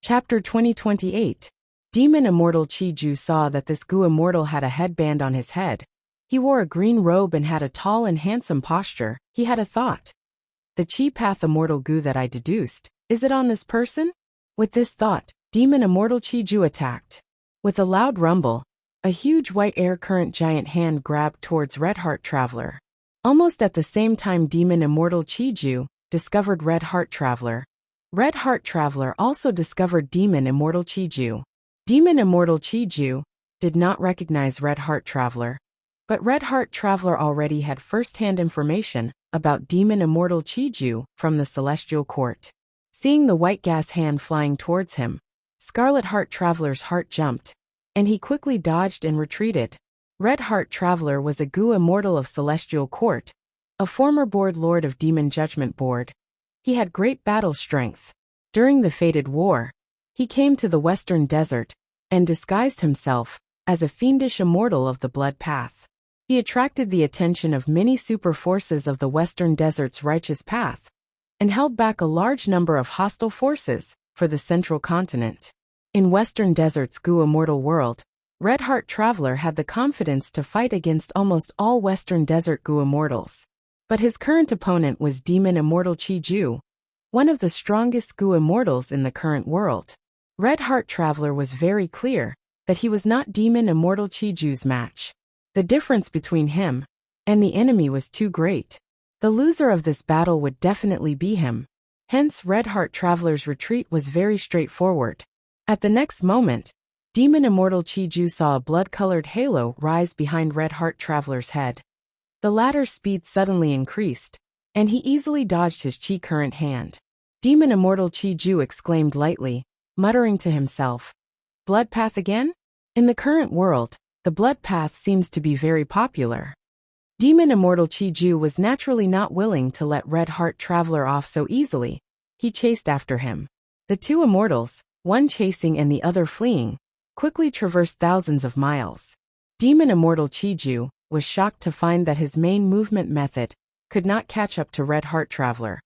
Chapter 2028. Demon Immortal Chi-Ju saw that this Gu Immortal had a headband on his head. He wore a green robe and had a tall and handsome posture. He had a thought. The Chi Path Immortal Gu that I deduced, is it on this person? With this thought, Demon Immortal Chi-Ju attacked. With a loud rumble, a huge white air current giant hand grabbed towards Red Heart Traveler. Almost at the same time Demon Immortal Chi-Ju discovered Red Heart Traveler. Red Heart Traveler also discovered Demon Immortal Chi-Ju. Demon Immortal Chi-Ju did not recognize Red Heart Traveler, but Red Heart Traveler already had first-hand information about Demon Immortal Chi-Ju from the Celestial Court. Seeing the white gas hand flying towards him, Scarlet Heart Traveler's heart jumped, and he quickly dodged and retreated. Red Heart Traveler was a Gu Immortal of Celestial Court, a former Board Lord of Demon Judgment Board. He had great battle strength. During the Fated War, he came to the Western Desert and disguised himself as a fiendish immortal of the Blood Path. He attracted the attention of many super forces of the Western Desert's righteous path and held back a large number of hostile forces for the Central Continent. In Western Desert's Gu Immortal world, Red Heart Traveler had the confidence to fight against almost all Western Desert Gu Immortals. But his current opponent was Demon Immortal Chi-Ju, one of the strongest Gu Immortals in the current world. Red Heart Traveler was very clear that he was not Demon Immortal Chi-Ju's match. The difference between him and the enemy was too great. The loser of this battle would definitely be him. Hence Red Heart Traveler's retreat was very straightforward. At the next moment, Demon Immortal Chi-Ju saw a blood-colored halo rise behind Red Heart Traveler's head. The latter's speed suddenly increased, and he easily dodged his chi current hand. Demon Immortal Chi-Ju exclaimed lightly, muttering to himself, "Blood Path again?" In the current world, the Blood Path seems to be very popular. Demon Immortal Chi-Ju was naturally not willing to let Red Heart Traveler off so easily. He chased after him. The two immortals, one chasing and the other fleeing, quickly traversed thousands of miles. Demon Immortal Chi-Ju was shocked to find that his main movement method could not catch up to Red Heart Traveler.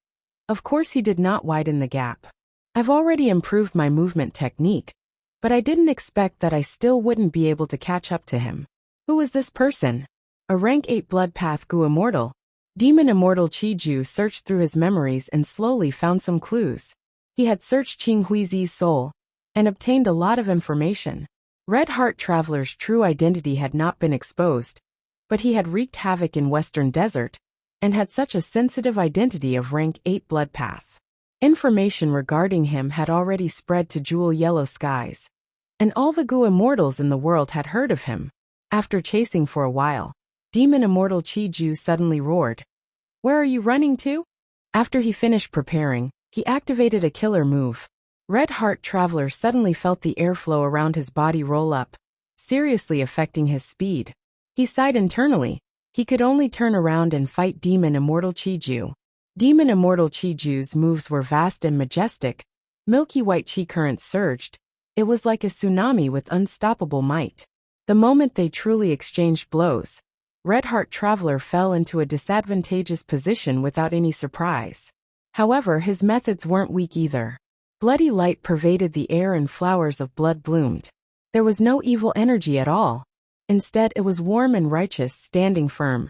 Of course he did not widen the gap. "I've already improved my movement technique, but I didn't expect that I still wouldn't be able to catch up to him." Who was this person? A rank 8 Blood Path Gu Immortal. Demon Immortal Chi-Ju searched through his memories and slowly found some clues. He had searched Qing Huizi's soul and obtained a lot of information. Red Heart Traveler's true identity had not been exposed, but he had wreaked havoc in Western Desert and had such a sensitive identity of rank 8 Blood Path. Information regarding him had already spread to Jewel Yellow Skies, and all the Gu Immortals in the world had heard of him. After chasing for a while, Demon Immortal Chi-Ju suddenly roared, "Where are you running to?" After he finished preparing, he activated a killer move. Red Heart Traveler suddenly felt the airflow around his body roll up, seriously affecting his speed. He sighed internally. He could only turn around and fight Demon Immortal Chi-Ju. Demon Immortal Chi-Ju's moves were vast and majestic. Milky white chi currents surged. It was like a tsunami with unstoppable might. The moment they truly exchanged blows, Red Heart Traveler fell into a disadvantageous position without any surprise. However, his methods weren't weak either. Bloody light pervaded the air and flowers of blood bloomed. There was no evil energy at all. Instead, it was warm and righteous, standing firm.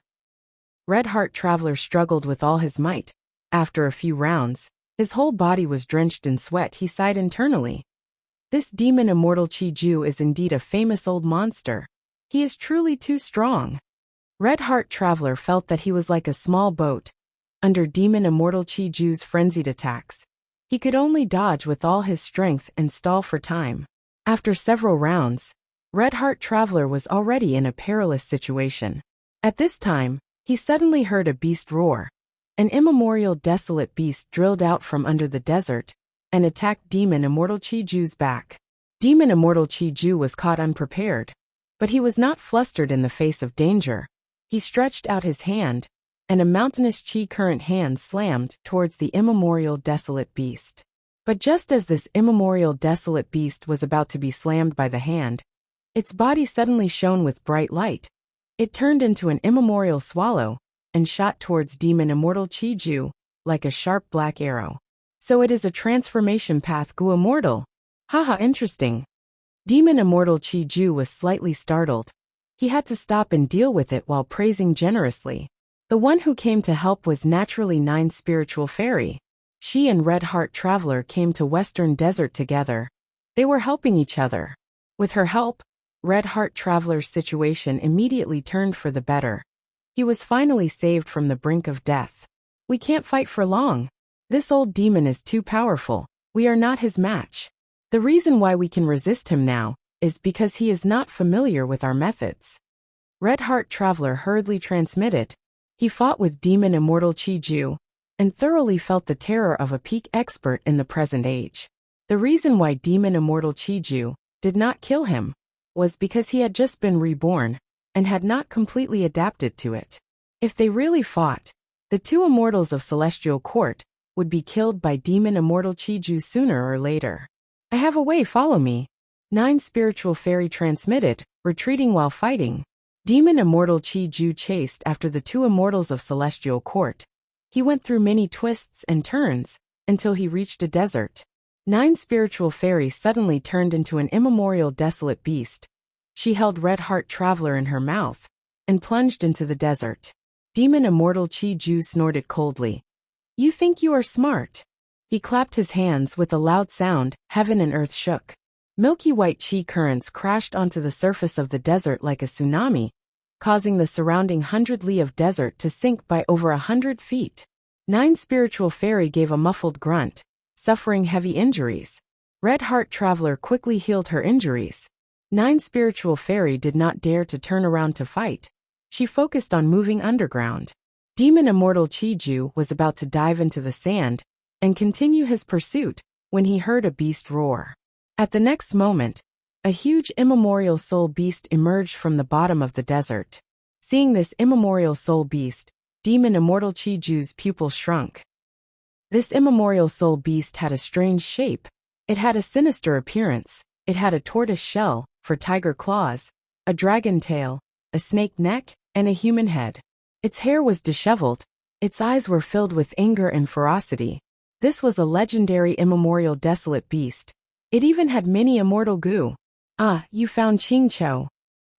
Red Heart Traveler struggled with all his might. After a few rounds, his whole body was drenched in sweat. He sighed internally. This Demon Immortal Chi-Ju is indeed a famous old monster. He is truly too strong. Red Heart Traveler felt that he was like a small boat under Demon Immortal Chi-Ju's frenzied attacks. He could only dodge with all his strength and stall for time. After several rounds, Red Heart Traveler was already in a perilous situation. At this time, he suddenly heard a beast roar. An immemorial desolate beast drilled out from under the desert and attacked Demon Immortal Chi-Ju's back. Demon Immortal Chi-Ju was caught unprepared, but he was not flustered in the face of danger. He stretched out his hand, and a mountainous chi current hand slammed towards the immemorial desolate beast. But just as this immemorial desolate beast was about to be slammed by the hand, its body suddenly shone with bright light. It turned into an immemorial swallow and shot towards Demon Immortal Chi-Ju like a sharp black arrow. So it is a transformation path Gu Immortal. Haha, interesting. Demon Immortal Chi Ju was slightly startled. He had to stop and deal with it while praising generously. The one who came to help was naturally Nine Spiritual Fairy. She and Red Heart Traveler came to Western Desert together. They were helping each other. With her help, Red Heart Traveler's situation immediately turned for the better. He was finally saved from the brink of death. We can't fight for long. This old demon is too powerful. We are not his match. The reason why we can resist him now is because he is not familiar with our methods. Red Heart Traveler hurriedly transmitted. He fought with Demon Immortal Chi Ju and thoroughly felt the terror of a peak expert in the present age. The reason why Demon Immortal Chi Ju did not kill him was because he had just been reborn and had not completely adapted to it. If they really fought, the two immortals of Celestial Court would be killed by Demon Immortal Chi Ju sooner or later. I have a way, follow me. Nine Spiritual Fairy transmitted, retreating while fighting. Demon Immortal Chi Ju chased after the two immortals of Celestial Court. He went through many twists and turns until he reached a desert. Nine Spiritual Fairy suddenly turned into an immemorial desolate beast. She held Red Heart Traveler in her mouth and plunged into the desert. Demon Immortal Chi Ju snorted coldly. You think you are smart? He clapped his hands with a loud sound. Heaven and earth shook. Milky white chi currents crashed onto the surface of the desert like a tsunami, causing the surrounding 100 li of desert to sink by over 100 feet. Nine Spiritual Fairy gave a muffled grunt, suffering heavy injuries. Red Heart Traveler quickly healed her injuries. Nine Spiritual Fairy did not dare to turn around to fight. She focused on moving underground. Demon Immortal Chi Ju was about to dive into the sand and continue his pursuit when he heard a beast roar. At the next moment, a huge immemorial soul beast emerged from the bottom of the desert. Seeing this immemorial soul beast, Demon Immortal Chi Ju's pupil shrunk. This immemorial soul beast had a strange shape. It had a sinister appearance. It had a tortoise shell for tiger claws, a dragon tail, a snake neck, and a human head. Its hair was disheveled. Its eyes were filled with anger and ferocity. This was a legendary immemorial desolate beast. It even had many immortal goo. Ah, you found Qingqiu.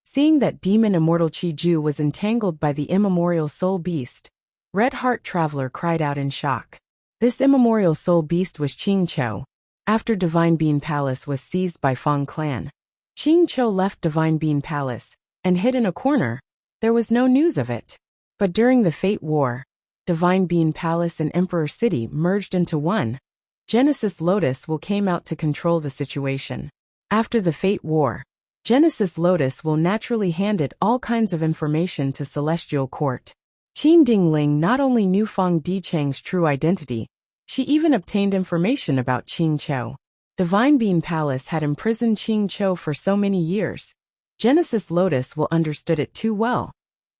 Seeing that Demon Immortal Chi Ju was entangled by the immemorial soul beast, Red Heart Traveler cried out in shock. This immemorial soul beast was Qingqiu. After Divine Bean Palace was seized by Fang clan, Qingqiu left Divine Bean Palace and hid in a corner. There was no news of it. But during the Fate War, Divine Bean Palace and Emperor City merged into one. Genesis Lotus will came out to control the situation. After the Fate War, Genesis Lotus will naturally handed all kinds of information to Celestial Court. Qin Dingling not only knew Fang Dicheng's true identity, she even obtained information about Qingqiu. Divine Bean Palace had imprisoned Qingqiu for so many years. Genesis Lotus will understood it too well.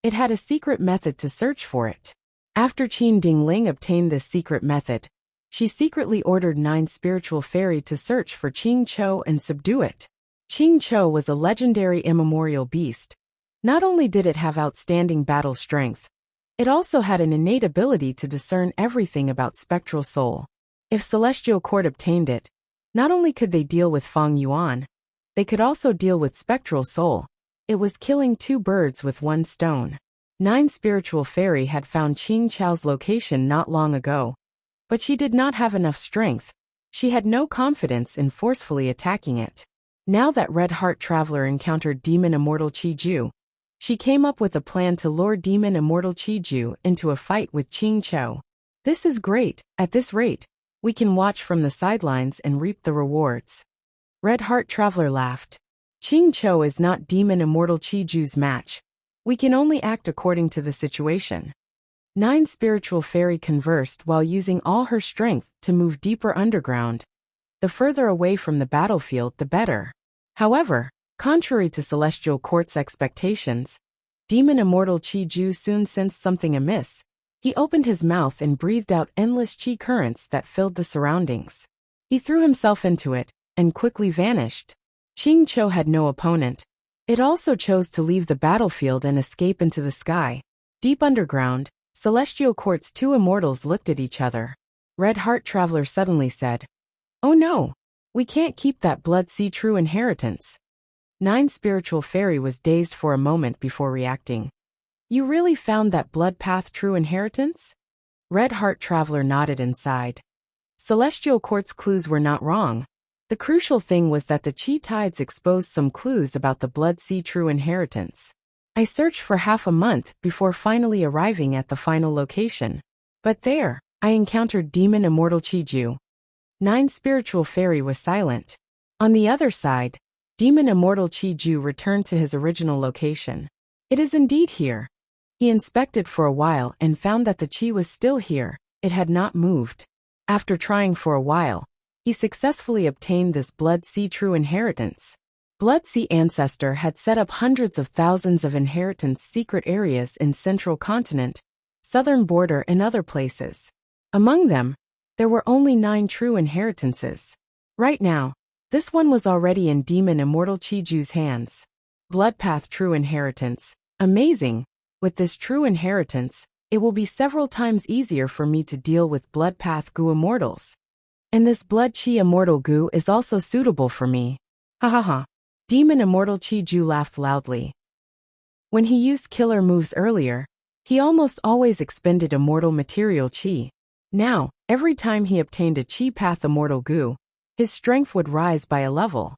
It had a secret method to search for it. After Qin Dingling obtained this secret method, she secretly ordered Nine Spiritual Fairy to search for Qingqiu and subdue it. Qingqiu was a legendary immemorial beast. Not only did it have outstanding battle strength, it also had an innate ability to discern everything about spectral soul. If Celestial Court obtained it, not only could they deal with Fang Yuan, they could also deal with spectral soul. It was killing two birds with one stone. Nine Spiritual Fairy had found Qingqiu's location not long ago, but she did not have enough strength. She had no confidence in forcefully attacking it. Now that Red Heart Traveler encountered Demon Immortal Chi Ju, she came up with a plan to lure Demon Immortal Chi Ju into a fight with Qingqiu. This is great. At this rate, we can watch from the sidelines and reap the rewards. Red Heart Traveler laughed. Qingqiu is not Demon Immortal Chi Ju's match. We can only act according to the situation. Nine Spiritual Fairy conversed while using all her strength to move deeper underground. The further away from the battlefield, the better. However, contrary to Celestial Court's expectations, Demon Immortal Chi Ju soon sensed something amiss. He opened his mouth and breathed out endless chi currents that filled the surroundings. He threw himself into it and quickly vanished. Qingqiu had no opponent. It also chose to leave the battlefield and escape into the sky. Deep underground, Celestial Court's two immortals looked at each other. Red Heart Traveler suddenly said, "Oh no! We can't keep that Blood Sea true inheritance. 9 Spiritual Fairy was dazed for a moment before reacting. You really found that Blood Path true inheritance? Red Heart Traveler nodded and sighed. Celestial Court's clues were not wrong. The crucial thing was that the Chi Tides exposed some clues about the Blood Sea true inheritance. I searched for half a month before finally arriving at the final location. But there, I encountered Demon Immortal Chiju. 9 Spiritual Fairy was silent. On the other side, Demon Immortal Chiju returned to his original location. It is indeed here. He inspected for a while and found that the Chi was still here, it had not moved. After trying for a while, he successfully obtained this Blood Sea true inheritance. Blood Sea Ancestor had set up hundreds of thousands of inheritance secret areas in Central Continent, Southern Border and other places. Among them, there were only 9 true inheritances. Right now, this one was already in Demon Immortal Chiju's hands. Bloodpath True Inheritance. Amazing! With this true inheritance, it will be several times easier for me to deal with Bloodpath Gu Immortals. And this Blood Chi Immortal Gu is also suitable for me. Ha ha ha. Demon Immortal Chiju laughed loudly. When he used killer moves earlier, he almost always expended immortal material Chi. Now, every time he obtained a Chi Path Immortal Gu, his strength would rise by a level.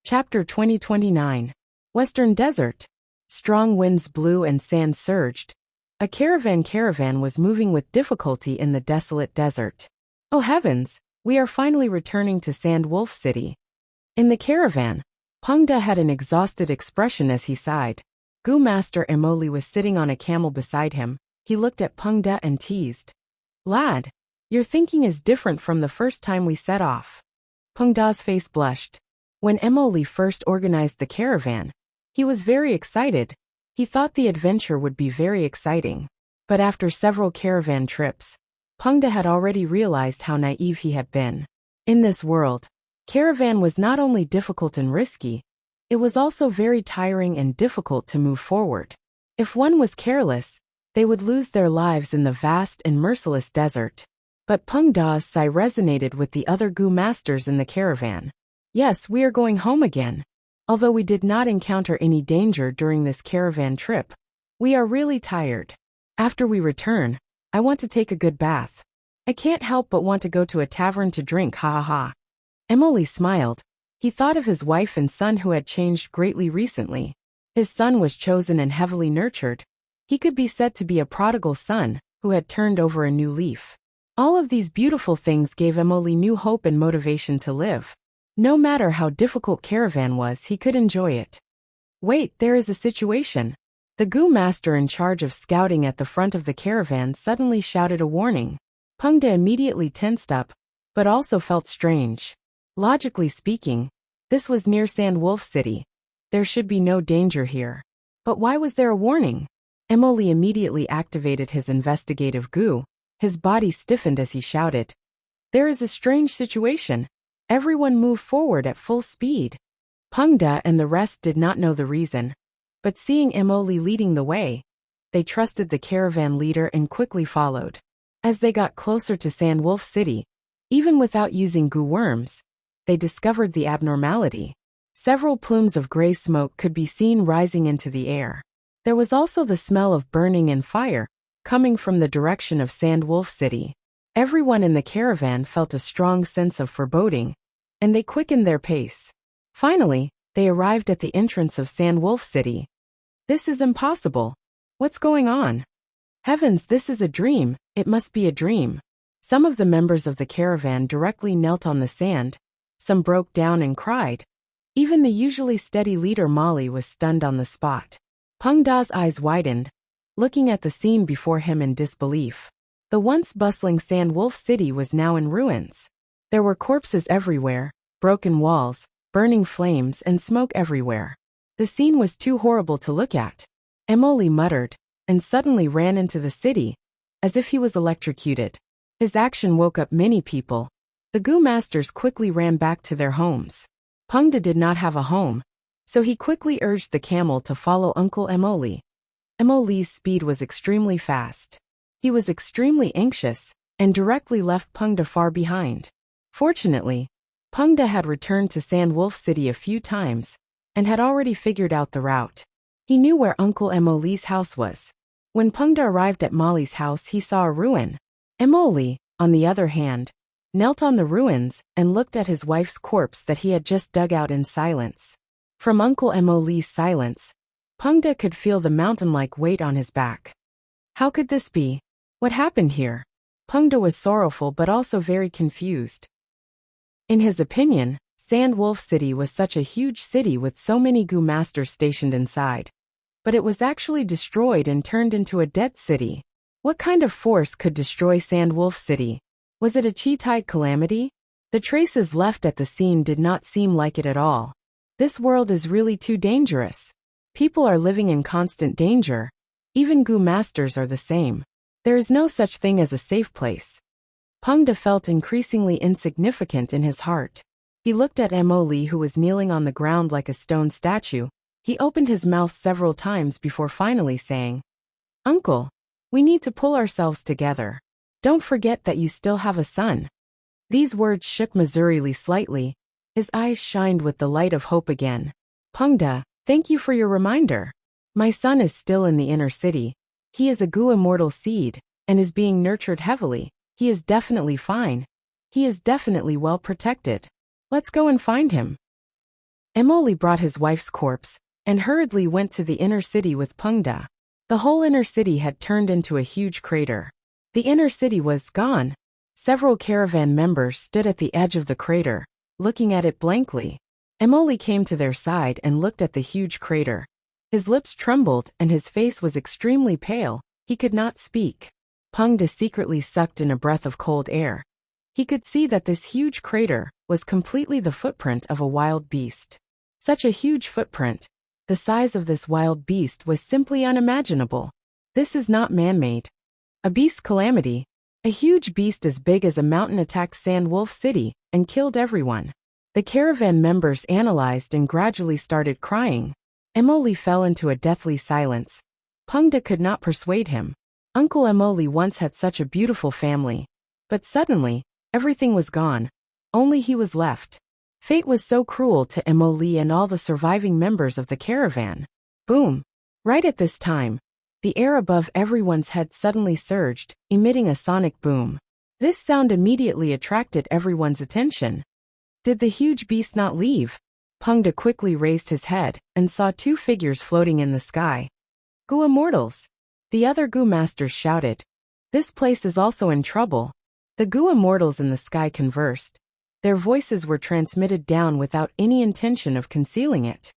Chapter 2029. Western Desert. Strong winds blew and sand surged. A caravan was moving with difficulty in the desolate desert. Oh heavens, we are finally returning to Sand Wolf City. In the caravan, Pengde had an exhausted expression as he sighed. Gu Master Emoli was sitting on a camel beside him. He looked at Pengde and teased. Lad, your thinking is different from the first time we set off. Pengde's face blushed. When Emoli first organized the caravan, he was very excited. He thought the adventure would be very exciting. But after several caravan trips, Pengde had already realized how naive he had been. In this world, caravan was not only difficult and risky, it was also very tiring and difficult to move forward. If one was careless, they would lose their lives in the vast and merciless desert. But Pengde's sigh resonated with the other Gu masters in the caravan. Yes, we are going home again. Although we did not encounter any danger during this caravan trip, we are really tired. After we return, I want to take a good bath. I can't help but want to go to a tavern to drink, ha ha ha. Emoli smiled. He thought of his wife and son who had changed greatly recently. His son was chosen and heavily nurtured. He could be said to be a prodigal son, who had turned over a new leaf. All of these beautiful things gave Emoli new hope and motivation to live. No matter how difficult caravan was, he could enjoy it. Wait, there is a situation. The Gu master in charge of scouting at the front of the caravan suddenly shouted a warning. Pengde immediately tensed up, but also felt strange. Logically speaking, this was near Sand Wolf City. There should be no danger here. But why was there a warning? Emoli immediately activated his investigative Gu. His body stiffened as he shouted. There is a strange situation. Everyone move forward at full speed. Pengde and the rest did not know the reason, but seeing Emoli leading the way, they trusted the caravan leader and quickly followed. As they got closer to Sand Wolf City, even without using Gu worms, they discovered the abnormality. Several plumes of gray smoke could be seen rising into the air. There was also the smell of burning and fire, coming from the direction of Sand Wolf City. Everyone in the caravan felt a strong sense of foreboding, and they quickened their pace. Finally, they arrived at the entrance of Sand Wolf City. This is impossible. What's going on? Heavens, this is a dream. It must be a dream. Some of the members of the caravan directly knelt on the sand. Some broke down and cried. Even the usually steady leader Molly was stunned on the spot. Pengde's eyes widened, looking at the scene before him in disbelief. The once bustling Sand Wolf City was now in ruins. There were corpses everywhere, broken walls, burning flames and smoke everywhere. The scene was too horrible to look at. Emoli muttered, and suddenly ran into the city, as if he was electrocuted. His action woke up many people. The Gu masters quickly ran back to their homes. Pengde did not have a home, so he quickly urged the camel to follow Uncle Emoli. Emoli's speed was extremely fast. He was extremely anxious, and directly left Pengde far behind. Fortunately, Pengde had returned to Sandwolf City a few times and had already figured out the route. He knew where Uncle Emily's house was. When Pengde arrived at Molly's house, he saw a ruin. Emily, on the other hand, knelt on the ruins and looked at his wife's corpse that he had just dug out in silence. From Uncle Emily's silence, Pengde could feel the mountain-like weight on his back. How could this be? What happened here? Pengde was sorrowful but also very confused. In his opinion, Sandwolf City was such a huge city with so many Gu masters stationed inside. But it was actually destroyed and turned into a dead city. What kind of force could destroy Sandwolf City? Was it a chi-tide calamity? The traces left at the scene did not seem like it at all. This world is really too dangerous. People are living in constant danger. Even Gu masters are the same. There is no such thing as a safe place. Pengde felt increasingly insignificant in his heart. He looked at Emily, who was kneeling on the ground like a stone statue. He opened his mouth several times before finally saying, "Uncle, we need to pull ourselves together. Don't forget that you still have a son." These words shook Missouri slightly. His eyes shined with the light of hope again. "Pengde, thank you for your reminder. My son is still in the inner city. He is a Gu immortal seed and is being nurtured heavily. He is definitely fine. He is definitely well protected. Let's go and find him." Emily brought his wife's corpse and hurriedly went to the inner city with Pengde. The whole inner city had turned into a huge crater. The inner city was gone. Several caravan members stood at the edge of the crater, looking at it blankly. Emily came to their side and looked at the huge crater. His lips trembled and his face was extremely pale. He could not speak. Pengde secretly sucked in a breath of cold air. He could see that this huge crater was completely the footprint of a wild beast. Such a huge footprint. The size of this wild beast was simply unimaginable. This is not man-made. A beast calamity. A huge beast as big as a mountain attacked Sandwolf City and killed everyone. The caravan members analyzed and gradually started crying. Emily fell into a deathly silence. Pengde could not persuade him. Uncle Emily once had such a beautiful family. But suddenly, everything was gone. Only he was left. Fate was so cruel to Emily and all the surviving members of the caravan. Boom! Right at this time, the air above everyone's head suddenly surged, emitting a sonic boom. This sound immediately attracted everyone's attention. Did the huge beast not leave? Pengde quickly raised his head and saw two figures floating in the sky. Gu immortals! The other Gu masters shouted. This place is also in trouble. The Gu immortals in the sky conversed. Their voices were transmitted down without any intention of concealing it.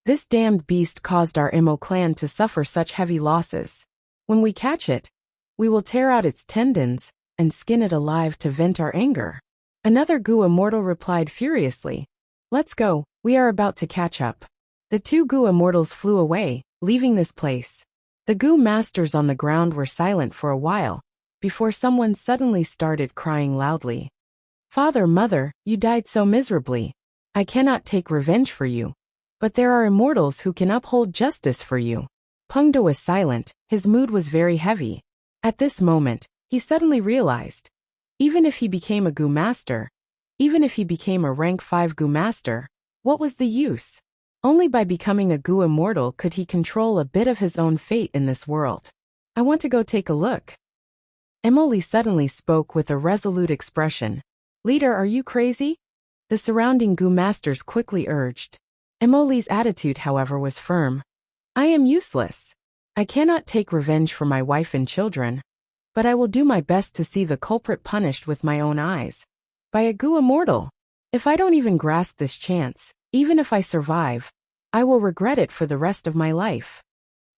This damned beast caused our Emo clan to suffer such heavy losses. When we catch it, we will tear out its tendons and skin it alive to vent our anger. Another Gu immortal replied furiously. Let's go, we are about to catch up. The two Gu immortals flew away, leaving this place. The Gu masters on the ground were silent for a while, before someone suddenly started crying loudly. Father, mother, you died so miserably. I cannot take revenge for you. But there are immortals who can uphold justice for you. Pengde was silent, his mood was very heavy. At this moment, he suddenly realized. Even if he became a Gu master, even if he became a rank 5 Gu master, what was the use? Only by becoming a Gu immortal could he control a bit of his own fate in this world. I want to go take a look. Emily suddenly spoke with a resolute expression. Leader, are you crazy? The surrounding Gu masters quickly urged. Emily's attitude, however, was firm. I am useless. I cannot take revenge for my wife and children. But I will do my best to see the culprit punished with my own eyes. By a Gu immortal. If I don't even grasp this chance, even if I survive, I will regret it for the rest of my life.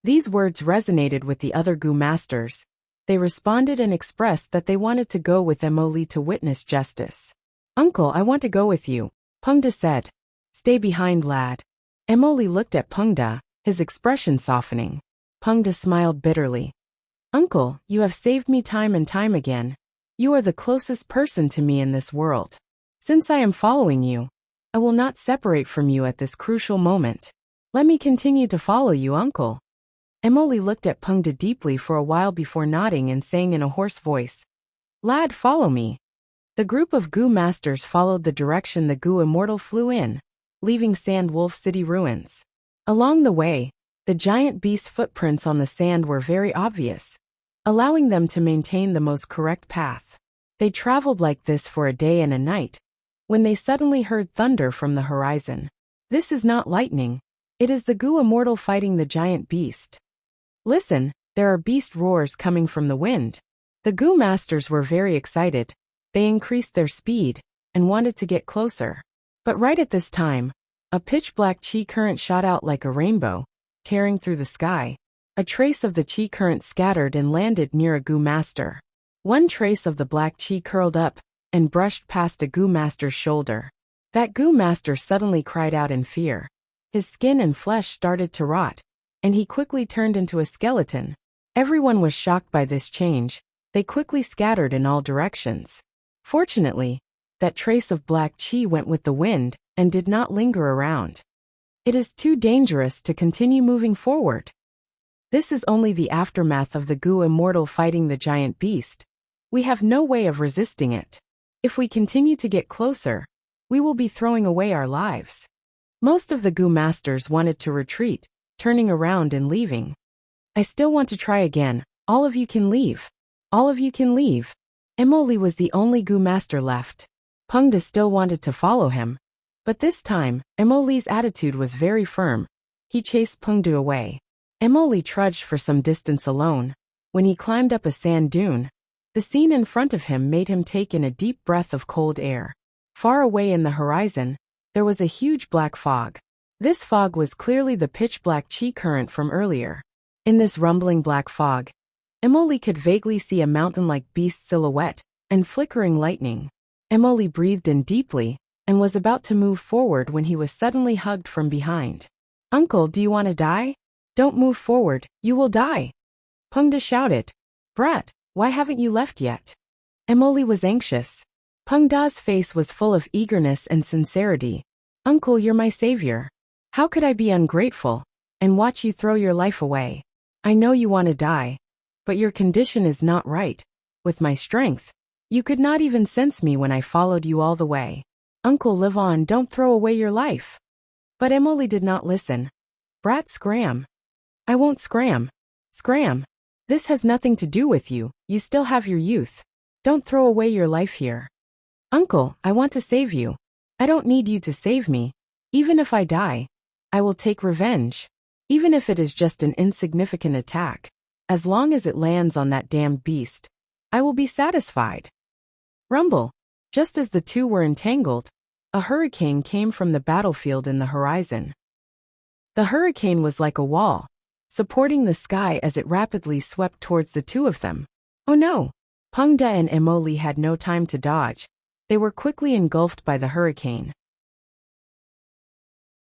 These words resonated with the other Gu masters. They responded and expressed that they wanted to go with Emily to witness justice. Uncle, I want to go with you, Pengde said. Stay behind, lad. Emily looked at Pengde, his expression softening. Pengde smiled bitterly. Uncle, you have saved me time and time again. You are the closest person to me in this world. Since I am following you, I will not separate from you at this crucial moment. Let me continue to follow you, uncle. Emily looked at Pengde deeply for a while before nodding and saying in a hoarse voice, Lad, follow me. The group of Gu masters followed the direction the Gu immortal flew in, leaving Sand Wolf City ruins. Along the way, the giant beast's footprints on the sand were very obvious, allowing them to maintain the most correct path. They traveled like this for a day and a night, when they suddenly heard thunder from the horizon. This is not lightning. It is the Gu immortal fighting the giant beast. Listen, there are beast roars coming from the wind. The Gu masters were very excited. They increased their speed and wanted to get closer. But right at this time, a pitch-black chi current shot out like a rainbow, tearing through the sky. A trace of the chi current scattered and landed near a Gu master. One trace of the black chi curled up and brushed past a Gu master's shoulder. That Gu master suddenly cried out in fear. His skin and flesh started to rot, and he quickly turned into a skeleton. Everyone was shocked by this change. They quickly scattered in all directions. Fortunately, that trace of black chi went with the wind and did not linger around. It is too dangerous to continue moving forward. This is only the aftermath of the Gu immortal fighting the giant beast. We have no way of resisting it. If we continue to get closer, we will be throwing away our lives. Most of the Gu masters wanted to retreat, turning around and leaving. I still want to try again. All of you can leave. All of you can leave. Emoli was the only Gu master left. Pengde still wanted to follow him, but this time, Emoli's attitude was very firm. He chased Pengde away. Emoli trudged for some distance alone. When he climbed up a sand dune, the scene in front of him made him take in a deep breath of cold air. Far away in the horizon, there was a huge black fog. This fog was clearly the pitch-black chi current from earlier. In this rumbling black fog, Emoli could vaguely see a mountain-like beast silhouette and flickering lightning. Emoli breathed in deeply and was about to move forward when he was suddenly hugged from behind. "Uncle, do you want to die? Don't move forward, you will die." Pengde shouted. "Brat, why haven't you left yet?" Emoli was anxious. Pengde's face was full of eagerness and sincerity. "Uncle, you're my savior. How could I be ungrateful and watch you throw your life away? I know you want to die, but your condition is not right. With my strength, you could not even sense me when I followed you all the way. Uncle, live on, don't throw away your life." But Emoli did not listen. "Brat, scram." "I won't scram. Scram. This has nothing to do with you, you still have your youth. Don't throw away your life here." "Uncle, I want to save you. I don't need you to save me. Even if I die, I will take revenge. Even if it is just an insignificant attack. As long as it lands on that damned beast, I will be satisfied." Rumble. Just as the two were entangled, a hurricane came from the battlefield in the horizon. The hurricane was like a wall, supporting the sky as it rapidly swept towards the two of them. Oh no! Pengde and Emoli had no time to dodge. They were quickly engulfed by the hurricane.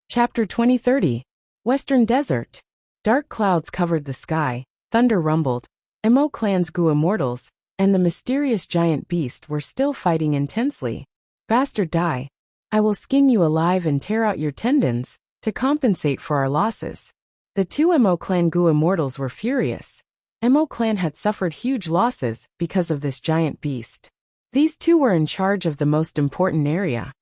Chapter 2030. Western Desert. Dark clouds covered the sky, thunder rumbled, Emo clan's Gu immortals, and the mysterious giant beast were still fighting intensely. "Bastard, die. I will skin you alive and tear out your tendons, to compensate for our losses." The two Emo clan Gu immortals were furious. Emo clan had suffered huge losses because of this giant beast. These two were in charge of the most important area.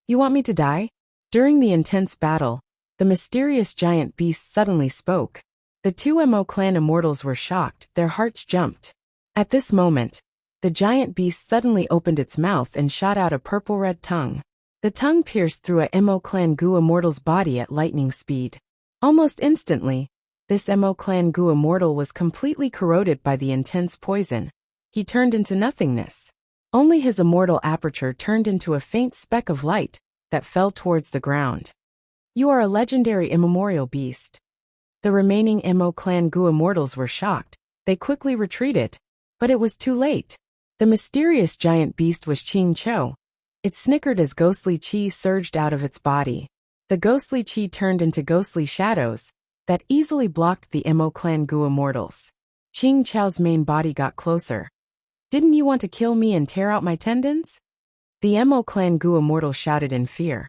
"You want me to die?" During the intense battle, the mysterious giant beast suddenly spoke. The two Emo clan immortals were shocked, their hearts jumped. At this moment, the giant beast suddenly opened its mouth and shot out a purple-red tongue. The tongue pierced through a Emo clan Gu immortal's body at lightning speed. Almost instantly, this Emo clan Gu immortal was completely corroded by the intense poison. He turned into nothingness. Only his immortal aperture turned into a faint speck of light that fell towards the ground. "You are a legendary immemorial beast." The remaining Emo clan Gu immortals were shocked. They quickly retreated. But it was too late. The mysterious giant beast was Ching Cho. It snickered as ghostly chi surged out of its body. The ghostly chi turned into ghostly shadows that easily blocked the Emo clan Gu immortals. Ching Cho's main body got closer. "Didn't you want to kill me and tear out my tendons?" The Emo clan Gu immortal shouted in fear.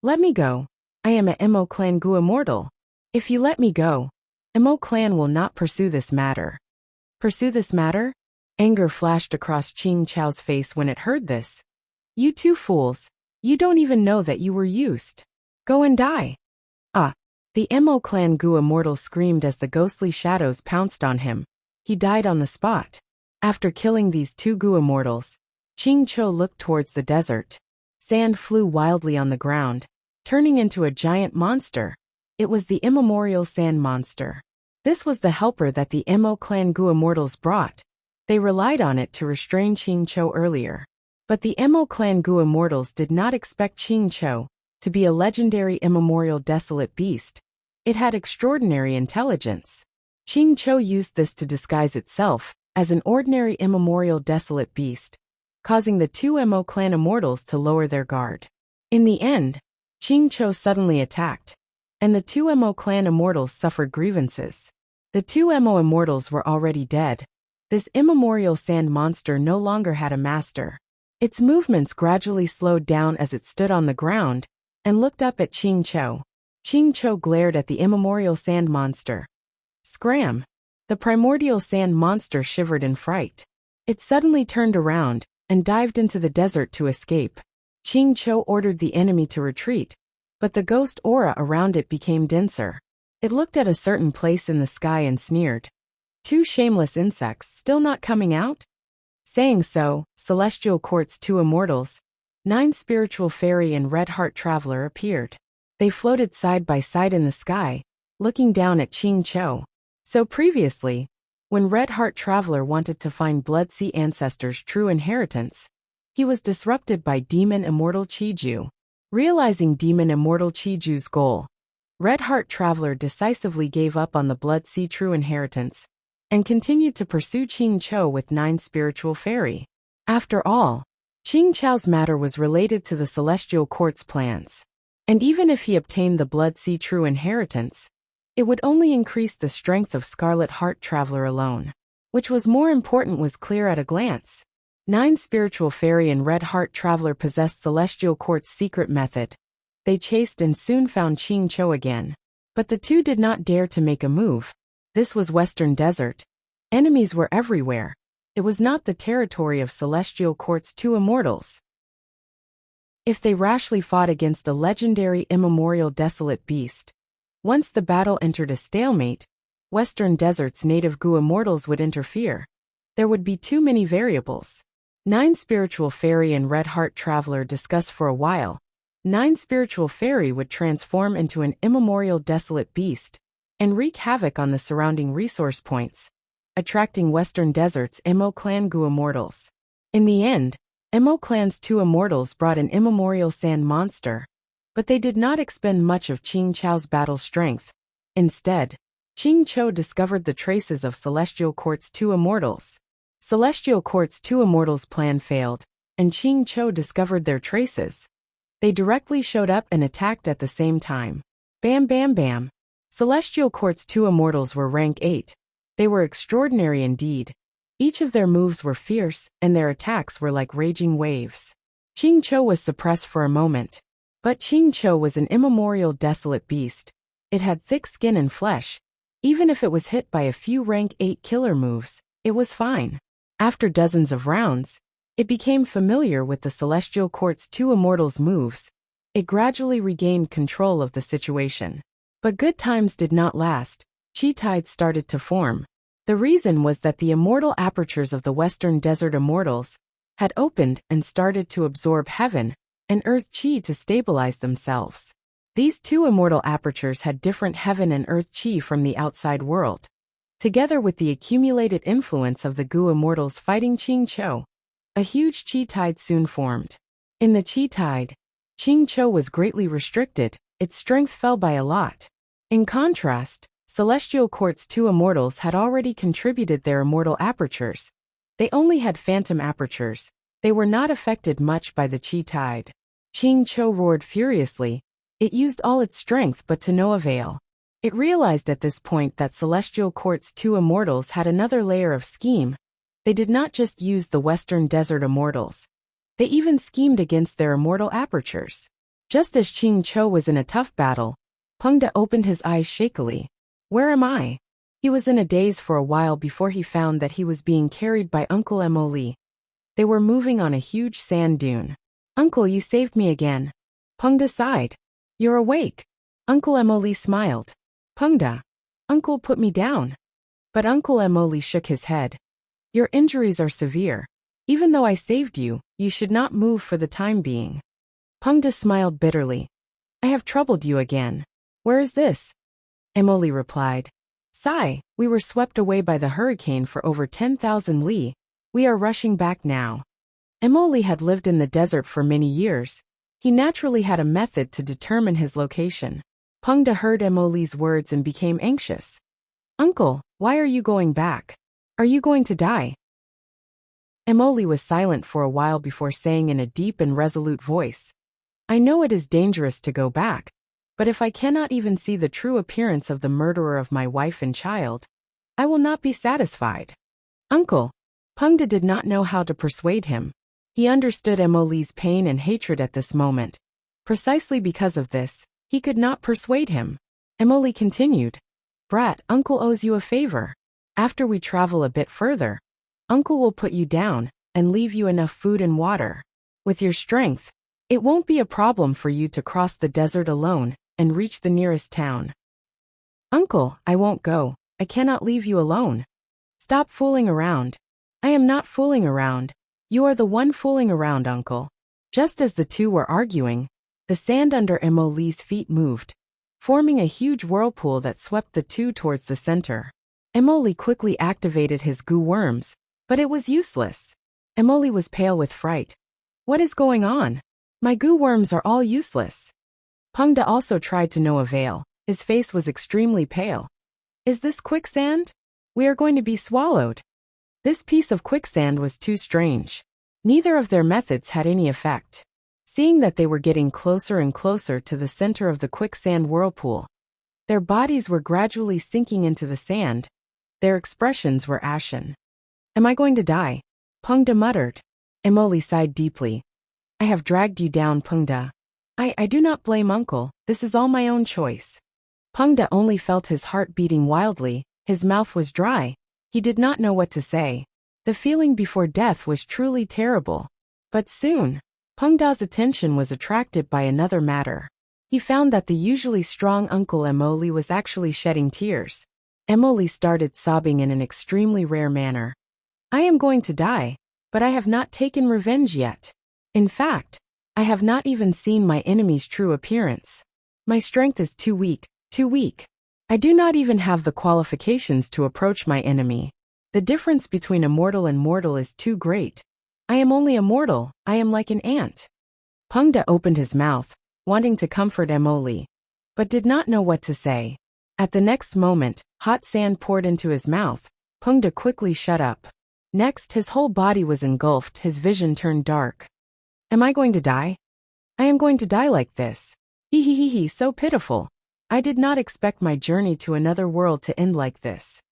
"Let me go. I am a Emo clan Gu immortal. If you let me go, Emo clan will not pursue this matter." "Pursue this matter?" Anger flashed across Qing Chao's face when it heard this. You two fools. You don't even know that you were used. Go and die. Ah. The Mo clan Gu immortal screamed as the ghostly shadows pounced on him. He died on the spot. After killing these two Gu immortals, Qing Cho looked towards the desert. Sand flew wildly on the ground, turning into a giant monster. It was the immemorial sand monster. This was the helper that the Mo clan Gu immortals brought. They relied on it to restrain Qing Cho earlier. But the Mo clan Gu immortals did not expect Qing Cho to be a legendary immemorial desolate beast. It had extraordinary intelligence. Qing Cho used this to disguise itself as an ordinary immemorial desolate beast, causing the two Mo clan immortals to lower their guard. In the end, Qing Cho suddenly attacked, and the two Mo clan immortals suffered grievances. The two Mo immortals were already dead. This immemorial sand monster no longer had a master. Its movements gradually slowed down as it stood on the ground and looked up at Qing Cho. Qing Cho glared at the immemorial sand monster. Scram! The primordial sand monster shivered in fright. It suddenly turned around and dived into the desert to escape. Qing Cho ordered the enemy to retreat, but the ghost aura around it became denser. It looked at a certain place in the sky and sneered. Two shameless insects still not coming out? Saying so, Celestial Court's two immortals, 9 spiritual fairy and Red Heart Traveler appeared. They floated side by side in the sky, looking down at Qing Cho. So previously, when Red Heart Traveler wanted to find Blood Sea Ancestors' true inheritance, he was disrupted by Demon Immortal Qiju. Realizing Demon Immortal Qiju's goal, Red Heart Traveler decisively gave up on the Blood Sea true inheritance and continued to pursue Qing Cho with 9 spiritual fairy. After all, Qing Chao's matter was related to the Celestial Court's plans. And even if he obtained the Blood Sea true inheritance, it would only increase the strength of Scarlet Heart Traveler alone. Which was more important was clear at a glance. 9 spiritual fairy and Red Heart Traveler possessed Celestial Court's secret method. They chased and soon found Qing Cho again. But the two did not dare to make a move. This was Western Desert. Enemies were everywhere. It was not the territory of Celestial Court's two immortals. If they rashly fought against a legendary immemorial desolate beast, once the battle entered a stalemate, Western Desert's native Gu immortals would interfere. There would be too many variables. 9 spiritual fairy and Red Heart Traveler discussed for a while. 9 spiritual fairy would transform into an immemorial desolate beast and wreak havoc on the surrounding resource points, attracting Western Desert's Mo clan Gu immortals. In the end, Mo clan's two immortals brought an immemorial sand monster, but they did not expend much of Qing Chao's battle strength. Instead, Qing Cho discovered the traces of Celestial Court's two immortals. Celestial Court's two immortals' plan failed, and Qing Cho discovered their traces. They directly showed up and attacked at the same time. Bam bam bam. Celestial Court's two immortals were rank 8. They were extraordinary indeed. Each of their moves were fierce, and their attacks were like raging waves. Qing Cho was suppressed for a moment. But Qing Cho was an immemorial desolate beast. It had thick skin and flesh. Even if it was hit by a few rank 8 killer moves, it was fine. After dozens of rounds, it became familiar with the Celestial Court's two immortals' moves. It gradually regained control of the situation. But good times did not last. Chi tides started to form. The reason was that the immortal apertures of the Western Desert immortals had opened and started to absorb heaven and earth chi to stabilize themselves. These two immortal apertures had different heaven and earth chi from the outside world. Together with the accumulated influence of the Gu immortals fighting Qing Cho, a huge chi tide soon formed. In the chi tide, Qing Cho was greatly restricted. Its strength fell by a lot. In contrast, Celestial Court's two immortals had already contributed their immortal apertures. They only had phantom apertures. They were not affected much by the chi tide. Qing Cho roared furiously. It used all its strength but to no avail. It realized at this point that Celestial Court's two immortals had another layer of scheme. They did not just use the Western Desert immortals. They even schemed against their immortal apertures. Just as Qing Cho was in a tough battle, Pengda opened his eyes shakily. Where am I? He was in a daze for a while before he found that he was being carried by Uncle Emoli. They were moving on a huge sand dune. "Uncle, you saved me again." Pengda sighed. "You're awake." Uncle Emoli smiled. "Pengda, Uncle put me down." But Uncle Emoli shook his head. "Your injuries are severe. Even though I saved you, you should not move for the time being." Pengda smiled bitterly. "I have troubled you again. Where is this?" Emoli replied. "Sigh, we were swept away by the hurricane for over 10,000 li. We are rushing back now." Emoli had lived in the desert for many years. He naturally had a method to determine his location. Pengda heard Emoli's words and became anxious. "Uncle, why are you going back? Are you going to die?" Emoli was silent for a while before saying in a deep and resolute voice, "I know it is dangerous to go back, but if I cannot even see the true appearance of the murderer of my wife and child, I will not be satisfied." "Uncle." Pengda did not know how to persuade him. He understood Emoli's pain and hatred at this moment. Precisely because of this, he could not persuade him. Emoli continued, "Brat, Uncle owes you a favor. After we travel a bit further, Uncle will put you down and leave you enough food and water. With your strength, it won't be a problem for you to cross the desert alone and reach the nearest town." "Uncle, I won't go. I cannot leave you alone." "Stop fooling around." "I am not fooling around. You are the one fooling around, Uncle." Just as the two were arguing, the sand under Emoli's feet moved, forming a huge whirlpool that swept the two towards the center. Emoli quickly activated his goo worms, but it was useless. Emoli was pale with fright. "What is going on? My goo worms are all useless." Pengda also tried to no avail. His face was extremely pale. "Is this quicksand? We are going to be swallowed." This piece of quicksand was too strange. Neither of their methods had any effect. Seeing that they were getting closer and closer to the center of the quicksand whirlpool, their bodies were gradually sinking into the sand. Their expressions were ashen. "Am I going to die?" Pengda muttered. Emoli sighed deeply. "I have dragged you down, Pengda. I do not blame Uncle. This is all my own choice." Pengda only felt his heart beating wildly. His mouth was dry. He did not know what to say. The feeling before death was truly terrible. But soon, Pengda's attention was attracted by another matter. He found that the usually strong Uncle Emoli was actually shedding tears. Emoli started sobbing in an extremely rare manner. "I am going to die, but I have not taken revenge yet. In fact, I have not even seen my enemy's true appearance. My strength is too weak, too weak. I do not even have the qualifications to approach my enemy. The difference between a mortal and mortal is too great. I am only a mortal. I am like an ant." Pengda opened his mouth, wanting to comfort Emoli, but did not know what to say. At the next moment, hot sand poured into his mouth. Pengda quickly shut up. Next, his whole body was engulfed. His vision turned dark. "Am I going to die? I am going to die like this. Hee, so pitiful. I did not expect my journey to another world to end like this.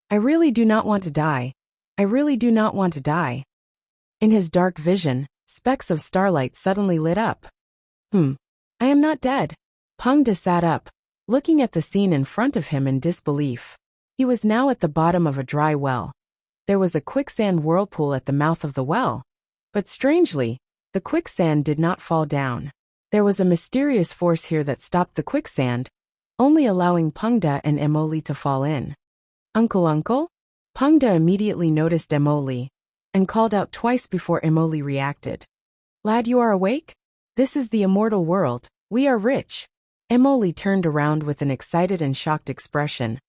I really do not want to die. I really do not want to die." In his dark vision, specks of starlight suddenly lit up. I am not dead." Pengda sat up, looking at the scene in front of him in disbelief. He was now at the bottom of a dry well. There was a quicksand whirlpool at the mouth of the well. But strangely, the quicksand did not fall down. There was a mysterious force here that stopped the quicksand, only allowing Pengda and Emoli to fall in. Uncle? Pengda immediately noticed Emoli and called out twice before Emoli reacted. "Lad, you are awake? This is the immortal world. We are rich." Emoli turned around with an excited and shocked expression.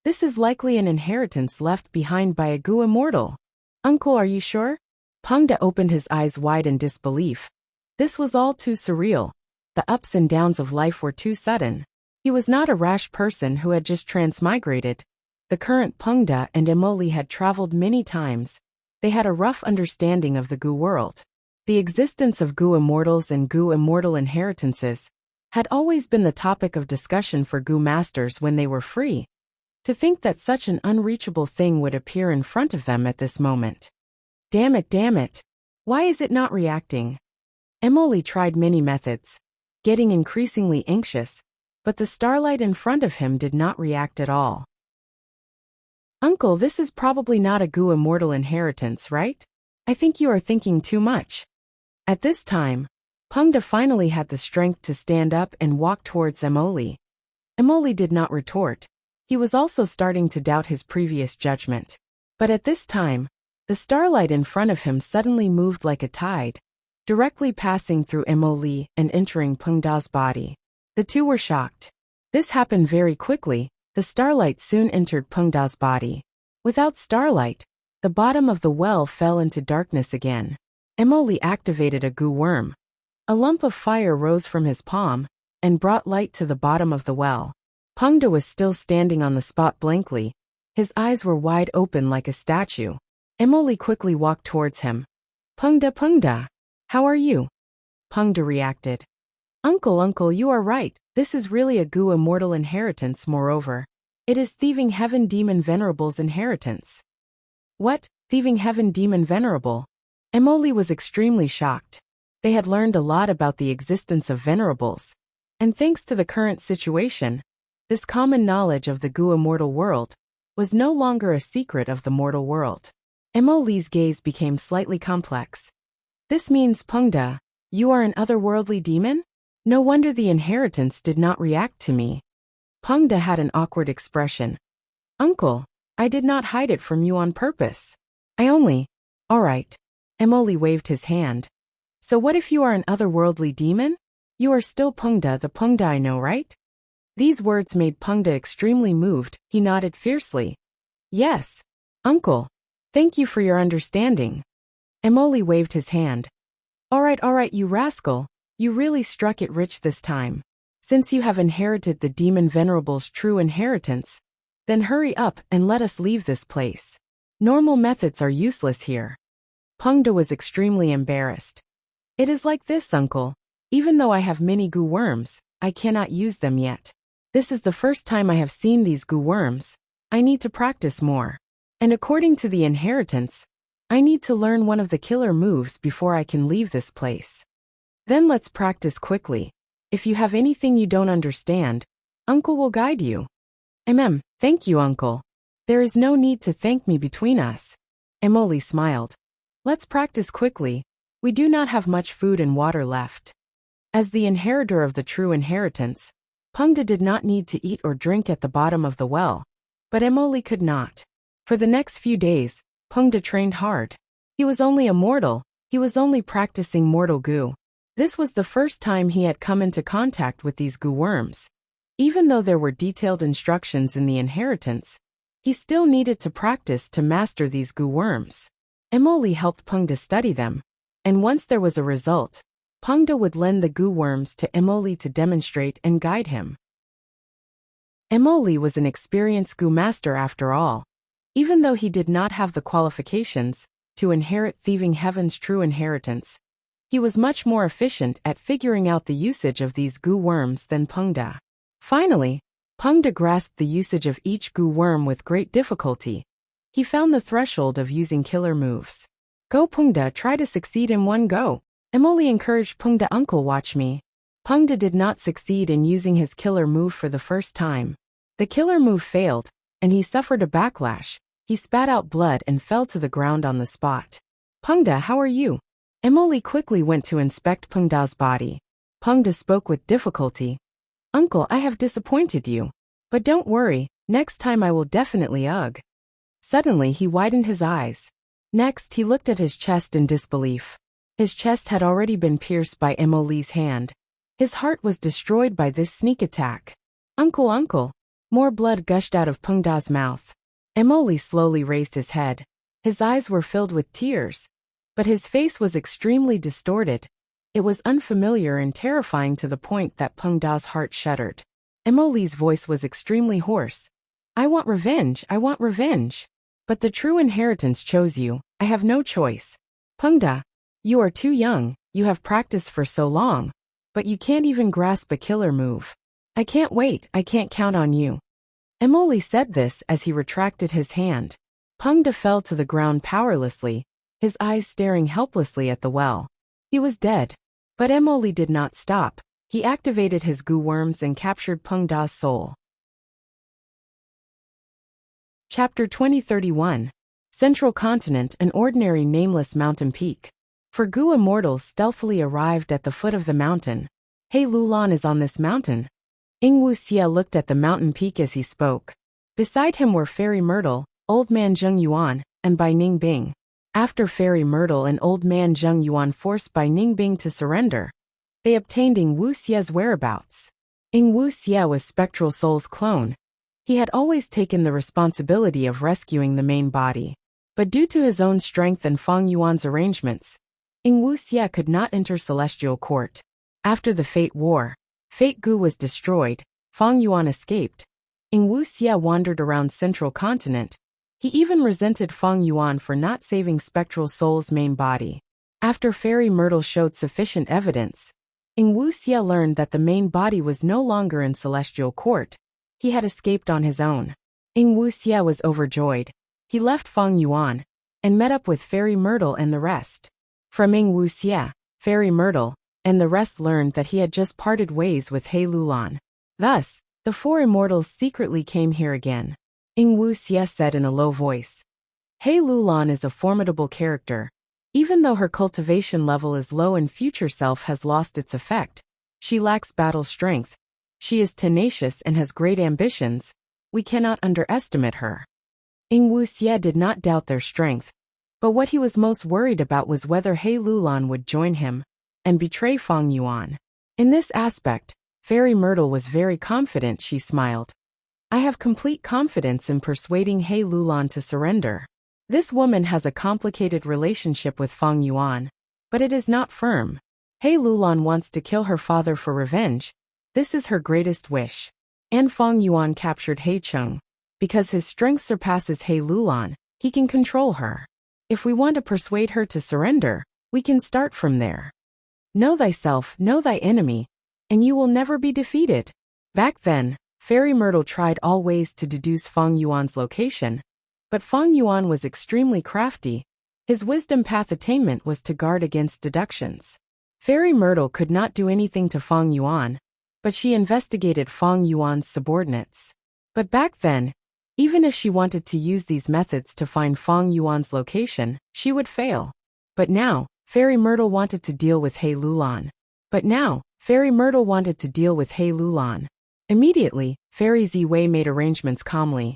"This is likely an inheritance left behind by a Gu immortal." "Uncle, are you sure?" Pengda opened his eyes wide in disbelief. This was all too surreal. The ups and downs of life were too sudden. He was not a rash person who had just transmigrated. The current Pengda and Emoli had traveled many times. They had a rough understanding of the Gu world. The existence of Gu immortals and Gu immortal inheritances had always been the topic of discussion for Gu masters when they were free. To think that such an unreachable thing would appear in front of them at this moment. Damn it. Why is it not reacting? Emoli tried many methods, getting increasingly anxious, but the starlight in front of him did not react at all. Uncle, this is probably not a Gu immortal inheritance, right? I think you are thinking too much. At this time, Pengda finally had the strength to stand up and walk towards Emoli. Emoli did not retort. He was also starting to doubt his previous judgment. But at this time, the starlight in front of him suddenly moved like a tide, directly passing through Emoli and entering Pengda's body. The two were shocked. This happened very quickly. The starlight soon entered Pengda's body. Without starlight, the bottom of the well fell into darkness again. Emoli activated a Gu worm. A lump of fire rose from his palm and brought light to the bottom of the well. Pengda was still standing on the spot blankly. His eyes were wide open like a statue. Emoli quickly walked towards him. Pengda, how are you? Pengda reacted. Uncle, you are right. This is really a Gu immortal inheritance. Moreover, it is Thieving Heaven Demon Venerable's inheritance. What? Thieving Heaven Demon Venerable? Emoli was extremely shocked. They had learned a lot about the existence of venerables. And thanks to the current situation, this common knowledge of the Gu immortal world was no longer a secret of the mortal world. Emoli's gaze became slightly complex. This means, Pengda, you are an otherworldly demon? No wonder the inheritance did not react to me. Pengda had an awkward expression. Uncle, I did not hide it from you on purpose. Alright. Emoli waved his hand. So what if you are an otherworldly demon? You are still Pengda, the Pengda I know, right? These words made Pengda extremely moved. He nodded fiercely. Yes, Uncle. Thank you for your understanding. Emoli waved his hand. Alright, you rascal. You really struck it rich this time. Since you have inherited the Demon Venerable's true inheritance, then hurry up and let us leave this place. Normal methods are useless here. Pengda was extremely embarrassed. It is like this, Uncle. Even though I have many Gu worms, I cannot use them yet. This is the first time I have seen these Gu worms. I need to practice more. And according to the inheritance, I need to learn one of the killer moves before I can leave this place. Then let's practice quickly. If you have anything you don't understand, Uncle will guide you. Thank you, Uncle. There is no need to thank me between us. Emoli smiled. Let's practice quickly. We do not have much food and water left. As the inheritor of the true inheritance, Pengda did not need to eat or drink at the bottom of the well, but Emoli could not. For the next few days, Pengda trained hard. He was only a mortal. He was only practicing mortal Gu. This was the first time he had come into contact with these Gu worms. Even though there were detailed instructions in the inheritance, he still needed to practice to master these Gu worms. Emoli helped Pengda study them, and once there was a result, Pengda would lend the Gu worms to Emoli to demonstrate and guide him. Emoli was an experienced Gu master after all. Even though he did not have the qualifications to inherit Thieving Heaven's true inheritance, he was much more efficient at figuring out the usage of these Gu worms than Pengda. Finally, Pengda grasped the usage of each Gu worm with great difficulty. He found the threshold of using killer moves. Go Pengda, try to succeed in one go. Emoli encouraged Pengda. Uncle, watch me. Pengda did not succeed in using his killer move for the first time. The killer move failed, and he suffered a backlash. He spat out blood and fell to the ground on the spot. Pengda, how are you? Emoli quickly went to inspect Pengda's body. Pengda spoke with difficulty. Uncle, I have disappointed you. But don't worry, next time I will definitely ugh. Suddenly he widened his eyes. Next he looked at his chest in disbelief. His chest had already been pierced by Emoli's hand. His heart was destroyed by this sneak attack. Uncle. More blood gushed out of Pengda's mouth. Emoli slowly raised his head. His eyes were filled with tears. But his face was extremely distorted. It was unfamiliar and terrifying to the point that Pengda's heart shuddered. Emoli's voice was extremely hoarse. I want revenge. But the true inheritance chose you. I have no choice. Pengda, you are too young. You have practiced for so long. But you can't even grasp a killer move. I can't wait. I can't count on you. Emoli said this as he retracted his hand. Pengda fell to the ground powerlessly, his eyes staring helplessly at the well. He was dead. But Emoli did not stop. He activated his Gu worms and captured Pengda's soul. Chapter 2031. Central Continent, an ordinary nameless mountain peak. For Gu immortals stealthily arrived at the foot of the mountain. Hey Lulan is on this mountain. Wuxia looked at the mountain peak as he spoke. Beside him were Fairy Myrtle, Old Man Zheng Yuan, and Bai Ningbing. After Fairy Myrtle and Old Man Zheng Yuan forced Bai Ningbing to surrender, they obtained Wuxia's whereabouts. Wuxia was Spectral Soul's clone. He had always taken the responsibility of rescuing the main body. But due to his own strength and Fang Yuan's arrangements, Wuxia could not enter Celestial Court. After the Fate War, Fate Gu was destroyed, Fang Yuan escaped. Wuxia wandered around Central Continent. He even resented Fang Yuan for not saving Spectral Soul's main body. After Fairy Myrtle showed sufficient evidence, Wuxia learned that the main body was no longer in Celestial Court. He had escaped on his own. Wuxia was overjoyed. He left Fang Yuan and met up with Fairy Myrtle and the rest. From Wuxia, Fairy Myrtle, and the rest learned that he had just parted ways with He Lulan. Thus, the four immortals secretly came here again. Wuxia said in a low voice. He Lulan is a formidable character. Even though her cultivation level is low and future self has lost its effect, she lacks battle strength. She is tenacious and has great ambitions. We cannot underestimate her. Wuxia did not doubt their strength, but what he was most worried about was whether He Lulan would join him and betray Fang Yuan. In this aspect, Fairy Myrtle was very confident. She smiled. I have complete confidence in persuading He Lulan to surrender. This woman has a complicated relationship with Fang Yuan, but it is not firm. He Lulan wants to kill her father for revenge. This is her greatest wish. And Fang Yuan captured He Cheng. Because his strength surpasses He Lulan, he can control her. If we want to persuade her to surrender, we can start from there. Know thyself, know thy enemy, and you will never be defeated. Back then, Fairy Myrtle tried all ways to deduce Fang Yuan's location, but Fang Yuan was extremely crafty. His wisdom path attainment was to guard against deductions. Fairy Myrtle could not do anything to Fang Yuan, but she investigated Fang Yuan's subordinates. But back then, even if she wanted to use these methods to find Fang Yuan's location, she would fail. But now, Fairy Myrtle wanted to deal with He Lulan. Immediately, Fairy Ziwei made arrangements calmly.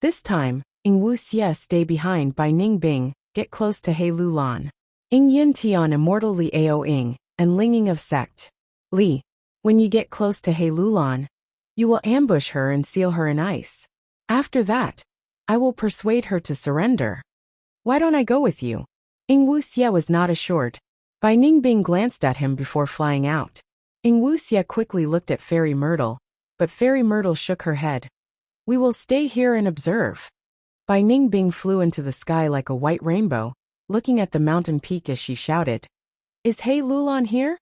This time, Wuxia stay behind by Ningbing, get close to He Lulan. Yin Tian Immortal Li Ao and Linging of Sect. Li, when you get close to He Lulan, you will ambush her and seal her in ice. After that, I will persuade her to surrender. Why don't I go with you? Wuxia was not assured. Bai Ningbing glanced at him before flying out. Wuxia quickly looked at Fairy Myrtle, but Fairy Myrtle shook her head. We will stay here and observe. Bai Ningbing flew into the sky like a white rainbow, looking at the mountain peak as she shouted. Is He Lulan here?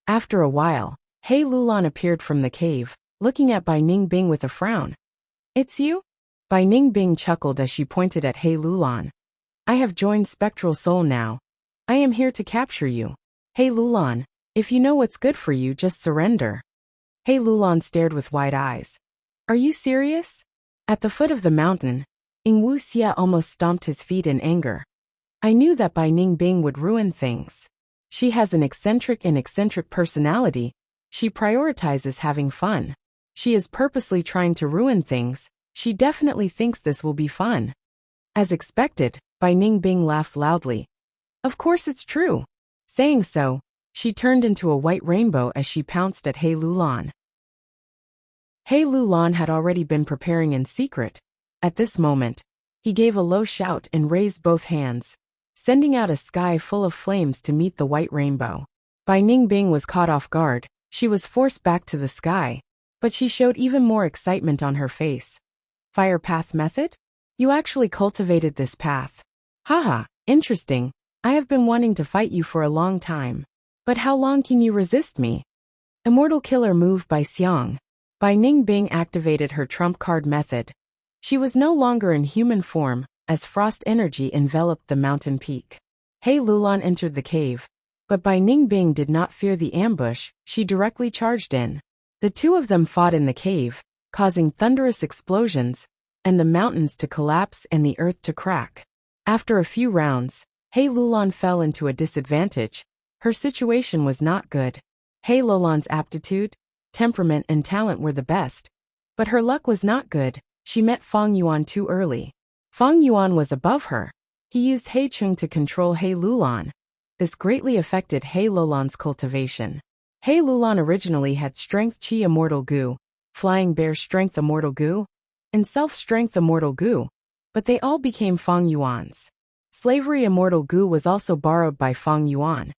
After a while, He Lulan appeared from the cave, looking at Bai Ningbing with a frown. It's you? Bai Ningbing chuckled as she pointed at He Lulan. I have joined Spectral Soul now. I am here to capture you. He Lulan, if you know what's good for you, just surrender. He Lulan stared with wide eyes. Are you serious? At the foot of the mountain, Wuxia almost stomped his feet in anger. I knew that Bai Ningbing would ruin things. She has an eccentric personality. She prioritizes having fun. She is purposely trying to ruin things. She definitely thinks this will be fun. As expected, Bai Ningbing laughed loudly. Of course it's true. Saying so, she turned into a white rainbow as she pounced at He Lulan. He Lulan had already been preparing in secret. At this moment, he gave a low shout and raised both hands, sending out a sky full of flames to meet the white rainbow. Bai Ningbing was caught off guard. She was forced back to the sky, but she showed even more excitement on her face. Fire path method? You actually cultivated this path. Haha, interesting. I have been wanting to fight you for a long time. But how long can you resist me? Immortal Killer move by Xiang. Bai Ningbing activated her trump card method. She was no longer in human form, as frost energy enveloped the mountain peak. He Lulan entered the cave, but Bai Ningbing did not fear the ambush. She directly charged in. The two of them fought in the cave, causing thunderous explosions. and the mountains to collapse and the earth to crack. After a few rounds, He Lulan fell into a disadvantage. Her situation was not good. He Lulan's aptitude, temperament and talent were the best, but her luck was not good. She met Fang Yuan too early. Fang Yuan was above her. He used He Chung to control He Lulan. This greatly affected He Lulan's cultivation. He Lulan originally had Strength Qi Immortal Gu, Flying Bear Strength Immortal Gu, and Self-Strength Immortal Gu, but they all became Fang Yuan's. Slavery Immortal Gu was also borrowed by Fang Yuan.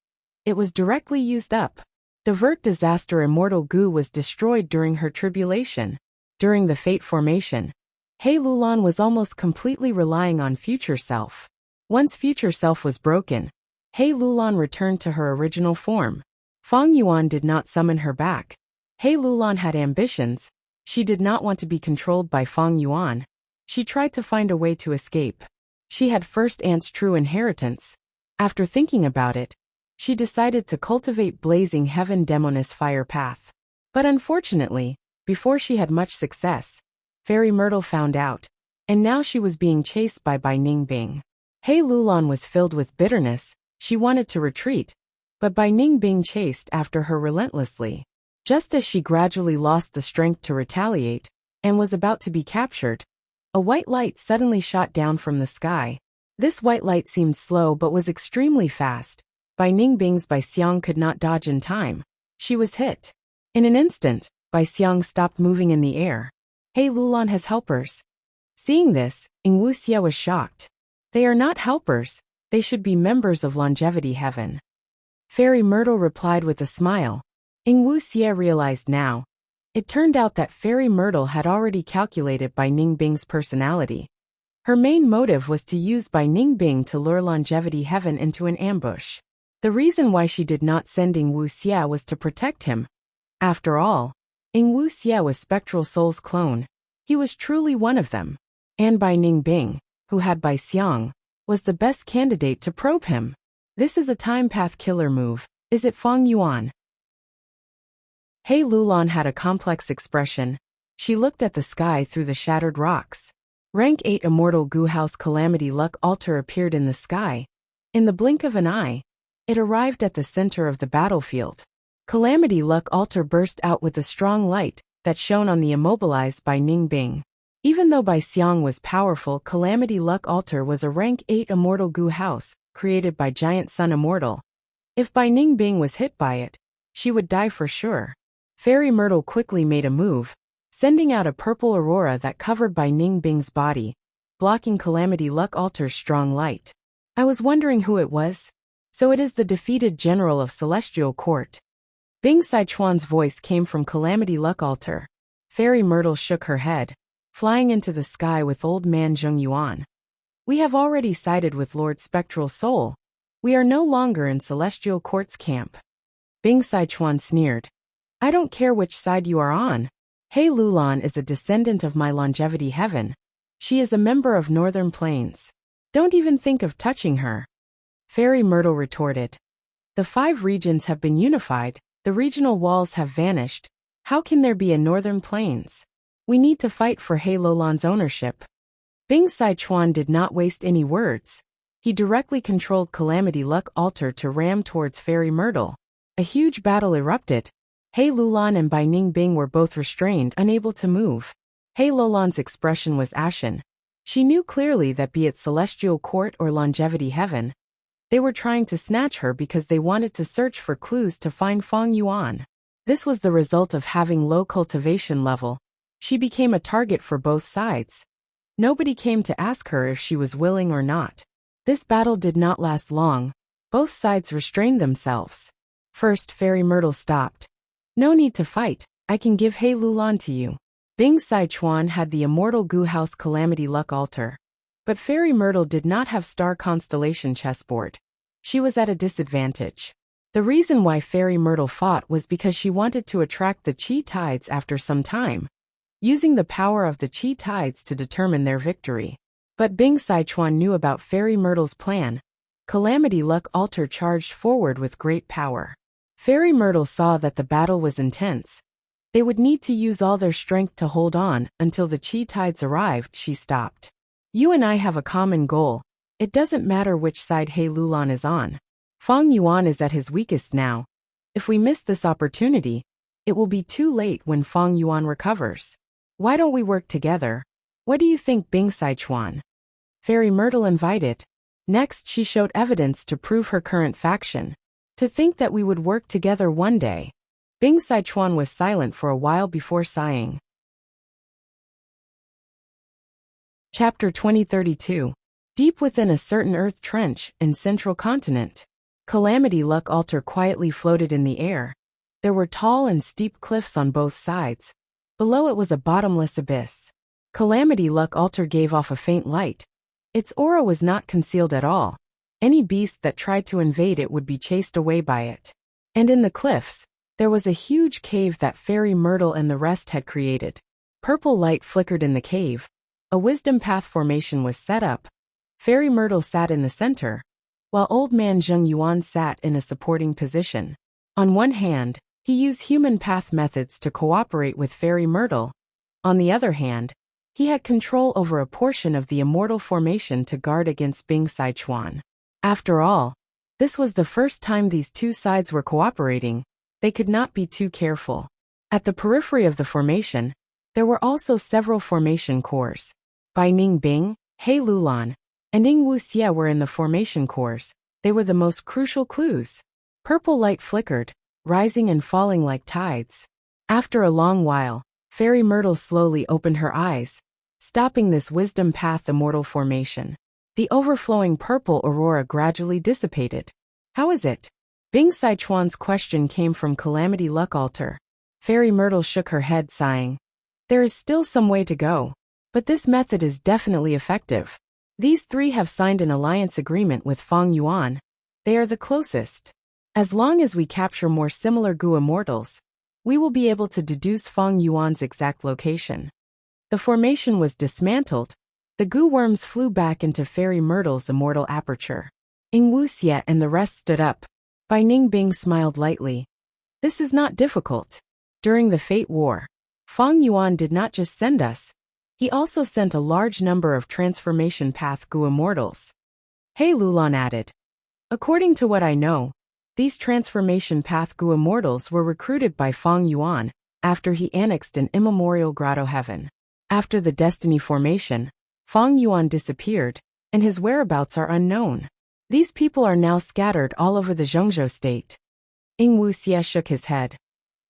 It was directly used up. Divert Disaster Immortal Gu was destroyed during her tribulation. During the Fate formation, He Lulan was almost completely relying on Future Self. Once Future Self was broken, He Lulan returned to her original form. Fang Yuan did not summon her back. He Lulan had ambitions. She did not want to be controlled by Fang Yuan. She tried to find a way to escape. She had First Aunt's true inheritance. After thinking about it, she decided to cultivate Blazing Heaven Demoness Fire Path. But unfortunately, before she had much success, Fairy Myrtle found out, and now she was being chased by Bai Ningbing. He Lulan was filled with bitterness. She wanted to retreat, but Bai Ningbing chased after her relentlessly. Just as she gradually lost the strength to retaliate, and was about to be captured, a white light suddenly shot down from the sky. This white light seemed slow but was extremely fast. Bai Ningbing's Bai Xiang could not dodge in time. She was hit. In an instant, Bai Xiang stopped moving in the air. He Lulan has helpers. Seeing this, Wuxia was shocked. They are not helpers. They should be members of Longevity Heaven. Fairy Myrtle replied with a smile. Wuxia realized now. It turned out that Fairy Myrtle had already calculated Bai Ningbing's personality. Her main motive was to use Bai Ningbing to lure Longevity Heaven into an ambush. The reason why she did not send Wuxia was to protect him. After all, Wuxia was Spectral Soul's clone. He was truly one of them. And Bai Ningbing, who had Bai Xiang, was the best candidate to probe him. This is a time path killer move, is it Fang Yuan? He Lulan had a complex expression. She looked at the sky through the shattered rocks. Rank 8 Immortal Gu House Calamity Luck Altar appeared in the sky. In the blink of an eye, it arrived at the center of the battlefield. Calamity Luck Altar burst out with a strong light that shone on the immobilized Bai Ningbing. Even though Bai Xiang was powerful, Calamity Luck Altar was a rank 8 Immortal Gu House, created by Giant Sun Immortal. If Bai Ningbing was hit by it, she would die for sure. Fairy Myrtle quickly made a move, sending out a purple aurora that covered Bai Ningbing's body, blocking Calamity Luck Altar's strong light. I was wondering who it was. So it is the defeated general of Celestial Court. Bing Sichuan's voice came from Calamity Luck Altar. Fairy Myrtle shook her head, flying into the sky with Old Man Zheng Yuan. We have already sided with Lord Spectral Soul. We are no longer in Celestial Court's camp. Bing Sichuan sneered. I don't care which side you are on. He Lulan is a descendant of my Longevity Heaven. She is a member of Northern Plains. Don't even think of touching her. Fairy Myrtle retorted. The 5 regions have been unified, the regional walls have vanished. How can there be a Northern Plains? We need to fight for He Lulan's ownership. Bing Sichuan did not waste any words. He directly controlled Calamity Luck Altar to ram towards Fairy Myrtle. A huge battle erupted. He Lulan and Bai Ningbing were both restrained, unable to move. He Lulan's expression was ashen. She knew clearly that be it Celestial Court or Longevity Heaven, they were trying to snatch her because they wanted to search for clues to find Fang Yuan. This was the result of having low cultivation level. She became a target for both sides. Nobody came to ask her if she was willing or not. This battle did not last long. Both sides restrained themselves. First, Fairy Myrtle stopped. No need to fight. I can give He Lulan to you. Bing Sichuan had the Immortal Gu House Calamity Luck Altar. But Fairy Myrtle did not have Star Constellation chessboard. She was at a disadvantage. The reason why Fairy Myrtle fought was because she wanted to attract the Qi Tides after some time, using the power of the Qi Tides to determine their victory. But Bing Sichuan knew about Fairy Myrtle's plan. Calamity Luck Altar charged forward with great power. Fairy Myrtle saw that the battle was intense. They would need to use all their strength to hold on until the qi tides arrived. She stopped. You and I have a common goal. It doesn't matter which side He Lulan is on. Feng Yuan is at his weakest now. If we miss this opportunity, it will be too late when Feng Yuan recovers. Why don't we work together? What do you think, Bing Sichuan? Fairy Myrtle invited. Next, she showed evidence to prove her current faction. To think that we would work together one day. Bing Sichuan was silent for a while before sighing. Chapter 2032. Deep within a certain earth trench in central continent, Calamity Luck Altar quietly floated in the air. There were tall and steep cliffs on both sides. Below it was a bottomless abyss. Calamity Luck Altar gave off a faint light. Its aura was not concealed at all. Any beast that tried to invade it would be chased away by it. And in the cliffs, there was a huge cave that Fairy Myrtle and the rest had created. Purple light flickered in the cave. A wisdom path formation was set up. Fairy Myrtle sat in the center, while Old Man Zheng Yuan sat in a supporting position. On one hand, he used human path methods to cooperate with Fairy Myrtle. On the other hand, he had control over a portion of the immortal formation to guard against Bing Sichuan. After all, this was the first time these two sides were cooperating. They could not be too careful. At the periphery of the formation, there were also several formation cores. Bai Ning Bing, He Lulan, and Ying Wuxia were in the formation cores. They were the most crucial clues. Purple light flickered, rising and falling like tides. After a long while, Fairy Myrtle slowly opened her eyes, stopping this wisdom path immortal formation. The overflowing purple aurora gradually dissipated. How is it? Bing Sichuan's question came from Calamity Luck Altar. Fairy Myrtle shook her head, sighing. There is still some way to go. But this method is definitely effective. These three have signed an alliance agreement with Feng Yuan. They are the closest. As long as we capture more similar Gu immortals, we will be able to deduce Feng Yuan's exact location. The formation was dismantled. The Gu worms flew back into Fairy Myrtle's immortal aperture. Ying Wuxia and the rest stood up. Bai Ning Bing smiled lightly. This is not difficult. During the Fate War, Feng Yuan did not just send us. He also sent a large number of transformation path Gu immortals. He Lulan added. According to what I know, these transformation path Gu immortals were recruited by Feng Yuan after he annexed an immemorial grotto heaven. After the destiny formation, Feng Yuan disappeared, and his whereabouts are unknown. These people are now scattered all over the Zhengzhou state. Ying Wuxia shook his head.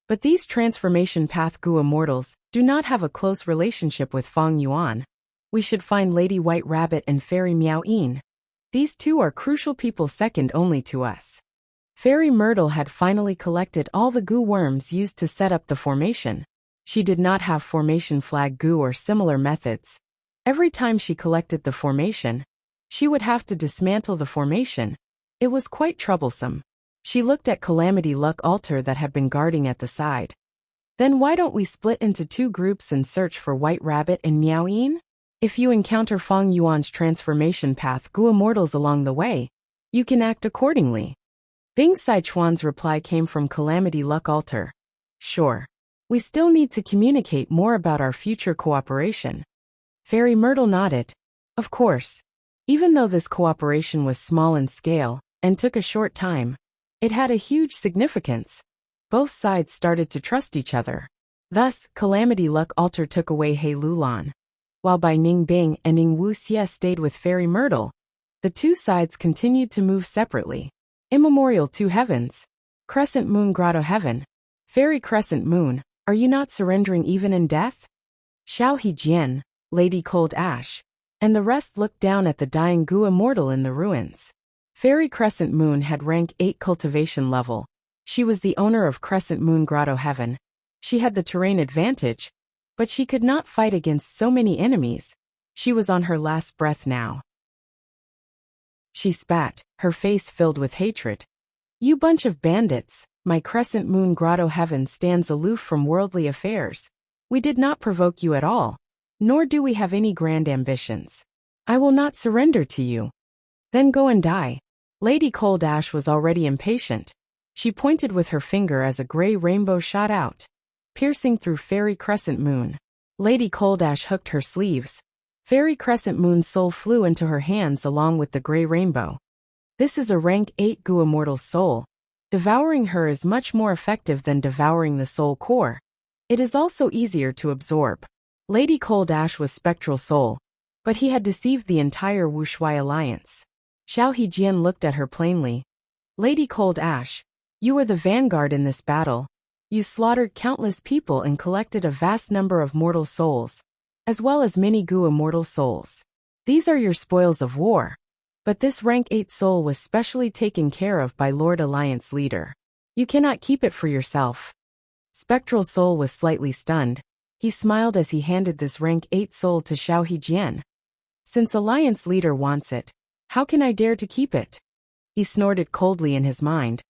But these transformation path Gu immortals do not have a close relationship with Feng Yuan. We should find Lady White Rabbit and Fairy Miao Yin. These two are crucial people second only to us. Fairy Myrtle had finally collected all the Gu worms used to set up the formation. She did not have formation flag Gu or similar methods. Every time she collected the formation, she would have to dismantle the formation. It was quite troublesome. She looked at Calamity Luck Altar that had been guarding at the side. Then why don't we split into two groups and search for White Rabbit and Miao Yin? If you encounter Feng Yuan's transformation path Gu immortals along the way, you can act accordingly. Bing Sichuan's reply came from Calamity Luck Altar. Sure. We still need to communicate more about our future cooperation. Fairy Myrtle nodded. Of course. Even though this cooperation was small in scale and took a short time, it had a huge significance. Both sides started to trust each other. Thus, Calamity Luck Altar took away He Lulan. While Bai Ning Bing and Ying Wuxia stayed with Fairy Myrtle, the two sides continued to move separately. Immemorial Two Heavens. Crescent Moon Grotto Heaven. Fairy Crescent Moon, are you not surrendering even in death? Xiao Hejian, Lady Cold Ash, and the rest looked down at the dying Gu immortal in the ruins. Fairy Crescent Moon had rank 8 cultivation level. She was the owner of Crescent Moon Grotto Heaven. She had the terrain advantage, but she could not fight against so many enemies. She was on her last breath now. She spat, her face filled with hatred. You bunch of bandits, my Crescent Moon Grotto Heaven stands aloof from worldly affairs. We did not provoke you at all, nor do we have any grand ambitions. I will not surrender to you. Then go and die. Lady Cold Ash was already impatient. She pointed with her finger as a gray rainbow shot out. piercing through Fairy Crescent Moon. Lady Cold Ash hooked her sleeves. Fairy Crescent Moon's soul flew into her hands along with the gray rainbow. This is a rank 8 Goo Immortal's soul. Devouring her is much more effective than devouring the soul core. It is also easier to absorb. Lady Cold Ash was Spectral Soul, but he had deceived the entire Wuxia alliance. Xiao Hejian looked at her plainly. Lady Cold Ash, you were the vanguard in this battle. You slaughtered countless people and collected a vast number of mortal souls, as well as many Goo Immortal souls. These are your spoils of war. But this rank 8 soul was specially taken care of by Lord Alliance leader. You cannot keep it for yourself. Spectral Soul was slightly stunned. He smiled as he handed this rank 8 soul to Xiao Hejian. Since Alliance leader wants it, how can I dare to keep it? He snorted coldly in his mind.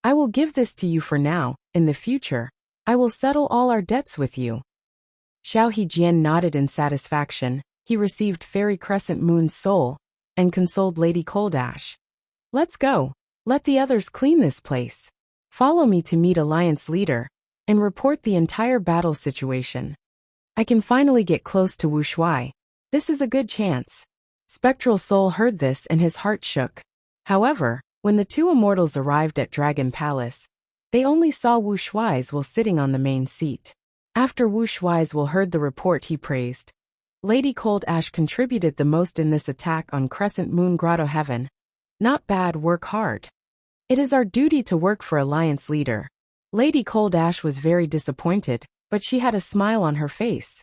I will give this to you for now. In the future, I will settle all our debts with you. Xiao Hejian nodded in satisfaction. He received Fairy Crescent Moon's soul and consoled Lady Cold Ash. Let's go. Let the others clean this place. Follow me to meet Alliance leader and report the entire battle situation. I can finally get close to Wuxia. This is a good chance. Spectral Soul heard this and his heart shook. However, when the two immortals arrived at Dragon Palace, they only saw Wu Shuai's while sitting on the main seat. After Wu Shuai's will heard the report, he praised. Lady Cold Ash contributed the most in this attack on Crescent Moon Grotto Heaven. Not bad, work hard. It is our duty to work for Alliance leader. Lady Cold Ash was very disappointed, but she had a smile on her face.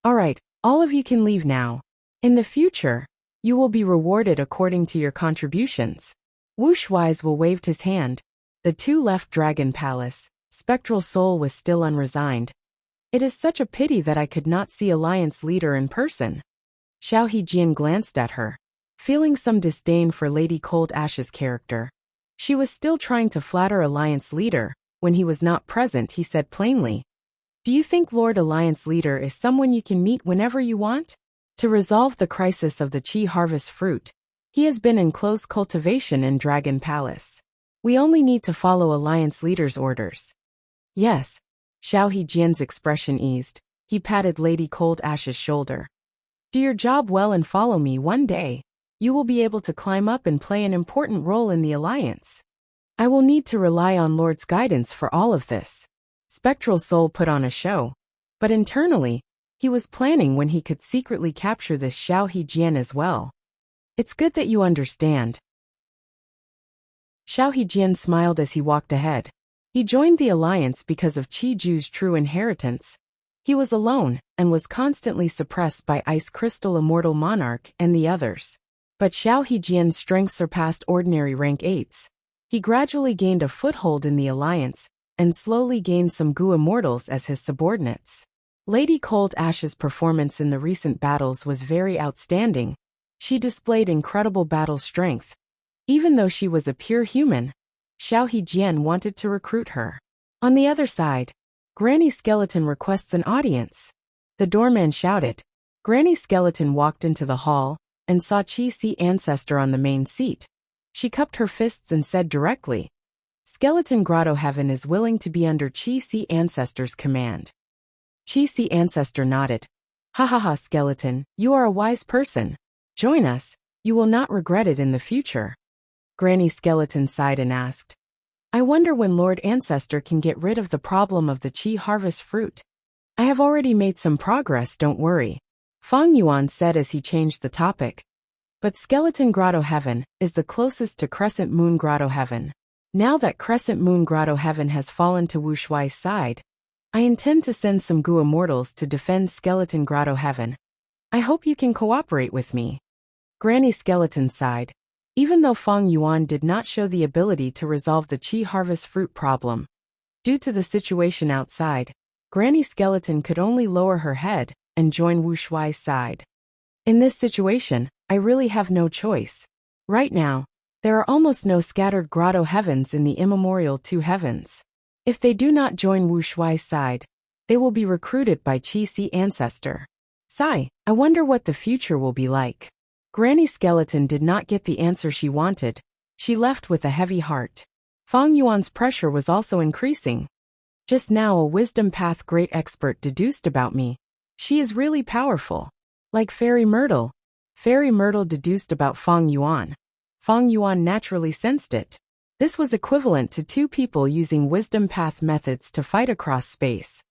Alright, all of you can leave now. In the future, you will be rewarded according to your contributions. Wu Shuai's will waved his hand. The two left Dragon Palace. Spectral Soul was still unresigned. It is such a pity that I could not see Alliance leader in person. Xiao Hejian glanced at her, feeling some disdain for Lady Cold Ash's character. She was still trying to flatter Alliance leader. When he was not present, he said plainly, do you think Lord Alliance leader is someone you can meet whenever you want? To resolve the crisis of the Qi harvest fruit, he has been in close cultivation in Dragon Palace. We only need to follow Alliance leader's orders. Yes. Xiao Hejian's expression eased. He patted Lady Cold Ash's shoulder. Do your job well and follow me. One day, you will be able to climb up and play an important role in the Alliance. I will need to rely on Lord's guidance for all of this. Spectral Soul put on a show, but internally, he was planning when he could secretly capture this Xiao Hejian as well. It's good that you understand. Xiao Hejian smiled as he walked ahead. He joined the Alliance because of Qi Ju's true inheritance. He was alone and was constantly suppressed by Ice Crystal Immortal Monarch and the others. But Xiao Hejian's strength surpassed ordinary rank 8s. He gradually gained a foothold in the Alliance and slowly gained some Goo Immortals as his subordinates. Lady Cold Ash's performance in the recent battles was very outstanding. She displayed incredible battle strength. Even though she was a pure human, Xiao Hejian wanted to recruit her. On the other side, Granny Skeleton requests an audience. The doorman shouted. Granny Skeleton walked into the hall and saw Qi Si Ancestor on the main seat. She cupped her fists and said directly, Skeleton Grotto Heaven is willing to be under Qi Si Ancestor's command. Qi Si Ancestor nodded. Ha ha ha, Skeleton, you are a wise person. Join us, you will not regret it in the future. Granny Skeleton sighed and asked, I wonder when Lord Ancestor can get rid of the problem of the Qi harvest fruit. I have already made some progress, don't worry. Fang Yuan said as he changed the topic. But Skeleton Grotto Heaven is the closest to Crescent Moon Grotto Heaven. Now that Crescent Moon Grotto Heaven has fallen to Wu Shuai's side, I intend to send some Goo Immortals to defend Skeleton Grotto Heaven. I hope you can cooperate with me. Granny Skeleton sighed. Even though Fang Yuan did not show the ability to resolve the Qi harvest fruit problem, due to the situation outside, Granny Skeleton could only lower her head and join Wu Shuai's side. In this situation, I really have no choice. Right now, there are almost no scattered grotto heavens in the immemorial two heavens. If they do not join Wu Shuai's side, they will be recruited by Qi Si Ancestor. Sigh, I wonder what the future will be like. Granny Skeleton did not get the answer she wanted. She left with a heavy heart. Fang Yuan's pressure was also increasing. Just now a wisdom path great expert deduced about me. She is really powerful. Like Fairy Myrtle. Fairy Myrtle deduced about Feng Yuan. Feng Yuan naturally sensed it. This was equivalent to two people using wisdom path methods to fight across space.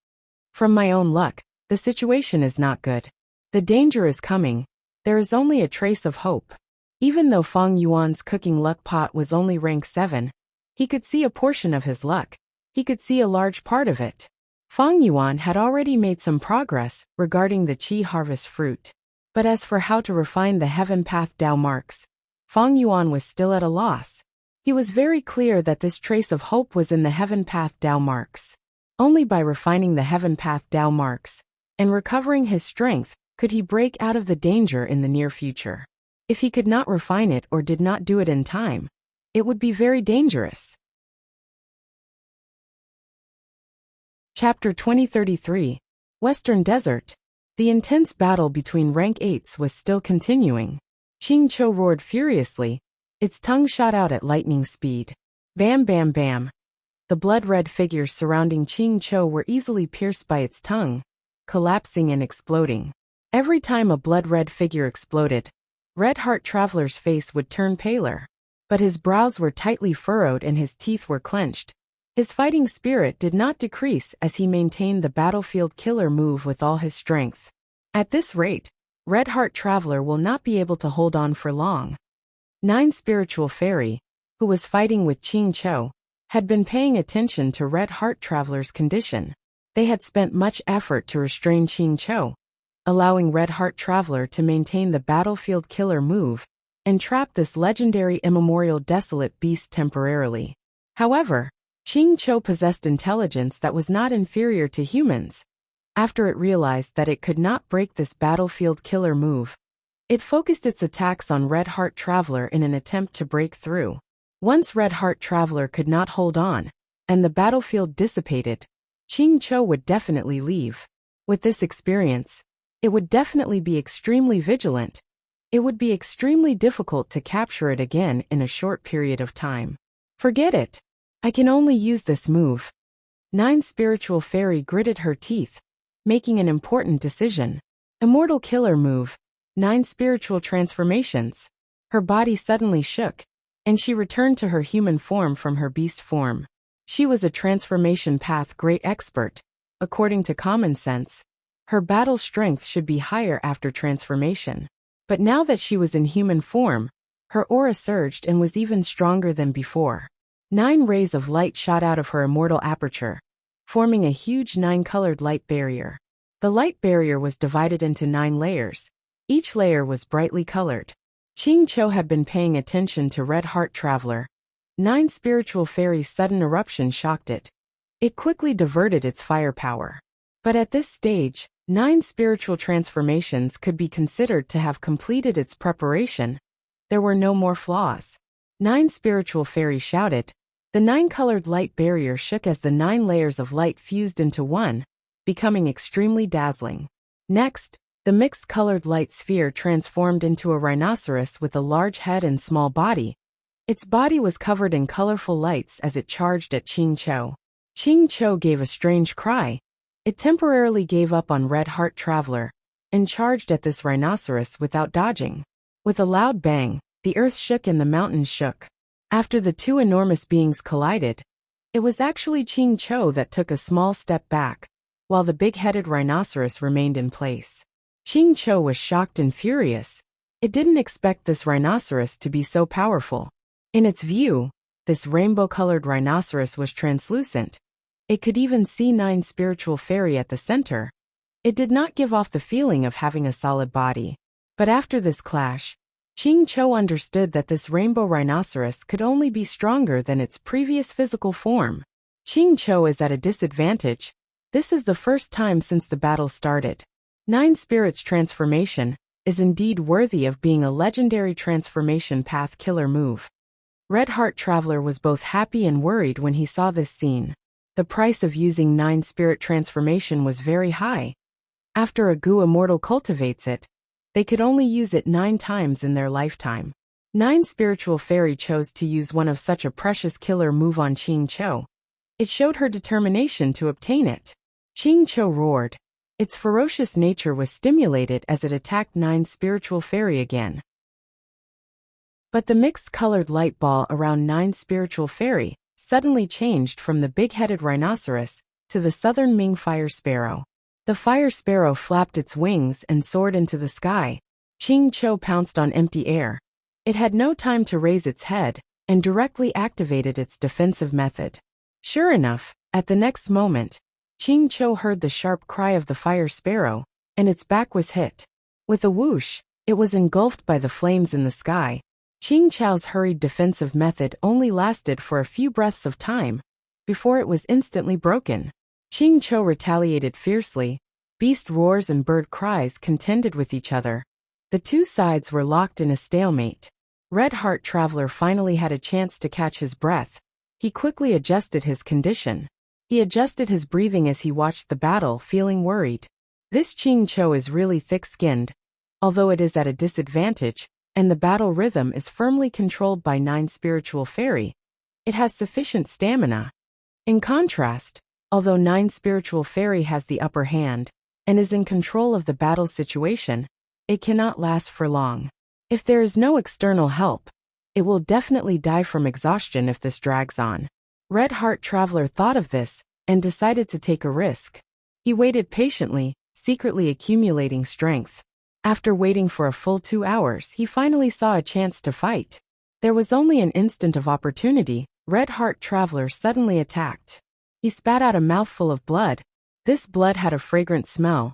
From my own luck, the situation is not good. The danger is coming. There is only a trace of hope. Even though Feng Yuan's cooking luck pot was only rank 7, he could see a portion of his luck. He could see a large part of it. Feng Yuan had already made some progress regarding the Qi harvest fruit. But as for how to refine the heaven path Dao marks, Feng Yuan was still at a loss. He was very clear that this trace of hope was in the heaven path Dao marks. Only by refining the heaven path Dao marks and recovering his strength could he break out of the danger in the near future. If he could not refine it or did not do it in time, it would be very dangerous. Chapter 2033. Western Desert. The intense battle between rank 8s was still continuing. Qing Chou roared furiously. Its tongue shot out at lightning speed. Bam bam bam. The blood-red figures surrounding Qing Chou were easily pierced by its tongue, collapsing and exploding. Every time a blood-red figure exploded, Red Heart Traveler's face would turn paler. But his brows were tightly furrowed and his teeth were clenched. His fighting spirit did not decrease as he maintained the battlefield killer move with all his strength. At this rate, Red Heart Traveler will not be able to hold on for long. 9 Spiritual Fairy, who was fighting with Qing Chou, had been paying attention to Red Heart Traveler's condition. They had spent much effort to restrain Qing Chou, allowing Red Heart Traveler to maintain the battlefield killer move and trap this legendary immemorial desolate beast temporarily. However, Qing Chou possessed intelligence that was not inferior to humans. After it realized that it could not break this battlefield killer move, it focused its attacks on Red Heart Traveler in an attempt to break through. Once Red Heart Traveler could not hold on, and the battlefield dissipated, Qing Chou would definitely leave. With this experience, it would definitely be extremely vigilant. It would be extremely difficult to capture it again in a short period of time. Forget it. I can only use this move. 9 Spiritual Fairy gritted her teeth, making an important decision. Immortal Killer Move. 9 Spiritual Transformations. Her body suddenly shook, and she returned to her human form from her beast form. She was a transformation path great expert. According to common sense, her battle strength should be higher after transformation. But now that she was in human form, her aura surged and was even stronger than before. 9 rays of light shot out of her immortal aperture, forming a huge 9-colored light barrier. The light barrier was divided into 9 layers. Each layer was brightly colored. Qing Chou had been paying attention to Red Heart Traveler. 9 Spiritual Fairy's sudden eruption shocked it. It quickly diverted its firepower. But at this stage, 9 spiritual transformations could be considered to have completed its preparation. There were no more flaws. 9 Spiritual Fairy shouted. The 9-colored light barrier shook as the 9 layers of light fused into one, becoming extremely dazzling. Next, the mixed-colored light sphere transformed into a rhinoceros with a large head and small body. Its body was covered in colorful lights as it charged at Qing Chou. Qing Chou gave a strange cry. It temporarily gave up on Red Heart Traveler and charged at this rhinoceros without dodging. With a loud bang, the earth shook and the mountains shook. After the two enormous beings collided, it was actually Qing Chou that took a small step back, while the big-headed rhinoceros remained in place. Qing Chou was shocked and furious. It didn't expect this rhinoceros to be so powerful. In its view, this rainbow-colored rhinoceros was translucent. It could even see 9 Spiritual Fairy at the center. It did not give off the feeling of having a solid body. But after this clash, Qing Chou understood that this rainbow rhinoceros could only be stronger than its previous physical form. Qing Chou is at a disadvantage. This is the first time since the battle started. 9 Spirits Transformation is indeed worthy of being a legendary transformation path killer move. Red Heart Traveler was both happy and worried when he saw this scene. The price of using 9 Spirit Transformation was very high. After a Gu Immortal cultivates it, they could only use it 9 times in their lifetime. 9 Spiritual Fairy chose to use one of such a precious killer move on Qing Chou. It showed her determination to obtain it. Ching Cho roared. Its ferocious nature was stimulated as it attacked Nine's spiritual fairy again. But the mixed-colored light ball around Nine's spiritual fairy suddenly changed from the big-headed rhinoceros to the southern Ming fire sparrow. The fire sparrow flapped its wings and soared into the sky. Ching Cho pounced on empty air. It had no time to raise its head and directly activated its defensive method. Sure enough, at the next moment, Ching Cho heard the sharp cry of the fire sparrow, and its back was hit. With a whoosh, it was engulfed by the flames in the sky. Ching Cho's hurried defensive method only lasted for a few breaths of time before it was instantly broken. Ching Cho retaliated fiercely. Beast roars and bird cries contended with each other. The two sides were locked in a stalemate. Red Heart Traveler finally had a chance to catch his breath. He quickly adjusted his condition. He adjusted his breathing as he watched the battle, feeling worried. This Ching Cho is really thick-skinned, although it is at a disadvantage, and the battle rhythm is firmly controlled by Nine's spiritual fairy. It has sufficient stamina. In contrast, although Nine's spiritual fairy has the upper hand and is in control of the battle situation, it cannot last for long. If there is no external help, it will definitely die from exhaustion if this drags on. Red Heart Traveler thought of this and decided to take a risk. He waited patiently, secretly accumulating strength. After waiting for a full 2 hours, he finally saw a chance to fight. There was only an instant of opportunity. Red Heart Traveler suddenly attacked. He spat out a mouthful of blood. This blood had a fragrant smell.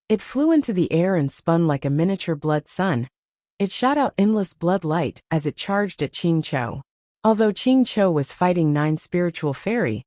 It flew into the air and spun like a miniature blood sun. It shot out endless blood light as it charged at Ching Cho. Although Ching Cho was fighting Nine's spiritual fairy,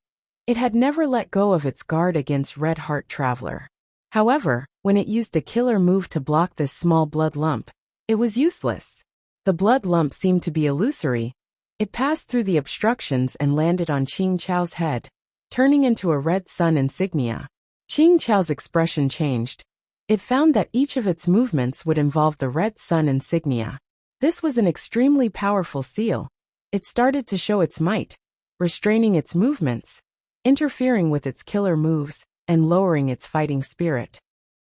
it had never let go of its guard against Red Heart Traveler. However, when it used a killer move to block this small blood lump, it was useless. The blood lump seemed to be illusory. It passed through the obstructions and landed on Ching Cho's head, turning into a red sun insignia. Ching Cho's expression changed. It found that each of its movements would involve the red sun insignia. This was an extremely powerful seal. It started to show its might, restraining its movements, interfering with its killer moves, and lowering its fighting spirit.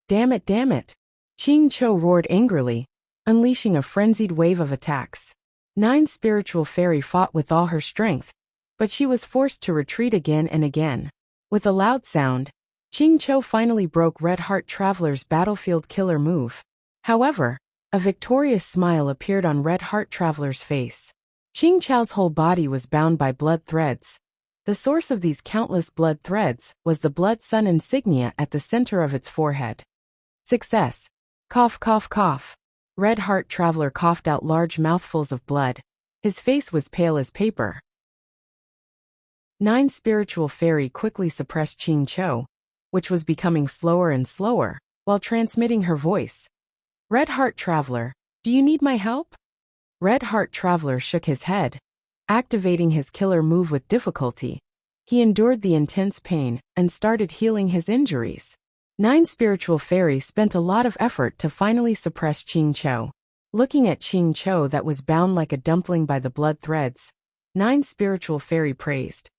Damn it, damn it! Ching Cho roared angrily, unleashing a frenzied wave of attacks. Nine's spiritual fairy fought with all her strength, but she was forced to retreat again and again. With a loud sound, Ching Cho finally broke Red Heart Traveler's battlefield killer move. However, a victorious smile appeared on Red Heart Traveler's face. Ching Cho's whole body was bound by blood threads. The source of these countless blood threads was the blood sun insignia at the center of its forehead. Success! Cough, cough, cough. Red Heart Traveler coughed out large mouthfuls of blood. His face was pale as paper. Nine's spiritual fairy quickly suppressed Ching Cho, which was becoming slower and slower, while transmitting her voice. Red Heart Traveler, do you need my help? Red Heart Traveler shook his head, activating his killer move with difficulty. He endured the intense pain and started healing his injuries. Nine's spiritual fairy spent a lot of effort to finally suppress Ching Cho. Looking at Ching Cho that was bound like a dumpling by the blood threads, Nine's spiritual fairy praised.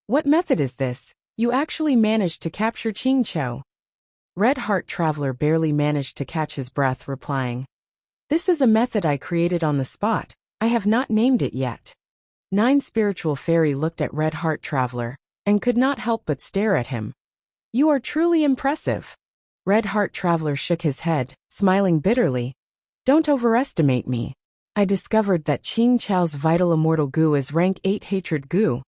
What method is this? You actually managed to capture Ching Cho. Red Heart Traveler barely managed to catch his breath, replying, This is a method I created on the spot. I have not named it yet. Nine's spiritual fairy looked at Red Heart Traveler and could not help but stare at him. You are truly impressive. Red Heart Traveler shook his head, smiling bitterly. Don't overestimate me. I discovered that Ching Cho's vital immortal goo is rank 8 hatred goo.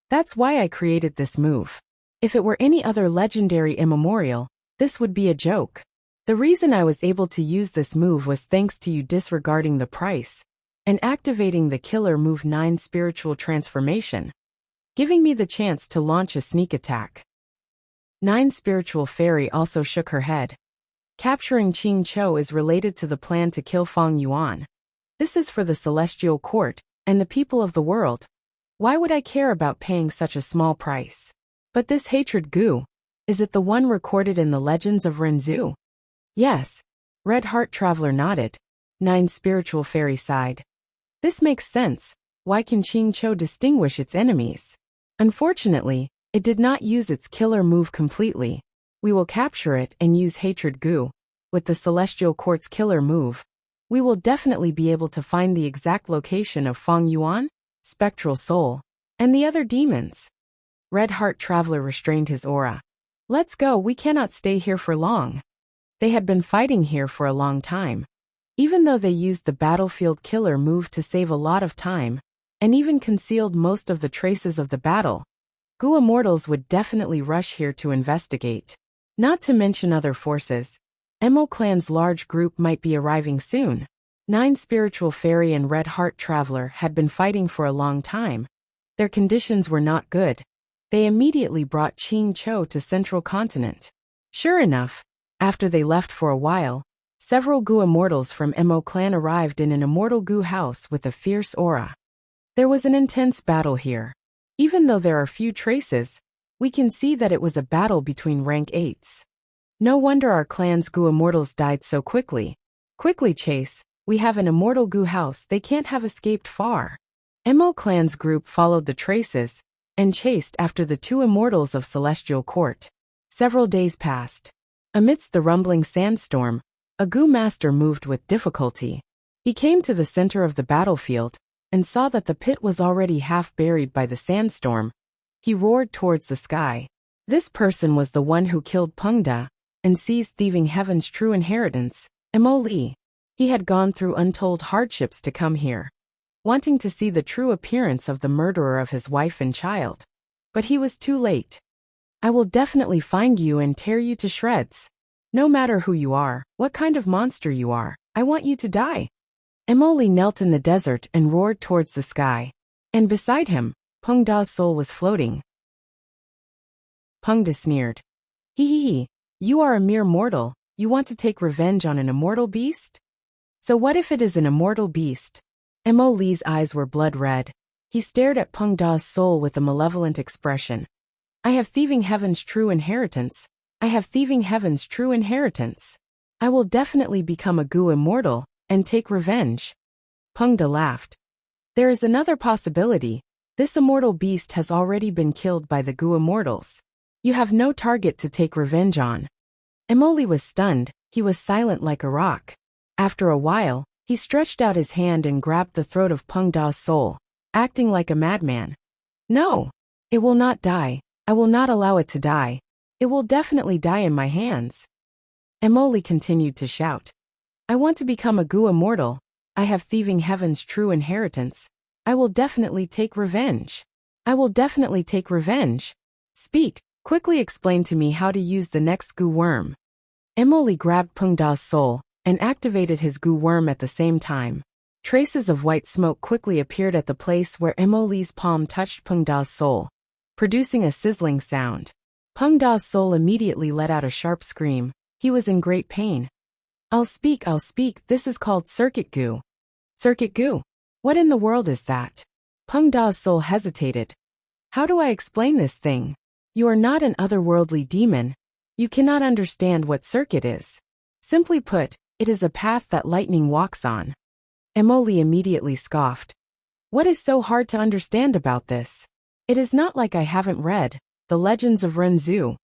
That's why I created this move. If it were any other legendary immemorial, this would be a joke. The reason I was able to use this move was thanks to you disregarding the price and activating the killer move 9 spiritual transformation, giving me the chance to launch a sneak attack. 9 spiritual fairy also shook her head. Capturing Ching Cho is related to the plan to kill Feng Yuan. This is for the celestial court and the people of the world. Why would I care about paying such a small price? But this hatred goo, is it the one recorded in the legends of Renzu? Yes. Red Heart Traveler nodded. 9 spiritual fairy sighed. This makes sense. Why can Ching Cho distinguish its enemies? Unfortunately, It did not use its killer move completely. We will capture it and use Hatred Gu. With the Celestial Court's killer move, we will definitely be able to find the exact location of Feng Yuan, Spectral Soul, and the other demons. Red Heart Traveler restrained his aura. Let's go, we cannot stay here for long. They had been fighting here for a long time. Even though they used the battlefield killer move to save a lot of time, and even concealed most of the traces of the battle, Gu Immortals would definitely rush here to investigate. Not to mention other forces. Emo Clan's large group might be arriving soon. 9 Spiritual Fairy and Red Heart Traveler had been fighting for a long time. Their conditions were not good. They immediately brought Qing Cho to Central Continent. Sure enough, after they left for a while, several Gu Immortals from Emo Clan arrived in an Immortal Gu house with a fierce aura. There was an intense battle here. Even though there are few traces, we can see that it was a battle between rank 8s. No wonder our clan's Gu Immortals died so quickly. Quickly chase, we have an Immortal Gu house, they can't have escaped far. Emo Clan's group followed the traces, and chased after the 2 Immortals of Celestial Court. Several days passed. Amidst the rumbling sandstorm, a Gu master moved with difficulty. He came to the center of the battlefield, and saw that the pit was already half buried by the sandstorm. He roared towards the sky. This person was the one who killed Pengda, and seized Thieving Heaven's true inheritance, Emo Li. He had gone through untold hardships to come here, wanting to see the true appearance of the murderer of his wife and child. But he was too late. I will definitely find you and tear you to shreds. No matter who you are, what kind of monster you are, I want you to die. Emo Li knelt in the desert and roared towards the sky. And beside him, Pengda's soul was floating. Pengda sneered. Hee. You are a mere mortal, you want to take revenge on an immortal beast? So what if it is an immortal beast? Emo Li's eyes were blood red. He stared at Pengda's soul with a malevolent expression. I have Thieving Heaven's true inheritance. I have Thieving Heaven's true inheritance. I will definitely become a Gu Immortal, and take revenge. Pengda laughed. There is another possibility. This immortal beast has already been killed by the Gu Immortals. You have no target to take revenge on. Emo Li was stunned, he was silent like a rock. After a while, he stretched out his hand and grabbed the throat of Pengda's soul, acting like a madman. No! It will not die. I will not allow it to die. It will definitely die in my hands. Emo Li continued to shout. I want to become a Gu Immortal. I have Thieving Heaven's true inheritance. I will definitely take revenge. I will definitely take revenge. Speak. Quickly explain to me how to use the next Gu worm. Emo Li grabbed Pengda's soul, and activated his Gu worm at the same time. Traces of white smoke quickly appeared at the place where Emo Li's palm touched Pengda's soul, producing a sizzling sound. Pengda's soul immediately let out a sharp scream. He was in great pain. I'll speak, this is called Circuit Gu. Circuit Gu? What in the world is that? Pengda's soul hesitated. How do I explain this thing? You are not an otherworldly demon. You cannot understand what circuit is. Simply put, it is a path that lightning walks on. Emo Li immediately scoffed. What is so hard to understand about this? It is not like I haven't read The Legends of Renzu.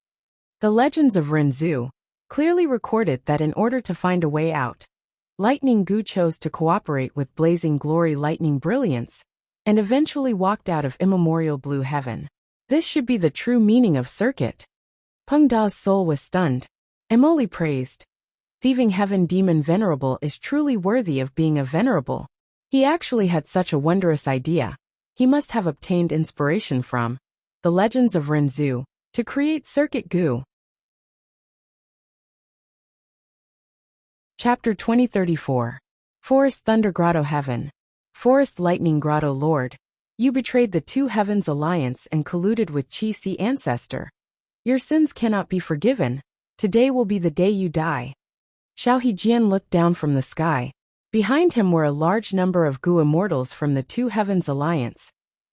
The Legends of Renzu clearly recorded that in order to find a way out, Lightning Gu chose to cooperate with Blazing Glory Lightning Brilliance, and eventually walked out of immemorial blue heaven. This should be the true meaning of circuit. Pengda's soul was stunned. Emo Li praised. Thieving Heaven Demon Venerable is truly worthy of being a venerable. He actually had such a wondrous idea. He must have obtained inspiration from The Legends of Renzu to create Circuit Gu. Chapter 2034. Forest Thunder Grotto Heaven. Forest Lightning Grotto Lord. You betrayed the Two Heavens Alliance and colluded with Qi Si Ancestor. Your sins cannot be forgiven. Today will be the day you die. Xiao Hejian looked down from the sky. Behind him were a large number of Gu Immortals from the Two Heavens Alliance.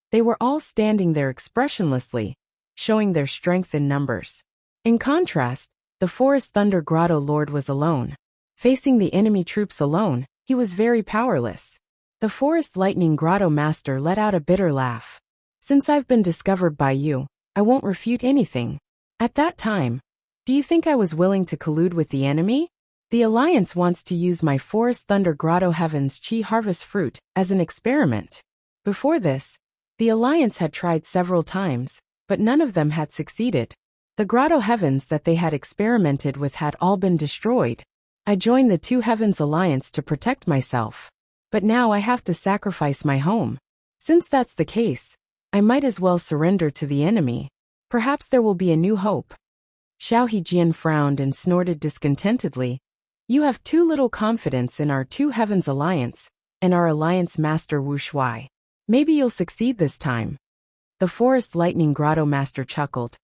They were all standing there expressionlessly, showing their strength in numbers. In contrast, the Forest Thunder Grotto Lord was alone. Facing the enemy troops alone, he was very powerless. The Forest Lightning Grotto Master let out a bitter laugh. Since I've been discovered by you, I won't refute anything. At that time, do you think I was willing to collude with the enemy? The Alliance wants to use my Forest Thunder Grotto Heaven's Chi Harvest Fruit as an experiment. Before this, the Alliance had tried several times, but none of them had succeeded. The Grotto Heavens that they had experimented with had all been destroyed. I joined the Two Heavens Alliance to protect myself. But now I have to sacrifice my home. Since that's the case, I might as well surrender to the enemy. Perhaps there will be a new hope. Xiao Hejian frowned and snorted discontentedly. You have too little confidence in our Two Heavens Alliance and our Alliance Master Wu Shuai. Maybe you'll succeed this time. The Forest Lightning Grotto Master chuckled.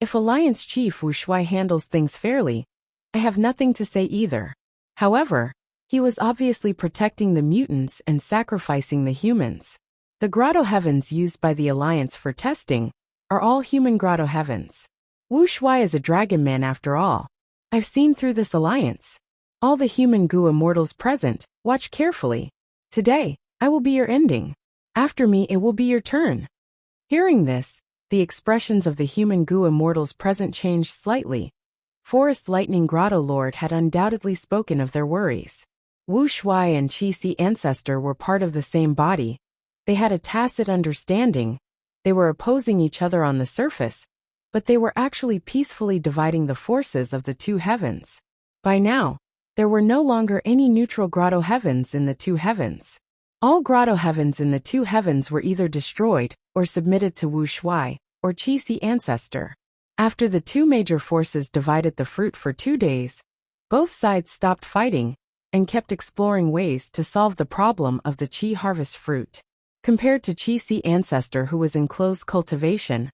If Alliance Chief Wu Shuai handles things fairly, I have nothing to say either. However, he was obviously protecting the mutants and sacrificing the humans. The Grotto Heavens used by the Alliance for testing are all human Grotto Heavens. Wu Shuai is a dragon man after all. I've seen through this alliance. All the human Gu immortals present, watch carefully. Today, I will be your ending. After me it will be your turn. Hearing this, the expressions of the human Gu immortals present changed slightly. Forest Lightning Grotto Lord had undoubtedly spoken of their worries. Wu Shuai and Qi Si Ancestor were part of the same body. They had a tacit understanding. They were opposing each other on the surface, but they were actually peacefully dividing the forces of the Two Heavens. By now, there were no longer any neutral Grotto Heavens in the Two Heavens. All Grotto Heavens in the Two Heavens were either destroyed or submitted to Wu Shuai or Qi Si Ancestor. After the two major forces divided the fruit for 2 days, both sides stopped fighting and kept exploring ways to solve the problem of the Chi Harvest Fruit. Compared to Qi Si Ancestor, who was in closed cultivation,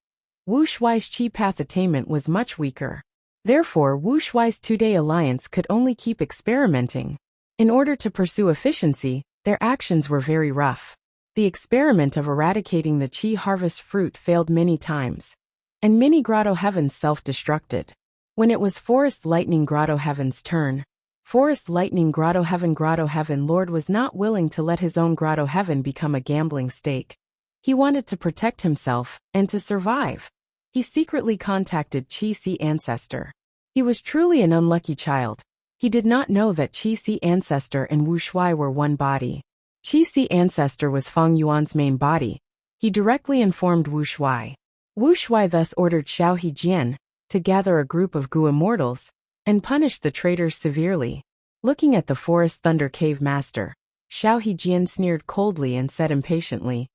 Wu Shuai's Chi path attainment was much weaker. Therefore, Wu Shuai's 2-day alliance could only keep experimenting. In order to pursue efficiency, their actions were very rough. The experiment of eradicating the Chi Harvest Fruit failed many times, and many Grotto Heavens self-destructed. When it was Forest Lightning Grotto Heaven's turn, Forest Lightning Grotto Heaven Lord was not willing to let his own Grotto Heaven become a gambling stake. He wanted to protect himself and to survive. He secretly contacted Qi Si Ancestor. He was truly an unlucky child. He did not know that Qi Si Ancestor and Wu Shuai were one body. Qi Si Ancestor was Fang Yuan's main body. He directly informed Wu Shuai. Wu Shuai thus ordered Xiao Hejian to gather a group of Gu immortals and punish the traitors severely. Looking at the Forest Thunder Cave Master, Xiao Hejian sneered coldly and said impatiently,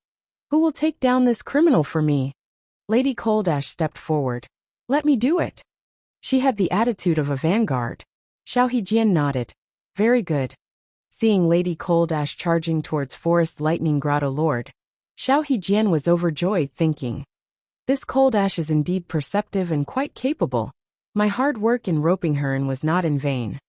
"Who will take down this criminal for me?" Lady Coldash stepped forward. "Let me do it." She had the attitude of a vanguard. Xiao Hejian nodded. "Very good." Seeing Lady Coldash charging towards Forest Lightning Grotto Lord, Xiao Hejian was overjoyed, thinking, "This Coldash is indeed perceptive and quite capable. My hard work in roping her in was not in vain."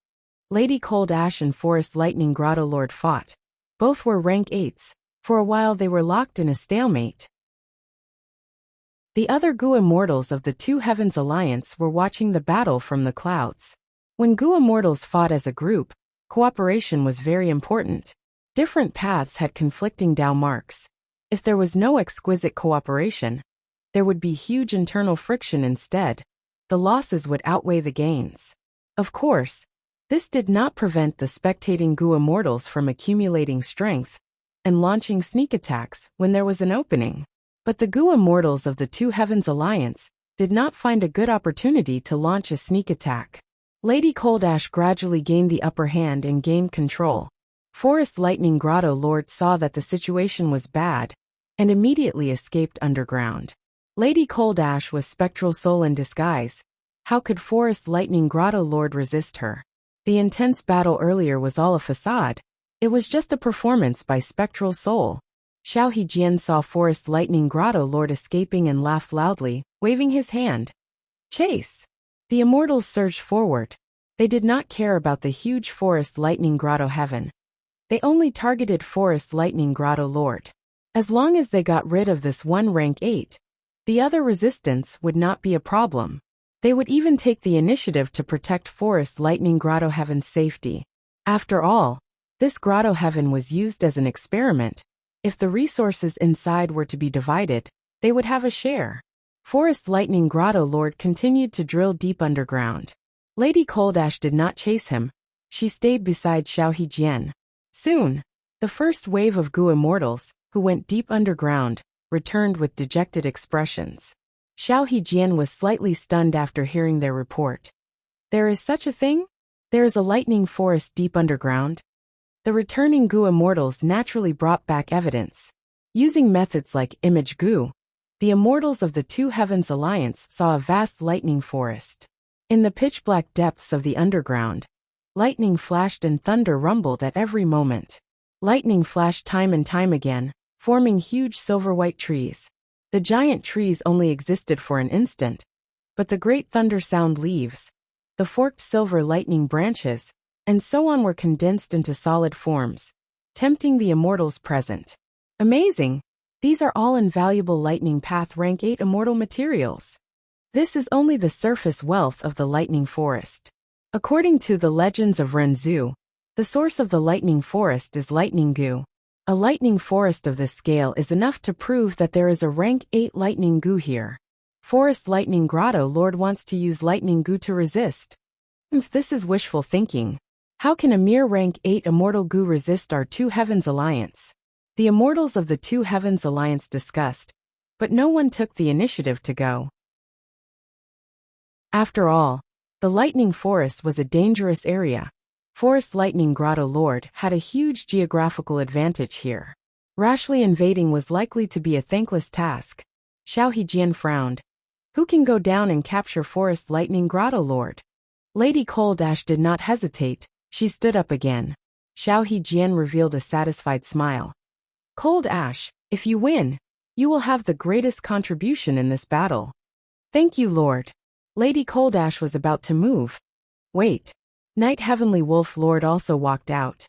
Lady Coldash and Forest Lightning Grotto Lord fought. Both were rank 8s. For a while they were locked in a stalemate. The other Gu immortals of the Two Heavens Alliance were watching the battle from the clouds. When Gu immortals fought as a group, cooperation was very important. Different paths had conflicting Dao marks. If there was no exquisite cooperation, there would be huge internal friction instead. The losses would outweigh the gains. Of course, this did not prevent the spectating Gu immortals from accumulating strength and launching sneak attacks when there was an opening. But the Gu immortals of the Two Heavens Alliance did not find a good opportunity to launch a sneak attack. Lady Coldash gradually gained the upper hand and gained control. Forest Lightning Grotto Lord saw that the situation was bad and immediately escaped underground. Lady Coldash was Spectral Soul in disguise. How could Forest Lightning Grotto Lord resist her? The intense battle earlier was all a facade. It was just a performance by Spectral Soul. Xiao Hejian saw Forest Lightning Grotto Lord escaping and laughed loudly, waving his hand. "Chase!" The immortals surged forward. They did not care about the huge Forest Lightning Grotto Heaven. They only targeted Forest Lightning Grotto Lord. As long as they got rid of this one rank 8, the other resistance would not be a problem. They would even take the initiative to protect Forest Lightning Grotto Heaven's safety. After all, this Grotto Heaven was used as an experiment. If the resources inside were to be divided, they would have a share. Forest Lightning Grotto Lord continued to drill deep underground. Lady Cold Ash did not chase him. She stayed beside Xiao Hejian. Soon, the first wave of Gu immortals, who went deep underground, returned with dejected expressions. Xiao Hejian was slightly stunned after hearing their report. There is such a thing? There is a lightning forest deep underground? The returning Gu immortals naturally brought back evidence. Using methods like image Gu, the immortals of the Two Heavens Alliance saw a vast lightning forest. In the pitch-black depths of the underground, lightning flashed and thunder rumbled at every moment. Lightning flashed time and time again, forming huge silver-white trees. The giant trees only existed for an instant, but the great thunder sound leaves, the forked silver lightning branches, and so on were condensed into solid forms, tempting the immortals present. Amazing! These are all invaluable Lightning Path Rank 8 immortal materials. This is only the surface wealth of the lightning forest. According to the legends of Renzu, the source of the lightning forest is lightning Gu. A lightning forest of this scale is enough to prove that there is a rank 8 lightning Gu here. Forest Lightning Grotto Lord wants to use lightning Gu to resist. If this is wishful thinking, how can a mere rank 8 immortal Gu resist our Two Heavens Alliance? The immortals of the Two Heavens Alliance discussed, but no one took the initiative to go. After all, the lightning forest was a dangerous area. Forest Lightning Grotto Lord had a huge geographical advantage here. Rashly invading was likely to be a thankless task. Xiao Hejian frowned. Who can go down and capture Forest Lightning Grotto Lord? Lady Cold Ash did not hesitate. She stood up again. Xiao Hejian revealed a satisfied smile. Cold Ash, if you win, you will have the greatest contribution in this battle. Thank you, Lord. Lady Cold Ash was about to move. Wait. Knight Heavenly Wolf Lord also walked out.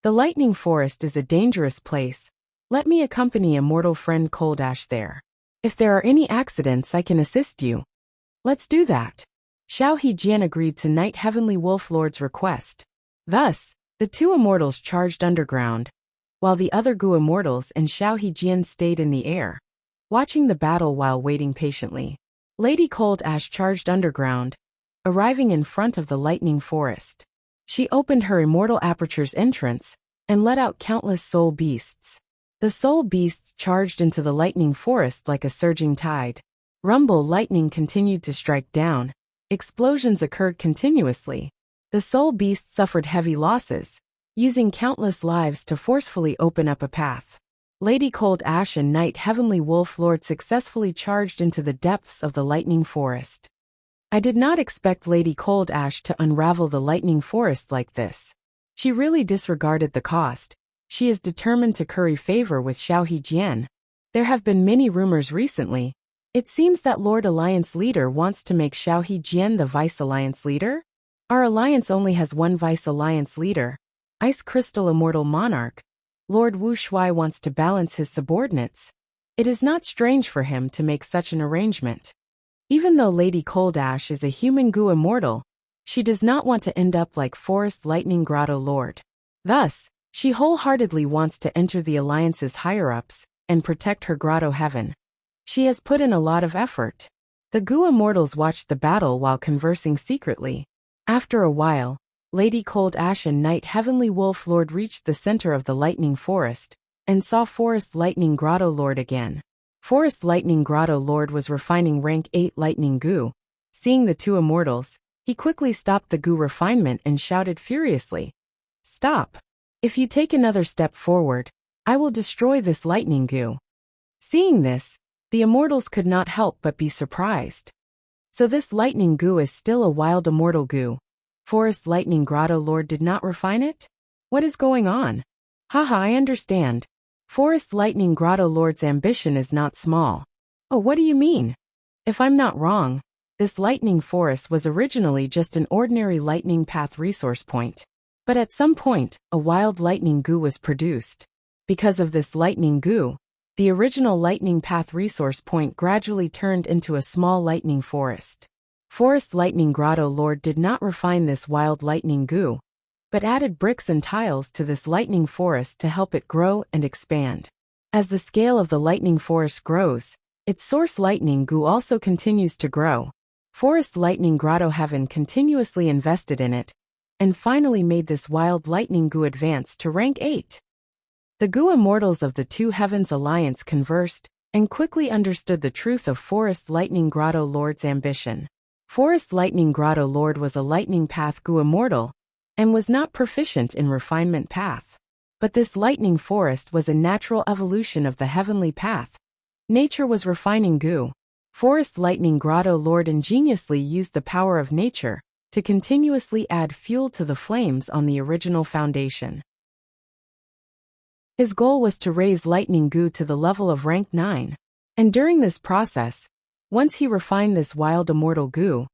The lightning forest is a dangerous place. Let me accompany immortal friend Cold Ash there. If there are any accidents, I can assist you. Let's do that. Xiao Hejian agreed to Knight Heavenly Wolf Lord's request. Thus, the two immortals charged underground, while the other Gu immortals and Xiao Hejian stayed in the air, watching the battle while waiting patiently. Lady Cold Ash charged underground, arriving in front of the lightning forest. She opened her immortal aperture's entrance and let out countless soul beasts. The soul beasts charged into the lightning forest like a surging tide. Rumble lightning continued to strike down. Explosions occurred continuously. The soul beasts suffered heavy losses, using countless lives to forcefully open up a path. Lady Cold Ash and Knight Heavenly Wolf Lord successfully charged into the depths of the lightning forest. I did not expect Lady Cold Ash to unravel the lightning forest like this. She really disregarded the cost. She is determined to curry favor with Xiao Hejian. There have been many rumors recently. It seems that Lord Alliance Leader wants to make Xiao Hejian the Vice Alliance Leader? Our alliance only has one Vice Alliance Leader, Ice Crystal Immortal Monarch. Lord Wu Shuai wants to balance his subordinates. It is not strange for him to make such an arrangement. Even though Lady Cold Ash is a human Gu immortal, she does not want to end up like Forest Lightning Grotto Lord. Thus, she wholeheartedly wants to enter the Alliance's higher-ups and protect her Grotto Heaven. She has put in a lot of effort. The Gu immortals watched the battle while conversing secretly. After a while, Lady Cold Ash and Knight Heavenly Wolf Lord reached the center of the lightning forest and saw Forest Lightning Grotto Lord again. Forest Lightning Grotto Lord was refining rank 8 lightning Gu. Seeing the two immortals, he quickly stopped the Gu refinement and shouted furiously, "Stop! If you take another step forward, I will destroy this lightning Gu." Seeing this, the immortals could not help but be surprised. So this lightning Gu is still a wild immortal Gu. Forest Lightning Grotto Lord did not refine it? What is going on? Haha, I understand. Forest Lightning Grotto Lord's ambition is not small. Oh, what do you mean? If I'm not wrong, this lightning forest was originally just an ordinary lightning path resource point. But at some point, a wild lightning Gu was produced. Because of this lightning Gu, the original lightning path resource point gradually turned into a small lightning forest. Forest Lightning Grotto Lord did not refine this wild lightning Gu, but added bricks and tiles to this lightning forest to help it grow and expand. As the scale of the lightning forest grows, Its source lightning goo also continues to grow. Forest Lightning Grotto Heaven continuously invested in it, and finally made this wild lightning goo advance to rank 8. The goo immortals of the Two Heavens Alliance conversed, and quickly understood the truth of Forest Lightning Grotto Lord's ambition. Forest Lightning Grotto Lord was a lightning path goo immortal, and was not proficient in refinement path. But this lightning forest was a natural evolution of the heavenly path. Nature was refining goo. Forest Lightning Grotto Lord ingeniously used the power of nature to continuously add fuel to the flames on the original foundation. His goal was to raise lightning goo to the level of rank 9. And during this process, once he refined this wild immortal goo,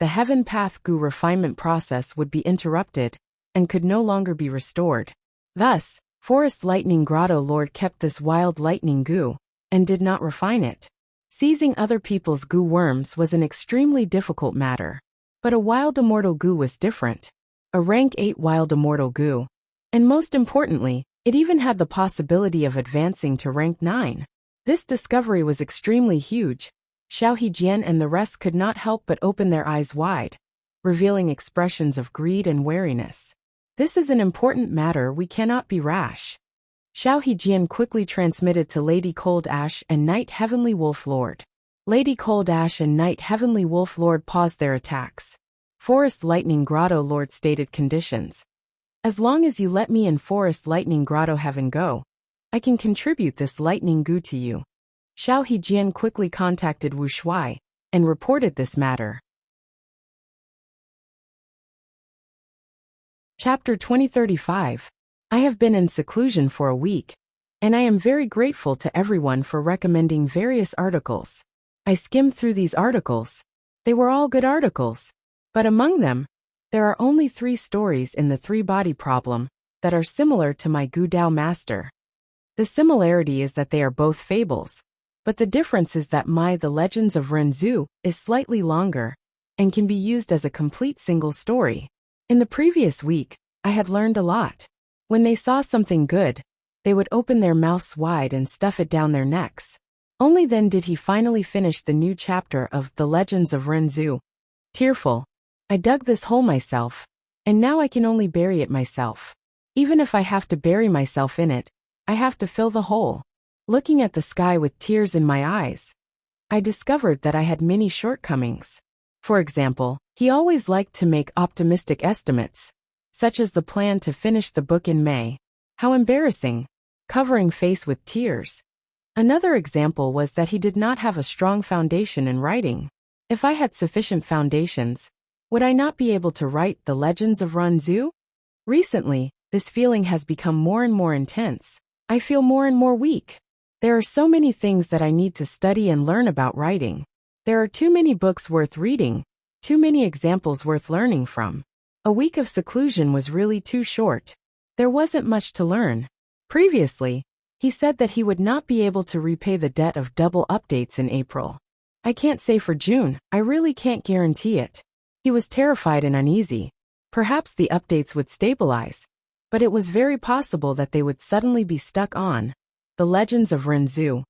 the heaven path goo refinement process would be interrupted and could no longer be restored. Thus, Forest Lightning Grotto Lord kept this wild lightning goo and did not refine it. Seizing other people's goo worms was an extremely difficult matter. But a wild immortal goo was different. A rank 8 wild immortal goo. And most importantly, it even had the possibility of advancing to rank 9. This discovery was extremely huge. Xiao Hejian and the rest could not help but open their eyes wide, revealing expressions of greed and wariness. This is an important matter, we cannot be rash. Xiao Hejian quickly transmitted to Lady Cold Ash and Knight Heavenly Wolf Lord. Lady Cold Ash and Knight Heavenly Wolf Lord paused their attacks. Forest Lightning Grotto Lord stated conditions. As long as you let me and Forest Lightning Grotto Heaven go, I can contribute this lightning goo to you. Xiao Hejian quickly contacted Wu Shuai and reported this matter. Chapter 2035. I have been in seclusion for a week, and I am very grateful to everyone for recommending various articles. I skimmed through these articles. They were all good articles. But among them, there are only 3 stories in the 3-body problem that are similar to my Gu Dao master. The similarity is that they are both fables, but the difference is that The Legends of Renzu is slightly longer and can be used as a complete single story. In the previous week, I had learned a lot. When they saw something good, they would open their mouths wide and stuff it down their necks. Only then did he finally finish the new chapter of The Legends of Renzu. Tearful, I dug this hole myself, and now I can only bury it myself. Even if I have to bury myself in it, I have to fill the hole. Looking at the sky with tears in my eyes, I discovered that I had many shortcomings. For example, he always liked to make optimistic estimates, such as the plan to finish the book in May. How embarrassing. Covering face with tears. Another example was that he did not have a strong foundation in writing. If I had sufficient foundations, would I not be able to write The Legends of Renzu? Recently, this feeling has become more and more intense. I feel more and more weak. There are so many things that I need to study and learn about writing. There are too many books worth reading, too many examples worth learning from. A week of seclusion was really too short. There wasn't much to learn. Previously, he said that he would not be able to repay the debt of double updates in April. I can't say for June, I really can't guarantee it. He was terrified and uneasy. Perhaps the updates would stabilize, but it was very possible that they would suddenly be stuck on The Legends of Renzu,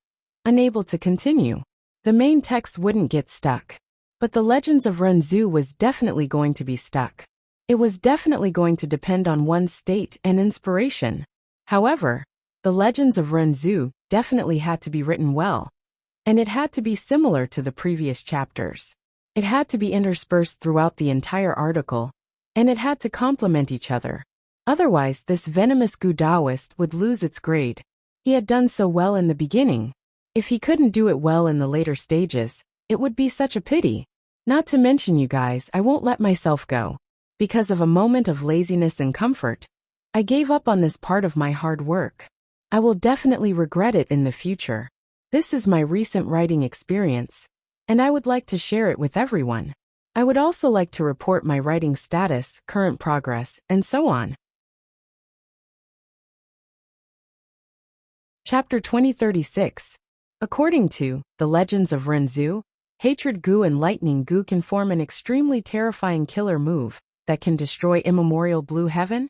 unable to continue. The main text wouldn't get stuck, but The Legends of Renzu was definitely going to be stuck. It was definitely going to depend on one's state and inspiration. However, The Legends of Renzu definitely had to be written well, and it had to be similar to the previous chapters. It had to be interspersed throughout the entire article, and it had to complement each other. Otherwise, this venomous Gu Daoist would lose its grade. He had done so well in the beginning. If he couldn't do it well in the later stages, it would be such a pity. Not to mention, you guys, I won't let myself go. Because of a moment of laziness and comfort, I gave up on this part of my hard work. I will definitely regret it in the future. This is my recent writing experience, and I would like to share it with everyone. I would also like to report my writing status, current progress, and so on. Chapter 2036. According to The Legends of Renzu, Hatred Goo and Lightning Goo can form an extremely terrifying killer move that can destroy immemorial Blue Heaven?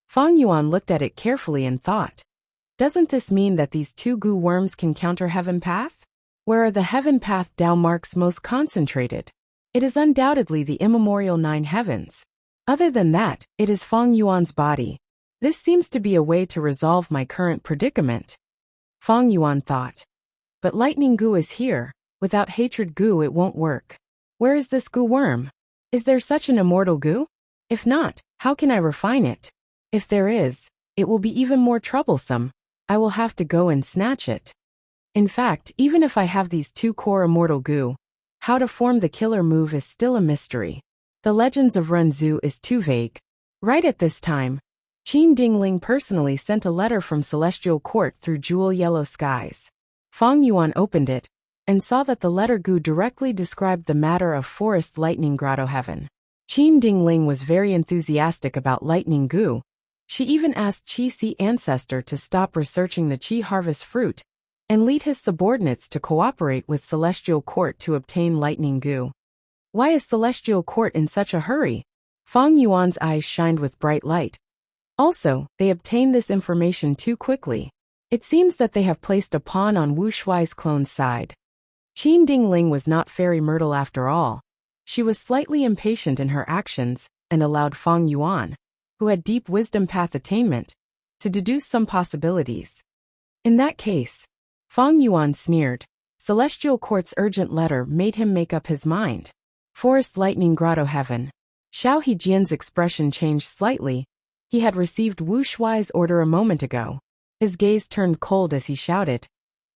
Fang Yuan looked at it carefully and thought, doesn't this mean that these 2 goo worms can counter Heaven Path? Where are the heaven path Tao marks most concentrated? It is undoubtedly the immemorial 9 heavens. Other than that, it is Feng Yuan's body. This seems to be a way to resolve my current predicament. Feng Yuan thought. But lightning goo is here. Without hatred goo it won't work. Where is this goo worm? Is there such an immortal goo? If not, how can I refine it? If there is, it will be even more troublesome. I will have to go and snatch it. In fact, even if I have these 2 core immortal goo, how to form the killer move is still a mystery. The legends of Renzu is too vague. Right at this time, Qin Dingling personally sent a letter from Celestial Court through jewel yellow skies. Feng Yuan opened it, and saw that the letter goo directly described the matter of Forest Lightning Grotto Heaven. Qin Dingling was very enthusiastic about lightning goo. She even asked Qi Si ancestor to stop researching the Qi harvest fruit, and lead his subordinates to cooperate with Celestial Court to obtain lightning goo. Why is Celestial Court in such a hurry? Feng Yuan's eyes shined with bright light. Also, they obtained this information too quickly. It seems that they have placed a pawn on Wu Shuai's clone's side. Qin Dingling was not Fairy Myrtle after all. She was slightly impatient in her actions, and allowed Feng Yuan, who had deep wisdom path attainment, to deduce some possibilities. In that case, Feng Yuan sneered. Celestial Court's urgent letter made him make up his mind. Forest Lightning Grotto Heaven. Xiao Hejian's expression changed slightly. He had received Wu Shuai's order a moment ago. His gaze turned cold as he shouted.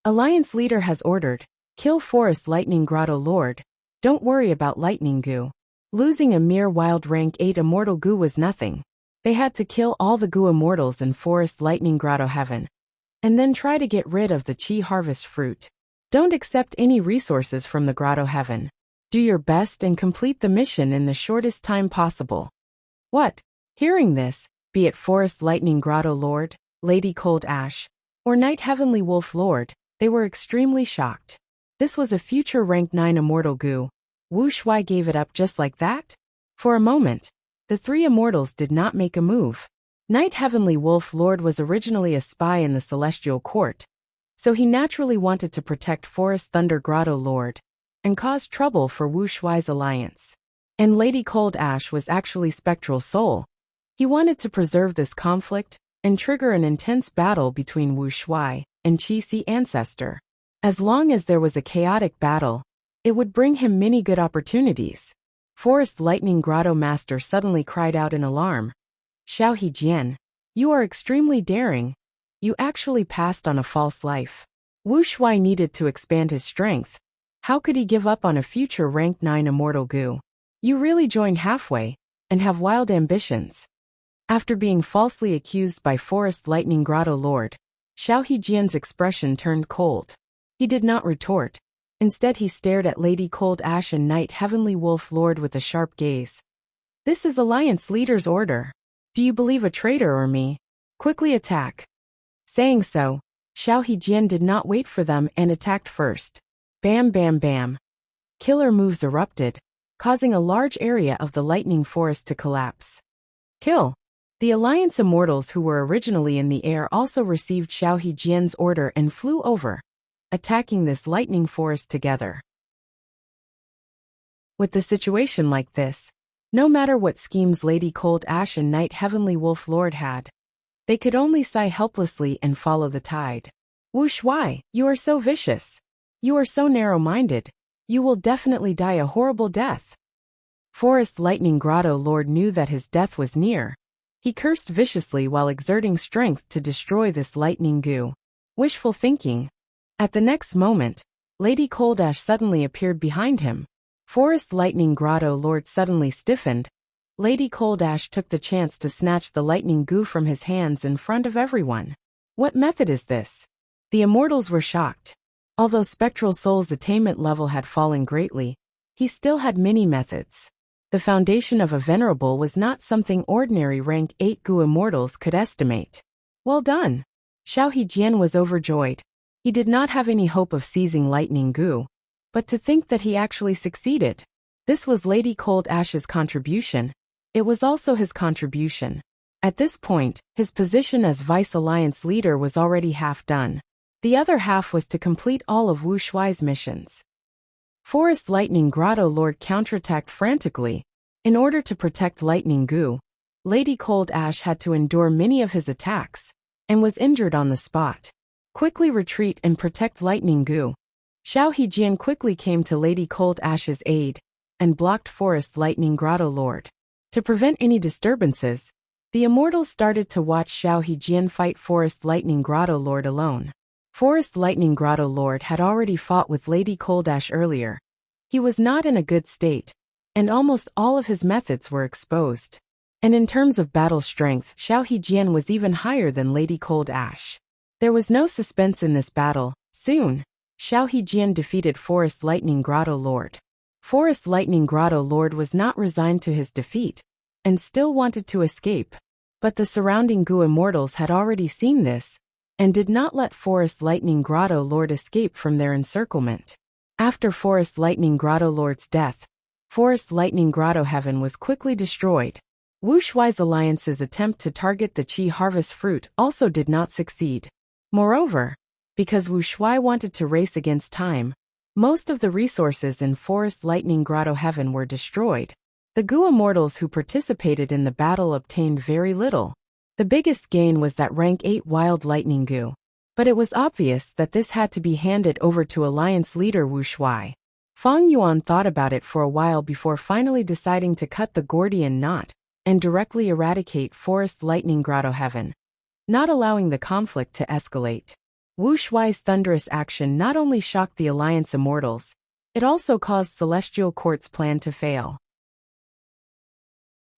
Alliance leader has ordered. Kill Forest Lightning Grotto Lord. Don't worry about lightning goo. Losing a mere wild rank 8 immortal goo was nothing. They had to kill all the goo immortals in Forest Lightning Grotto Heaven, and then try to get rid of the Qi harvest fruit. Don't accept any resources from the Grotto Heaven. Do your best and complete the mission in the shortest time possible. What? Hearing this, be it Forest Lightning Grotto Lord, Lady Cold Ash, or Night Heavenly Wolf Lord, they were extremely shocked. This was a future rank 9 immortal goo. Wu Shuai gave it up just like that? For a moment, the 3 immortals did not make a move. Night Heavenly Wolf Lord was originally a spy in the Celestial Court, so he naturally wanted to protect Forest Thunder Grotto Lord, and cause trouble for Wu Shuai's alliance. And Lady Cold Ash was actually Spectral Soul. He wanted to preserve this conflict, and trigger an intense battle between Wu Shuai and Qi Si ancestor. As long as there was a chaotic battle, it would bring him many good opportunities. Forest Lightning Grotto Master suddenly cried out in alarm. Xiao Hejian, you are extremely daring. You actually passed on a false life. Wu Shuai needed to expand his strength. How could he give up on a future rank 9 immortal goo? You really joined halfway, and have wild ambitions. After being falsely accused by Forest Lightning Grotto Lord, Xiao Hejian's expression turned cold. He did not retort. Instead he stared at Lady Cold Ash and Night Heavenly Wolf Lord with a sharp gaze. This is Alliance Leader's order. Do you believe a traitor or me? Quickly attack. Saying so, Xiao Hejian did not wait for them and attacked first. Bam bam bam. Killer moves erupted, causing a large area of the lightning forest to collapse. Kill. The Alliance Immortals who were originally in the air also received Xiao Hejian's order and flew over, attacking this lightning forest together. With the situation like this, no matter what schemes Lady Cold Ash and Night Heavenly Wolf Lord had, they could only sigh helplessly and follow the tide. Wu Shuai, you are so vicious. You are so narrow-minded. You will definitely die a horrible death. Forest Lightning Grotto Lord knew that his death was near. He cursed viciously while exerting strength to destroy this lightning goo. Wishful thinking. At the next moment, Lady Cold Ash suddenly appeared behind him. Forest Lightning Grotto Lord suddenly stiffened. Lady Cold Ash took the chance to snatch the lightning goo from his hands in front of everyone. What method is this? The immortals were shocked. Although Spectral Soul's attainment level had fallen greatly, he still had many methods. The foundation of a venerable was not something ordinary rank 8 goo immortals could estimate. Well done. Xiao Hejian was overjoyed. He did not have any hope of seizing lightning goo, but to think that he actually succeeded. This was Lady Cold Ash's contribution. It was also his contribution. At this point, his position as Vice Alliance leader was already half done. The other half was to complete all of Wu Shuai's missions. Forest Lightning Grotto Lord counterattacked frantically. In order to protect Lightning Gu, Lady Cold Ash had to endure many of his attacks, and was injured on the spot. Quickly retreat and protect Lightning Gu. Xiao Hejian quickly came to Lady Cold Ash's aid, and blocked Forest Lightning Grotto Lord. To prevent any disturbances, the immortals started to watch Xiao Hejian fight Forest Lightning Grotto Lord alone. Forest Lightning Grotto Lord had already fought with Lady Cold Ash earlier. He was not in a good state, and almost all of his methods were exposed. And in terms of battle strength, Xiao Hejian was even higher than Lady Cold Ash. There was no suspense in this battle. Soon, Xiao Hejian defeated Forest Lightning Grotto Lord. Forest Lightning Grotto Lord was not resigned to his defeat, and still wanted to escape. But the surrounding Gu immortals had already seen this, and did not let Forest Lightning Grotto Lord escape from their encirclement. After Forest Lightning Grotto Lord's death, Forest Lightning Grotto Heaven was quickly destroyed. Wu Shuai's alliance's attempt to target the Qi harvest fruit also did not succeed. Moreover, because Wu Shuai wanted to race against time, most of the resources in Forest Lightning Grotto Heaven were destroyed. The Gu immortals who participated in the battle obtained very little. The biggest gain was that rank 8 Wild Lightning Gu. But it was obvious that this had to be handed over to Alliance leader Wu Shuai. Fang Yuan thought about it for a while before finally deciding to cut the Gordian knot and directly eradicate Forest Lightning Grotto Heaven, not allowing the conflict to escalate. Wu Shuai's thunderous action not only shocked the Alliance immortals, it also caused Celestial Court's plan to fail.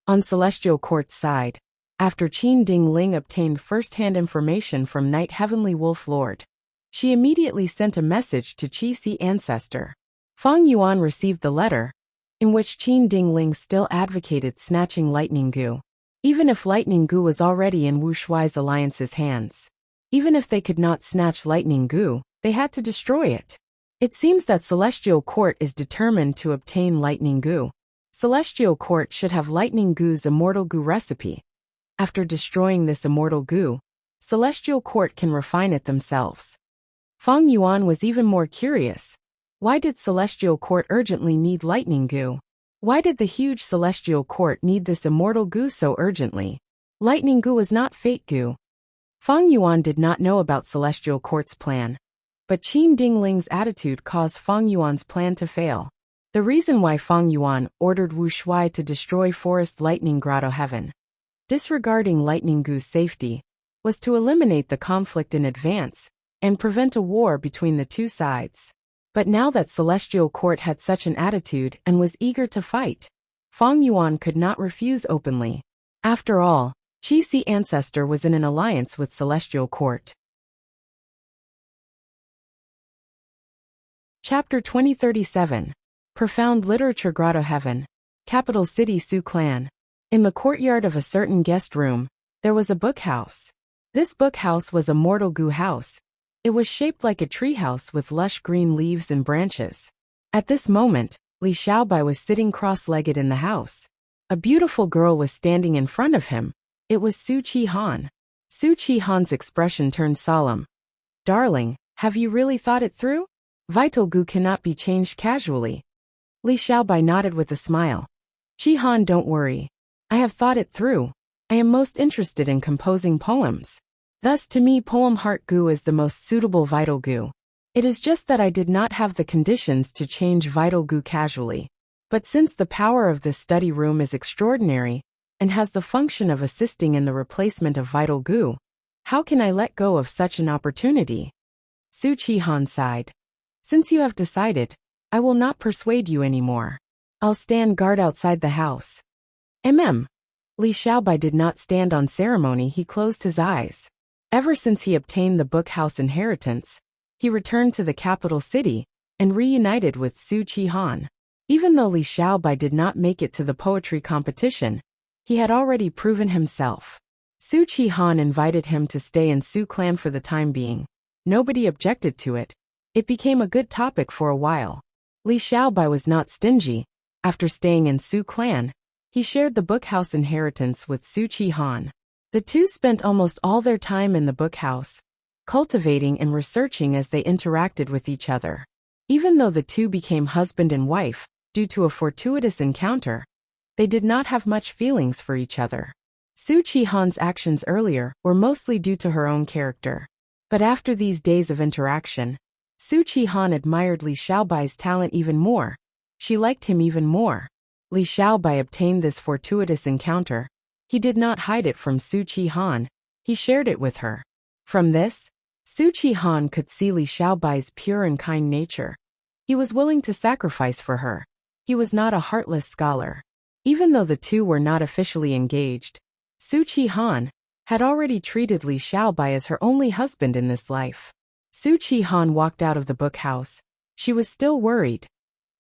On Celestial Court's side, after Qin Ding Ling obtained first-hand information from Night Heavenly Wolf Lord, she immediately sent a message to Qi Si Ancestor. Fang Yuan received the letter, in which Qin Ding Ling still advocated snatching Lightning Gu. Even if Lightning Gu was already in Wu Shuai's alliance's hands. Even if they could not snatch Lightning Gu, they had to destroy it. It seems that Celestial Court is determined to obtain Lightning Gu. Celestial Court should have Lightning Gu's Immortal Gu recipe. After destroying this Immortal Gu, Celestial Court can refine it themselves. Fang Yuan was even more curious. Why did Celestial Court urgently need Lightning Gu? Why did the huge Celestial Court need this Immortal Gu so urgently? Lightning Gu was not Fate Gu. Fang Yuan did not know about Celestial Court's plan, but Qin Ding Ling's attitude caused Fang Yuan's plan to fail. The reason why Fang Yuan ordered Wu Shuai to destroy Forest Lightning Grotto Heaven, disregarding Lightning Gu's safety, was to eliminate the conflict in advance and prevent a war between the two sides. But now that Celestial Court had such an attitude and was eager to fight, Fang Yuan could not refuse openly. After all, Qi Si Ancestor was in an alliance with Celestial Court. Chapter 2037. Profound Literature Grotto Heaven, Capital City Su Clan. In the courtyard of a certain guest room, there was a bookhouse. This bookhouse was a Mortal Gu house. It was shaped like a treehouse with lush green leaves and branches. At this moment, Li Xiaobai was sitting cross-legged in the house. A beautiful girl was standing in front of him. It was Su Qi Han. Su Qi Han's expression turned solemn. "Darling, have you really thought it through? Vital Gu cannot be changed casually." Li Xiaobai nodded with a smile. "Qi Han, don't worry. I have thought it through. I am most interested in composing poems. Thus to me Poem Heart Gu is the most suitable Vital Gu. It is just that I did not have the conditions to change Vital Gu casually. But since the power of this study room is extraordinary, and has the function of assisting in the replacement of Vital Gu, how can I let go of such an opportunity?" Su Qi Han sighed. "Since you have decided, I will not persuade you anymore. I'll stand guard outside the house." Li Xiaobai did not stand on ceremony. He closed his eyes. Ever since he obtained the bookhouse inheritance, he returned to the capital city and reunited with Su Qi Han. Even though Li Xiaobai did not make it to the poetry competition, he had already proven himself. Su Qi Han invited him to stay in Su Clan for the time being. Nobody objected to it. It became a good topic for a while. Li Xiaobai was not stingy. After staying in Su Clan, he shared the bookhouse inheritance with Su Qi Han. The two spent almost all their time in the bookhouse, cultivating and researching as they interacted with each other. Even though the two became husband and wife, due to a fortuitous encounter, they did not have much feelings for each other. Su Qihan's actions earlier were mostly due to her own character. But after these days of interaction, Su Qihan admired Li Xiaobai's talent even more. She liked him even more. Li Xiaobai obtained this fortuitous encounter. He did not hide it from Su Qihan. He shared it with her. From this, Su Qihan could see Li Xiaobai's pure and kind nature. He was willing to sacrifice for her. He was not a heartless scholar. Even though the two were not officially engaged, Su Qihan had already treated Li Xiaobai as her only husband in this life. Su Qihan walked out of the book house. She was still worried.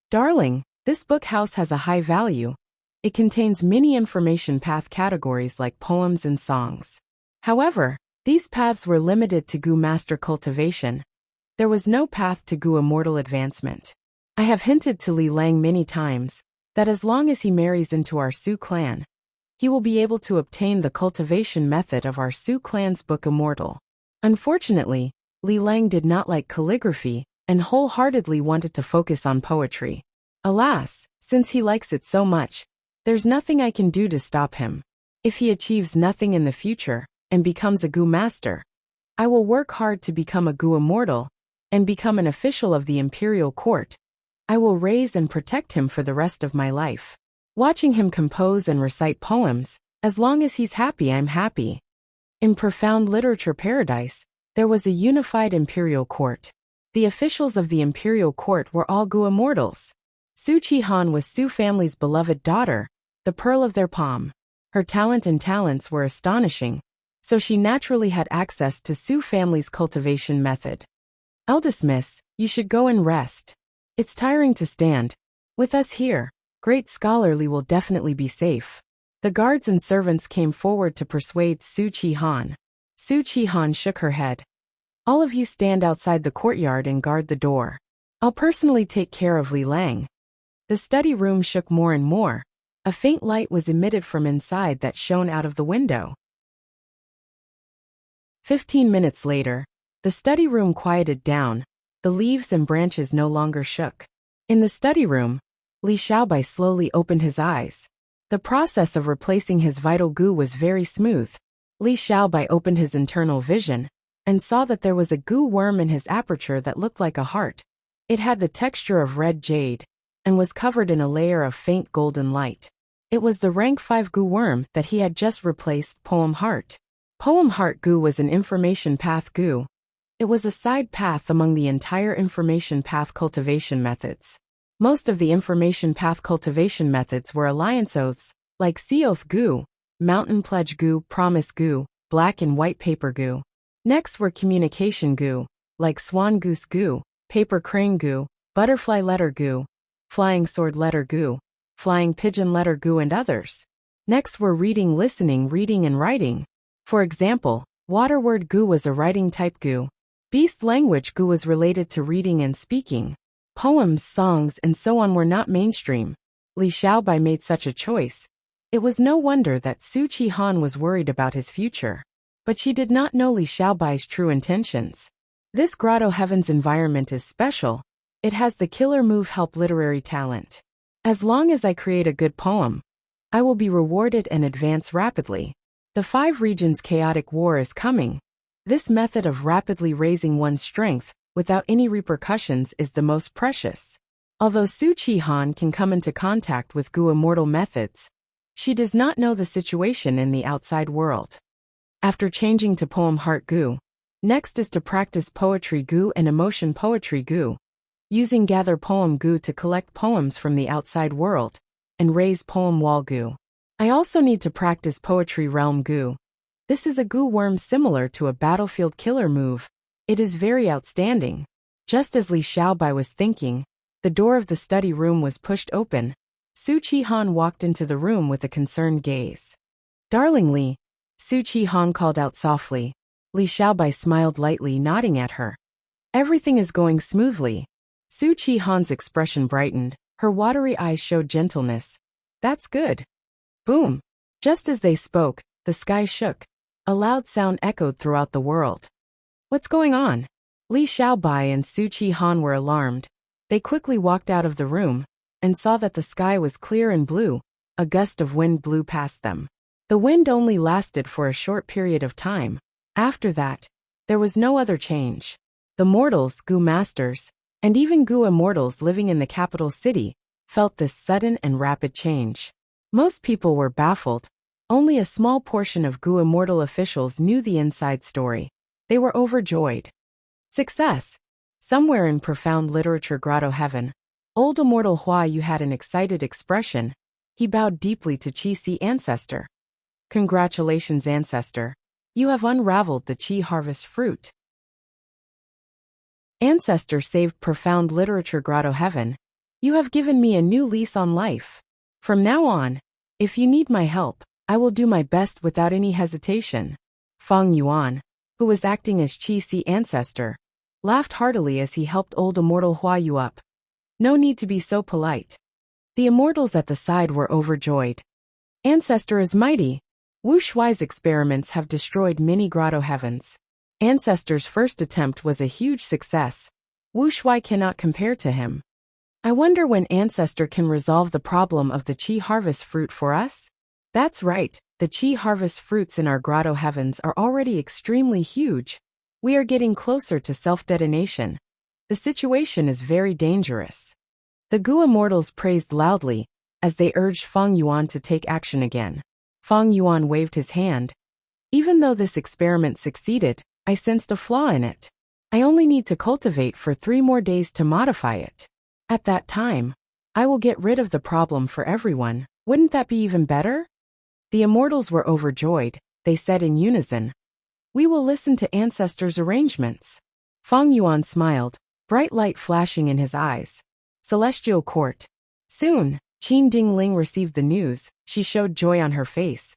Darling, this book house has a high value. It contains many information path categories like poems and songs. However, these paths were limited to Gu master cultivation. There was no path to Gu immortal advancement. I have hinted to Li Lang many times that as long as he marries into our Su clan, he will be able to obtain the cultivation method of our Su clan's book immortal. Unfortunately, Li Lang did not like calligraphy and wholeheartedly wanted to focus on poetry. Alas, since he likes it so much, there's nothing I can do to stop him. If he achieves nothing in the future and becomes a Gu master, I will work hard to become a Gu immortal and become an official of the imperial court. I will raise and protect him for the rest of my life. Watching him compose and recite poems, as long as he's happy, I'm happy. In profound literature paradise, there was a unified imperial court. The officials of the imperial court were all Gu immortals. Su Qihan was Su family's beloved daughter, the pearl of their palm. Her talent and talents were astonishing, so she naturally had access to Su family's cultivation method. Eldest miss, you should go and rest. It's tiring to stand. With us here, great scholarly will definitely be safe. The guards and servants came forward to persuade Su Qihan. Su Qihan shook her head. All of you stand outside the courtyard and guard the door. I'll personally take care of Li Lang. The study room shook more and more. A faint light was emitted from inside that shone out of the window. 15 minutes later, the study room quieted down. The leaves and branches no longer shook. In the study room, Li Xiaobai slowly opened his eyes. The process of replacing his vital Gu was very smooth. Li Xiaobai opened his internal vision and saw that there was a Gu worm in his aperture that looked like a heart. It had the texture of red jade and was covered in a layer of faint golden light. It was the rank 5 Gu worm that he had just replaced Poem Heart. Poem Heart Gu was an information path Gu. It was a side path among the entire information path cultivation methods. Most of the information path cultivation methods were alliance oaths, like Sea Oath Gu, Mountain Pledge Gu, Promise Gu, Black and White Paper Gu. Next were communication Gu, like Swan Goose Gu, Paper Crane Gu, Butterfly Letter Gu, Flying Sword Letter Gu, Flying Pigeon Letter Gu, and others. Next were reading, listening, reading, and writing. For example, Water Word Gu was a writing type Gu. Beast Language Gu was related to reading and speaking. Poems, songs, and so on were not mainstream. Li Xiaobai made such a choice. It was no wonder that Su Qihan was worried about his future. But she did not know Li Xiaobai's true intentions. This Grotto Heaven's environment is special. It has the killer move help literary talent. As long as I create a good poem, I will be rewarded and advance rapidly. The 5 regions chaotic war is coming. This method of rapidly raising one's strength without any repercussions is the most precious. Although Su Qihan can come into contact with Gu immortal methods, she does not know the situation in the outside world. After changing to Poem Heart Gu, next is to practice Poetry Gu and Emotion Poetry Gu, using Gather Poem Gu to collect poems from the outside world, and raise Poem Wall Gu. I also need to practice Poetry Realm Gu. This is a Gu worm similar to a battlefield killer move. It is very outstanding. Just as Li Xiaobai was thinking, the door of the study room was pushed open. Su Qihan walked into the room with a concerned gaze. Darling Li, Su Qihan called out softly. Li Xiaobai smiled lightly, nodding at her. Everything is going smoothly. Su Qihan's expression brightened. Her watery eyes showed gentleness. That's good. Boom. Just as they spoke, the sky shook. A loud sound echoed throughout the world. What's going on? Li Xiaobai and Su Chi-han were alarmed. They quickly walked out of the room and saw that the sky was clear and blue. A gust of wind blew past them. The wind only lasted for a short period of time. After that, there was no other change. The mortals, Gu masters, and even Gu immortals living in the capital city felt this sudden and rapid change. Most people were baffled. Only a small portion of Gu immortal officials knew the inside story. They were overjoyed. Success. Somewhere in profound literature grotto heaven, old immortal Hua Yu had an excited expression. He bowed deeply to Qi ancestor. Congratulations, ancestor. You have unraveled the Qi harvest fruit. Ancestor saved profound literature grotto heaven. You have given me a new lease on life. From now on, if you need my help, I will do my best without any hesitation. Feng Yuan, who was acting as Qi ancestor, laughed heartily as he helped old immortal Hua Yu up. No need to be so polite. The immortals at the side were overjoyed. Ancestor is mighty. Wu Shuai's experiments have destroyed many grotto heavens. Ancestor's first attempt was a huge success. Wu Shuai cannot compare to him. I wonder when Ancestor can resolve the problem of the Qi harvest fruit for us? That's right, the Qi harvest fruits in our grotto heavens are already extremely huge. We are getting closer to self-detonation. The situation is very dangerous. The Gu immortals praised loudly as they urged Feng Yuan to take action again. Feng Yuan waved his hand. Even though this experiment succeeded, I sensed a flaw in it. I only need to cultivate for 3 more days to modify it. At that time, I will get rid of the problem for everyone. Wouldn't that be even better? The immortals were overjoyed. They said in unison, "We will listen to ancestors' arrangements." Feng Yuan smiled, bright light flashing in his eyes. Celestial Court. Soon, Qin Dingling received the news. She showed joy on her face.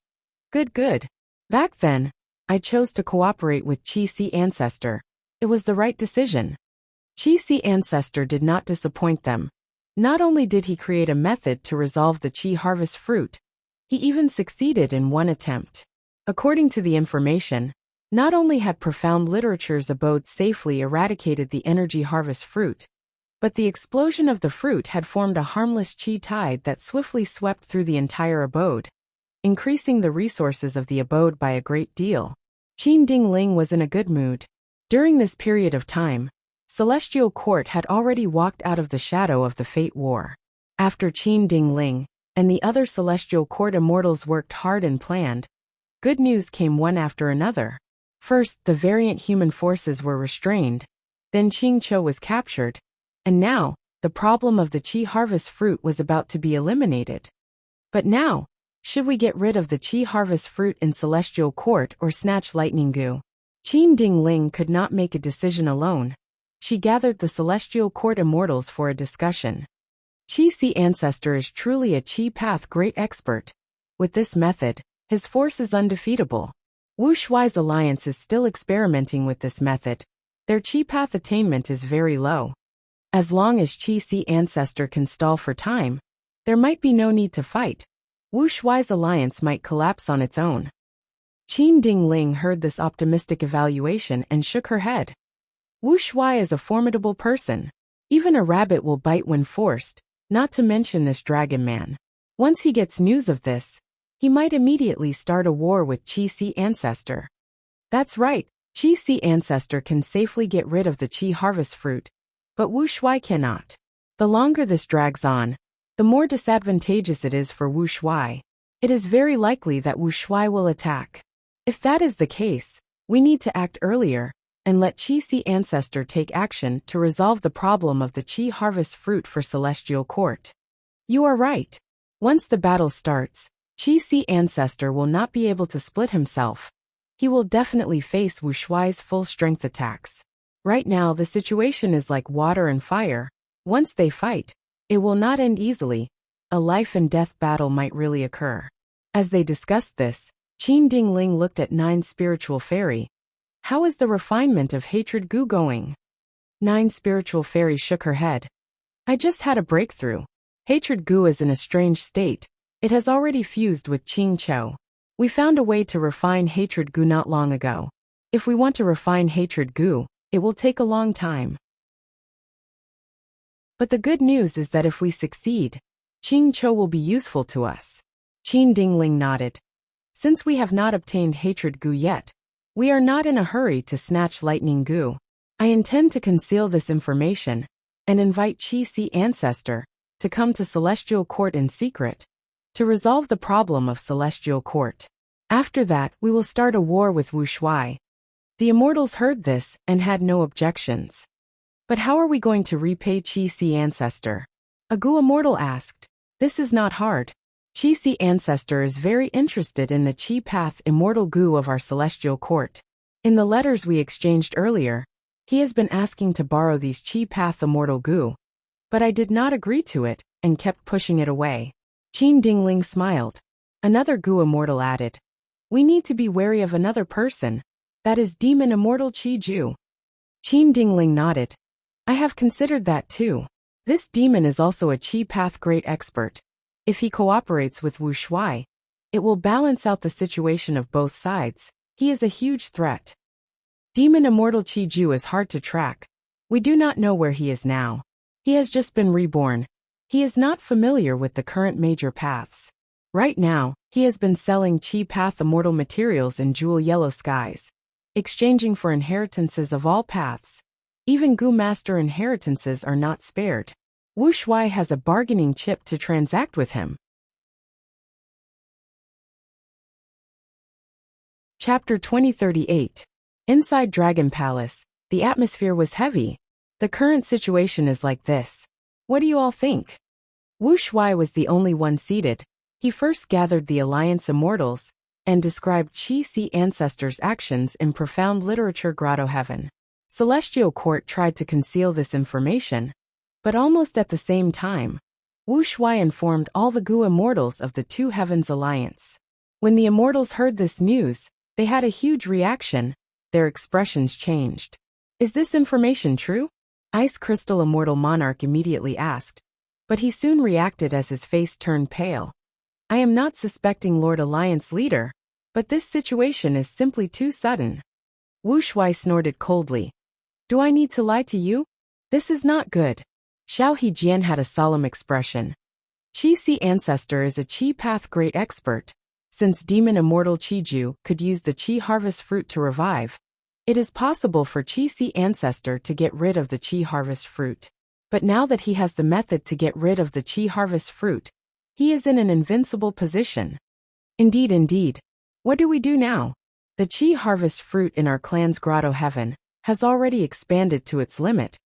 Good. Back then, I chose to cooperate with Qi ancestor. It was the right decision. Qi ancestor did not disappoint them. Not only did he create a method to resolve the Qi harvest fruit, he even succeeded in one attempt. According to the information, not only had profound literature's abode safely eradicated the energy harvest fruit, but the explosion of the fruit had formed a harmless Qi tide that swiftly swept through the entire abode, increasing the resources of the abode by a great deal. Qin Dingling was in a good mood. During this period of time, Celestial Court had already walked out of the shadow of the Fate War. After Qin Dingling and the other Celestial Court immortals worked hard and planned, good news came one after another. First, the variant human forces were restrained, then Qing Chou was captured, and now, the problem of the Qi harvest fruit was about to be eliminated. But now, should we get rid of the Qi harvest fruit in Celestial Court or snatch Lightning Gu? Qin Dingling could not make a decision alone. She gathered the Celestial Court immortals for a discussion. Qi ancestor is truly a Qi path great expert. With this method, his force is undefeatable. Wu Shuai's alliance is still experimenting with this method. Their Qi path attainment is very low. As long as Qi ancestor can stall for time, there might be no need to fight. Wu Shuai's alliance might collapse on its own. Qin Dingling heard this optimistic evaluation and shook her head. Wu Shuai is a formidable person. Even a rabbit will bite when forced, not to mention this dragon man. Once he gets news of this, he might immediately start a war with Qi ancestor. That's right, Qi ancestor can safely get rid of the Qi harvest fruit, but Wu Shuai cannot. The longer this drags on, the more disadvantageous it is for Wu Shuai. It is very likely that Wu Shuai will attack. If that is the case, we need to act earlier and let Qi ancestor take action to resolve the problem of the Qi harvest fruit for Celestial Court. You are right. Once the battle starts, Qi ancestor will not be able to split himself. He will definitely face Wu Shuai's full strength attacks. Right now the situation is like water and fire. Once they fight, it will not end easily. A life and death battle might really occur. As they discussed this, Qin Dingling looked at Nine Spiritual Fairy. How is the refinement of Hatred Gu going? Nine Spiritual Fairy shook her head. I just had a breakthrough. Hatred Gu is in a strange state. It has already fused with Qing Chou. We found a way to refine Hatred Gu not long ago. If we want to refine hatred goo, it will take a long time. But the good news is that if we succeed, Qing Cho will be useful to us. Qin Dingling nodded. Since we have not obtained hatred goo yet, we are not in a hurry to snatch lightning goo. I intend to conceal this information and invite Qi Si Ancestor to come to Celestial Court in secret to resolve the problem of Celestial Court. After that, we will start a war with Wu Shuai. The immortals heard this and had no objections. But how are we going to repay Qi Si Ancestor? A Gu immortal asked. This is not hard. Qi Si Ancestor is very interested in the Qi Path immortal Gu of our Celestial Court. In the letters we exchanged earlier, he has been asking to borrow these Qi Path immortal Gu. But I did not agree to it, and kept pushing it away. Qin Dingling smiled. Another Gu immortal added. We need to be wary of another person. That is demon immortal Qi Ju. Qin Dingling nodded. I have considered that too. This demon is also a Qi Path great expert. If he cooperates with Wu Shuai, it will balance out the situation of both sides. He is a huge threat. Demon immortal Qi Ju is hard to track. We do not know where he is now. He has just been reborn. He is not familiar with the current major paths. Right now, he has been selling Qi Path immortal materials in jewel yellow skies, exchanging for inheritances of all paths. Even Gu Master inheritances are not spared. Wu Shuai has a bargaining chip to transact with him. Chapter 2038. Inside Dragon Palace, the atmosphere was heavy. The current situation is like this. What do you all think? Wu Shuai was the only one seated. He first gathered the Alliance Immortals and described Qi Si Ancestor's actions in profound literature Grotto Heaven. Celestial Court tried to conceal this information, but almost at the same time, Wu Shuai informed all the Gu Immortals of the Two Heavens Alliance. When the Immortals heard this news, they had a huge reaction. Their expressions changed. Is this information true? Ice Crystal Immortal Monarch immediately asked, but he soon reacted as his face turned pale. I am not suspecting Lord Alliance Leader, but this situation is simply too sudden. Wu Shuai snorted coldly. Do I need to lie to you? This is not good. Xiao Hejian had a solemn expression. Qi Si Ancestor is a Qi Path great expert. Since Demon Immortal Qi Ju could use the Qi Harvest Fruit to revive, it is possible for Qi Si Ancestor to get rid of the Qi Harvest Fruit. But now that he has the method to get rid of the Qi Harvest Fruit, he is in an invincible position. Indeed. What do we do now? The Qi Harvest Fruit in our clan's Grotto Heaven has already expanded to its limit.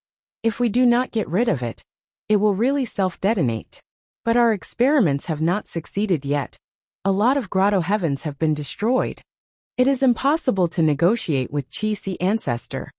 If we do not get rid of it, it will really self-detonate. But our experiments have not succeeded yet. A lot of Grotto Heavens have been destroyed. It is impossible to negotiate with Qi Si Ancestor.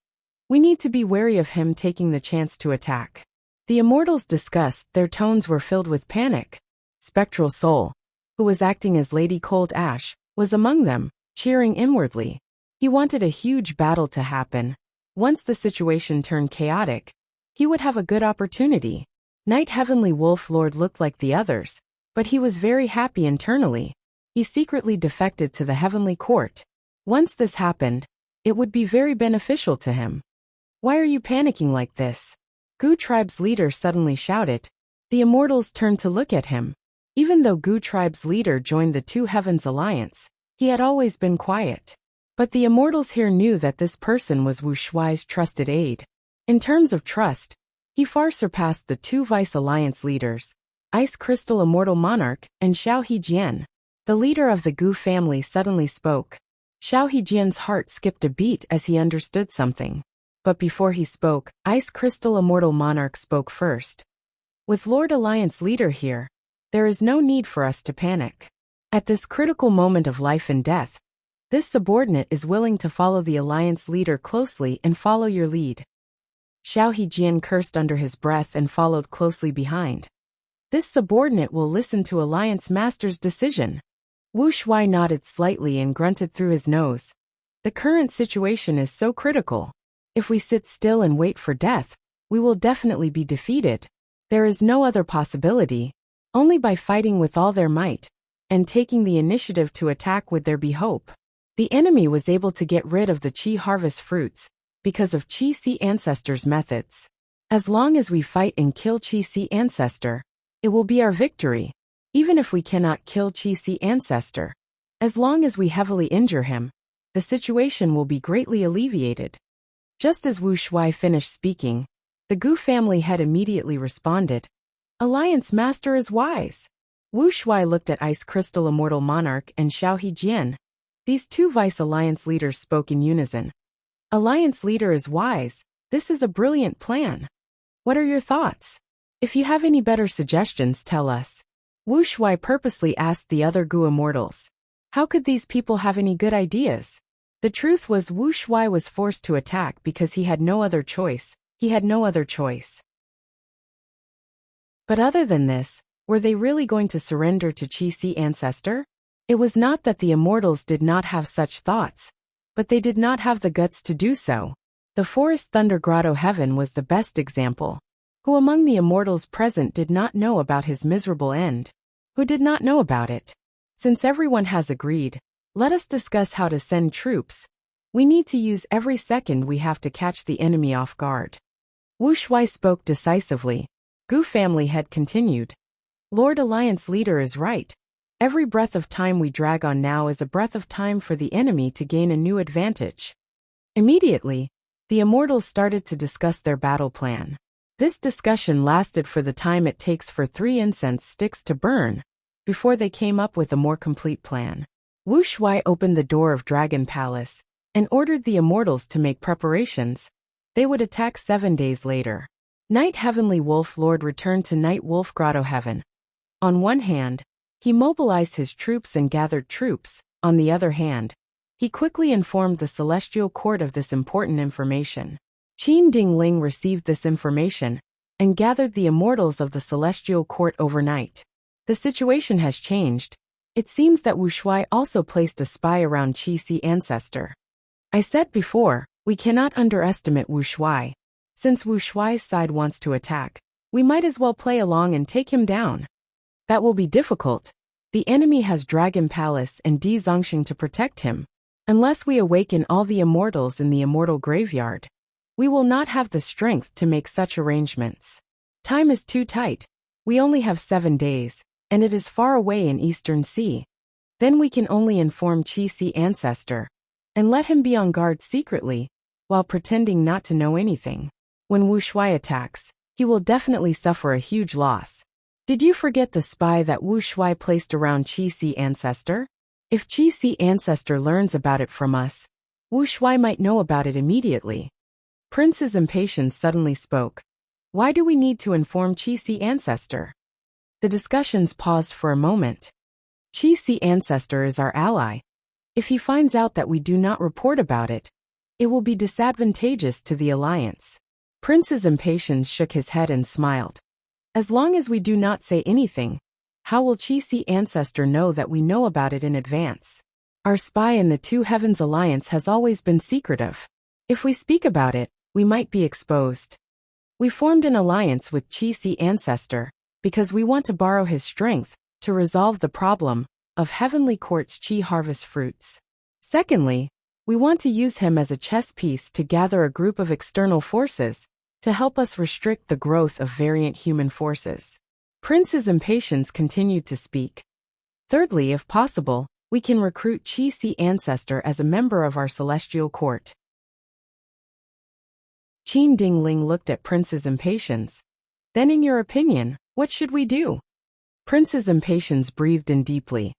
We need to be wary of him taking the chance to attack. The Immortals discussed, their tones were filled with panic. Spectral Soul, who was acting as Lady Cold Ash, was among them, cheering inwardly. He wanted a huge battle to happen. Once the situation turned chaotic, he would have a good opportunity. Night Heavenly Wolf Lord looked like the others, but he was very happy internally. He secretly defected to the Heavenly Court. Once this happened, it would be very beneficial to him. Why are you panicking like this? Gu Tribe's leader suddenly shouted. The Immortals turned to look at him. Even though Gu Tribe's leader joined the Two Heavens Alliance, he had always been quiet. But the Immortals here knew that this person was Wu Shuai's trusted aide. In terms of trust, he far surpassed the two Vice Alliance leaders, Ice Crystal Immortal Monarch and Xiao Hejian. The leader of the Gu family suddenly spoke. Xiao Hejian's heart skipped a beat as he understood something. But before he spoke, Ice Crystal Immortal Monarch spoke first. With Lord Alliance Leader here, there is no need for us to panic. At this critical moment of life and death, this subordinate is willing to follow the Alliance Leader closely and follow your lead. Xiao Hejian cursed under his breath and followed closely behind. This subordinate will listen to Alliance Master's decision. Wu Shuai nodded slightly and grunted through his nose. The current situation is so critical. If we sit still and wait for death, we will definitely be defeated. There is no other possibility. Only by fighting with all their might and taking the initiative to attack would there be hope. The enemy was able to get rid of the Qi harvest fruits because of Qi Si ancestors' methods. As long as we fight and kill Qi Si ancestor, it will be our victory. Even if we cannot kill Qi Si ancestor, as long as we heavily injure him, the situation will be greatly alleviated. Just as Wu Shuai finished speaking, the Gu family head immediately responded, "Alliance Master is wise." Wu Shuai looked at Ice Crystal Immortal Monarch and Xiao Jian. These two Vice Alliance leaders spoke in unison. "Alliance leader is wise. This is a brilliant plan. What are your thoughts? If you have any better suggestions, tell us." Wu Shuai purposely asked the other Gu immortals. How could these people have any good ideas? The truth was Wu Shuai was forced to attack because he had no other choice. But other than this, were they really going to surrender to Qi Si ancestor? It was not that the immortals did not have such thoughts, but they did not have the guts to do so. The Forest Thunder Grotto Heaven was the best example. Who among the immortals present did not know about his miserable end? Who did not know about it? Since everyone has agreed, let us discuss how to send troops. We need to use every second we have to catch the enemy off guard. Wu Shuai spoke decisively. Gu family head continued. Lord Alliance leader is right. Every breath of time we drag on now is a breath of time for the enemy to gain a new advantage. Immediately, the immortals started to discuss their battle plan. This discussion lasted for the time it takes for 3 incense sticks to burn, before they came up with a more complete plan. Wu Shuai opened the door of Dragon Palace and ordered the immortals to make preparations. They would attack 7 days later. Night Heavenly Wolf Lord returned to Night Wolf Grotto Heaven. On one hand, he mobilized his troops and gathered troops. On the other hand, he quickly informed the Celestial Court of this important information. Qin Dingling received this information and gathered the immortals of the Celestial Court overnight. The situation has changed. It seems that Wu Shuai also placed a spy around Qi Si ancestor. I said before, we cannot underestimate Wu Shuai. Since Wu Shuai's side wants to attack, we might as well play along and take him down. That will be difficult. The enemy has Dragon Palace and Di Zongxing to protect him. Unless we awaken all the immortals in the immortal graveyard, we will not have the strength to make such arrangements. Time is too tight. We only have 7 days, and it is far away in Eastern Sea. Then we can only inform Qi Si ancestor and let him be on guard secretly, while pretending not to know anything. When Wu Shuai attacks, he will definitely suffer a huge loss. Did you forget the spy that Wu Shuai placed around Qi Si ancestor? If Qi Si ancestor learns about it from us, Wu Shuai might know about it immediately. Prince's impatience suddenly spoke. Why do we need to inform Qi Si ancestor? The discussions paused for a moment. Qi Si ancestor is our ally. If he finds out that we do not report about it, it will be disadvantageous to the alliance. Prince's impatience shook his head and smiled. As long as we do not say anything, how will Qi Si ancestor know that we know about it in advance? Our spy in the Two Heavens Alliance has always been secretive. If we speak about it, we might be exposed. We formed an alliance with Qi Si ancestor because we want to borrow his strength to resolve the problem of Heavenly Court's Qi harvest fruits. Secondly, we want to use him as a chess piece to gather a group of external forces to help us restrict the growth of variant human forces. Prince's impatience continued to speak. Thirdly, if possible, we can recruit Qi Si ancestor as a member of our celestial court. Qin Dingling looked at Prince's impatience. Then in your opinion, what should we do? Prince's impatience breathed in deeply.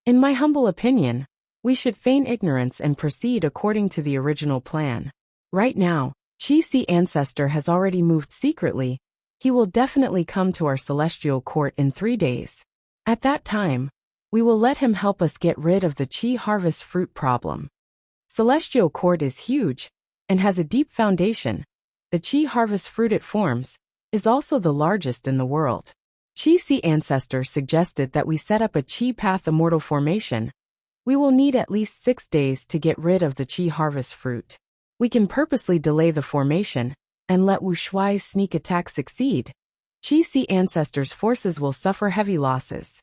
In my humble opinion, we should feign ignorance and proceed according to the original plan. Right now, Qi Si ancestor has already moved secretly. He will definitely come to our celestial court in 3 days. At that time, we will let him help us get rid of the Qi harvest fruit problem. Celestial court is huge and has a deep foundation. The Qi harvest fruit it forms is also the largest in the world. Qi Si ancestor suggested that we set up a Qi path immortal formation. We will need at least 6 days to get rid of the Qi harvest fruit. We can purposely delay the formation and let Wu Shuai's sneak attack succeed. Qi Si ancestor's forces will suffer heavy losses.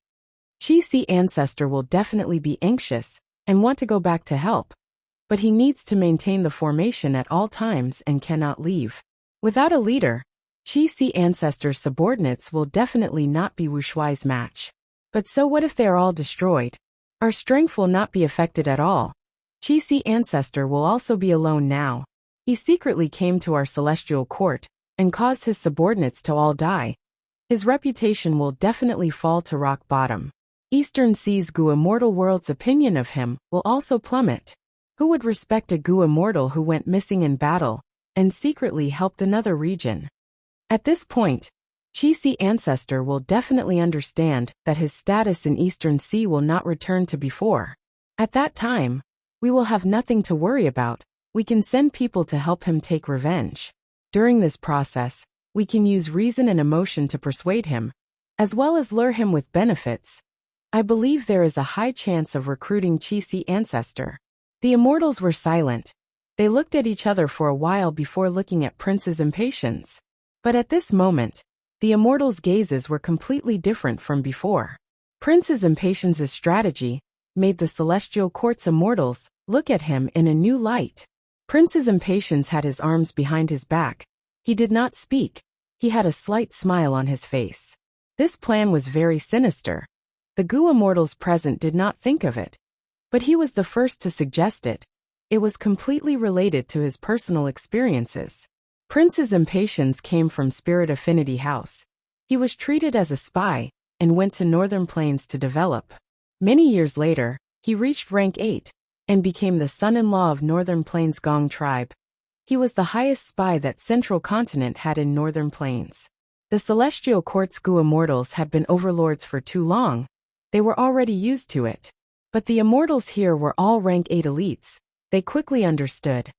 Qi Si ancestor will definitely be anxious and want to go back to help. But he needs to maintain the formation at all times and cannot leave. Without a leader, Qi ancestors' subordinates will definitely not be Wuxia's match. But so what if they are all destroyed? Our strength will not be affected at all. Qi ancestor will also be alone now. He secretly came to our celestial court and caused his subordinates to all die. His reputation will definitely fall to rock bottom. Eastern Sea's Gu immortal world's opinion of him will also plummet. Who would respect a Gu immortal who went missing in battle and secretly helped another region? At this point, Qi ancestor will definitely understand that his status in Eastern Sea will not return to before. At that time, we will have nothing to worry about. We can send people to help him take revenge. During this process, we can use reason and emotion to persuade him, as well as lure him with benefits. I believe there is a high chance of recruiting Qi ancestor. The immortals were silent. They looked at each other for a while before looking at Prince's impatience. But at this moment, the immortals' gazes were completely different from before. Prince's impatience's strategy made the celestial court's immortals look at him in a new light. Prince's impatience had his arms behind his back. He did not speak. He had a slight smile on his face. This plan was very sinister. The Gu immortals present did not think of it. But he was the first to suggest it. It was completely related to his personal experiences. Prince's impatience came from Spirit Affinity House. He was treated as a spy and went to Northern Plains to develop. Many years later, he reached rank 8 and became the son-in-law of Northern Plains Gong tribe. He was the highest spy that Central Continent had in Northern Plains. The Celestial Court's Gu immortals had been overlords for too long. They were already used to it. But the immortals here were all rank 8 elites. They quickly understood.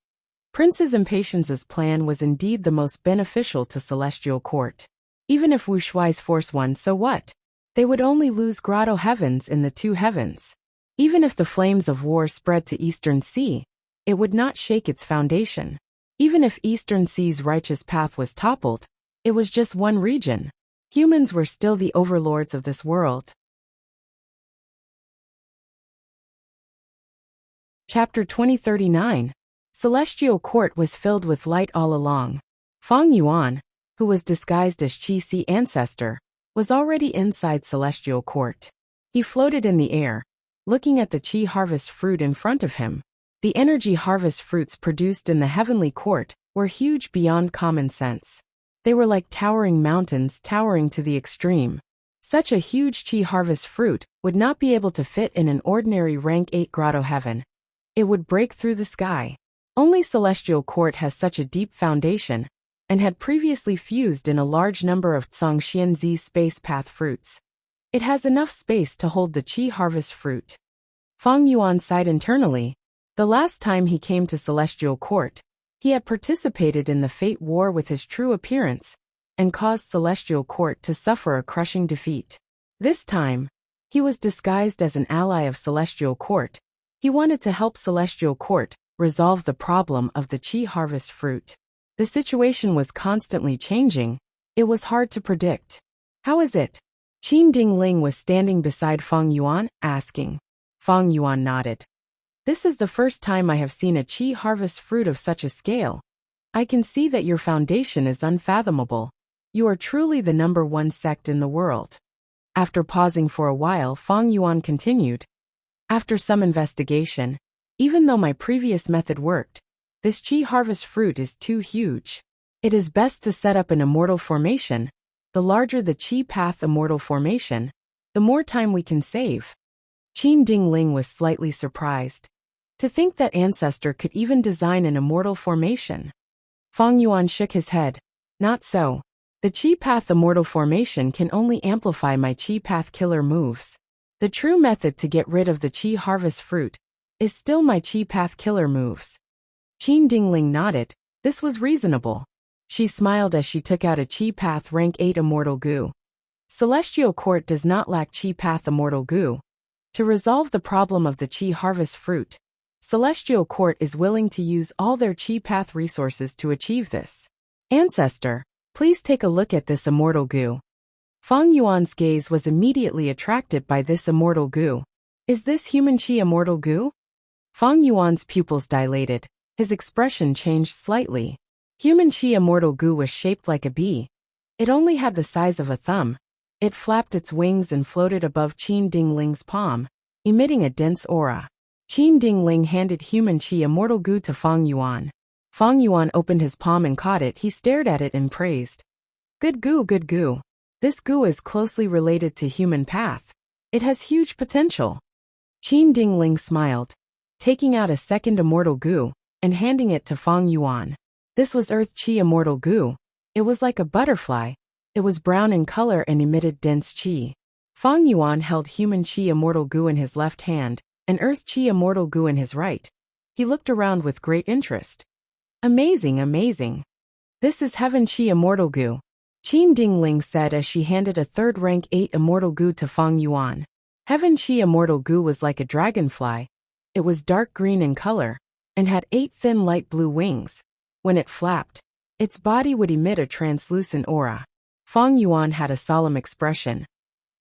Prince's impatience's plan was indeed the most beneficial to Celestial Court. Even if Wuxia's force won, so what? They would only lose Grotto Heavens in the 2 heavens. Even if the flames of war spread to Eastern Sea, it would not shake its foundation. Even if Eastern Sea's righteous path was toppled, it was just one region. Humans were still the overlords of this world. Chapter 2039. Celestial Court was filled with light all along. Feng Yuan, who was disguised as Qi ancestor, was already inside Celestial Court. He floated in the air, looking at the Qi harvest fruit in front of him. The energy harvest fruits produced in the heavenly court were huge beyond common sense. They were like towering mountains towering to the extreme. Such a huge Qi harvest fruit would not be able to fit in an ordinary rank 8 grotto heaven. It would break through the sky. Only Celestial Court has such a deep foundation, and had previously fused in a large number of Zhongxianzi space path fruits. It has enough space to hold the Qi harvest fruit. Feng Yuan sighed internally. The last time he came to Celestial Court, he had participated in the Fate War with his true appearance, and caused Celestial Court to suffer a crushing defeat. This time, he was disguised as an ally of Celestial Court. He wanted to help Celestial Court resolve the problem of the Qi harvest fruit. The situation was constantly changing. It was hard to predict. How is it? Qin Dingling was standing beside Feng Yuan, asking. Feng Yuan nodded. This is the first time I have seen a Qi harvest fruit of such a scale. I can see that your foundation is unfathomable. You are truly the #1 sect in the world. After pausing for a while, Feng Yuan continued. After some investigation, even though my previous method worked, this Qi harvest fruit is too huge. It is best to set up an immortal formation. The larger the Qi path immortal formation, the more time we can save. Qin Dingling was slightly surprised. To think that Ancestor could even design an immortal formation. Feng Yuan shook his head. Not so. The Qi path immortal formation can only amplify my Qi path killer moves. The true method to get rid of the Qi harvest fruit is still my Qi path killer moves. Qin Dingling nodded. This was reasonable. She smiled as she took out a Qi path rank 8 immortal goo. Celestial Court does not lack Qi path immortal goo. To resolve the problem of the Qi harvest fruit, Celestial Court is willing to use all their Qi path resources to achieve this. Ancestor, please take a look at this immortal goo. Feng Yuan's gaze was immediately attracted by this immortal goo. Is this human Qi immortal goo? Fang Yuan's pupils dilated. His expression changed slightly. Human Qi immortal goo was shaped like a bee. It only had the size of a thumb. It flapped its wings and floated above Qin Dingling's palm, emitting a dense aura. Qin Dingling handed human Qi immortal goo to Fang Yuan. Fang Yuan opened his palm and caught it. He stared at it and praised. Good goo, good goo. This goo is closely related to human path. It has huge potential. Qin Dingling smiled, taking out a second immortal goo and handing it to Fang Yuan. This was Earth Qi immortal goo. It was like a butterfly. It was brown in color and emitted dense Qi. Fang Yuan held human Qi immortal goo in his left hand and Earth Qi immortal goo in his right. He looked around with great interest. Amazing, amazing. This is Heaven Qi immortal goo, Qin Dingling said as she handed a third rank 8 immortal goo to Fang Yuan. Heaven Qi immortal goo was like a dragonfly. It was dark green in color and had 8 thin light blue wings. When it flapped, its body would emit a translucent aura. Fang Yuan had a solemn expression.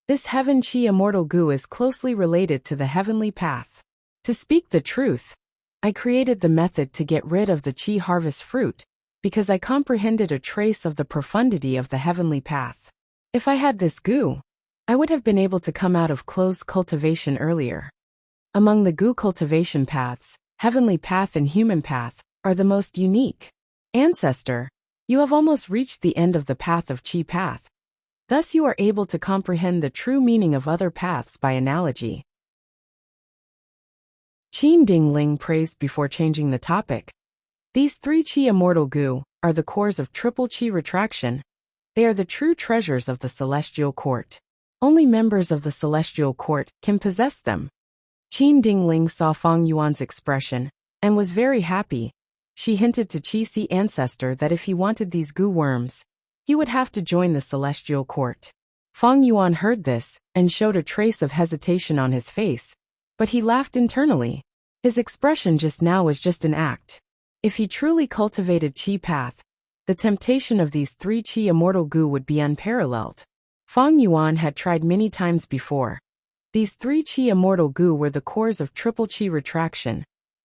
This Heaven Qi immortal goo is closely related to the heavenly path. To speak the truth, I created the method to get rid of the Qi harvest fruit, because I comprehended a trace of the profundity of the heavenly path. If I had this goo, I would have been able to come out of closed cultivation earlier. Among the goo cultivation paths, heavenly path and human path are the most unique. Ancestor, you have almost reached the end of the path of Qi path. Thus you are able to comprehend the true meaning of other paths by analogy. Qin Dingling praised before changing the topic. These 3 Qi immortal goo are the cores of triple Qi retraction. They are the true treasures of the celestial court. Only members of the celestial court can possess them. Qin Dingling saw Fang Yuan's expression and was very happy. She hinted to Qi ancestor that if he wanted these goo worms, he would have to join the celestial court. Fang Yuan heard this and showed a trace of hesitation on his face, but he laughed internally. His expression just now was just an act. If he truly cultivated Qi path, the temptation of these 3 Qi immortal goo would be unparalleled. Fang Yuan had tried many times before. These 3 Qi immortal goo were the cores of triple Qi retraction.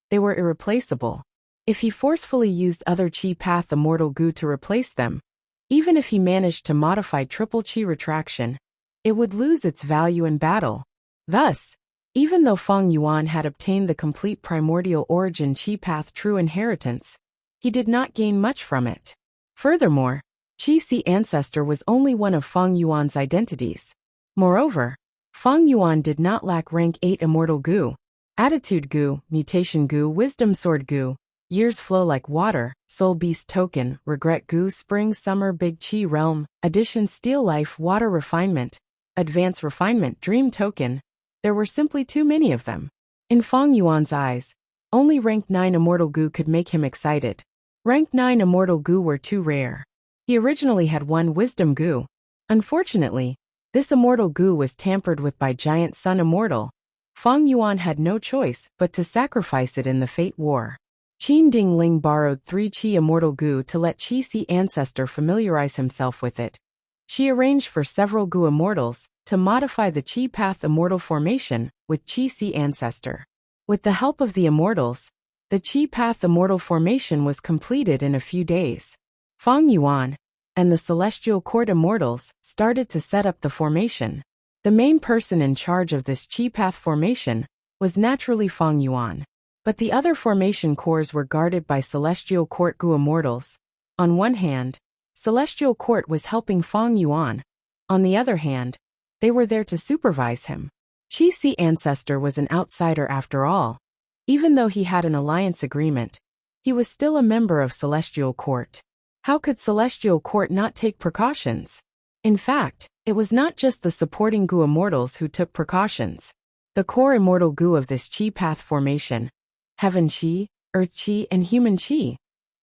They were irreplaceable. If he forcefully used other Qi path immortal goo to replace them, even if he managed to modify triple Qi retraction, it would lose its value in battle. Thus, even though Fang Yuan had obtained the complete primordial origin Qi path true inheritance, he did not gain much from it. Furthermore, Qi ancestor was only one of Fang Yuan's identities. Moreover, Fang Yuan did not lack rank 8 immortal goo, attitude goo, mutation goo, wisdom sword goo, years flow like water, soul beast token, regret goo, spring summer big Qi realm, addition steel life, water refinement, advance refinement, dream token. There were simply too many of them. In Fang Yuan's eyes, only rank 9 immortal goo could make him excited. Rank 9 immortal goo were too rare. He originally had 1 wisdom goo. Unfortunately, this immortal goo was tampered with by Giant Sun Immortal. Fang Yuan had no choice but to sacrifice it in the Fate War. Qin Dingling borrowed 3 Qi immortal goo to let Qi ancestor familiarize himself with it. She arranged for several goo immortals to modify the Qi path immortal formation with Qi ancestor. With the help of the immortals, the Qi path immortal formation was completed in a few days. Fang Yuan and the celestial court immortals started to set up the formation. The main person in charge of this Qi path formation was naturally Fang Yuan. But the other formation cores were guarded by celestial court goo immortals. On one hand, celestial court was helping Fang Yuan. On the other hand, they were there to supervise him. Qi ancestor was an outsider after all. Even though he had an alliance agreement, he was still a member of celestial court. How could celestial court not take precautions? In fact, it was not just the supporting goo immortals who took precautions. The core immortal goo of this Qi path formation, Heaven Qi, Earth Qi, and Human Qi,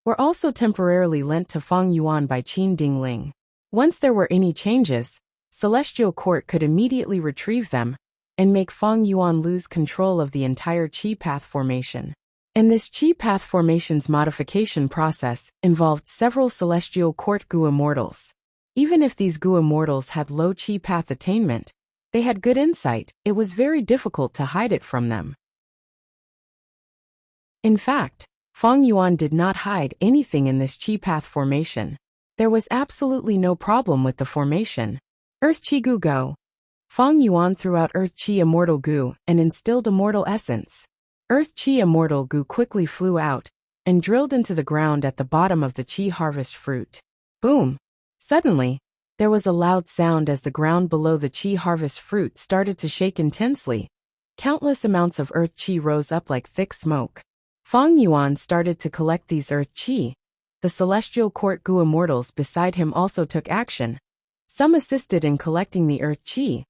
were also temporarily lent to Fang Yuan by Qin Dingling. Once there were any changes, celestial court could immediately retrieve them and make Fang Yuan lose control of the entire Qi path formation. And this Qi path formation's modification process involved several celestial court goo immortals. Even if these goo immortals had low Qi path attainment, they had good insight. It was very difficult to hide it from them. In fact, Feng Yuan did not hide anything in this Qi path formation. There was absolutely no problem with the formation. Earth Qi Gu Go. Feng Yuan threw out Earth Qi Immortal Gu and instilled Immortal Essence. Earth Qi Immortal Gu quickly flew out and drilled into the ground at the bottom of the Qi harvest fruit. Boom! Suddenly, there was a loud sound as the ground below the Qi harvest fruit started to shake intensely. Countless amounts of Earth Qi rose up like thick smoke. Feng Yuan started to collect these Earth Qi. The Celestial Court Gu immortals beside him also took action. Some assisted in collecting the Earth Qi,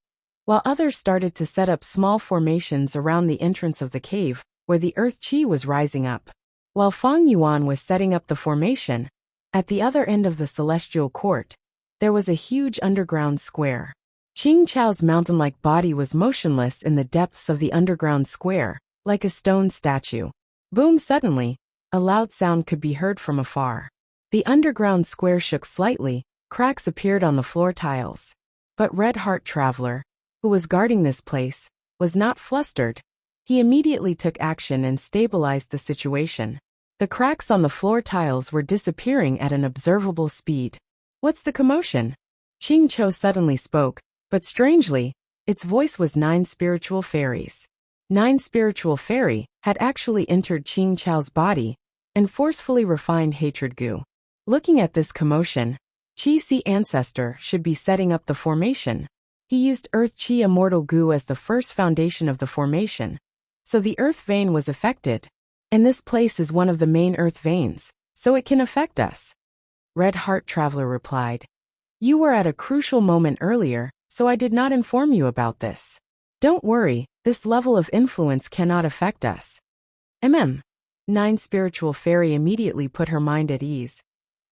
while others started to set up small formations around the entrance of the cave, where the Earth Qi was rising up. While Feng Yuan was setting up the formation, at the other end of the Celestial Court, there was a huge underground square. Qing Chao's mountain-like body was motionless in the depths of the underground square, like a stone statue. Boom! Suddenly, a loud sound could be heard from afar. The underground square shook slightly, cracks appeared on the floor tiles. But Red Heart Traveler, who was guarding this place, was not flustered. He immediately took action and stabilized the situation. The cracks on the floor tiles were disappearing at an observable speed. What's the commotion? Qing Cho suddenly spoke, but strangely, its voice was 9 spiritual fairies. 9 spiritual fairy had actually entered Qing Chao's body and forcefully refined hatred Gu. Looking at this commotion, Qi Si Ancestor should be setting up the formation. He used Earth Qi Immortal Gu as the first foundation of the formation, so the Earth vein was affected. And this place is one of the main Earth veins, so it can affect us. Red Heart Traveler replied. You were at a crucial moment earlier, so I did not inform you about this. Don't worry, this level of influence cannot affect us. 9 spiritual fairy immediately put her mind at ease.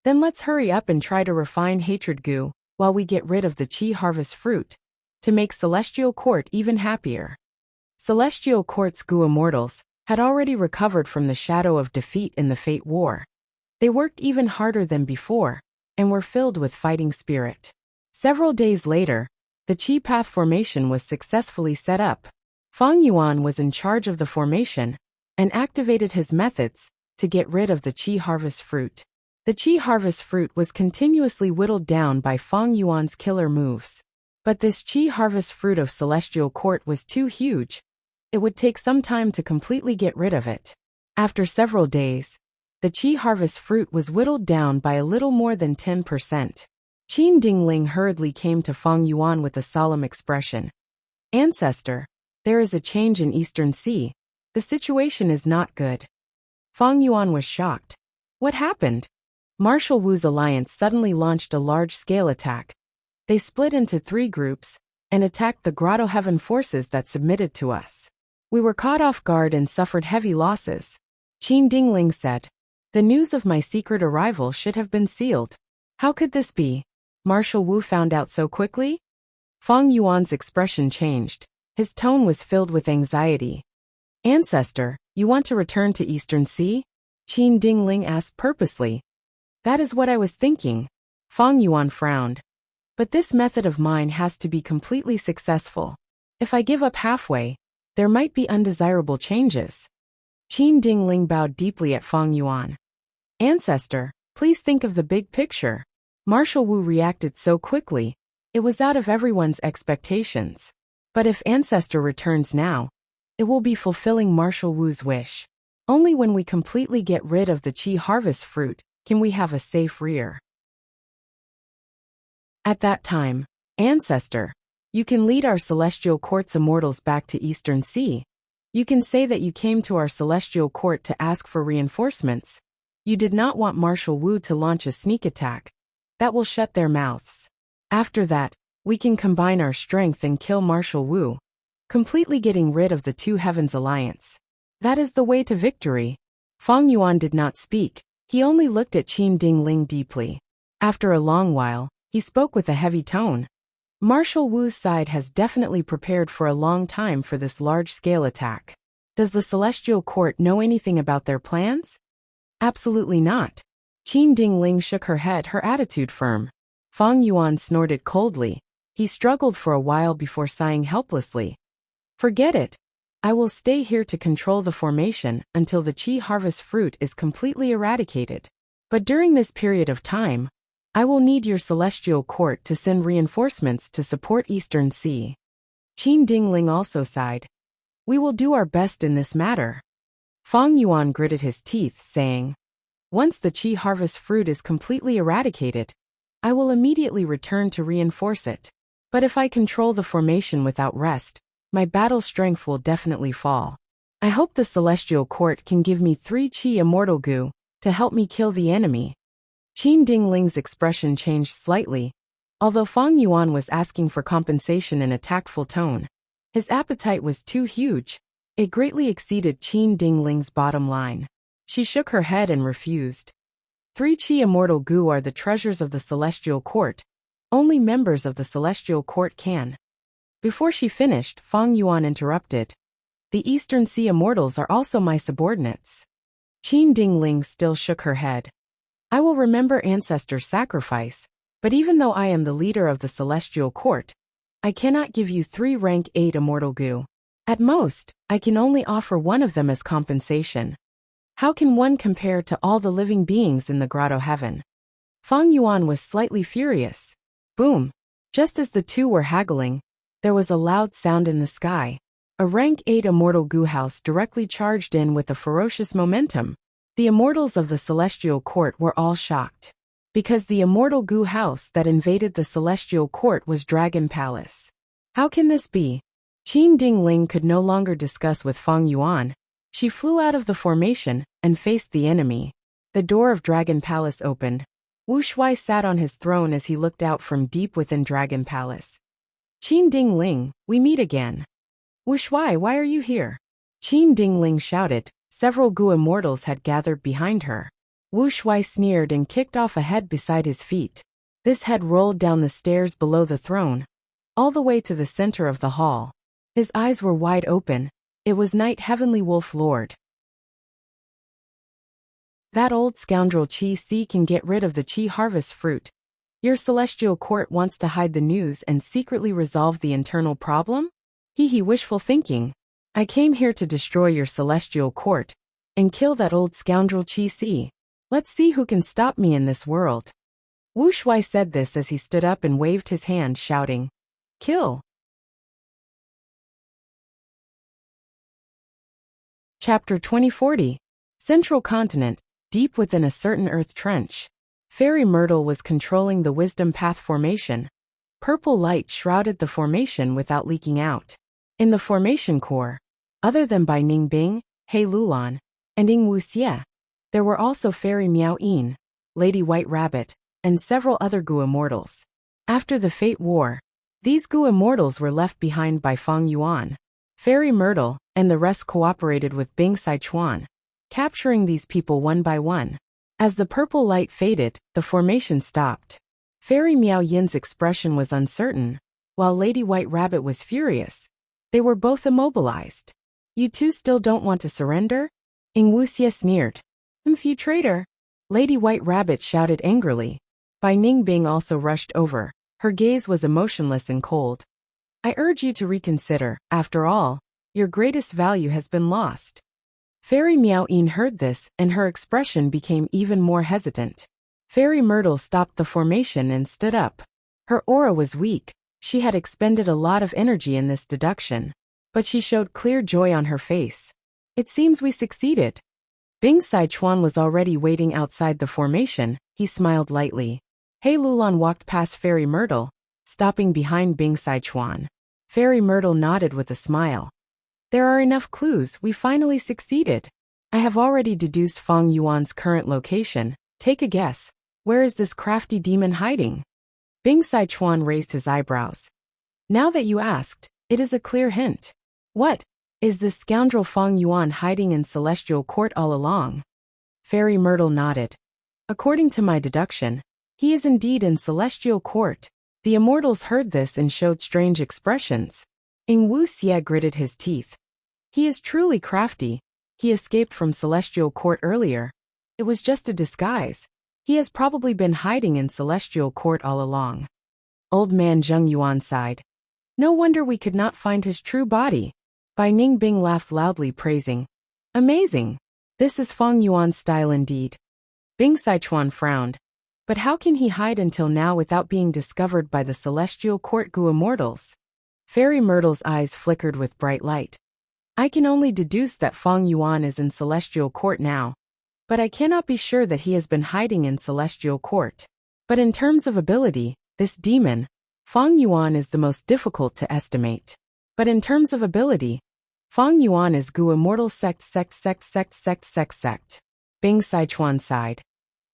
Then let's hurry up and try to refine hatred Gu, while we get rid of the Qi harvest fruit, to make Celestial Court even happier. Celestial Court's Gu immortals had already recovered from the shadow of defeat in the Fate War. They worked even harder than before, and were filled with fighting spirit. Several days later, the Qi Path formation was successfully set up. Feng Yuan was in charge of the formation, and activated his methods to get rid of the Qi harvest fruit. The Qi harvest fruit was continuously whittled down by Feng Yuan's killer moves. But this Qi harvest fruit of Celestial Court was too huge. It would take some time to completely get rid of it. After several days, the Qi harvest fruit was whittled down by a little more than 10%. Qin Dingling hurriedly came to Feng Yuan with a solemn expression. Ancestor, there is a change in Eastern Sea. The situation is not good. Feng Yuan was shocked. What happened? Marshal Wu's alliance suddenly launched a large-scale attack. They split into 3 groups and attacked the Grotto Heaven forces that submitted to us. We were caught off guard and suffered heavy losses. Qin Dingling said. The news of my secret arrival should have been sealed. How could this be? Marshal Wu found out so quickly? Feng Yuan's expression changed. His tone was filled with anxiety. Ancestor, you want to return to Eastern Sea? Qin Dingling asked purposely. That is what I was thinking. Feng Yuan frowned. But this method of mine has to be completely successful. If I give up halfway, there might be undesirable changes. Qin Dingling bowed deeply at Feng Yuan. Ancestor, please think of the big picture. Marshal Wu reacted so quickly. It was out of everyone's expectations. But if Ancestor returns now, it will be fulfilling Marshal Wu's wish. Only when we completely get rid of the Qi harvest fruit can we have a safe rear. At that time, Ancestor, you can lead our Celestial Court's immortals back to Eastern Sea. You can say that you came to our Celestial Court to ask for reinforcements. You did not want Marshal Wu to launch a sneak attack. That will shut their mouths. After that, we can combine our strength and kill Marshal Wu, completely getting rid of the Two Heavens Alliance. That is the way to victory. Feng Yuan did not speak. He only looked at Qin Dingling deeply. After a long while, he spoke with a heavy tone. Marshal Wu's side has definitely prepared for a long time for this large-scale attack. Does the Celestial Court know anything about their plans? Absolutely not. Qin Dingling shook her head, her attitude firm. Feng Yuan snorted coldly. He struggled for a while before sighing helplessly. Forget it. I will stay here to control the formation until the Qi harvest fruit is completely eradicated. But during this period of time, I will need your celestial court to send reinforcements to support Eastern Sea. Qin Dingling also sighed. We will do our best in this matter. Fang Yuan gritted his teeth, saying, once the Qi harvest fruit is completely eradicated, I will immediately return to reinforce it. But if I control the formation without rest, my battle strength will definitely fall. I hope the Celestial Court can give me 3 Qi Immortal Gu to help me kill the enemy. Qin Dingling's expression changed slightly. Although Fang Yuan was asking for compensation in a tactful tone, his appetite was too huge. It greatly exceeded Qin Dingling's bottom line. She shook her head and refused. 3 Qi Immortal Gu are the treasures of the Celestial Court. Only members of the Celestial Court can. Before she finished, Fang Yuan interrupted. The Eastern Sea Immortals are also my subordinates. Qin Dingling still shook her head. I will remember ancestors' sacrifice, but even though I am the leader of the Celestial Court, I cannot give you 3 rank 8 Immortal Gu. At most, I can only offer one of them as compensation. How can one compare to all the living beings in the Grotto Heaven? Fang Yuan was slightly furious. Boom! Just as the two were haggling, there was a loud sound in the sky. A rank 8 Immortal Gu house directly charged in with a ferocious momentum. The immortals of the Celestial Court were all shocked. Because the Immortal Gu house that invaded the Celestial Court was Dragon Palace. How can this be? Qin Dingling could no longer discuss with Fang Yuan. She flew out of the formation and faced the enemy. The door of Dragon Palace opened. Wu Shuai sat on his throne as he looked out from deep within Dragon Palace. Qin Dingling, we meet again. Wu Shuai, why are you here? Qin Dingling shouted. Several Gu immortals had gathered behind her. Wu Shuai sneered and kicked off a head beside his feet. This head rolled down the stairs below the throne, all the way to the center of the hall. His eyes were wide open. It was Night Heavenly Wolf Lord. That old scoundrel Qi Si can get rid of the Qi harvest fruit. Your Celestial Court wants to hide the news and secretly resolve the internal problem? Hee wishful thinking. I came here to destroy your Celestial Court and kill that old scoundrel Qi Si. Let's see who can stop me in this world. Wu Shuai said this as he stood up and waved his hand, shouting, Kill! Chapter 2040. Central Continent, deep within a certain earth trench. Fairy Myrtle was controlling the Wisdom Path formation. Purple light shrouded the formation without leaking out. In the formation core, other than Bai Ningbing, He Lulan, and Ying Wuxia, there were also Fairy Miao Yin, Lady White Rabbit, and several other Gu immortals. After the Fate War, these Gu immortals were left behind by Fang Yuan. Fairy Myrtle and the rest cooperated with Bing Sichuan, capturing these people one by one. As the purple light faded, the formation stopped. Fairy Miao Yin's expression was uncertain, while Lady White Rabbit was furious. They were both immobilized. You two still don't want to surrender? Ying Wuxia sneered. You traitor! Lady White Rabbit shouted angrily. Bai Ningbing also rushed over. Her gaze was emotionless and cold. I urge you to reconsider. After all, your greatest value has been lost. Fairy Miao Yin heard this, and her expression became even more hesitant. Fairy Myrtle stopped the formation and stood up. Her aura was weak. She had expended a lot of energy in this deduction. But she showed clear joy on her face. It seems we succeeded. Bing Sichuan was already waiting outside the formation. He smiled lightly. He Lulan walked past Fairy Myrtle, stopping behind Bing Sichuan. Fairy Myrtle nodded with a smile. There are enough clues. We finally succeeded. I have already deduced Fang Yuan's current location. Take a guess. Where is this crafty demon hiding? Bing Sichuan raised his eyebrows. Now that you asked, it is a clear hint. What? Is this scoundrel Fang Yuan hiding in Celestial Court all along? Fairy Myrtle nodded. According to my deduction, he is indeed in Celestial Court. The immortals heard this and showed strange expressions. Ying Wuxia gritted his teeth. He is truly crafty. He escaped from Celestial Court earlier. It was just a disguise. He has probably been hiding in Celestial Court all along. Old man Zheng Yuan sighed. No wonder we could not find his true body. Bai Ningbing laughed loudly, praising. Amazing! This is Feng Yuan's style indeed. Bing Sichuan frowned. But how can he hide until now without being discovered by the celestial court Gu immortals? Fairy Myrtle's eyes flickered with bright light. I can only deduce that Feng Yuan is in celestial court now. But I cannot be sure that he has been hiding in celestial court. But in terms of ability, this demon, Feng Yuan, is the most difficult to estimate. But in terms of ability, Feng Yuan is Gu immortal sect. Bing Sichuan sighed.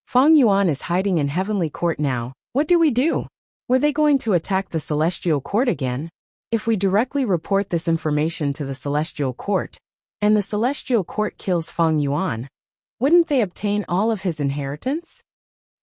Feng Yuan is hiding in heavenly court now. What do we do? Were they going to attack the celestial court again? If we directly report this information to the celestial court, and the celestial court kills Feng Yuan, wouldn't they obtain all of his inheritance?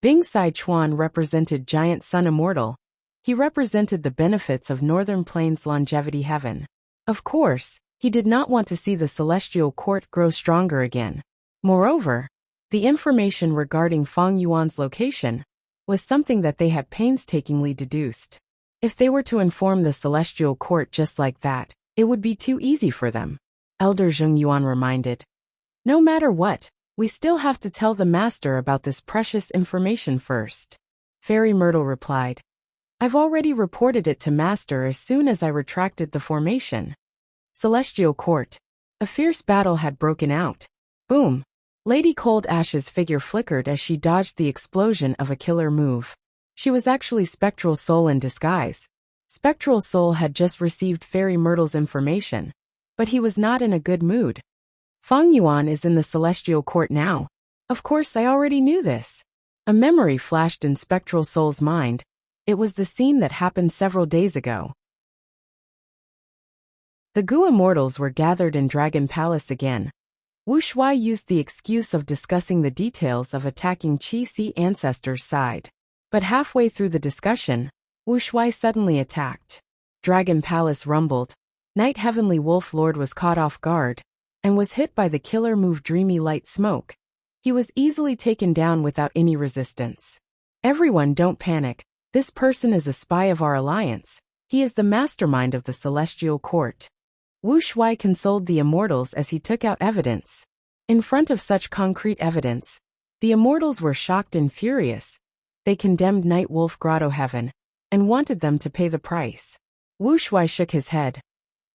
Bing Sichuan represented Giant Sun Immortal. He represented the benefits of Northern Plains longevity heaven. Of course, he did not want to see the celestial court grow stronger again. Moreover, the information regarding Feng Yuan's location was something that they had painstakingly deduced. If they were to inform the celestial court just like that, it would be too easy for them. Elder Zheng Yuan reminded. No matter what, we still have to tell the master about this precious information first. Fairy Myrtle replied. I've already reported it to master as soon as I retracted the formation. Celestial court. A fierce battle had broken out. Boom. Lady Cold Ash's figure flickered as she dodged the explosion of a killer move. She was actually Spectral Soul in disguise. Spectral Soul had just received Fairy Myrtle's information, but he was not in a good mood. Feng Yuan is in the celestial court now. Of course, I already knew this. A memory flashed in Spectral Soul's mind. It was the scene that happened several days ago. The Gu immortals were gathered in Dragon Palace again. Wuxia used the excuse of discussing the details of attacking Qi Si ancestors' side. But halfway through the discussion, Wuxia suddenly attacked. Dragon Palace rumbled. Night Heavenly Wolf Lord was caught off guard and was hit by the killer move Dreamy Light Smoke. He was easily taken down without any resistance. Everyone, don't panic. This person is a spy of our alliance. He is the mastermind of the celestial court. Wuxia consoled the immortals as he took out evidence. In front of such concrete evidence, the immortals were shocked and furious. They condemned Night Wolf Grotto Heaven and wanted them to pay the price. Wuxia shook his head.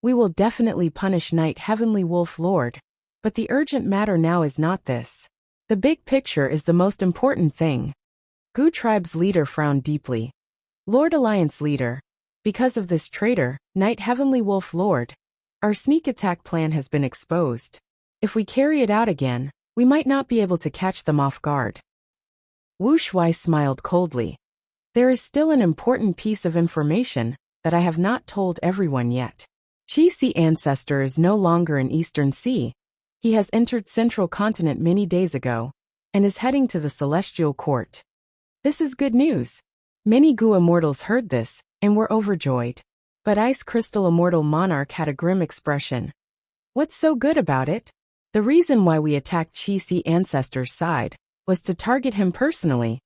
We will definitely punish Night Heavenly Wolf Lord, but the urgent matter now is not this. The big picture is the most important thing. Gu Tribe's leader frowned deeply. Lord Alliance leader, because of this traitor, Night Heavenly Wolf Lord, our sneak attack plan has been exposed. If we carry it out again, we might not be able to catch them off guard. Wuxia smiled coldly. There is still an important piece of information that I have not told everyone yet. Qi Si ancestor is no longer in Eastern Sea. He has entered Central Continent many days ago and is heading to the Celestial Court. This is good news. Many Gu immortals heard this and were overjoyed. But Ice Crystal Immortal Monarch had a grim expression. What's so good about it? The reason why we attacked Qi Si ancestor's side was to target him personally,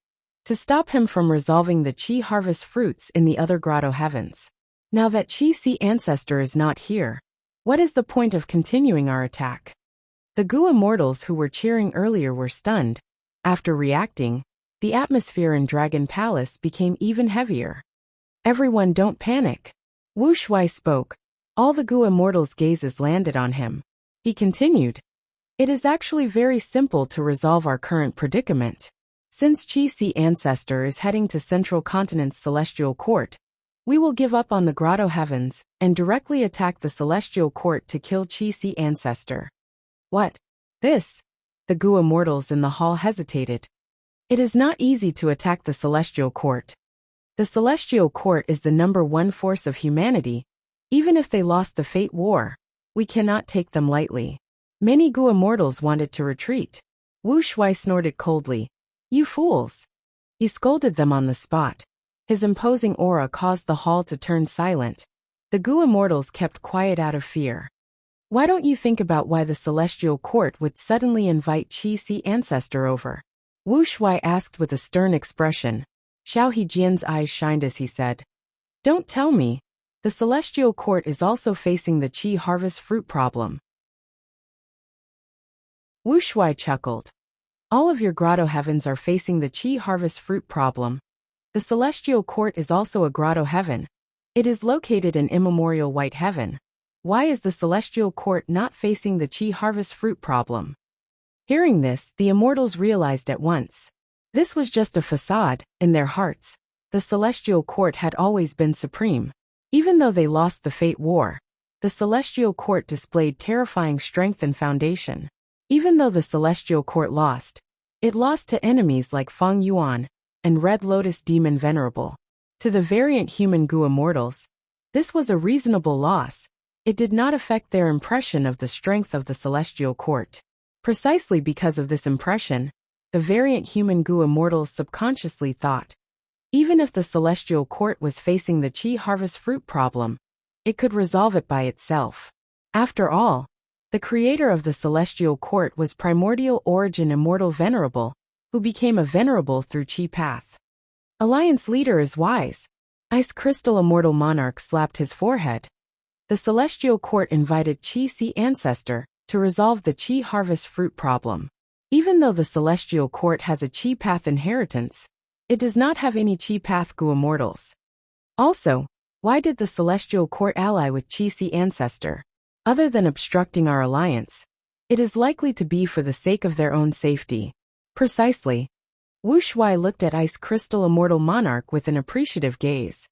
to stop him from resolving the Qi harvest fruits in the other grotto heavens. Now that Qi Si ancestor is not here, what is the point of continuing our attack? The Gu immortals who were cheering earlier were stunned. After reacting, the atmosphere in Dragon Palace became even heavier. Everyone, don't panic. Wuxia spoke. All the Gu immortals' gazes landed on him. He continued. It is actually very simple to resolve our current predicament. Since Qi Si ancestor is heading to Central Continent's Celestial Court, we will give up on the Grotto Heavens and directly attack the Celestial Court to kill Qi Si ancestor. What? This? The Gu immortals in the hall hesitated. It is not easy to attack the Celestial Court. The Celestial Court is the #1 force of humanity. Even if they lost the Fate War, we cannot take them lightly. Many Gu immortals wanted to retreat. Wuxia snorted coldly. You fools! He scolded them on the spot. His imposing aura caused the hall to turn silent. The Gu immortals kept quiet out of fear. Why don't you think about why the Celestial Court would suddenly invite Qi Si ancestor over? Wuxia asked with a stern expression. Xiao Hejian's eyes shined as he said. Don't tell me. The celestial court is also facing the Qi harvest fruit problem. Wuxia chuckled. All of your grotto heavens are facing the Qi harvest fruit problem. The celestial court is also a grotto heaven. It is located in immemorial white heaven. Why is the celestial court not facing the Qi harvest fruit problem? Hearing this, the immortals realized at once. This was just a facade. In their hearts, the celestial court had always been supreme. Even though they lost the Fate War, the celestial court displayed terrifying strength and foundation. Even though the celestial court lost, it lost to enemies like Feng Yuan and Red Lotus Demon Venerable. To the variant human Gu immortals, this was a reasonable loss. It did not affect their impression of the strength of the celestial court. Precisely because of this impression, the variant human Gu immortals subconsciously thought, even if the celestial court was facing the Qi harvest fruit problem, it could resolve it by itself. After all, the creator of the celestial court was primordial origin immortal venerable, who became a venerable through Qi path. Alliance leader is wise. Ice crystal immortal monarch slapped his forehead. The celestial court invited Qi ancestor to resolve the Qi harvest fruit problem. Even though the celestial court has a Qi path inheritance, it does not have any Qi path Gu immortals. Also, why did the celestial court ally with Qi ancestor? Other than obstructing our alliance, it is likely to be for the sake of their own safety. Precisely. Wuxia looked at Ice Crystal Immortal Monarch with an appreciative gaze.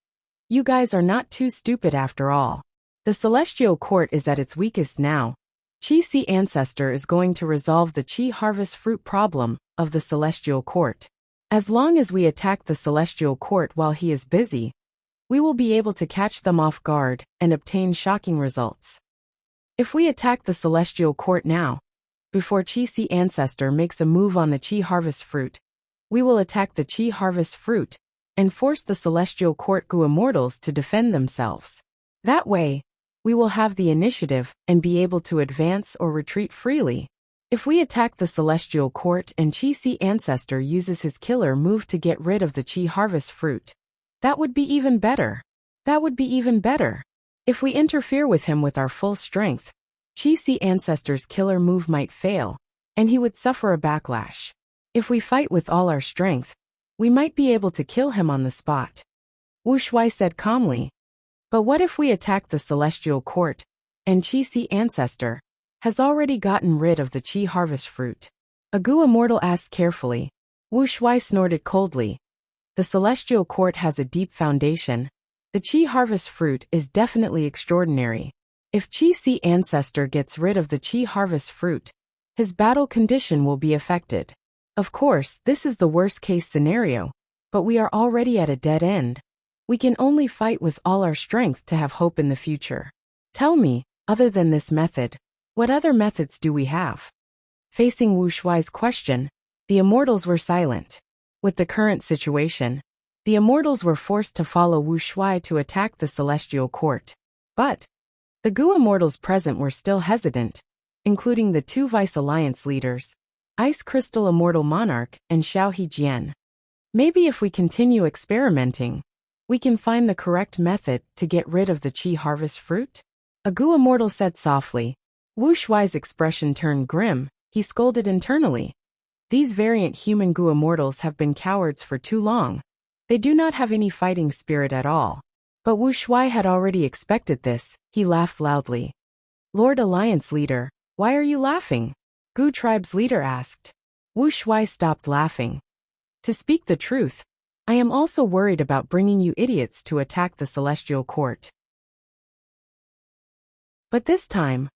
You guys are not too stupid after all. The celestial court is at its weakest now. Qi ancestor is going to resolve the Qi harvest fruit problem of the celestial court. As long as we attack the celestial court while he is busy, we will be able to catch them off guard and obtain shocking results. If we attack the celestial court now, before Qi ancestor makes a move on the Qi harvest fruit, we will attack the Qi harvest fruit and force the celestial court Gu immortals to defend themselves. That way, we will have the initiative and be able to advance or retreat freely. If we attack the celestial court and Qi ancestor uses his killer move to get rid of the Qi harvest fruit, that would be even better. That would be even better. If we interfere with him with our full strength, Qi ancestor's killer move might fail, and he would suffer a backlash. If we fight with all our strength, we might be able to kill him on the spot. Wuxia said calmly. But what if we attack the celestial court, and Qi ancestor has already gotten rid of the Qi harvest fruit? A Gu immortal asked carefully. Wuxia snorted coldly. The celestial court has a deep foundation. The Qi harvest fruit is definitely extraordinary. If Qi ancestor gets rid of the Qi harvest fruit, his battle condition will be affected. Of course, this is the worst case scenario, but we are already at a dead end. We can only fight with all our strength to have hope in the future. Tell me, other than this method, what other methods do we have? Facing Wuxia's question, the immortals were silent. With the current situation, the immortals were forced to follow Wuxia to attack the celestial court. But the Gu immortals present were still hesitant, including the two vice alliance leaders, Ice Crystal Immortal Monarch and Xiao Hejian. Maybe if we continue experimenting, we can find the correct method to get rid of the Qi harvest fruit? A Gu immortal said softly. Wuxia's expression turned grim. He scolded internally. These variant human Gu immortals have been cowards for too long. They do not have any fighting spirit at all. But Wuxia had already expected this. He laughed loudly. Lord Alliance Leader, why are you laughing? Gu Tribe's leader asked. Wuxia stopped laughing. To speak the truth, I am also worried about bringing you idiots to attack the celestial court. But this time,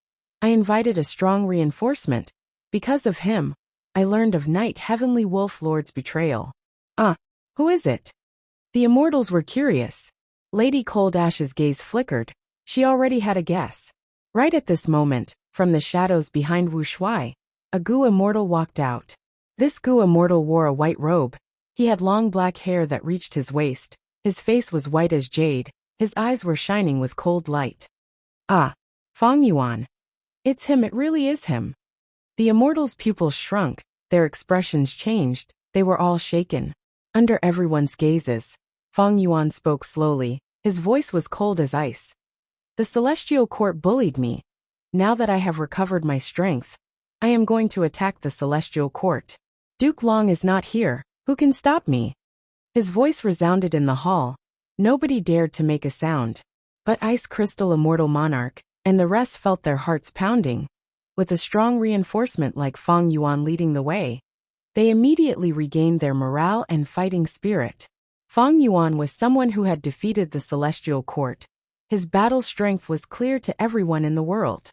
I invited a strong reinforcement. Because of him, I learned of Night Heavenly Wolf Lord's betrayal. Who is it? The immortals were curious. Lady Cold Ash's gaze flickered. She already had a guess. Right at this moment, from the shadows behind Wuxia, a Gu immortal walked out. This Gu immortal wore a white robe. He had long black hair that reached his waist. His face was white as jade. His eyes were shining with cold light. Feng Yuan. It's him, it really is him. The immortals' pupils shrunk, their expressions changed, they were all shaken. Under everyone's gazes, Feng Yuan spoke slowly. His voice was cold as ice. The celestial court bullied me. Now that I have recovered my strength, I am going to attack the celestial court. Duke Long is not here. Who can stop me? His voice resounded in the hall. Nobody dared to make a sound. But Ice Crystal Immortal Monarch and the rest felt their hearts pounding. With a strong reinforcement like Feng Yuan leading the way, they immediately regained their morale and fighting spirit. Feng Yuan was someone who had defeated the celestial court. His battle strength was clear to everyone in the world.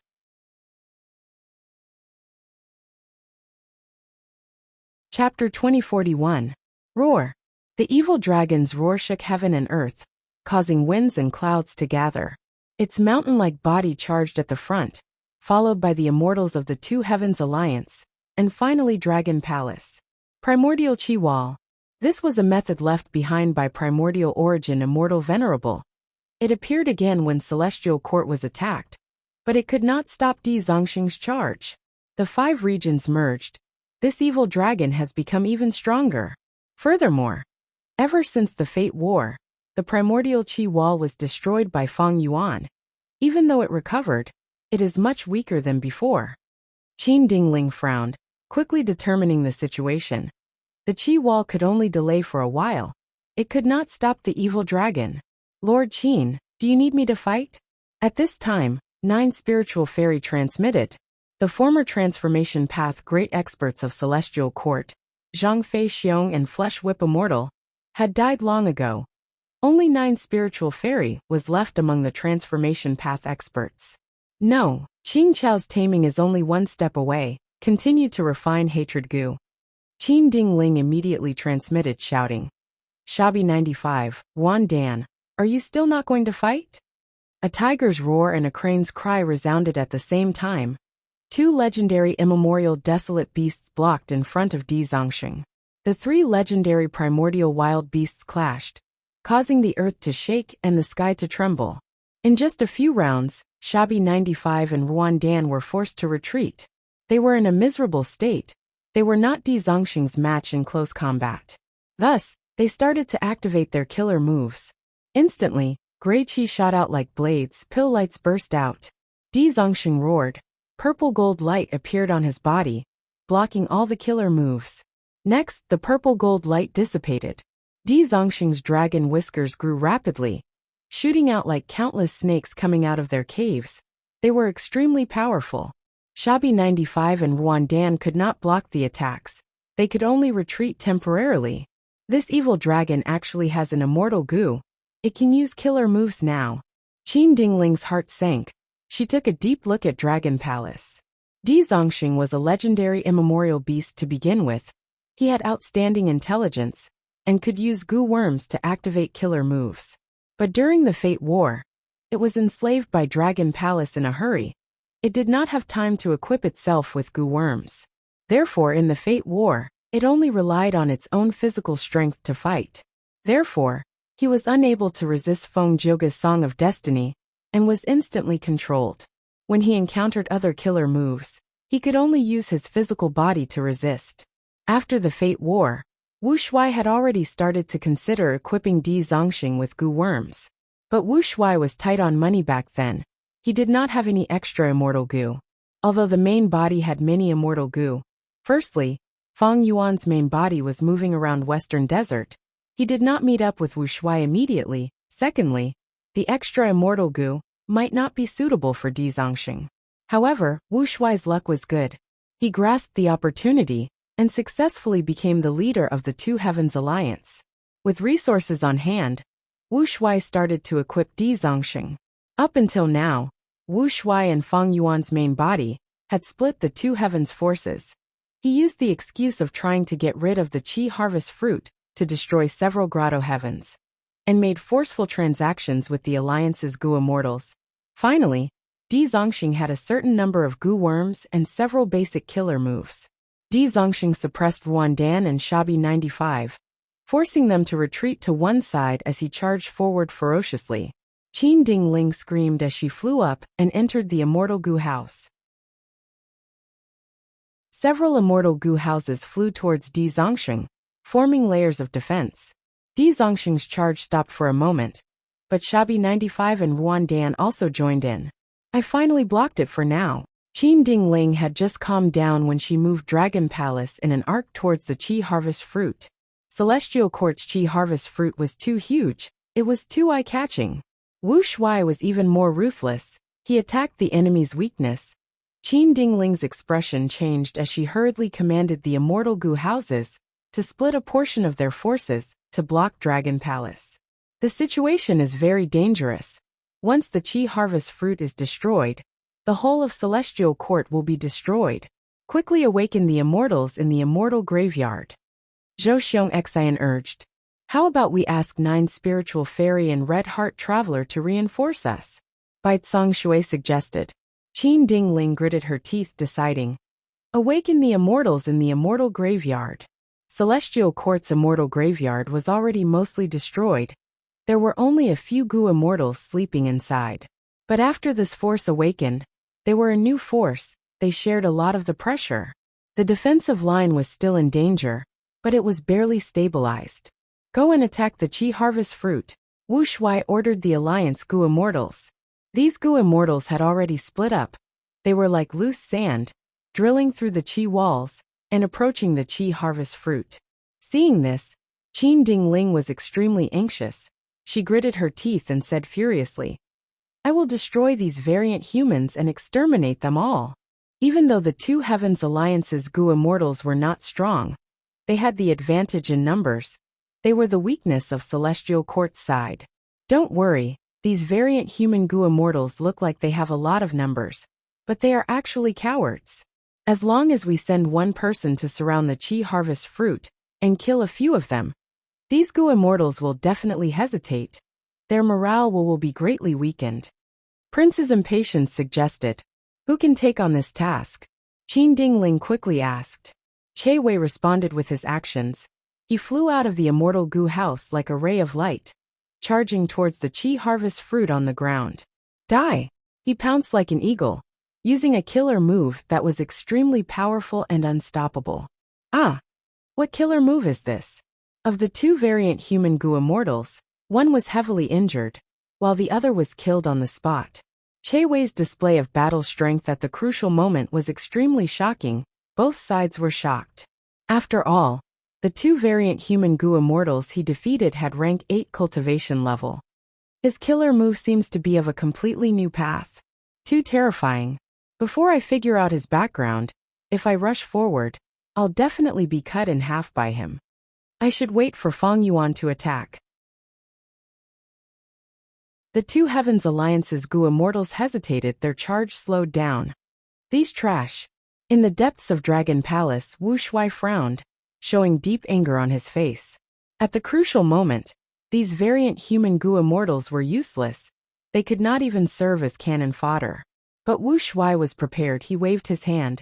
Chapter 2041. Roar. The evil dragon's roar shook heaven and earth, causing winds and clouds to gather. Its mountain-like body charged at the front, followed by the immortals of the Two Heavens Alliance, and finally Dragon Palace. Primordial Chi Wall. This was a method left behind by Primordial Origin Immortal Venerable. It appeared again when Celestial Court was attacked, but it could not stop Di Zongxing's charge. The 5 regions merged. This evil dragon has become even stronger. Furthermore, ever since the Fate War, the Primordial Chi Wall was destroyed by Feng Yuan. Even though it recovered, it is much weaker than before. Qin Dingling frowned, quickly determining the situation. The Chi Wall could only delay for a while. It could not stop the evil dragon. Lord Qin, do you need me to fight? At this time, 9 spiritual fairy transmitted. The former transformation path great experts of Celestial Court, Zhang Fei Xiong and Flesh Whip Immortal, had died long ago. Only 9 spiritual fairy was left among the transformation path experts. No, Qing Chao's taming is only one step away. Continue to refine hatred goo. Qin Dingling immediately transmitted shouting. Shabi 95, Wan Dan, are you still not going to fight? A tiger's roar and a crane's cry resounded at the same time. 2 legendary immemorial desolate beasts blocked in front of Di Zongxing. The 3 legendary primordial wild beasts clashed, causing the earth to shake and the sky to tremble. In just a few rounds, Shabi 95 and Ruan Dan were forced to retreat. They were in a miserable state. They were not Di Zongxing's match in close combat. Thus, they started to activate their killer moves. Instantly, gray chi shot out like blades, pill lights burst out. Di Zongxing roared. Purple gold light appeared on his body, blocking all the killer moves. Next, the purple gold light dissipated. Di Zongxing's dragon whiskers grew rapidly, shooting out like countless snakes coming out of their caves. They were extremely powerful. Shabi 95 and Ruan Dan could not block the attacks. They could only retreat temporarily. This evil dragon actually has an immortal goo. It can use killer moves now. Qin Dingling's heart sank. She took a deep look at Dragon Palace. Di Zongxing was a legendary immemorial beast to begin with. He had outstanding intelligence and could use goo worms to activate killer moves. But during the Fate War, it was enslaved by Dragon Palace in a hurry. It did not have time to equip itself with goo worms. Therefore, in the Fate War, it only relied on its own physical strength to fight. Therefore, he was unable to resist Feng Zhouge's Song of Destiny, and was instantly controlled. When he encountered other killer moves, he could only use his physical body to resist. After the Fate War, Wu Shuai had already started to consider equipping Di Zongxing with goo worms. But Wu Shuai was tight on money back then. He did not have any extra immortal goo. Although the main body had many immortal goo. Firstly, Feng Yuan's main body was moving around Western Desert. He did not meet up with Wu Shuai immediately. Secondly, the extra immortal goo might not be suitable for Di Zongxing. However, Wu Shuai's luck was good. He grasped the opportunity and successfully became the leader of the Two Heavens Alliance. With resources on hand, Wu Shuai started to equip Di Zongxing. Up until now, Wu Shuai and Feng Yuan's main body had split the Two Heavens forces. He used the excuse of trying to get rid of the Qi harvest fruit to destroy several grotto heavens, and made forceful transactions with the Alliance's goo immortals. Finally, Di Zongxing had a certain number of goo worms and several basic killer moves. Di Zongxing suppressed Ruan Dan and Shabi 95, forcing them to retreat to one side as he charged forward ferociously. Qin Dingling screamed as she flew up and entered the immortal goo house. Several immortal goo houses flew towards Di Zongxing, forming layers of defense. Di Zongxing's charge stopped for a moment, but Shabby 95 and Ruan Dan also joined in. I finally blocked it for now. Qin Dingling had just calmed down when she moved Dragon Palace in an arc towards the Qi Harvest Fruit. Celestial Court's Qi Harvest Fruit was too huge, it was too eye-catching. Wu Shuai was even more ruthless, he attacked the enemy's weakness. Qin Dingling's expression changed as she hurriedly commanded the immortal Gu houses to split a portion of their forces to block Dragon Palace. The situation is very dangerous. Once the Qi Harvest Fruit is destroyed, the whole of Celestial Court will be destroyed. Quickly awaken the immortals in the immortal graveyard. Zhou Xiong Xian urged. How about we ask 9 spiritual fairy and red heart traveler to reinforce us? Bai Tsang Shui suggested. Qin Dingling gritted her teeth, deciding. Awaken the immortals in the immortal graveyard. Celestial Court's immortal graveyard was already mostly destroyed. There were only a few Gu immortals sleeping inside. But after this force awakened, they were a new force, they shared a lot of the pressure. The defensive line was still in danger, but it was barely stabilized. Go and attack the Qi Harvest Fruit. Wu Shuai ordered the Alliance Gu Immortals. These Gu Immortals had already split up. They were like loose sand, drilling through the Qi walls and approaching the Qi Harvest Fruit. Seeing this, Qin Dingling was extremely anxious. She gritted her teeth and said furiously, I will destroy these variant humans and exterminate them all. Even though the 2 Heavens Alliance's Gu Immortals were not strong, they had the advantage in numbers. They were the weakness of Celestial Court's side. Don't worry, these variant human Gu Immortals look like they have a lot of numbers, but they are actually cowards. As long as we send one person to surround the Qi Harvest Fruit and kill a few of them, these Gu Immortals will definitely hesitate. Their morale will be greatly weakened. Prince's impatience suggested. Who can take on this task? Qin Dingling quickly asked. Che Wei responded with his actions. He flew out of the immortal Gu house like a ray of light, charging towards the Qi Harvest Fruit on the ground. Die! He pounced like an eagle, using a killer move that was extremely powerful and unstoppable. Ah! What killer move is this? Of the 2 variant human Gu Immortals, one was heavily injured, while the other was killed on the spot. Che Wei's display of battle strength at the crucial moment was extremely shocking. Both sides were shocked. After all, the 2 variant human Gu Immortals he defeated had rank 8 cultivation level. His killer move seems to be of a completely new path. Too terrifying. Before I figure out his background, if I rush forward, I'll definitely be cut in half by him. I should wait for Fang Yuan to attack. The 2 Heavens Alliance's Gu Immortals hesitated, their charge slowed down. These trash. In the depths of Dragon Palace, Wu Shuai frowned, showing deep anger on his face. At the crucial moment, these variant human Gu Immortals were useless. They could not even serve as cannon fodder. But Wu Shuai was prepared. He waved his hand.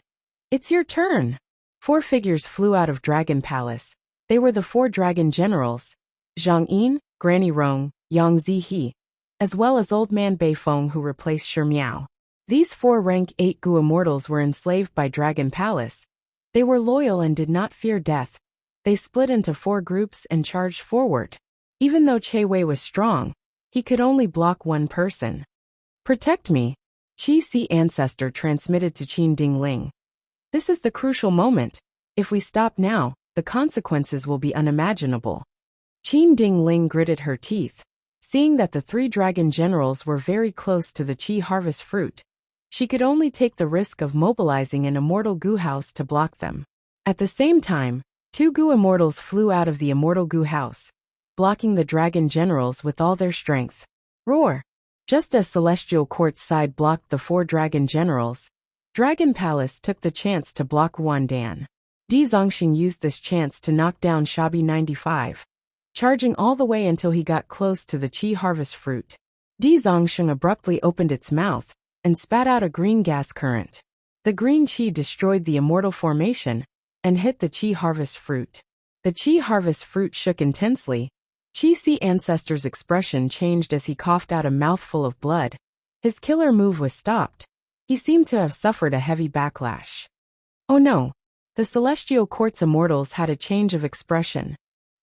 It's your turn. 4 figures flew out of Dragon Palace. They were the 4 dragon generals, Zhang Yin, Granny Rong, Yang Zihe, as well as Old Man Beifeng who replaced Shi Miao. These 4 rank 8 Gu Immortals were enslaved by Dragon Palace. They were loyal and did not fear death. They split into 4 groups and charged forward. Even though Che Wei was strong, he could only block one person. Protect me, Qi Si Ancestor transmitted to Qin Dingling. This is the crucial moment. If we stop now, the consequences will be unimaginable. Qin Dingling gritted her teeth. Seeing that the 3 dragon generals were very close to the Qi Harvest Fruit, she could only take the risk of mobilizing an immortal Gu house to block them. At the same time, 2 Gu Immortals flew out of the immortal Gu house, blocking the dragon generals with all their strength. Roar! Just as Celestial Court's side blocked the 4 dragon generals, Dragon Palace took the chance to block Ruan Dan. Di Zongxing used this chance to knock down Shabby 95, charging all the way until he got close to the Qi Harvest Fruit. Di Zongxing abruptly opened its mouth and spat out a green gas current. The green Qi destroyed the immortal formation and hit the Qi Harvest Fruit. The Qi Harvest Fruit shook intensely. Qi Si Ancestor's expression changed as he coughed out a mouthful of blood. His killer move was stopped. He seemed to have suffered a heavy backlash. Oh no! The Celestial Court's immortals had a change of expression.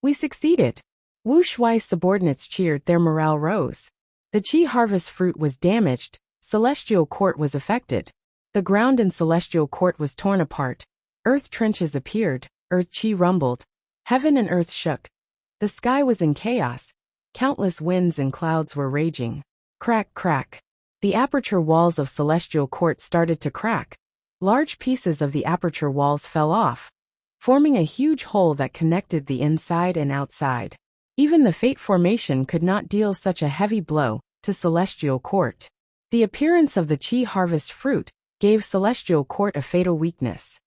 We succeeded. Wu Shuai's subordinates cheered, their morale rose. The Qi harvest fruit was damaged, Celestial Court was affected. The ground in Celestial Court was torn apart. Earth trenches appeared, Earth Qi rumbled. Heaven and earth shook. The sky was in chaos. Countless winds and clouds were raging. Crack, crack. The aperture walls of Celestial Court started to crack. Large pieces of the aperture walls fell off, forming a huge hole that connected the inside and outside. Even the Fate Formation could not deal such a heavy blow to Celestial Court. The appearance of the Qi harvest fruit gave Celestial Court a fatal weakness.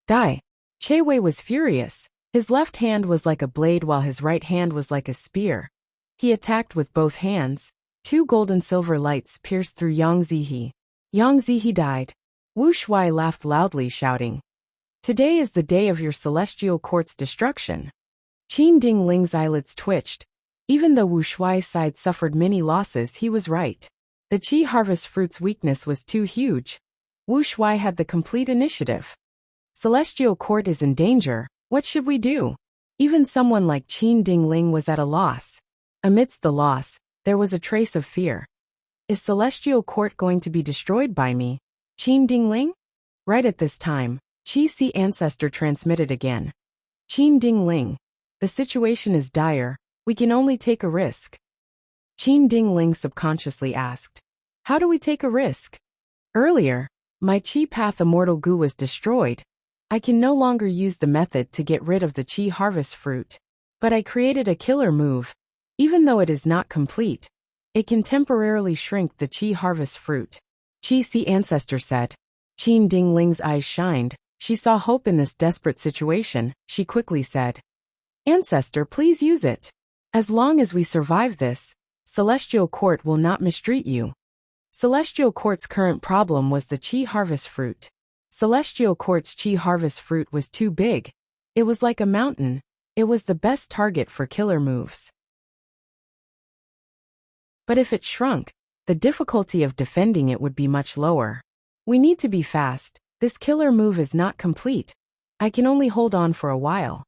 Die. Che Wei was furious. His left hand was like a blade while his right hand was like a spear. He attacked with both hands. 2 gold and silver lights pierced through Yang Zihe. Yang Zihe died. Wu Shuai laughed loudly, shouting, "Today is the day of your Celestial Court's destruction." Qin Dingling's eyelids twitched. Even though Wu Shuai's side suffered many losses, he was right. The Qi harvest fruit's weakness was too huge. Wu Shuai had the complete initiative. Celestial Court is in danger. What should we do? Even someone like Qin Dingling was at a loss. Amidst the loss, there was a trace of fear. Is Celestial Court going to be destroyed by me? Qin Dingling? Right at this time, Qi Si Ancestor transmitted again. Qin Dingling. The situation is dire. We can only take a risk. Qin Dingling subconsciously asked, "How do we take a risk?" Earlier, my Qi Path Immortal Goo was destroyed. I can no longer use the method to get rid of the Qi harvest fruit. But I created a killer move. Even though it is not complete, it can temporarily shrink the Qi harvest fruit. Qi Si Ancestor said. Qin Dingling's eyes shined. She saw hope in this desperate situation. She quickly said, "Ancestor, please use it. As long as we survive this, Celestial Court will not mistreat you." Celestial Court's current problem was the Qi harvest fruit. Celestial Court's Qi harvest fruit was too big. It was like a mountain. It was the best target for killer moves. But if it shrunk, the difficulty of defending it would be much lower. We need to be fast. This killer move is not complete. I can only hold on for a while.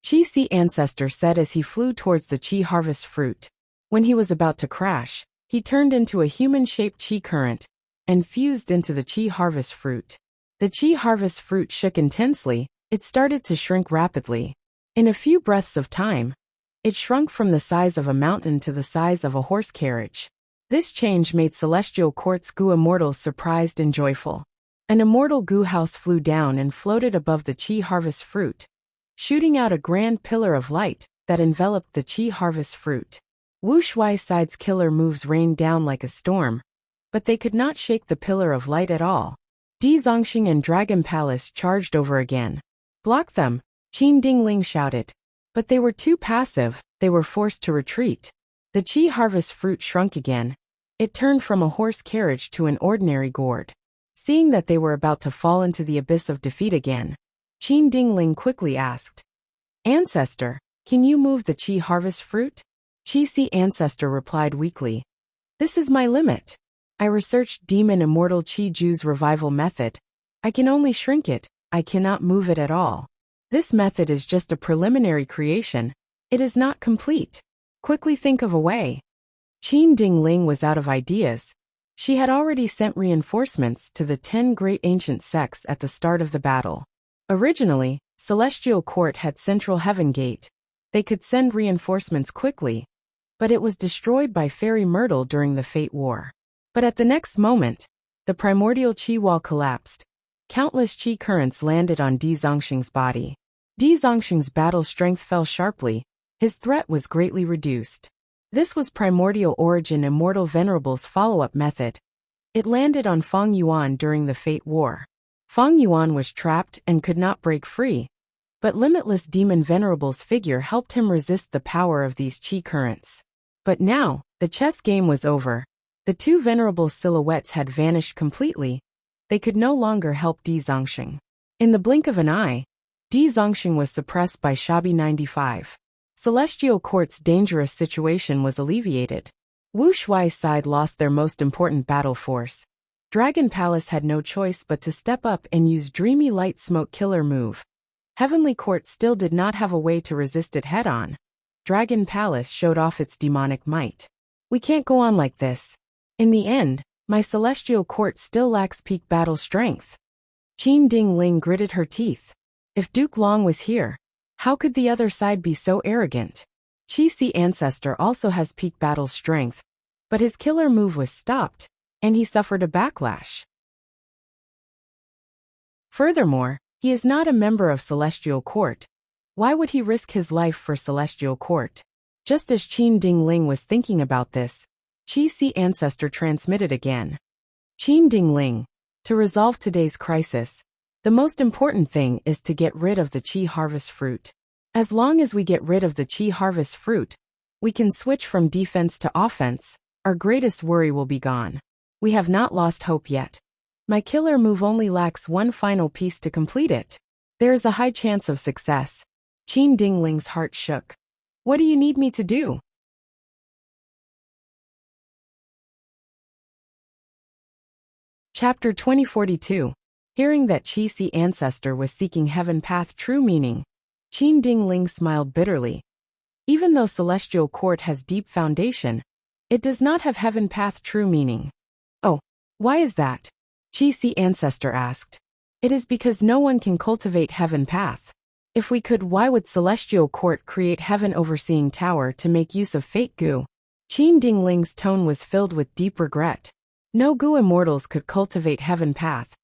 Qi Si Ancestor said as he flew towards the Qi harvest fruit. When he was about to crash, he turned into a human-shaped Qi current and fused into the Qi harvest fruit. The Qi harvest fruit shook intensely. It started to shrink rapidly. In a few breaths of time, it shrunk from the size of a mountain to the size of a horse carriage. This change made Celestial Court's Goo Immortals surprised and joyful. An immortal Goo house flew down and floated above the Qi harvest fruit, shooting out a grand pillar of light that enveloped the Qi harvest fruit. Wu Shuai's side's killer moves rained down like a storm, but they could not shake the pillar of light at all. Di Zongxing and Dragon Palace charged over again. "Block them," Qin Dingling shouted. But they were too passive. They were forced to retreat. The Qi harvest fruit shrunk again. It turned from a horse carriage to an ordinary gourd. Seeing that they were about to fall into the abyss of defeat again, Qin Dingling quickly asked, "Ancestor, can you move the Qi harvest fruit?" Qi Si Ancestor replied weakly, "This is my limit. I researched Demon Immortal Qi Ju's revival method. I can only shrink it. I cannot move it at all. This method is just a preliminary creation. It is not complete. Quickly think of a way." Qin Dingling was out of ideas. She had already sent reinforcements to the 10 great ancient sects at the start of the battle. Originally, Celestial Court had Central Heaven Gate. They could send reinforcements quickly, but it was destroyed by Fairy Myrtle during the Fate War. But at the next moment, the primordial Qi wall collapsed. Countless Qi currents landed on Di Zongxing's body. Di Zongxing's battle strength fell sharply. His threat was greatly reduced. This was Primordial Origin Immortal Venerable's follow-up method. It landed on Feng Yuan during the Fate War. Feng Yuan was trapped and could not break free, but Limitless Demon Venerable's figure helped him resist the power of these Qi currents. But now, the chess game was over. The two Venerables' silhouettes had vanished completely. They could no longer help Di Zongxing. In the blink of an eye, Di Zongxing was suppressed by Shabi 95. Celestial Court's dangerous situation was alleviated. Wu Shuai's side lost their most important battle force. Dragon Palace had no choice but to step up and use Dreamy Light Smoke killer move. Heavenly Court still did not have a way to resist it head-on. Dragon Palace showed off its demonic might. We can't go on like this. In the end, my celestial court still lacks peak battle strength. Qin Dingling gritted her teeth. If Duke Long was here, how could the other side be so arrogant? Qi Ancestor also has peak battle strength, but his killer move was stopped, and he suffered a backlash. Furthermore, he is not a member of Celestial Court. Why would he risk his life for Celestial Court? Just as Qin Dingling was thinking about this, Qi Ancestor transmitted again. Qin Dingling, to resolve today's crisis, the most important thing is to get rid of the Qi harvest fruit. As long as we get rid of the Qi harvest fruit, we can switch from defense to offense. Our greatest worry will be gone. We have not lost hope yet. My killer move only lacks one final piece to complete it. There is a high chance of success. Qin Dingling's heart shook. What do you need me to do? Chapter 2042. Hearing that Qi Ancestor was seeking Heaven Path true meaning, Qin Dingling smiled bitterly. Even though Celestial Court has deep foundation, it does not have Heaven Path true meaning. Oh, why is that? Qi Ancestor asked. It is because no one can cultivate Heaven Path. If we could, why would Celestial Court create Heaven Overseeing Tower to make use of Fate Goo? Qin Dingling's tone was filled with deep regret. No Goo immortals could cultivate Heaven Path.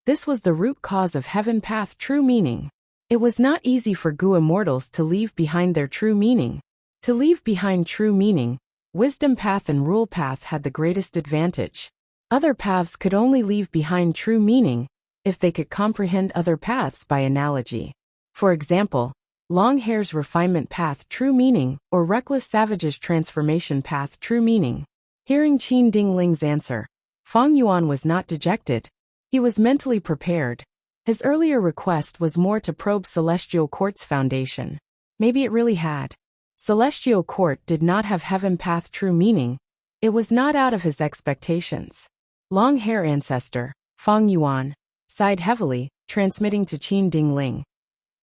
This was the root cause of Heaven Path true meaning. It was not easy for Goo immortals to leave behind their true meaning. To leave behind true meaning, Wisdom Path and Rule Path had the greatest advantage. Other paths could only leave behind true meaning if they could comprehend other paths by analogy. For example, Long Hair's Refinement Path true meaning or Reckless Savage's Transformation Path true meaning. Hearing Qin Dingling's answer, Fang Yuan was not dejected. He was mentally prepared. His earlier request was more to probe Celestial Court's foundation. Maybe it really had. Celestial Court did not have Heaven Path true meaning. It was not out of his expectations. Long Hair Ancestor, Fang Yuan, sighed heavily, transmitting to Qin Dingling.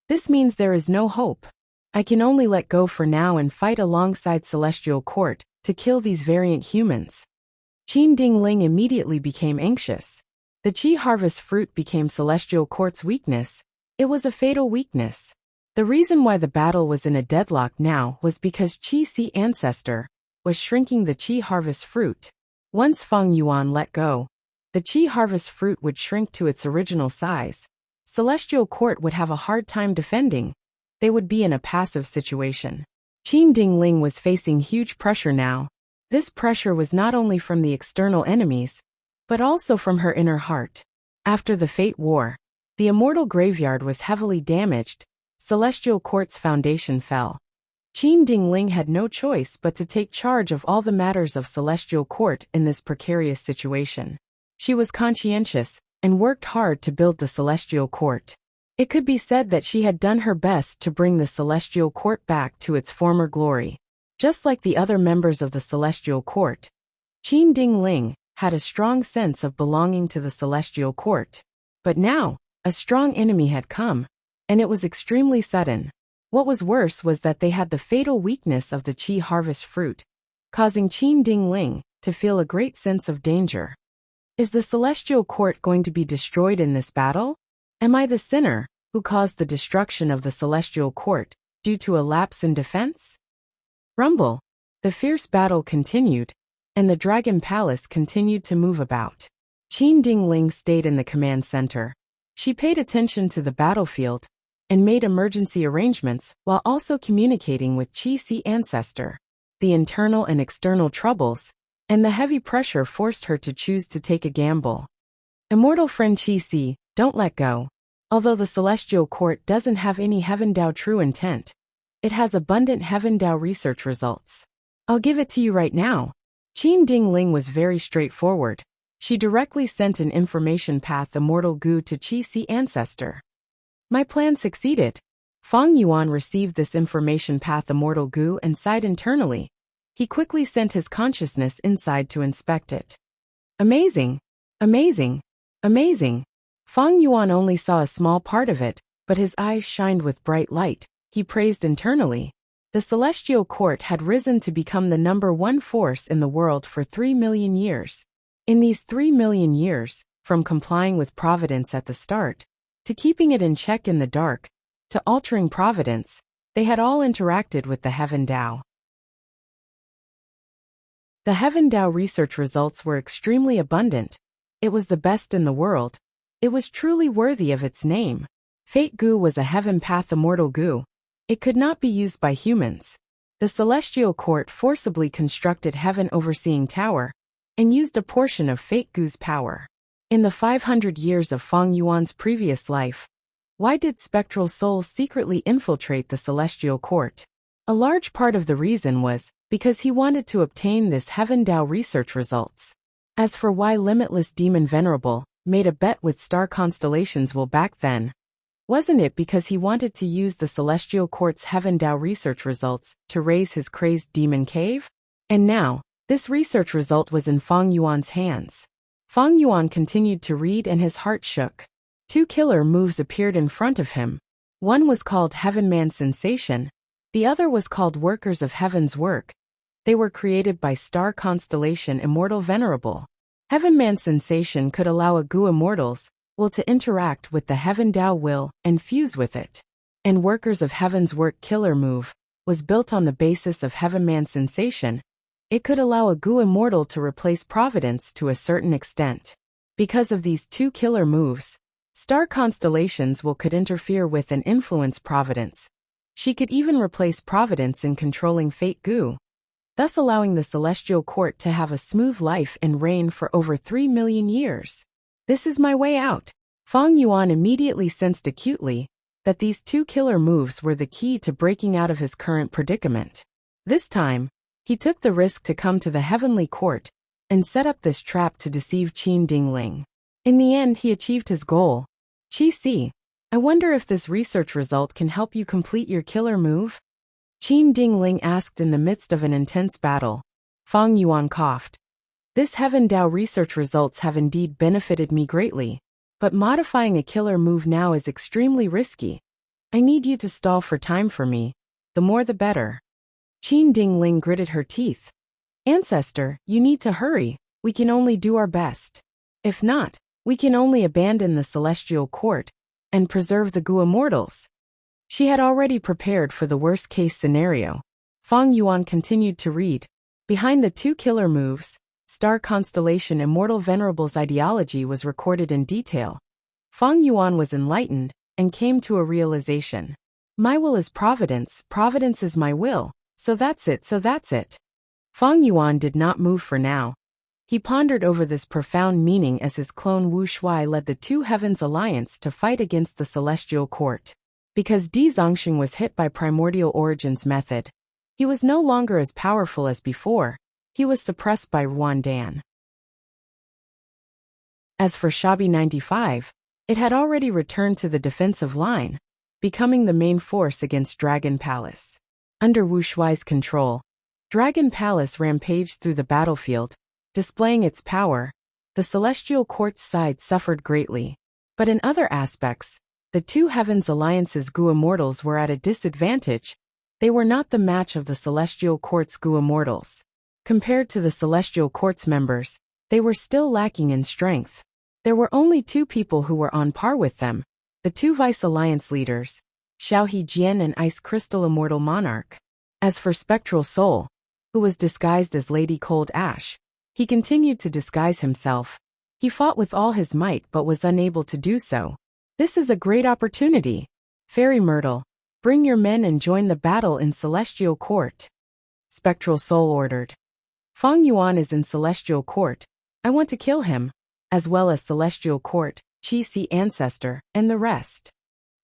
This means there is no hope. I can only let go for now and fight alongside Celestial Court to kill these variant humans. Qin Dingling immediately became anxious. The Qi harvest fruit became Celestial Court's weakness. It was a fatal weakness. The reason why the battle was in a deadlock now was because Qi Ancestor was shrinking the Qi harvest fruit. Once Fang Yuan let go, the Qi harvest fruit would shrink to its original size. Celestial Court would have a hard time defending. They would be in a passive situation. Qin Dingling was facing huge pressure now. This pressure was not only from the external enemies, but also from her inner heart. After the Fate War, the Immortal Graveyard was heavily damaged. Celestial Court's foundation fell. Qin Dingling had no choice but to take charge of all the matters of Celestial Court in this precarious situation. She was conscientious and worked hard to build the Celestial Court. It could be said that she had done her best to bring the Celestial Court back to its former glory. Just like the other members of the Celestial Court, Qin Dingling had a strong sense of belonging to the Celestial Court. But now, a strong enemy had come, and it was extremely sudden. What was worse was that they had the fatal weakness of the Qi harvest fruit, causing Qin Dingling to feel a great sense of danger. Is the Celestial Court going to be destroyed in this battle? Am I the sinner who caused the destruction of the Celestial Court due to a lapse in defense? Rumble. The fierce battle continued, and the Dragon Palace continued to move about. Qin Dingling stayed in the command center. She paid attention to the battlefield and made emergency arrangements while also communicating with Qi Ancestor. The internal and external troubles and the heavy pressure forced her to choose to take a gamble. Immortal friend Qi, don't let go. Although the Celestial Court doesn't have any Heaven Dao true intent, it has abundant Heaven Dao research results. I'll give it to you right now. Qin Dingling was very straightforward. She directly sent an information path Immortal Goo to Qi Ancestor. My plan succeeded. Fang Yuan received this information path Immortal Goo and sighed internally. He quickly sent his consciousness inside to inspect it. Amazing! Amazing! Amazing! Fang Yuan only saw a small part of it, but his eyes shined with bright light. He praised internally. The celestial court had risen to become the #1 force in the world for 3 million years. In these 3 million years, from complying with providence at the start, to keeping it in check in the dark, to altering providence, they had all interacted with the Heaven Tao. The Heaven Tao research results were extremely abundant. It was the best in the world. It was truly worthy of its name. Fate Gu was a heaven path immortal Gu. It could not be used by humans. The celestial court forcibly constructed Heaven Overseeing Tower and used a portion of Fate Gu's power. In the 500 years of Feng Yuan's previous life, why did spectral souls secretly infiltrate the celestial court? A large part of the reason was because he wanted to obtain this Heaven Tao research results. As for why Limitless Demon Venerable made a bet with star constellations back then, wasn't it because he wanted to use the celestial court's Heaven Tao research results to raise his crazed demon cave? And now, this research result was in Feng Yuan's hands. Feng Yuan continued to read and his heart shook. 2 killer moves appeared in front of him. One was called Heaven Man Sensation. The other was called Workers of Heaven's Work. They were created by star constellation Immortal Venerable. Heaven Man Sensation could allow a Gu Immortals will to interact with the Heaven Tao will and fuse with it. And Workers of Heaven's Work killer move was built on the basis of Heaven Man Sensation. It could allow a Gu Immortal to replace Providence to a certain extent. Because of these 2 killer moves, star constellations could interfere with and influence Providence. She could even replace Providence in controlling Fate Gu, thus allowing the celestial court to have a smooth life and reign for over 3 million years. This is my way out. Feng Yuan immediately sensed acutely that these 2 killer moves were the key to breaking out of his current predicament. This time, he took the risk to come to the heavenly court and set up this trap to deceive Qin Dingling. In the end, he achieved his goal. Qi Si, I wonder if this research result can help you complete your killer move? Qin Dingling asked in the midst of an intense battle. Feng Yuan coughed. This Heaven Tao research results have indeed benefited me greatly, but modifying a killer move now is extremely risky. I need you to stall for time for me. The more the better. Qin Dingling gritted her teeth. Ancestor, you need to hurry. We can only do our best. If not, we can only abandon the celestial court and preserve the Gu Immortals. She had already prepared for the worst-case scenario. Feng Yuan continued to read. Behind the 2 killer moves, star constellation Immortal Venerable's ideology was recorded in detail. Feng Yuan was enlightened and came to a realization. My will is providence, providence is my will, so that's it. Feng Yuan did not move for now. He pondered over this profound meaning as his clone Wu Shuai led the 2 Heavens Alliance to fight against the celestial court. Because Di Zongxing was hit by primordial origins method, he was no longer as powerful as before. He was suppressed by Ruan Dan. As for Shabi 95, it had already returned to the defensive line, becoming the main force against Dragon Palace. Under Wu Shuai's control, Dragon Palace rampaged through the battlefield, displaying its power. The celestial court's side suffered greatly. But in other aspects, the 2 Heavens Alliance's Gu Immortals were at a disadvantage. They were not the match of the celestial court's Gu Immortals. Compared to the celestial court's members, they were still lacking in strength. There were only 2 people who were on par with them, the 2 Vice Alliance leaders, Xiaohe Jian and Ice Crystal Immortal Monarch. As for Spectral Soul, who was disguised as Lady Cold Ash, he continued to disguise himself. He fought with all his might but was unable to do so. This is a great opportunity. Fairy Myrtle, bring your men and join the battle in Celestial Court. Spectral Soul ordered. Feng Yuan is in Celestial Court. I want to kill him, as well as Celestial Court, Qi Si Ancestor, and the rest.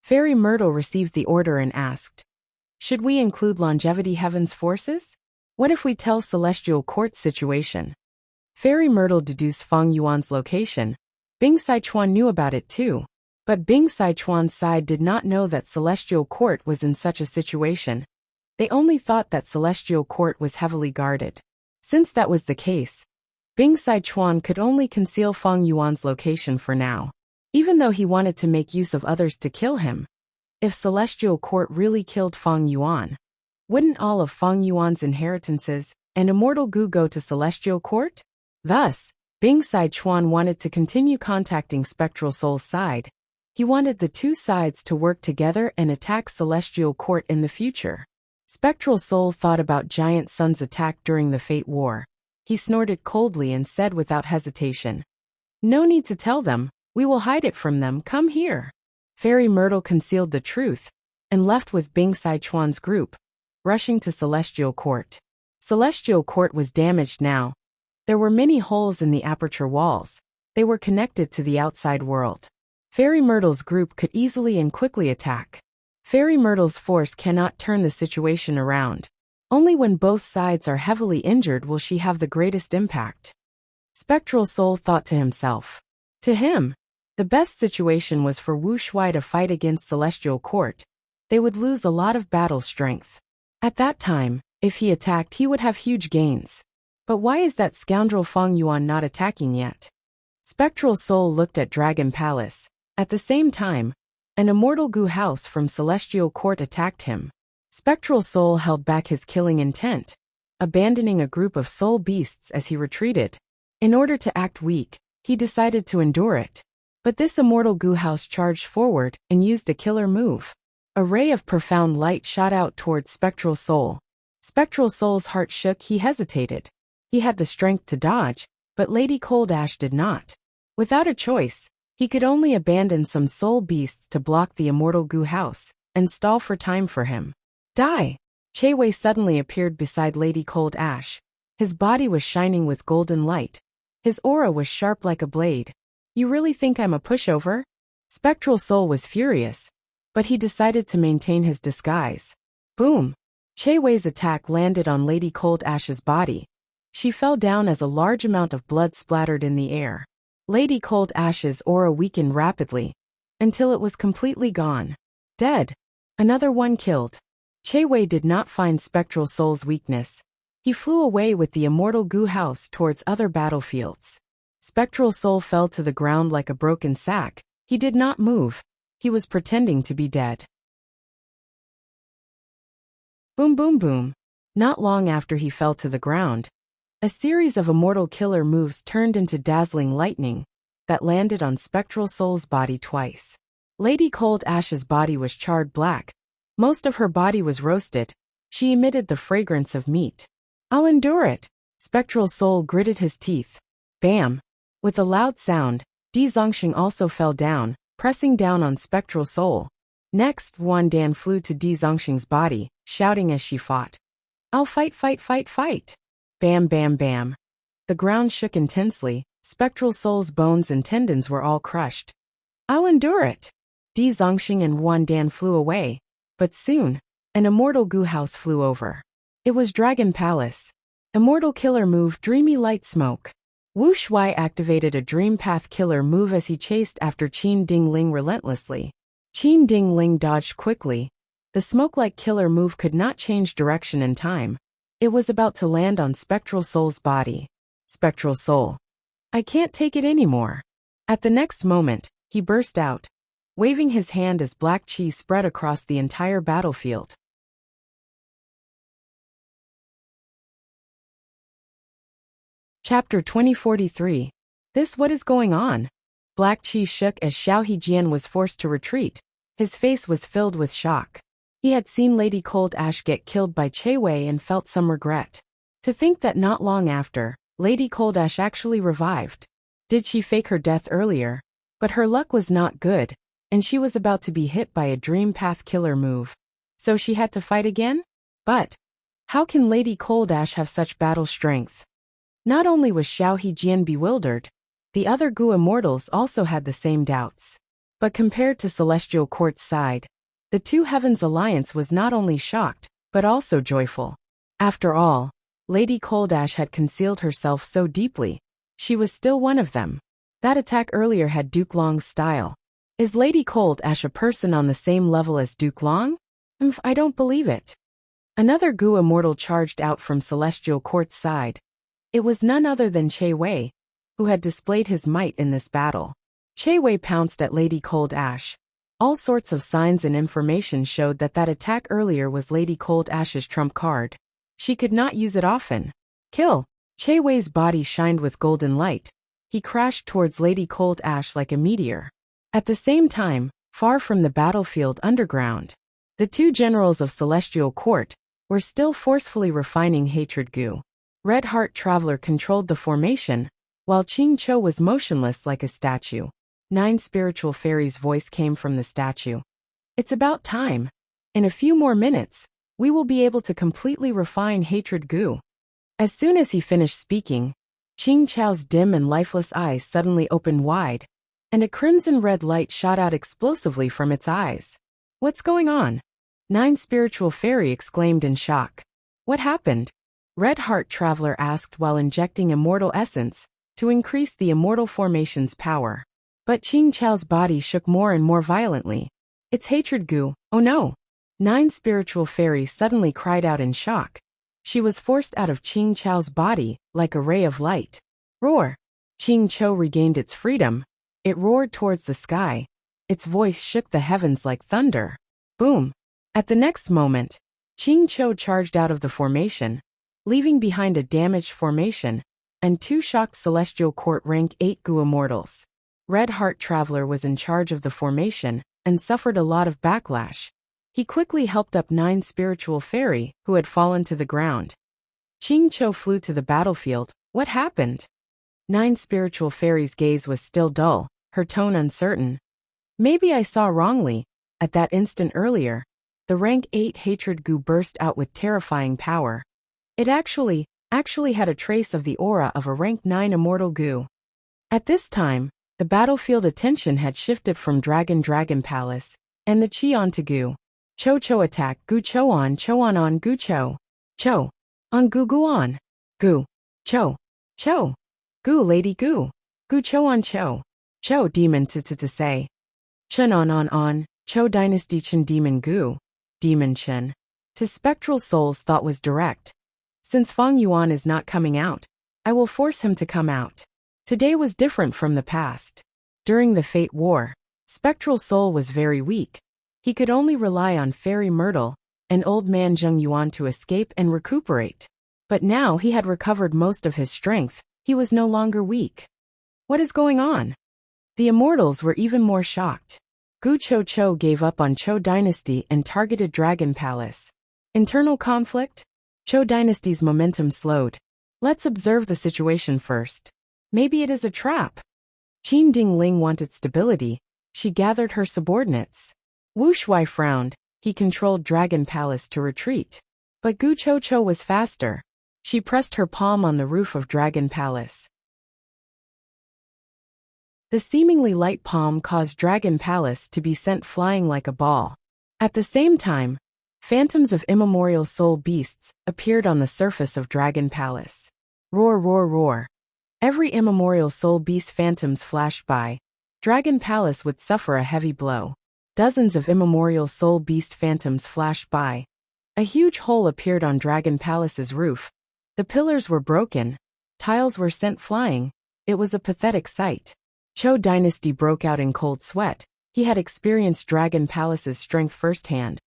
Fairy Myrtle received the order and asked, should we include Longevity Heaven's forces? What if we tell Celestial Court's situation? Fairy Myrtle deduced Feng Yuan's location. Bing Sichuan knew about it too. But Bing Sichuan's side did not know that Celestial Court was in such a situation. They only thought that Celestial Court was heavily guarded. Since that was the case, Bing Sichuan could only conceal Feng Yuan's location for now, even though he wanted to make use of others to kill him. If Celestial Court really killed Feng Yuan, Wouldn't all of Feng Yuan's inheritances and immortal goo go to Celestial Court? Thus, Bing Sichuan wanted to continue contacting Spectral Soul's side. He wanted the two sides to work together and attack Celestial Court in the future. Spectral Soul thought about Giant Sun's attack during the Fate War. He snorted coldly and said without hesitation, "No need to tell them, we will hide it from them, come here." Fairy Myrtle concealed the truth and left with Bing Sichuan's group, rushing to Celestial Court. Celestial Court was damaged now. There were many holes in the aperture walls. They were connected to the outside world. Fairy Myrtle's group could easily and quickly attack. Fairy Myrtle's force cannot turn the situation around. Only when both sides are heavily injured will she have the greatest impact. Spectral Soul thought to himself. To him, the best situation was for Wuxia to fight against Celestial Court. They would lose a lot of battle strength. At that time, if he attacked, he would have huge gains. But why is that scoundrel Feng Yuan not attacking yet? Spectral Soul looked at Dragon Palace. At the same time, an immortal goo house from Celestial Court attacked him. Spectral Soul held back his killing intent, abandoning a group of soul beasts as he retreated. In order to act weak, he decided to endure it. But this immortal goo house charged forward and used a killer move. A ray of profound light shot out towards Spectral Soul. Spectral Soul's heart shook. He hesitated. He had the strength to dodge, but Lady Cold Ash did not. Without a choice, he could only abandon some soul beasts to block the immortal goo house and stall for time for him. Die! Che Wei suddenly appeared beside Lady Cold Ash. His body was shining with golden light. His aura was sharp like a blade. You really think I'm a pushover? Spectral Soul was furious, but he decided to maintain his disguise. Boom! Che Wei's attack landed on Lady Cold Ash's body. She fell down as a large amount of blood splattered in the air. Lady Cold Ash's aura weakened rapidly, until it was completely gone. Dead. Another one killed. Che Wei did not find Spectral Soul's weakness. He flew away with the immortal goo house towards other battlefields. Spectral Soul fell to the ground like a broken sack. He did not move. He was pretending to be dead. Boom boom boom. Not long after he fell to the ground, a series of immortal killer moves turned into dazzling lightning that landed on Spectral Soul's body twice. Lady Cold Ash's body was charred black. Most of her body was roasted. She emitted the fragrance of meat. I'll endure it. Spectral Soul gritted his teeth. Bam! With a loud sound, Di Zongxing also fell down, pressing down on Spectral Soul. Next, Wan Dan flew to Di Zongxing's body, shouting as she fought. I'll fight, fight, fight, fight! Bam, bam, bam. The ground shook intensely. Spectral Soul's bones and tendons were all crushed. I'll endure it. Di Zongxing and Wan Dan flew away, but soon, an immortal goo house flew over. It was Dragon Palace. Immortal killer move Dreamy Light Smoke. Wu Shui activated a Dream Path killer move as he chased after Qin Ding Ling relentlessly. Qin Ding Ling dodged quickly. The smoke-like killer move could not change direction in time. It was about to land on Spectral Soul's body. Spectral Soul. I can't take it anymore. At the next moment, he burst out, waving his hand as black chi spread across the entire battlefield. Chapter 2043. What is going on? Black Chi shook as Xiao Hejian was forced to retreat. His face was filled with shock. He had seen Lady Cold Ash get killed by Che Wei and felt some regret. To think that not long after, Lady Cold Ash actually revived. Did she fake her death earlier? But her luck was not good, and she was about to be hit by a Dream Path killer move. So she had to fight again? But how can Lady Cold Ash have such battle strength? Not only was Xiao Hejian bewildered, the other Gu immortals also had the same doubts. But compared to Celestial Court's side, the Two Heavens Alliance was not only shocked, but also joyful. After all, Lady Cold Ash had concealed herself so deeply. She was still one of them. That attack earlier had Duke Long's style. Is Lady Cold Ash a person on the same level as Duke Long? I don't believe it. Another Gu immortal charged out from Celestial Court's side. It was none other than Che Wei, who had displayed his might in this battle. Che Wei pounced at Lady Cold Ash. All sorts of signs and information showed that attack earlier was Lady Cold Ash's trump card. She could not use it often. Kill! Che Wei's body shined with golden light. He crashed towards Lady Cold Ash like a meteor. At the same time, far from the battlefield underground, the two generals of Celestial Court were still forcefully refining hatred goo. Red Heart Traveler controlled the formation, while Ching Cho was motionless like a statue. 9 spiritual fairies' voice came from the statue. It's about time. In a few more minutes, we will be able to completely refine hatred goo. As soon as he finished speaking, Ching Chao's dim and lifeless eyes suddenly opened wide, and a crimson-red light shot out explosively from its eyes. What's going on? 9 spiritual fairy exclaimed in shock. What happened? Red Heart Traveler asked while injecting immortal essence to increase the immortal formation's power. But Ching Chao's body shook more and more violently. It's hatred goo, oh no! 9 spiritual fairies suddenly cried out in shock. She was forced out of Ching Chao's body like a ray of light. Roar! Ching Cho regained its freedom. It roared towards the sky. Its voice shook the heavens like thunder. Boom! At the next moment, Ching Cho charged out of the formation, leaving behind a damaged formation and 2 shocked Celestial Court rank 8 goo immortals. Red Heart Traveler was in charge of the formation and suffered a lot of backlash. He quickly helped up 9 spiritual fairy who had fallen to the ground. Ching Cho flew to the battlefield. What happened? 9 spiritual fairy's gaze was still dull, her tone uncertain. Maybe I saw wrongly. At that instant earlier, the rank 8 hatred goo burst out with terrifying power. It actually had a trace of the aura of a rank 9 immortal goo. At this time, the battlefield attention had shifted from Dragon Palace and the Chi onto goo. Cho Cho attack goo Cho on goo Cho. Cho. On goo goo on. Goo. Cho. Cho. Goo lady goo. Goo Cho on Cho. Cho demon to say. Chun on. Cho dynasty Chen demon goo. Demon Chen. To spectral souls thought was direct. Since Fang Yuan is not coming out, I will force him to come out. Today was different from the past. During the Fate War, Spectral Soul was very weak. He could only rely on Fairy Myrtle and Old Man Zheng Yuan to escape and recuperate. But now he had recovered most of his strength. He was no longer weak. What is going on? The immortals were even more shocked. Gu Cho Cho gave up on Cho Dynasty and targeted Dragon Palace. Internal conflict? Cho Dynasty's momentum slowed. Let's observe the situation first. Maybe it is a trap. Qin Dingling wanted stability. She gathered her subordinates. Wu Shuai frowned. He controlled Dragon Palace to retreat. But Gu Cho Cho was faster. She pressed her palm on the roof of Dragon Palace. The seemingly light palm caused Dragon Palace to be sent flying like a ball. At the same time, phantoms of immemorial soul beasts appeared on the surface of Dragon Palace. Roar, roar, roar. Every immemorial soul beast phantoms flashed by. Dragon Palace would suffer a heavy blow. Dozens of immemorial soul beast phantoms flashed by. A huge hole appeared on Dragon Palace's roof. The pillars were broken. Tiles were sent flying. It was a pathetic sight. Cho Dynasty broke out in cold sweat. He had experienced Dragon Palace's strength firsthand.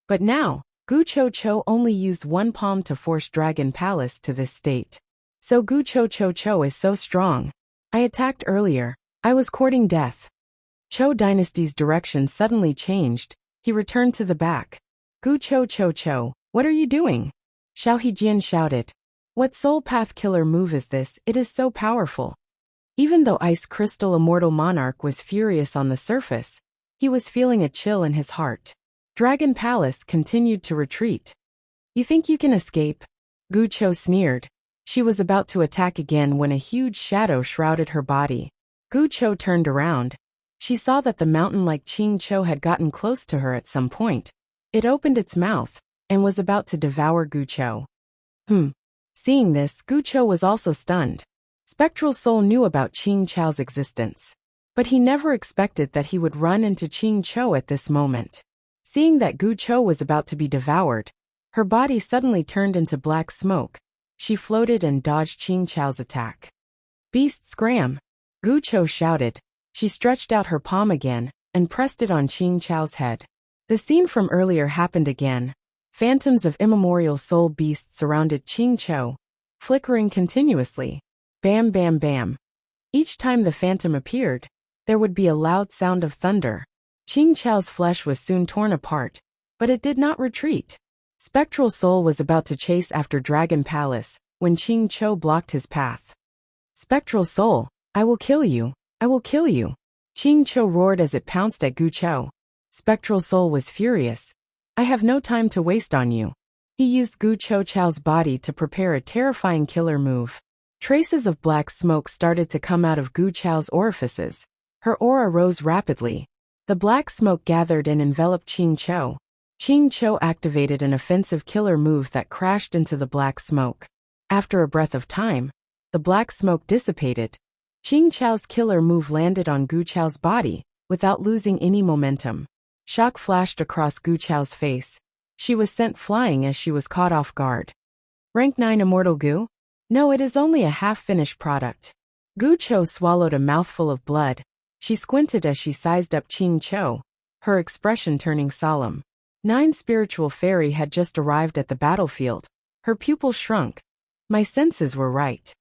But now, Gu Cho Cho only used one palm to force Dragon Palace to this state. So Gu Cho Cho Cho is so strong. I attacked earlier. I was courting death. Cho Dynasty's direction suddenly changed. He returned to the back. Gu Cho Cho Cho, what are you doing? Xiao Hejian shouted. What soul path killer move is this? It is so powerful. Even though Ice Crystal Immortal Monarch was furious on the surface, he was feeling a chill in his heart. Dragon Palace continued to retreat. You think you can escape? Gu Cho sneered. She was about to attack again when a huge shadow shrouded her body. Gu Cho turned around. She saw that the mountain-like Ching Cho had gotten close to her at some point. It opened its mouth and was about to devour Gu Cho. Seeing this, Gu Cho was also stunned. Spectral Soul knew about Ching Chao's existence, but he never expected that he would run into Ching Cho at this moment. Seeing that Gu Cho was about to be devoured, her body suddenly turned into black smoke. She floated and dodged Ching Chao's attack. Beast scram! Gu Cho shouted. She stretched out her palm again, and pressed it on Qing Chao's head. The scene from earlier happened again. Phantoms of immemorial soul beasts surrounded Qing Chao, flickering continuously. Bam, bam, bam. Each time the phantom appeared, there would be a loud sound of thunder. Qing Chao's flesh was soon torn apart, but it did not retreat. Spectral Soul was about to chase after Dragon Palace, when Qing Chao blocked his path. Spectral Soul, I will kill you, I will kill you. Qing Chao roared as it pounced at Gu Chao. Spectral Soul was furious. I have no time to waste on you. He used Gu Chao's body to prepare a terrifying killer move. Traces of black smoke started to come out of Gu Chao's orifices. Her aura rose rapidly. The black smoke gathered and enveloped Qing Chao. Qing Chao activated an offensive killer move that crashed into the black smoke. After a breath of time, the black smoke dissipated. Qing Chao's killer move landed on Gu Chao's body, without losing any momentum. Shock flashed across Gu Chao's face. She was sent flying as she was caught off guard. Rank 9 Immortal Gu? No, it is only a half-finished product. Gu Chao swallowed a mouthful of blood. She squinted as she sized up Qing Chao, her expression turning solemn. 9 Spiritual Fairy had just arrived at the battlefield. Her pupils shrunk. My senses were right.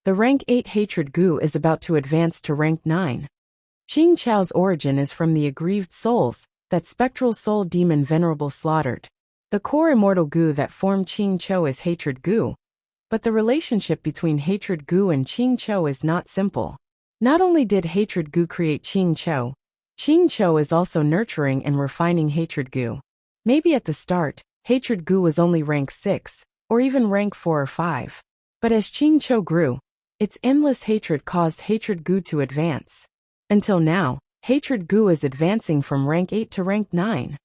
The rank 8 Hatred Gu is about to advance to rank 9. Qing Chao's origin is from the aggrieved souls that Spectral Soul Demon Venerable slaughtered. The core immortal Gu that formed Qing Chao is Hatred Gu, but the relationship between Hatred Gu and Qing Chao is not simple. Not only did Hatred Gu create Qing Chao is also nurturing and refining Hatred Gu. Maybe at the start, Hatred Gu was only rank 6, or even rank 4 or 5. But as Qing Chao grew, its endless hatred caused Hatred Gu to advance. Until now, Hatred Gu is advancing from rank 8 to rank 9.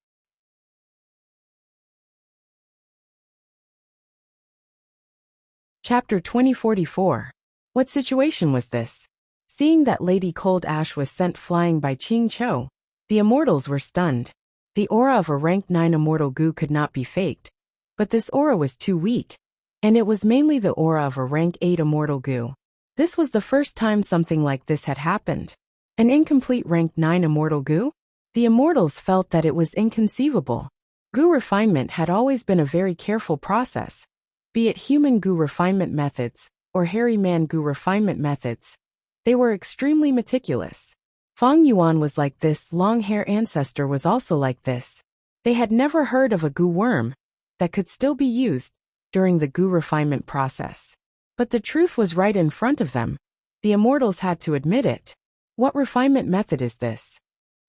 Chapter 2044. What situation was this? Seeing that Lady Cold Ash was sent flying by Qing Chao, the immortals were stunned. The aura of a rank 9 immortal Gu could not be faked, but this aura was too weak, and it was mainly the aura of a rank 8 immortal Gu. This was the first time something like this had happened. An incomplete rank 9 immortal Gu? The immortals felt that it was inconceivable. Gu refinement had always been a very careful process. Be it human Gu refinement methods, or hairy man Gu refinement methods, they were extremely meticulous. Feng Yuan was like this, long-hair ancestor was also like this. They had never heard of a Gu worm that could still be used during the Gu refinement process. But the truth was right in front of them. The immortals had to admit it. What refinement method is this?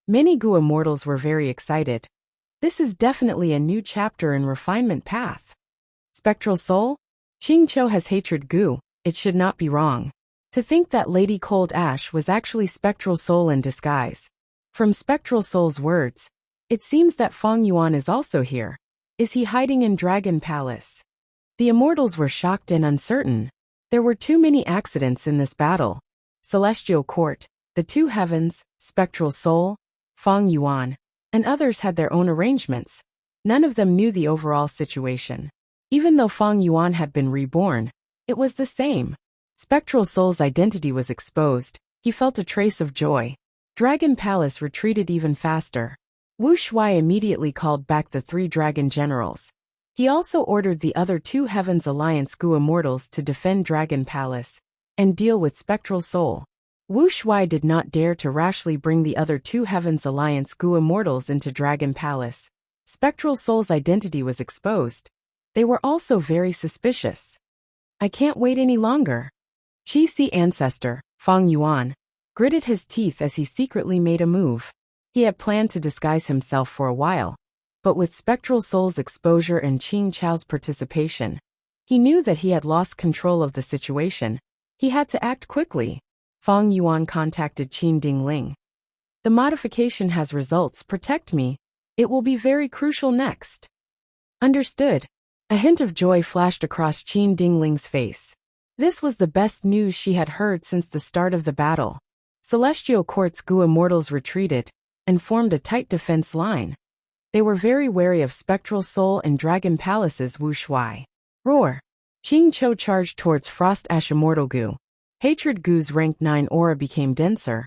Many Gu immortals were very excited. This is definitely a new chapter in refinement path. Spectral Soul? Qing Chao has Hatred Gu, it should not be wrong. To think that Lady Cold Ash was actually Spectral Soul in disguise. From Spectral Soul's words, it seems that Feng Yuan is also here. Is he hiding in Dragon Palace? The immortals were shocked and uncertain. There were too many accidents in this battle. Celestial Court, the two heavens, Spectral Soul, Feng Yuan, and others had their own arrangements. None of them knew the overall situation. Even though Feng Yuan had been reborn, it was the same. Spectral Soul's identity was exposed. He felt a trace of joy. Dragon Palace retreated even faster. Wuxia immediately called back the 3 dragon generals. He also ordered the other 2 Heavens Alliance Gu immortals to defend Dragon Palace and deal with Spectral Soul. Wuxia did not dare to rashly bring the other 2 Heavens Alliance Gu immortals into Dragon Palace. Spectral Soul's identity was exposed. They were also very suspicious. I can't wait any longer. Qi ancestor, Feng Yuan, gritted his teeth as he secretly made a move. He had planned to disguise himself for a while, but with Spectral Soul's exposure and Qing Chao's participation, he knew that he had lost control of the situation. He had to act quickly. Feng Yuan contacted Qin Dingling. The modification has results. Protect me. It will be very crucial next. Understood. A hint of joy flashed across Qin Dingling's face. This was the best news she had heard since the start of the battle. Celestial Court's Gu immortals retreated and formed a tight defense line. They were very wary of Spectral Soul and Dragon Palace's Wuxia. Roar! Qing Chao charged towards Frost Ash Immortal Gu. Hatred Gu's rank 9 aura became denser.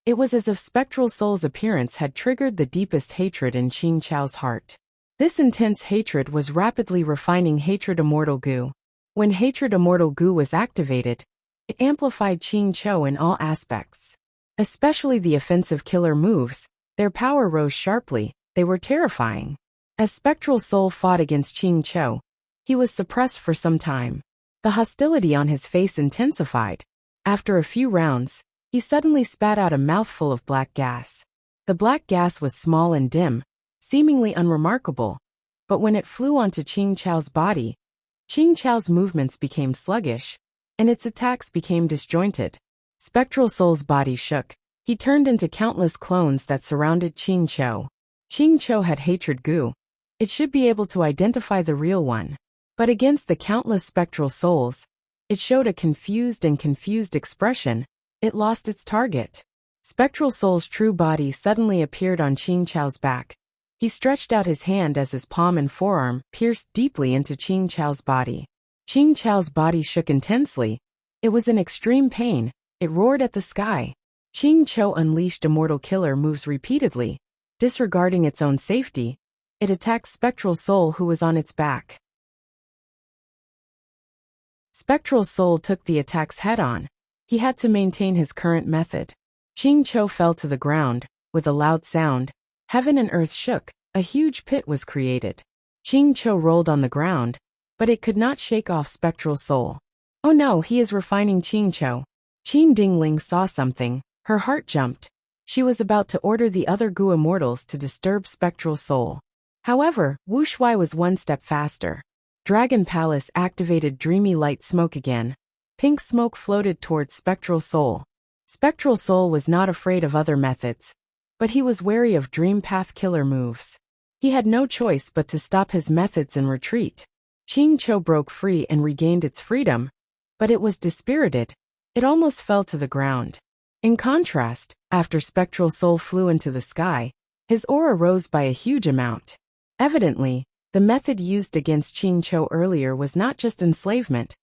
It was as if Spectral Soul's appearance had triggered the deepest hatred in Qing Chao's heart. This intense hatred was rapidly refining Hatred Immortal Gu. When Hatred Immortal Gu was activated, it amplified Qing Chou in all aspects. Especially the offensive killer moves, their power rose sharply, they were terrifying. As Spectral Soul fought against Qing Chou, he was suppressed for some time. The hostility on his face intensified. After a few rounds, he suddenly spat out a mouthful of black gas. The black gas was small and dim, seemingly unremarkable, but when it flew onto Qing Chao's body, Qing Chao's movements became sluggish, and its attacks became disjointed. Spectral Soul's body shook. He turned into countless clones that surrounded Qing Chou. Qing Chou had hatred Gu. It should be able to identify the real one. But against the countless spectral souls, it showed a confused expression. It lost its target. Spectral Soul's true body suddenly appeared on Qing Chao's back. He stretched out his hand as his palm and forearm pierced deeply into Qing Chao's body. Qing Chao's body shook intensely. It was in extreme pain. It roared at the sky. Qing Chou unleashed immortal killer moves repeatedly. Disregarding its own safety, it attacked Spectral Soul who was on its back. Spectral Soul took the attacks head-on. He had to maintain his current method. Qing Chou fell to the ground. With a loud sound, heaven and earth shook. A huge pit was created. Qing Chou rolled on the ground, but it could not shake off Spectral Soul. Oh no, he is refining Qing Chou. Qin Dingling saw something. Her heart jumped. She was about to order the other Gu Immortals to disturb Spectral Soul. However, Wuxia was one step faster. Dragon Palace activated dreamy light smoke again. Pink smoke floated towards Spectral Soul. Spectral Soul was not afraid of other methods, but he was wary of Dream Path killer moves. He had no choice but to stop his methods and retreat. Qing Chou broke free and regained its freedom, but it was dispirited. It almost fell to the ground. In contrast, after Spectral Soul flew into the sky, his aura rose by a huge amount. Evidently, the method used against Qing Chou earlier was not just enslavement.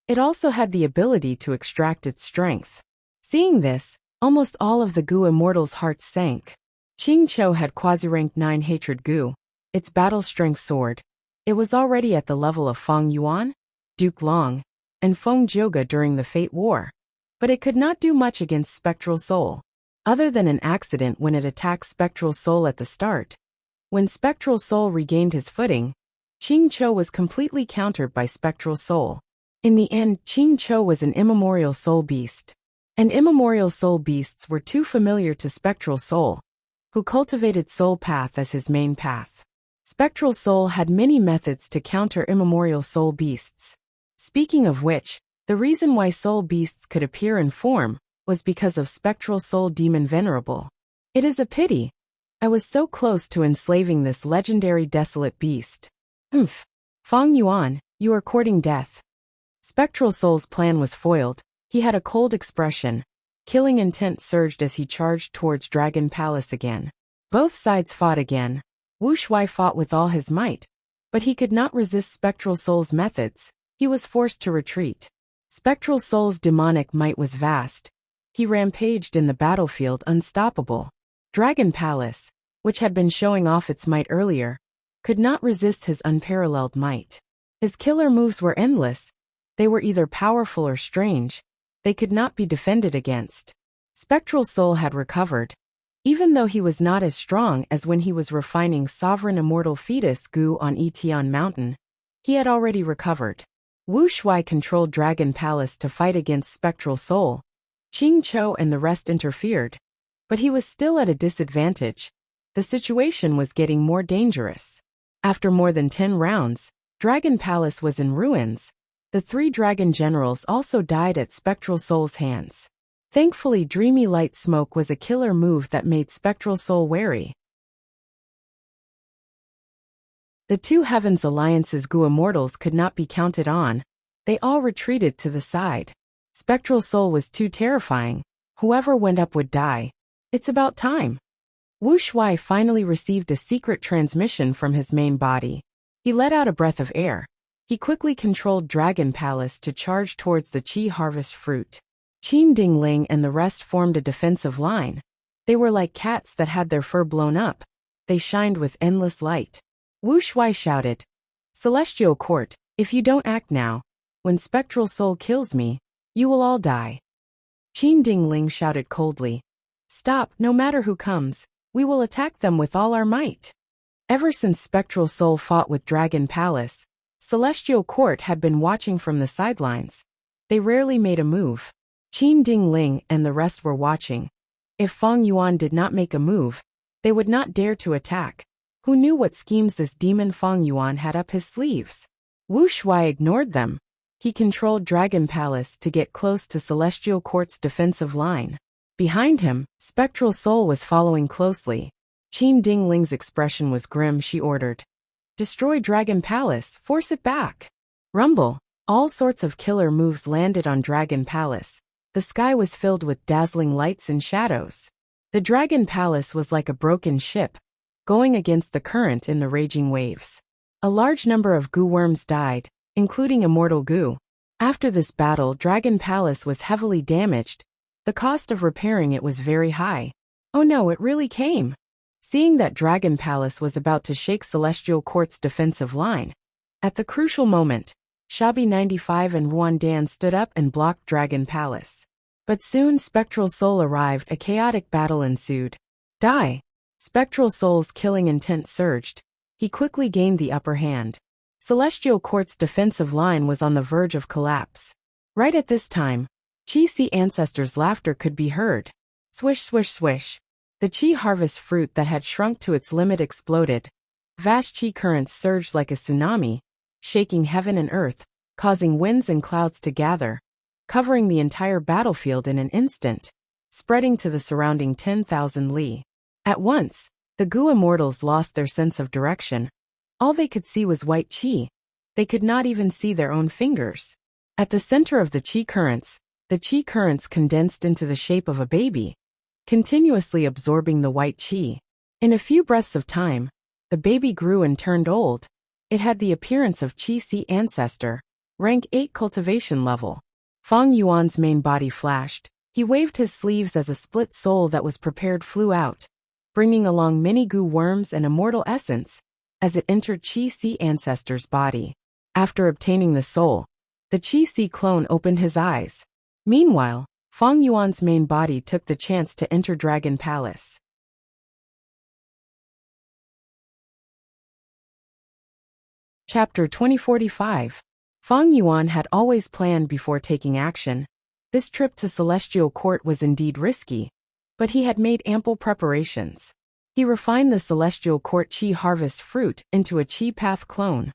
It also had the ability to extract its strength. Seeing this, almost all of the Gu Immortals' hearts sank. Qing Chou had quasi-rank 9 Hatred Gu, its battle strength soared. It was already at the level of Feng Yuan, Duke Long, and Feng Jioge during the Fate War. But it could not do much against Spectral Soul, other than an accident when it attacked Spectral Soul at the start. When Spectral Soul regained his footing, Qing Chou was completely countered by Spectral Soul. In the end, Qing Chou was an immemorial soul beast. And immemorial soul beasts were too familiar to Spectral Soul, who cultivated Soul Path as his main path. Spectral Soul had many methods to counter immemorial soul beasts. Speaking of which, the reason why soul beasts could appear in form was because of Spectral Soul Demon Venerable. It is a pity. I was so close to enslaving this legendary desolate beast. Feng Yuan, you are courting death. Spectral Soul's plan was foiled. He had a cold expression. Killing intent surged as he charged towards Dragon Palace again. Both sides fought again. Wuxia fought with all his might, but he could not resist Spectral Soul's methods. He was forced to retreat. Spectral Soul's demonic might was vast. He rampaged in the battlefield unstoppable. Dragon Palace, which had been showing off its might earlier, could not resist his unparalleled might. His killer moves were endless. They were either powerful or strange. They could not be defended against. Spectral Soul had recovered. Even though he was not as strong as when he was refining Sovereign Immortal Fetus Gu on Etian Mountain, he had already recovered. Wuxia controlled Dragon Palace to fight against Spectral Soul. Qing Chou and the rest interfered, but he was still at a disadvantage. The situation was getting more dangerous. After more than 10 rounds, Dragon Palace was in ruins. The 3 dragon generals also died at Spectral Soul's hands. Thankfully, Dreamy Light Smoke was a killer move that made Spectral Soul wary. The 2 Heavens Alliance's Gu Immortals could not be counted on. They all retreated to the side. Spectral Soul was too terrifying. Whoever went up would die. It's about time. Wuxia finally received a secret transmission from his main body. He let out a breath of air. He quickly controlled Dragon Palace to charge towards the Qi Harvest Fruit. Qin Dingling and the rest formed a defensive line. They were like cats that had their fur blown up. They shined with endless light. Wuxia shouted, "Celestial Court, if you don't act now, when Spectral Soul kills me, you will all die." Qin Dingling shouted coldly, "Stop, no matter who comes, we will attack them with all our might." Ever since Spectral Soul fought with Dragon Palace, Celestial Court had been watching from the sidelines. They rarely made a move. Qin Dingling and the rest were watching. If Fang Yuan did not make a move, they would not dare to attack. Who knew what schemes this demon Fang Yuan had up his sleeves? Wu Shui ignored them. He controlled Dragon Palace to get close to Celestial Court's defensive line. Behind him, Spectral Soul was following closely. Qin Dingling's expression was grim. She ordered, "Destroy Dragon Palace, force it back." Rumble. All sorts of killer moves landed on Dragon Palace. The sky was filled with dazzling lights and shadows. The Dragon Palace was like a broken ship, going against the current in the raging waves. A large number of goo worms died, including immortal goo. After this battle, Dragon Palace was heavily damaged. The cost of repairing it was very high. Oh no, it really came. Seeing that Dragon Palace was about to shake Celestial Court's defensive line. At the crucial moment, Shabi 95 and Ruan Dan stood up and blocked Dragon Palace. But soon Spectral Soul arrived. A chaotic battle ensued. Die! Spectral Soul's killing intent surged. He quickly gained the upper hand. Celestial Court's defensive line was on the verge of collapse. Right at this time, Chi-Si ancestors' laughter could be heard. Swish, swish, swish. The Chi harvest fruit that had shrunk to its limit exploded. Vast Chi currents surged like a tsunami, shaking heaven and earth, causing winds and clouds to gather, covering the entire battlefield in an instant, spreading to the surrounding 10,000 li. At once, the Goo Immortals lost their sense of direction. All they could see was white Chi. They could not even see their own fingers. At the center of the Chi currents condensed into the shape of a baby, continuously absorbing the white Chi. In a few breaths of time, the baby grew and turned old. It had the appearance of Chi-Si ancestor, rank 8 cultivation level. Fang Yuan's main body flashed. He waved his sleeves as a split soul that was prepared flew out, bringing along many goo worms and immortal essence as it entered Chi-Si ancestor's body. After obtaining the soul, the Chi-Si clone opened his eyes. Meanwhile, Fang Yuan's main body took the chance to enter Dragon Palace. Chapter 2045. Fang Yuan had always planned before taking action. This trip to Celestial Court was indeed risky, but he had made ample preparations. He refined the Celestial Court Chi harvest fruit into a Chi path clone,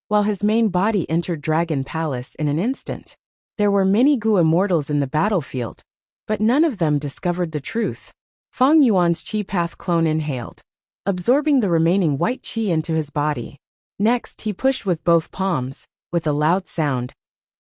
while his main body entered Dragon Palace in an instant. There were many Goo Immortals in the battlefield, but none of them discovered the truth. Fang Yuan's Chi path clone inhaled, absorbing the remaining white Chi into his body. Next, he pushed with both palms. With a loud sound,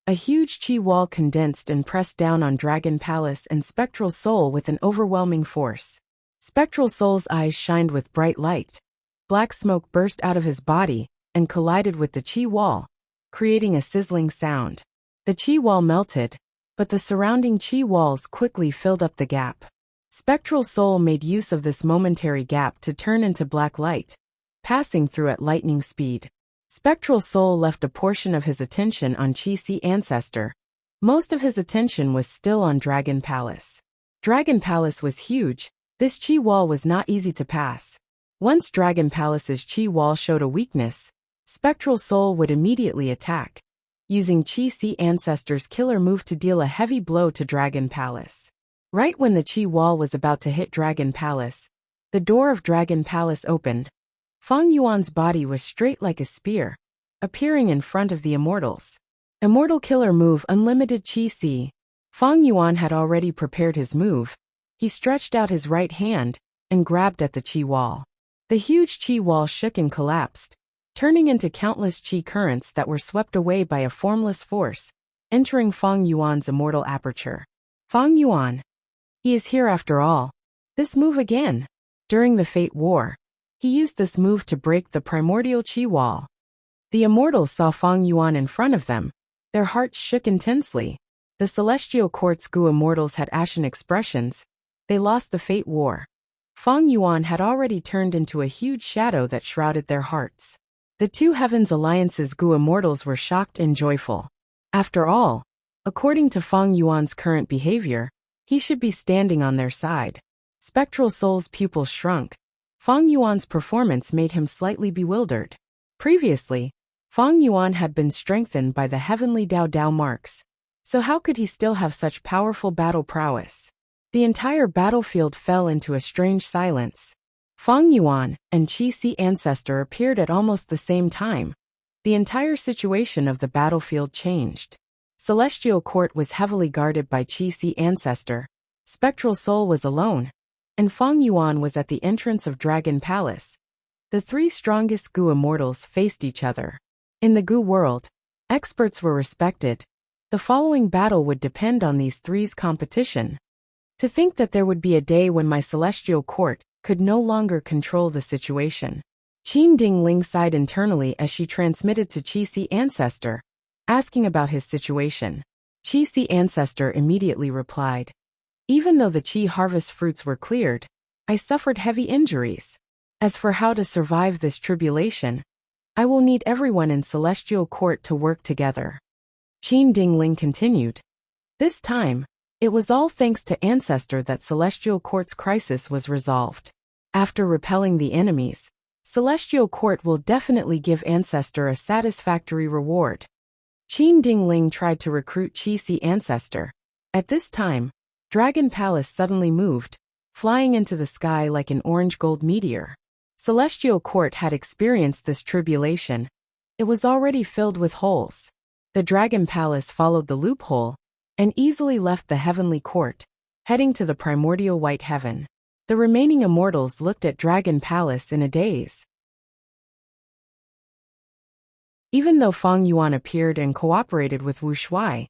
a huge Chi wall condensed and pressed down on Dragon Palace and Spectral Soul with an overwhelming force. Spectral Soul's eyes shined with bright light. Black smoke burst out of his body and collided with the Chi wall, creating a sizzling sound. The Chi wall melted, but the surrounding Chi walls quickly filled up the gap. Spectral Soul made use of this momentary gap to turn into black light, passing through at lightning speed. Spectral Soul left a portion of his attention on Chi-Si ancestor. Most of his attention was still on Dragon Palace. Dragon Palace was huge. This Chi wall was not easy to pass. Once Dragon Palace's Chi wall showed a weakness, Spectral Soul would immediately attack, using Chi-Si ancestor's killer move to deal a heavy blow to Dragon Palace. Right when the Chi wall was about to hit Dragon Palace, the door of Dragon Palace opened. Fang Yuan's body was straight like a spear, appearing in front of the Immortals. Immortal killer move Unlimited Chi-Si. Fang Yuan had already prepared his move. He stretched out his right hand and grabbed at the Chi wall. The huge Chi wall shook and collapsed, turning into countless Chi currents that were swept away by a formless force, entering Fang Yuan's immortal aperture. Fang Yuan. He is here after all. This move again. During the Fate War, he used this move to break the primordial Chi wall. The Immortals saw Fang Yuan in front of them. Their hearts shook intensely. The Celestial Court's Goo Immortals had ashen expressions. They lost the Fate War. Feng Yuan had already turned into a huge shadow that shrouded their hearts. The two Heavens Alliance's Gu immortals were shocked and joyful. After all, according to Feng Yuan's current behavior, he should be standing on their side. Spectral Soul's pupils shrunk. Feng Yuan's performance made him slightly bewildered. Previously, Feng Yuan had been strengthened by the heavenly Dao Dao marks. So how could he still have such powerful battle prowess? The entire battlefield fell into a strange silence. Feng Yuan and Qi Si Ancestor appeared at almost the same time. The entire situation of the battlefield changed. Celestial Court was heavily guarded by Qi Si Ancestor. Spectral Soul was alone, and Feng Yuan was at the entrance of Dragon Palace. The three strongest Gu immortals faced each other. In the Gu world, experts were respected. The following battle would depend on these three's competition. To think that there would be a day when my Celestial Court could no longer control the situation. Qin Dingling sighed internally as she transmitted to Qi Si Ancestor, asking about his situation. Qi Si Ancestor immediately replied, "Even though the Qi harvest fruits were cleared, I suffered heavy injuries. As for how to survive this tribulation, I will need everyone in Celestial Court to work together." Qin Dingling continued, "This time, it was all thanks to Ancestor that Celestial Court's crisis was resolved. After repelling the enemies, Celestial Court will definitely give Ancestor a satisfactory reward." Qin Dingling tried to recruit Qi Si Ancestor. At this time, Dragon Palace suddenly moved, flying into the sky like an orange-gold meteor. Celestial Court had experienced this tribulation. It was already filled with holes. The Dragon Palace followed the loophole and easily left the Heavenly Court, heading to the primordial white heaven. The remaining immortals looked at Dragon Palace in a daze. Even though Feng Yuan appeared and cooperated with Wuxia,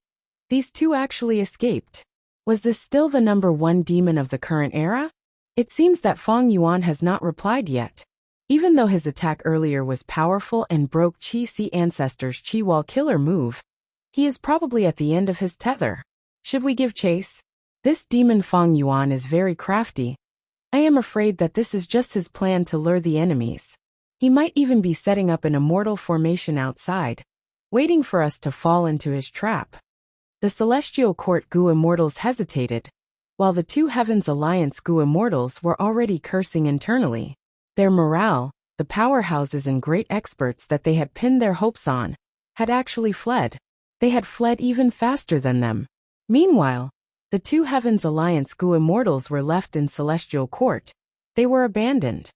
these two actually escaped. Was this still the number one demon of the current era? It seems that Feng Yuan has not replied yet. Even though his attack earlier was powerful and broke Qi Si Ancestor's Qi Wall killer move, he is probably at the end of his tether. Should we give chase? This demon Feng Yuan is very crafty. I am afraid that this is just his plan to lure the enemies. He might even be setting up an immortal formation outside, waiting for us to fall into his trap. The Celestial Court Gu immortals hesitated, while the two Heavens Alliance Gu immortals were already cursing internally. Their morale, the powerhouses and great experts that they had pinned their hopes on, had actually fled. They had fled even faster than them. Meanwhile, the two Heavens Alliance Gu immortals were left in Celestial Court. They were abandoned.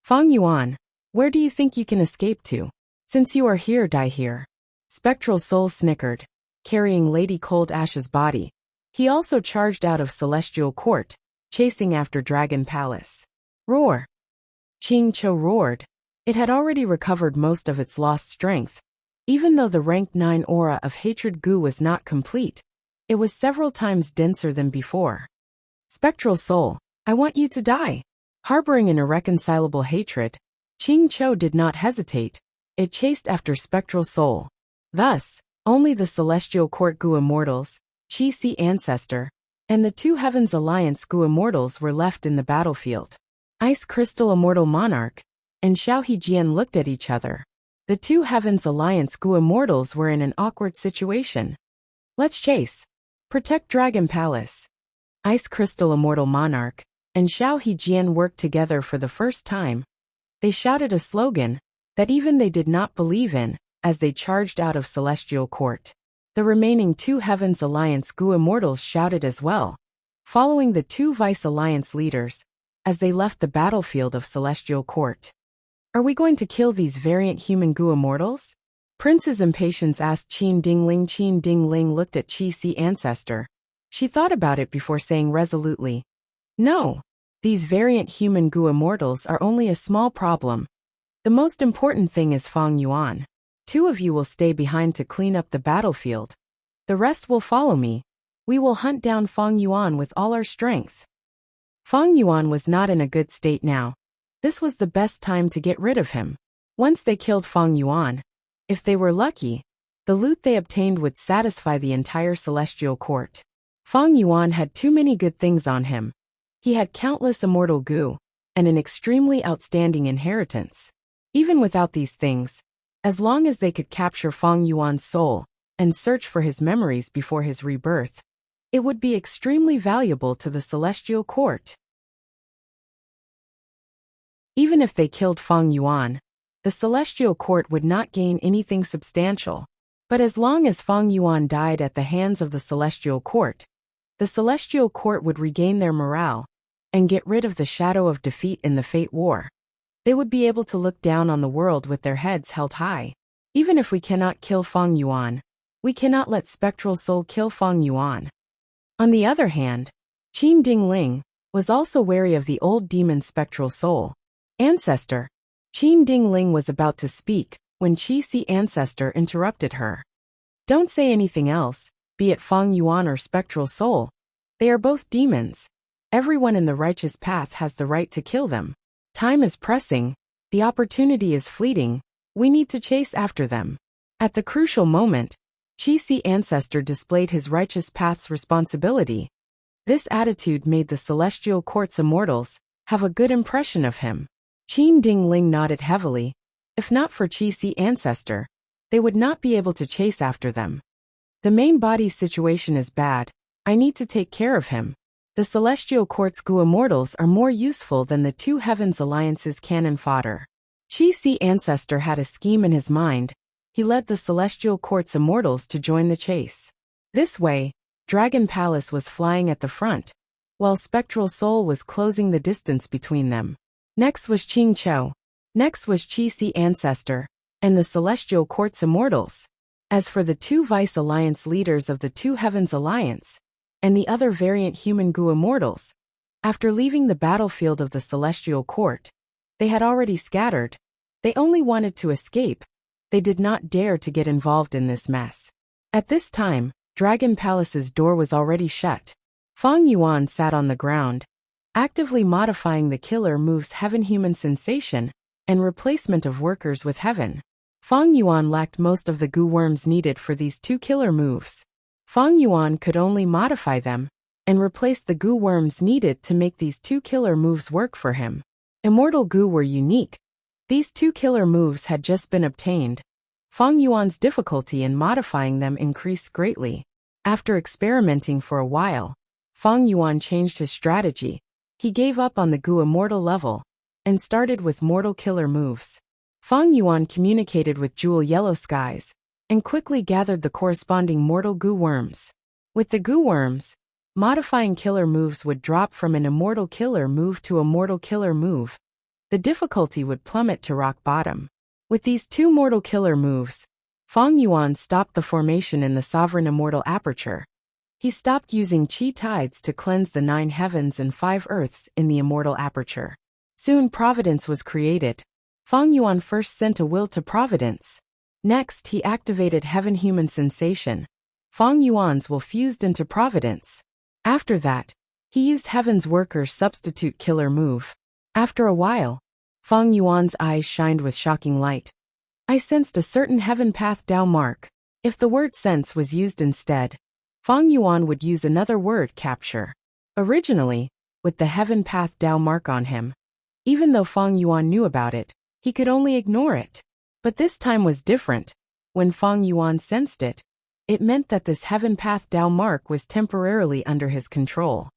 Feng Yuan, where do you think you can escape to? Since you are here, die here. Spectral Soul snickered, carrying Lady Cold Ash's body. He also charged out of Celestial Court, chasing after Dragon Palace. Roar! Qing Cho roared. It had already recovered most of its lost strength. Even though the rank 9 aura of Hatred Gu was not complete, it was several times denser than before. Spectral Soul, I want you to die. Harboring an irreconcilable hatred, Qing Cho did not hesitate. It chased after Spectral Soul. Thus, only the Celestial Court Gu immortals, Qi Si Ancestor, and the two Heavens Alliance Gu immortals were left in the battlefield. Ice Crystal Immortal Monarch and Xiao Hejian looked at each other. The two Heavens Alliance Gu immortals were in an awkward situation. Let's chase. Protect Dragon Palace. Ice Crystal Immortal Monarch and Xiao Hejian worked together for the first time. They shouted a slogan that even they did not believe in as they charged out of Celestial Court. The remaining two Heavens Alliance Gu immortals shouted as well, following the two Vice Alliance leaders as they left the battlefield of Celestial Court. Are we going to kill these variant human Gu immortals? Prince's impatience asked Qin Dingling. Qin Dingling looked at Qi Si Ancestor. She thought about it before saying resolutely, "No, these variant human Gu immortals are only a small problem. The most important thing is Feng Yuan. Two of you will stay behind to clean up the battlefield. The rest will follow me. We will hunt down Feng Yuan with all our strength." Feng Yuan was not in a good state now. This was the best time to get rid of him. Once they killed Feng Yuan, if they were lucky, the loot they obtained would satisfy the entire Celestial Court. Feng Yuan had too many good things on him. He had countless immortal Gu, and an extremely outstanding inheritance. Even without these things, as long as they could capture Feng Yuan's soul and search for his memories before his rebirth, it would be extremely valuable to the celestial court. Even if they killed Feng Yuan, the celestial court would not gain anything substantial. But as long as Feng Yuan died at the hands of the celestial court, the celestial court would regain their morale and get rid of the shadow of defeat in the Fate War. They would be able to look down on the world with their heads held high. Even if we cannot kill Feng Yuan, we cannot let Spectral Soul kill Feng Yuan. On the other hand, Qin Dingling was also wary of the old demon Spectral Soul. Ancestor. Qin Dingling was about to speak when Qi Si Ancestor interrupted her. Don't say anything else, be it Feng Yuan or Spectral Soul. They are both demons. Everyone in the righteous path has the right to kill them. Time is pressing, the opportunity is fleeting, we need to chase after them. At the crucial moment, Qi Si Ancestor displayed his righteous path's responsibility. This attitude made the celestial court's immortals have a good impression of him. Qin Dingling nodded heavily. If not for Qi Si Ancestor, they would not be able to chase after them. The main body's situation is bad, I need to take care of him. The celestial court's Gu immortals are more useful than the two heavens alliance's cannon fodder. Qi Si Ancestor had a scheme in his mind. He led the celestial court's immortals to join the chase. This way, Dragon Palace was flying at the front, while Spectral Soul was closing the distance between them. Next was Qing Chou. Next was Qi Si Ancestor, and the celestial court's immortals. As for the two Vice Alliance leaders of the Two Heavens Alliance, and the other variant human Gu immortals, after leaving the battlefield of the celestial court, they had already scattered. They only wanted to escape. They did not dare to get involved in this mess. At this time, Dragon Palace's door was already shut. Feng Yuan sat on the ground, actively modifying the killer move's Heaven Human Sensation and replacement of workers with Heaven. Feng Yuan lacked most of the Gu worms needed for these two killer moves. Feng Yuan could only modify them and replace the Gu worms needed to make these two killer moves work for him. Immortal Gu were unique. These two killer moves had just been obtained. Feng Yuan's difficulty in modifying them increased greatly. After experimenting for a while, Feng Yuan changed his strategy. He gave up on the Gu immortal level and started with mortal killer moves. Feng Yuan communicated with Jewel Yellow Skies and quickly gathered the corresponding mortal Gu worms. With the Gu worms, modifying killer moves would drop from an immortal killer move to a mortal killer move. The difficulty would plummet to rock bottom. With these two mortal killer moves, Feng Yuan stopped the formation in the Sovereign Immortal Aperture. He stopped using Qi Tides to cleanse the 9 heavens and 5 earths in the Immortal Aperture. Soon Providence was created. Feng Yuan first sent a will to Providence. Next he activated Heaven Human Sensation. Feng Yuan's will fused into Providence. After that, he used Heaven's Worker's substitute killer move. After a while, Feng Yuan's eyes shined with shocking light. I sensed a certain Heaven Path Dao mark. If the word sense was used instead, Feng Yuan would use another word, capture. Originally, with the Heaven Path Dao mark on him, even though Feng Yuan knew about it, he could only ignore it. But this time was different. When Feng Yuan sensed it, it meant that this Heaven Path Dao mark was temporarily under his control.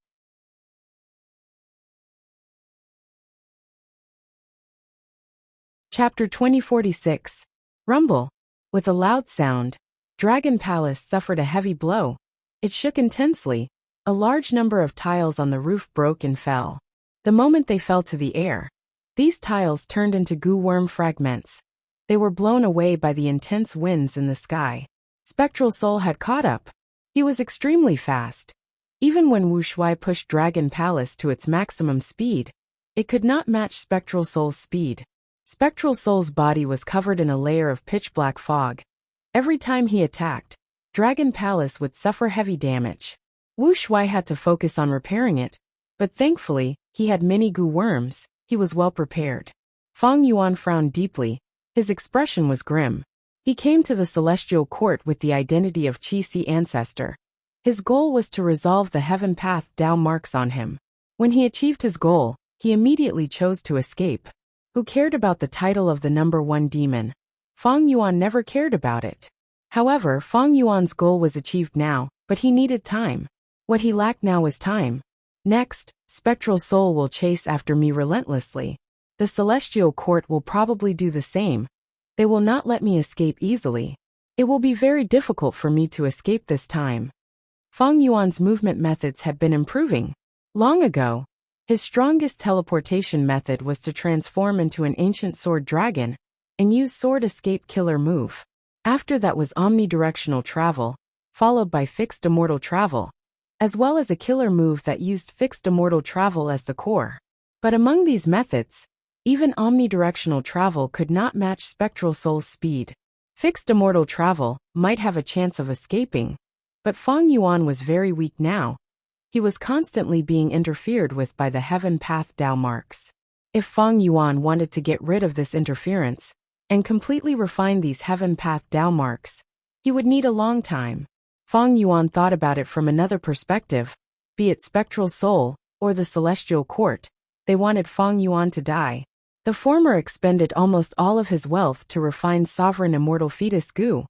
Chapter 2046. Rumble. With a loud sound, Dragon Palace suffered a heavy blow. It shook intensely. A large number of tiles on the roof broke and fell. The moment they fell to the air, these tiles turned into Gu worm fragments. They were blown away by the intense winds in the sky. Spectral Soul had caught up. He was extremely fast. Even when Wuxia pushed Dragon Palace to its maximum speed, it could not match Spectral Soul's speed. Spectral Soul's body was covered in a layer of pitch-black fog. Every time he attacked, Dragon Palace would suffer heavy damage. Wuxia had to focus on repairing it, but thankfully, he had many Gu worms. He was well prepared. Feng Yuan frowned deeply. His expression was grim. He came to the celestial court with the identity of Qi Si Ancestor. His goal was to resolve the Heaven Path Dao marks on him. When he achieved his goal, He immediately chose to escape. Who cared about the title of the number one demon? Fang Yuan never cared about it. However, Fang Yuan's goal was achieved now, but he needed time. What he lacked now was time. Next, Spectral Soul will chase after me relentlessly. The Celestial Court will probably do the same. They will not let me escape easily. It will be very difficult for me to escape this time. Fang Yuan's movement methods had been improving. Long ago, his strongest teleportation method was to transform into an ancient sword dragon and use sword escape killer move. After that was omnidirectional travel, followed by fixed immortal travel, as well as a killer move that used fixed immortal travel as the core. But among these methods, even omnidirectional travel could not match Spectral Soul's speed. Fixed immortal travel might have a chance of escaping, but Fang Yuan was very weak now. He was constantly being interfered with by the Heaven Path Dao marks. If Fang Yuan wanted to get rid of this interference and completely refine these Heaven Path Dao marks, he would need a long time. Fang Yuan thought about it from another perspective. Be it Spectral Soul or the Celestial Court, they wanted Fang Yuan to die. The former expended almost all of his wealth to refine Sovereign Immortal Fetus Gu,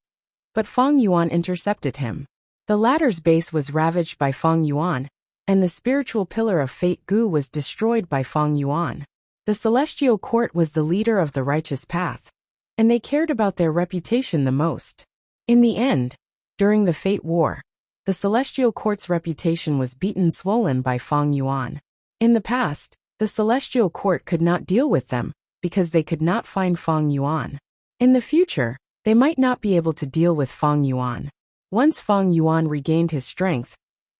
but Fang Yuan intercepted him. The latter's base was ravaged by Fang Yuan, and the spiritual pillar of fate Gu was destroyed by Fang Yuan. The Celestial Court was the leader of the righteous path, and they cared about their reputation the most. In the end, during the Fate War, the Celestial Court's reputation was swollen by Fang Yuan. In the past, the Celestial Court could not deal with them because they could not find Fang Yuan. In the future, they might not be able to deal with Fang Yuan. Once Fang Yuan regained his strength,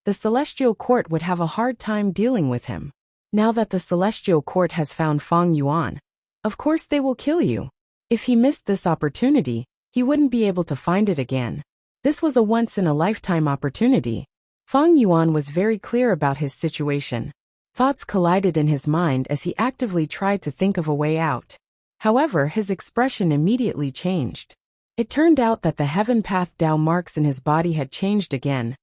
the Celestial Court would have a hard time dealing with him. Now that the Celestial Court has found Fang Yuan, of course they will kill you. If he missed this opportunity, he wouldn't be able to find it again. This was a once-in-a-lifetime opportunity. Fang Yuan was very clear about his situation. Thoughts collided in his mind as he actively tried to think of a way out. However, his expression immediately changed. It turned out that the Heaven Path Dao marks in his body had changed again.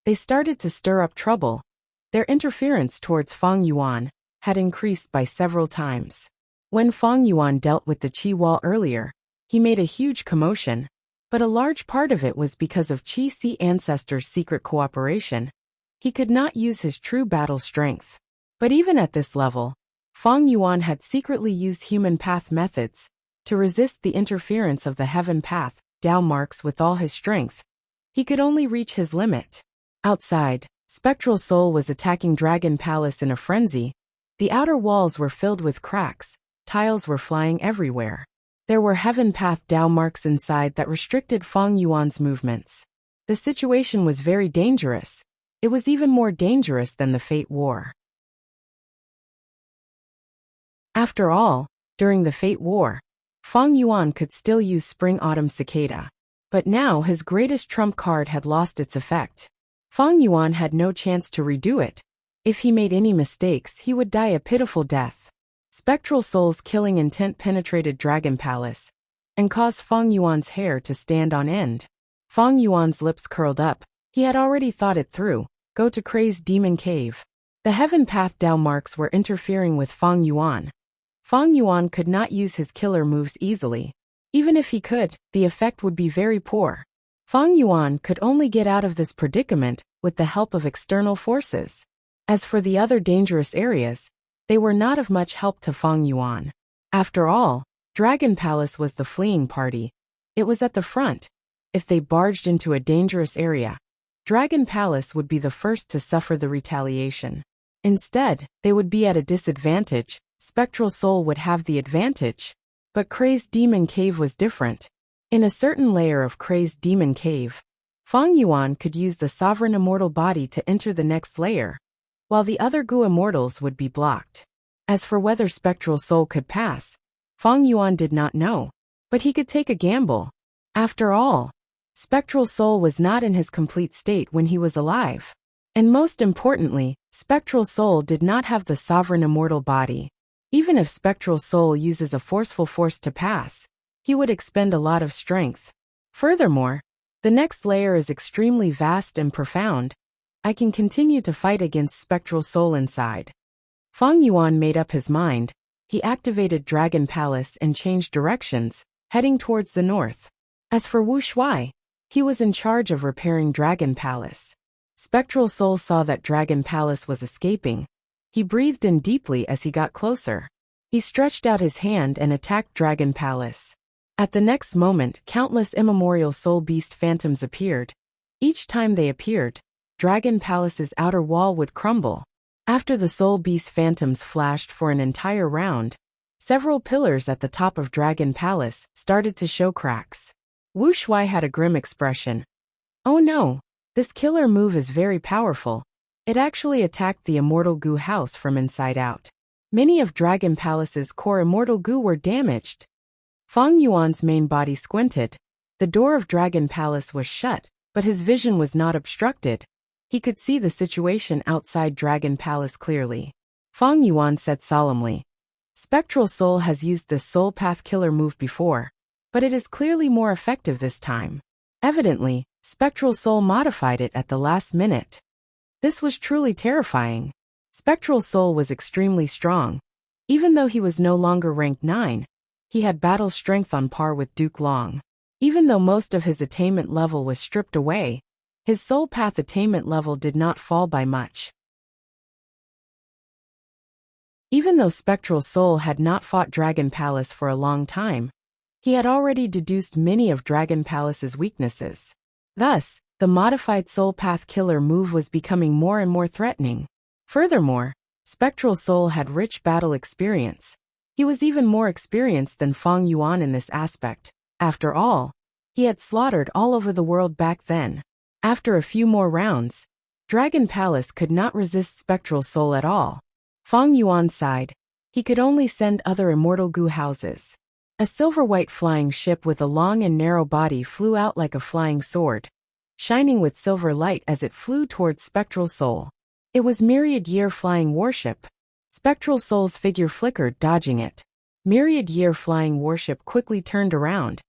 They started to stir up trouble. Their interference towards Fang Yuan had increased by several times. When Fang Yuan dealt with the Qi Wall earlier, he made a huge commotion, but a large part of it was because of Qi Si ancestors' secret cooperation. He could not use his true battle strength. But even at this level, Fang Yuan had secretly used human path methods to resist the interference of the Heaven Path Dao marks with all his strength. He could only reach his limit. Outside, Spectral Soul was attacking Dragon Palace in a frenzy. The outer walls were filled with cracks, tiles were flying everywhere. There were Heaven Path Dao marks inside that restricted Fang Yuan's movements. The situation was very dangerous. It was even more dangerous than the Fate War. After all, during the Fate War, Fang Yuan could still use Spring-Autumn Cicada. But now his greatest trump card had lost its effect. Fang Yuan had no chance to redo it. If he made any mistakes, he would die a pitiful death. Spectral Soul's killing intent penetrated Dragon Palace and caused Fang Yuan's hair to stand on end. Fang Yuan's lips curled up. He had already thought it through. Go to Crazed Demon Cave. The Heaven Path Dao marks were interfering with Fang Yuan. Fang Yuan could not use his killer moves easily. Even if he could, the effect would be very poor. Fang Yuan could only get out of this predicament with the help of external forces. As for the other dangerous areas, they were not of much help to Fang Yuan. After all, Dragon Palace was the fleeing party. It was at the front. If they barged into a dangerous area, Dragon Palace would be the first to suffer the retaliation. Instead, they would be at a disadvantage. Spectral Soul would have the advantage. But Crazed Demon Cave was different. In a certain layer of Crazed Demon Cave, Fang Yuan could use the Sovereign Immortal Body to enter the next layer, while the other Gu Immortals would be blocked. As for whether Spectral Soul could pass, Fang Yuan did not know, but he could take a gamble. After all, Spectral Soul was not in his complete state when he was alive. And most importantly, Spectral Soul did not have the Sovereign Immortal Body. Even if Spectral Soul uses a forceful force to pass, he would expend a lot of strength. Furthermore, the next layer is extremely vast and profound. I can continue to fight against Spectral Soul inside. Fang Yuan made up his mind. He activated Dragon Palace and changed directions, heading towards the north. As for Wu Shuai, he was in charge of repairing Dragon Palace. Spectral Soul saw that Dragon Palace was escaping. He breathed in deeply as he got closer. He stretched out his hand and attacked Dragon Palace. At the next moment, countless immemorial soul beast phantoms appeared. Each time they appeared, Dragon Palace's outer wall would crumble. After the soul beast phantoms flashed for an entire round, several pillars at the top of Dragon Palace started to show cracks. Wu Shuai had a grim expression. Oh no, this killer move is very powerful. It actually attacked the immortal goo house from inside out. Many of Dragon Palace's core immortal goo were damaged. Fang Yuan's main body squinted. The door of Dragon Palace was shut, but his vision was not obstructed. He could see the situation outside Dragon Palace clearly. Fang Yuan said solemnly, "Spectral Soul has used this Soul Path killer move before, but it is clearly more effective this time. Evidently, Spectral Soul modified it at the last minute." This was truly terrifying. Spectral Soul was extremely strong. Even though he was no longer ranked 9, he had battle strength on par with Duke Long. Even though most of his attainment level was stripped away, his Soul Path attainment level did not fall by much. Even though Spectral Soul had not fought Dragon Palace for a long time, he had already deduced many of Dragon Palace's weaknesses. Thus, the modified Soul Path killer move was becoming more and more threatening. Furthermore, Spectral Soul had rich battle experience. He was even more experienced than Fang Yuan in this aspect. After all, he had slaughtered all over the world back then. After a few more rounds, Dragon Palace could not resist Spectral Soul at all. Fang Yuan sighed. He could only send other immortal goo houses. A silver-white flying ship with a long and narrow body flew out like a flying sword, shining with silver light as it flew towards Spectral Soul. It was Myriad Year Flying Warship. Spectral Soul's figure flickered, dodging it. Myriad Year Flying Warship quickly turned around,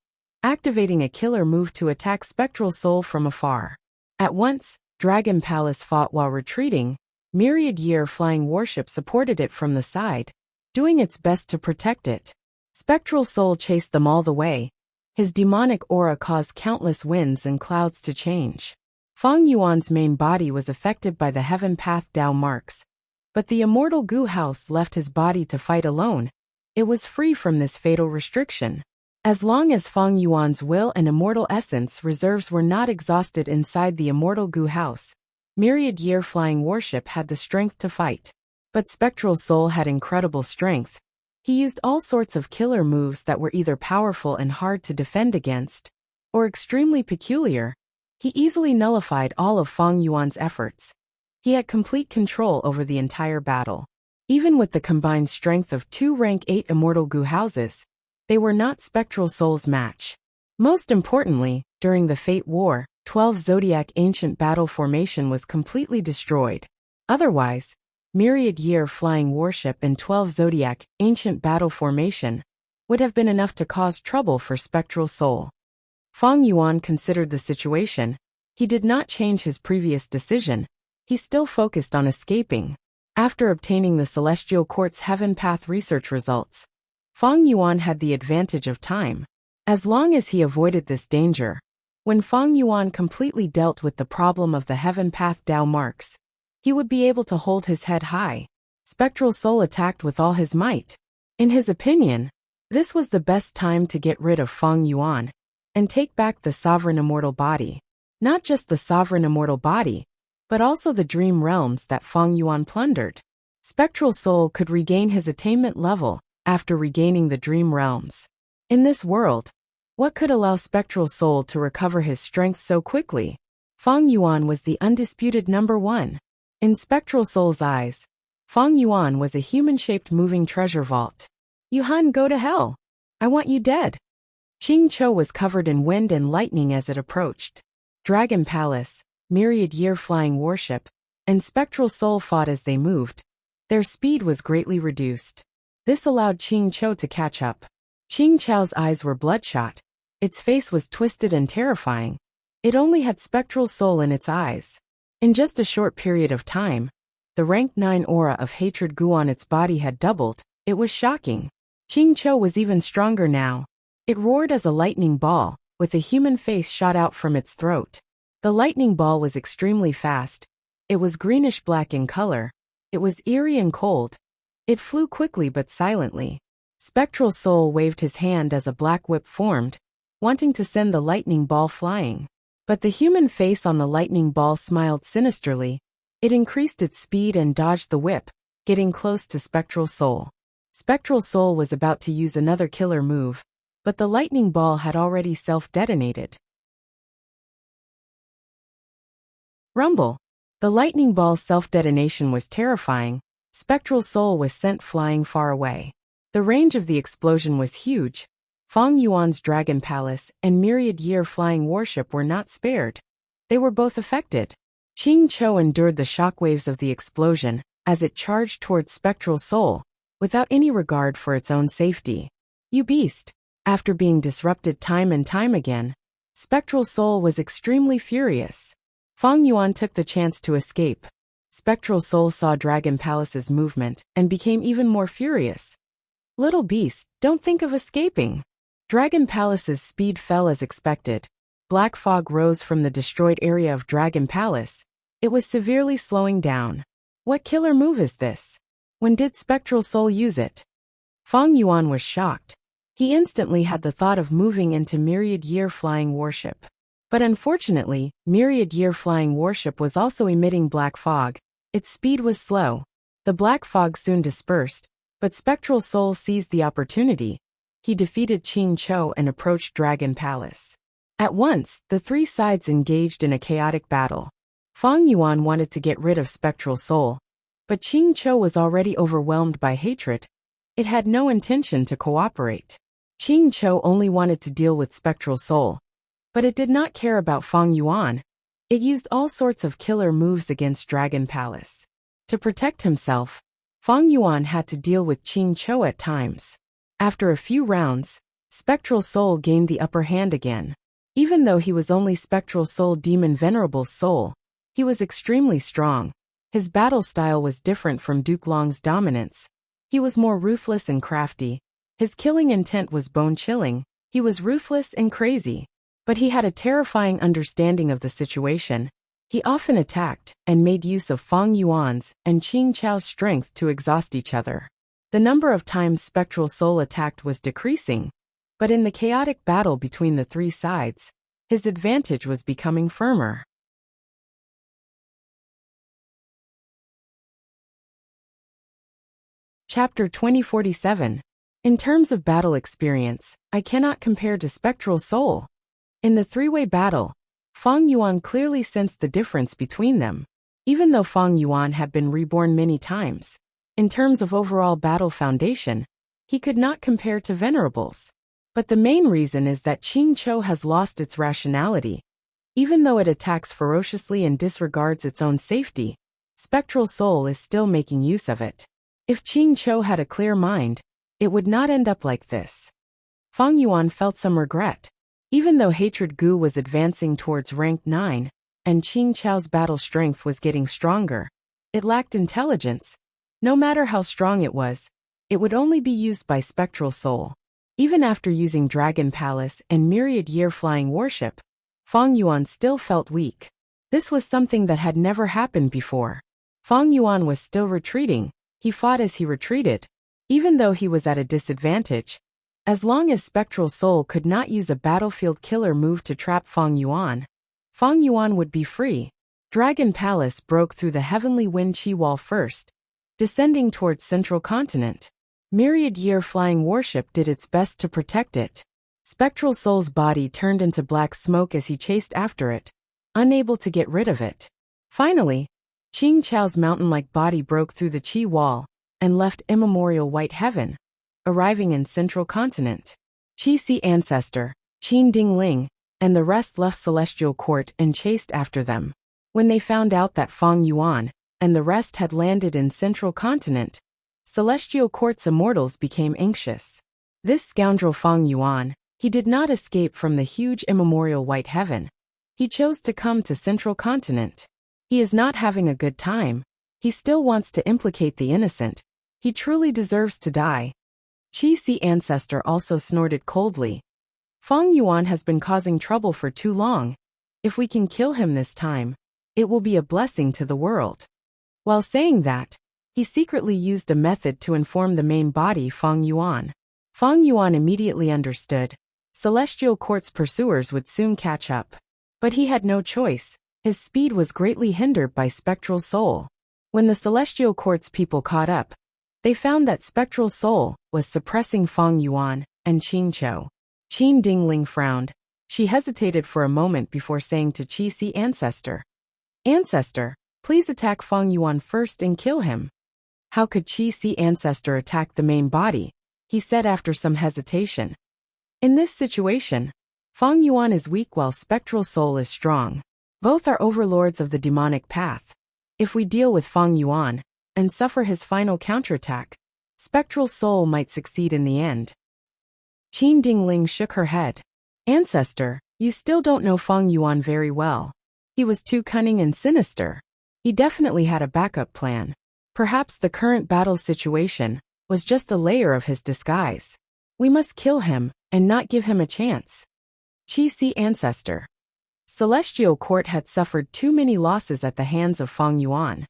activating a killer move to attack Spectral Soul from afar. At once, Dragon Palace fought while retreating. Myriad Year Flying Warship supported it from the side, doing its best to protect it. Spectral Soul chased them all the way. His demonic aura caused countless winds and clouds to change. Fang Yuan's main body was affected by the Heaven Path Dao marks, but the immortal goo house left his body to fight alone. It was free from this fatal restriction. As long as Fang Yuan's will and immortal essence reserves were not exhausted inside the immortal goo house, Myriad Year Flying Warship had the strength to fight. But Spectral Soul had incredible strength. He used all sorts of killer moves that were either powerful and hard to defend against, or extremely peculiar. He easily nullified all of Fang Yuan's efforts. He had complete control over the entire battle. Even with the combined strength of 2 rank 8 immortal goo houses, they were not Spectral Soul's match. Most importantly, during the Fate War, 12 Zodiac Ancient Battle Formation was completely destroyed. Otherwise, Myriad Year Flying Warship and 12 Zodiac Ancient Battle Formation would have been enough to cause trouble for Spectral Soul. Fang Yuan considered the situation. He did not change his previous decision. He still focused on escaping. After obtaining the Celestial Court's Heaven Path research results, Fang Yuan had the advantage of time. As long as he avoided this danger, when Fang Yuan completely dealt with the problem of the Heaven Path Dao marks, he would be able to hold his head high. Spectral Soul attacked with all his might. In his opinion, this was the best time to get rid of Fang Yuan and take back the sovereign immortal body. Not just the sovereign immortal body, but also the dream realms that Fang Yuan plundered. Spectral Soul could regain his attainment level after regaining the dream realms. In this world, what could allow Spectral Soul to recover his strength so quickly? Fang Yuan was the undisputed number 1. In Spectral Soul's eyes, Fang Yuan was a human-shaped moving treasure vault. Yuhan, go to hell! I want you dead! Qing Chou was covered in wind and lightning as it approached. Dragon Palace, Myriad Year Flying Warship, and Spectral Soul fought as they moved. Their speed was greatly reduced. This allowed Qing Chou to catch up. Qing Chou's eyes were bloodshot. Its face was twisted and terrifying. It only had Spectral Soul in its eyes. In just a short period of time, The rank 9 aura of hatred goo on its body had doubled. It was shocking. Ching Cho was even stronger now. It roared as a lightning ball, with a human face shot out from its throat. The lightning ball was extremely fast. It was greenish-black in color. It was eerie and cold. It flew quickly but silently. Spectral Soul waved his hand as a black whip formed, wanting to send the lightning ball flying. But the human face on the lightning ball smiled sinisterly. It increased its speed and dodged the whip, getting close to Spectral Soul. Spectral Soul was about to use another killer move, but the lightning ball had already self-detonated. Rumble. The lightning ball's self-detonation was terrifying. Spectral Soul was sent flying far away. The range of the explosion was huge. Feng Yuan's Dragon Palace and Myriad Year Flying Warship were not spared. They were both affected. Ching Cho endured the shockwaves of the explosion as it charged towards Spectral Soul, without any regard for its own safety. You beast! After being disrupted time and time again, Spectral Soul was extremely furious. Feng Yuan took the chance to escape. Spectral Soul saw Dragon Palace's movement and became even more furious. Little beast, don't think of escaping. Dragon Palace's speed fell as expected. Black fog rose from the destroyed area of Dragon Palace. It was severely slowing down. What killer move is this? When did Spectral Soul use it? Feng Yuan was shocked. He instantly had the thought of moving into Myriad Year Flying Warship. But unfortunately, Myriad Year Flying Warship was also emitting black fog. Its speed was slow. The black fog soon dispersed, but Spectral Soul seized the opportunity. He defeated Ching Cho and approached Dragon Palace. At once, the three sides engaged in a chaotic battle. Feng Yuan wanted to get rid of Spectral Soul, but Ching Cho was already overwhelmed by hatred. It had no intention to cooperate. Ching Cho only wanted to deal with Spectral Soul, but it did not care about Feng Yuan. It used all sorts of killer moves against Dragon Palace. To protect himself, Feng Yuan had to deal with Ching Cho at times. After a few rounds, Spectral Soul gained the upper hand again. Even though he was only Spectral Soul Demon Venerable's soul, he was extremely strong. His battle style was different from Duke Long's dominance. He was more ruthless and crafty. His killing intent was bone-chilling. He was ruthless and crazy. But he had a terrifying understanding of the situation. He often attacked and made use of Feng Yuan's and Ching Cho's strength to exhaust each other. The number of times Spectral Soul attacked was decreasing, but in the chaotic battle between the three sides, his advantage was becoming firmer. Chapter 2047. In terms of battle experience, I cannot compare to Spectral Soul. In the three-way battle, Feng Yuan clearly sensed the difference between them. Even though Feng Yuan had been reborn many times, in terms of overall battle foundation, he could not compare to Venerables. But the main reason is that Ching Cho has lost its rationality. Even though it attacks ferociously and disregards its own safety, Spectral Soul is still making use of it. If Ching Cho had a clear mind, it would not end up like this. Feng Yuan felt some regret. Even though Hatred Gu was advancing towards rank 9, and Ching Cho's battle strength was getting stronger, it lacked intelligence. No matter how strong it would only be used by Spectral Soul. Even after using Dragon Palace and Myriad Year Flying Warship, Feng Yuan still felt weak. This was something that had never happened before. Feng Yuan was still retreating. He fought as he retreated, even though he was at a disadvantage. As long as Spectral Soul could not use a battlefield killer move to trap Feng Yuan would be free. Dragon Palace broke through the heavenly wind chi wall first, descending towards Central Continent. Myriad Year Flying Warship did its best to protect it. Spectral Soul's body turned into black smoke as he chased after it, unable to get rid of it. Finally, Ching Cho's mountain-like body broke through the chi wall and left immemorial white heaven, arriving in Central Continent. Chi Si ancestor, Qin Ding Ling, and the rest left Celestial Court and chased after them. When they found out that Feng Yuan and the rest had landed in Central Continent, Celestial Court's immortals became anxious. This scoundrel Feng Yuan, he did not escape from the huge immemorial white heaven. He chose to come to Central Continent. He is not having a good time. He still wants to implicate the innocent. He truly deserves to die. Qi ancestor also snorted coldly. Feng Yuan has been causing trouble for too long. If we can kill him this time, it will be a blessing to the world. While saying that, he secretly used a method to inform the main body Feng Yuan. Feng Yuan immediately understood. Celestial Court's pursuers would soon catch up. But he had no choice. His speed was greatly hindered by Spectral Soul. When the Celestial Court's people caught up, they found that Spectral Soul was suppressing Feng Yuan and Qin Chou. Qin Dingling frowned. She hesitated for a moment before saying to Qi ancestor, "Ancestor, please attack Feng Yuan first and kill him." How could Qi ancestor attack the main body? He said after some hesitation. In this situation, Feng Yuan is weak while Spectral Soul is strong. Both are overlords of the demonic path. If we deal with Feng Yuan and suffer his final counterattack, Spectral Soul might succeed in the end. Qin Dingling shook her head. Ancestor, you still don't know Feng Yuan very well. He was too cunning and sinister. He definitely had a backup plan. Perhaps the current battle situation was just a layer of his disguise. We must kill him and not give him a chance. Qi ancestor. Celestial Court had suffered too many losses at the hands of Feng Yuan.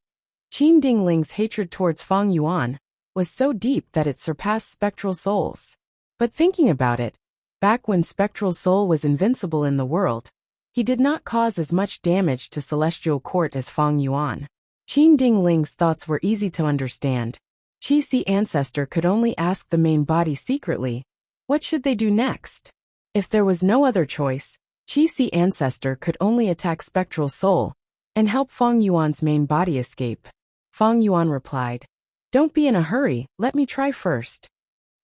Qin Dingling's hatred towards Feng Yuan was so deep that it surpassed Spectral Soul's. But thinking about it, back when Spectral Soul was invincible in the world, he did not cause as much damage to Celestial Court as Feng Yuan. Qin Dingling's thoughts were easy to understand. Qi ancestor could only ask the main body secretly, what should they do next? If there was no other choice, Qi ancestor could only attack Spectral Soul and help Feng Yuan's main body escape. Feng Yuan replied, "Don't be in a hurry, let me try first."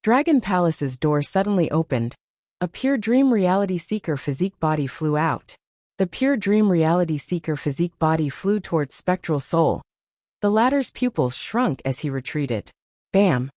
Dragon Palace's door suddenly opened. A pure dream reality seeker physique body flew out. The pure dream reality seeker physique body flew towards Spectral Soul. The latter's pupils shrunk as he retreated. Bam!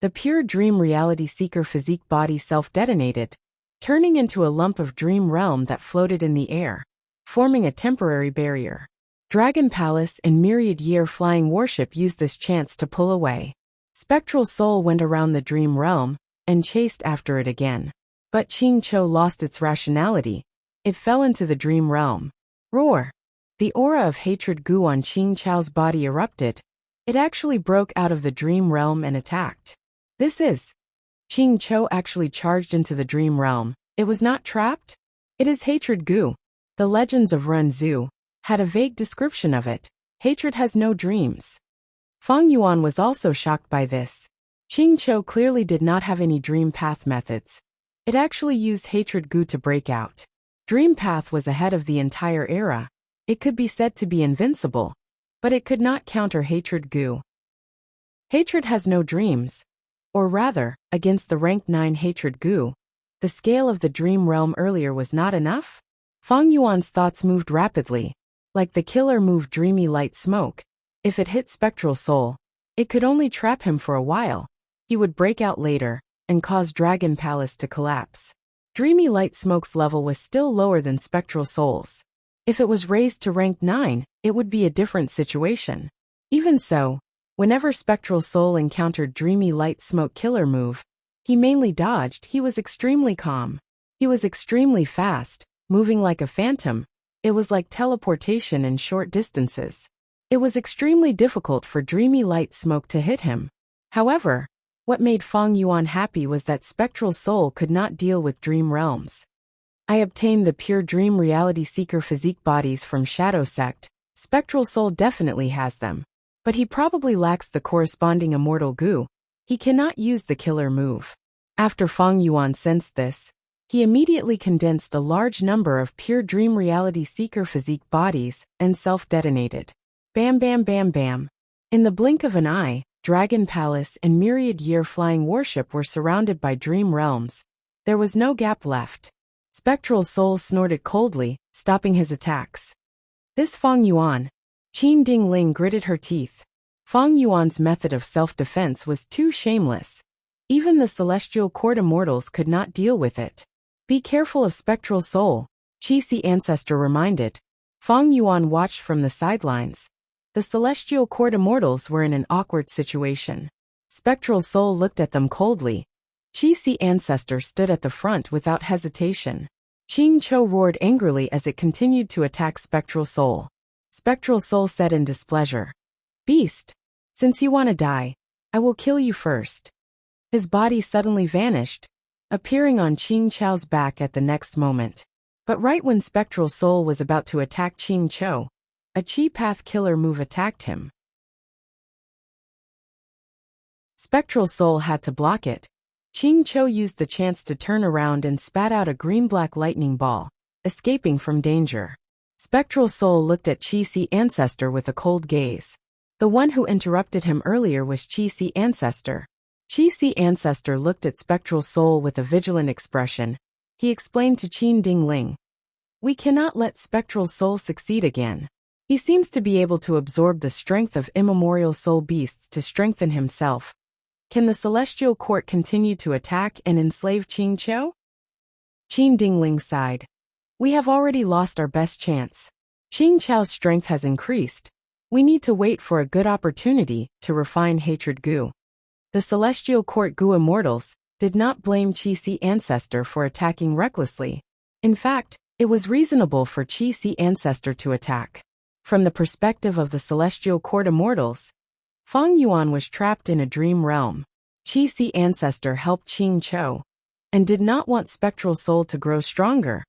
The pure dream reality seeker physique body self-detonated, turning into a lump of dream realm that floated in the air, forming a temporary barrier. Dragon Palace and Myriad Year Flying Warship used this chance to pull away. Spectral Soul went around the dream realm and chased after it again. But Qin Chou lost its rationality. It fell into the dream realm. Roar! The aura of hatred goo on Qin Chou's body erupted. It actually broke out of the dream realm and attacked. This is. Qin Chou actually charged into the dream realm. It was not trapped? It is hatred goo. The legends of Ren Zhu had a vague description of it. Hatred has no dreams. Feng Yuan was also shocked by this. Qin Chou clearly did not have any dream path methods. It actually used hatred goo to break out. Dream path was ahead of the entire era. It could be said to be invincible, but it could not counter hatred goo. Hatred has no dreams. Or rather, against the rank 9 hatred goo, the scale of the dream realm earlier was not enough? Feng Yuan's thoughts moved rapidly. Like the killer moved dreamy light smoke. If it hit Spectral Soul, it could only trap him for a while. He would break out later and cause Dragon Palace to collapse. Dreamy light smoke's level was still lower than Spectral Soul's. If it was raised to rank 9, it would be a different situation. Even so, whenever Spectral Soul encountered Dreamy Light Smoke killer move, he mainly dodged. He was extremely calm. He was extremely fast, moving like a phantom. It was like teleportation in short distances. It was extremely difficult for Dreamy Light Smoke to hit him. However, what made Feng Yuan happy was that Spectral Soul could not deal with dream realms. I obtained the pure dream reality seeker physique bodies from Shadow Sect. Spectral Soul definitely has them. But he probably lacks the corresponding immortal goo. He cannot use the killer move. After Feng Yuan sensed this, he immediately condensed a large number of pure dream reality seeker physique bodies and self-detonated. Bam bam bam bam. In the blink of an eye, Dragon Palace and Myriad Year Flying Warship were surrounded by dream realms. There was no gap left. Spectral Soul snorted coldly, stopping his attacks. This Feng Yuan. Qin Dingling gritted her teeth. Feng Yuan's method of self-defense was too shameless. Even the Celestial Court immortals could not deal with it. Be careful of Spectral Soul, Qi ancestor reminded. Fang Yuan watched from the sidelines. The Celestial Court Immortals were in an awkward situation. Spectral Soul looked at them coldly. Qi Ancestor stood at the front without hesitation. Qing Cho roared angrily as it continued to attack Spectral Soul. Spectral Soul said in displeasure, "Beast! Since you want to die, I will kill you first." His body suddenly vanished, appearing on Qing Chao's back at the next moment. But right when Spectral Soul was about to attack Qing Cho, a Qi Path killer move attacked him. Spectral Soul had to block it. Qing Cho used the chance to turn around and spat out a green-black lightning ball, escaping from danger. Spectral Soul looked at Qi Ancestor with a cold gaze. The one who interrupted him earlier was Qi Ancestor. Qi Ancestor looked at Spectral Soul with a vigilant expression. He explained to Qin Dingling, "We cannot let Spectral Soul succeed again. He seems to be able to absorb the strength of immemorial soul beasts to strengthen himself. Can the Celestial Court continue to attack and enslave Qing Cho?" Qin Dingling sighed. "We have already lost our best chance. Qing Chao's strength has increased. We need to wait for a good opportunity to refine hatred Gu." The Celestial Court Gu Immortals did not blame Qi Ancestor for attacking recklessly. In fact, it was reasonable for Qi Ancestor to attack. From the perspective of the Celestial Court Immortals, Fang Yuan was trapped in a dream realm. Qi Ancestor helped Qing Cho and did not want Spectral Soul to grow stronger.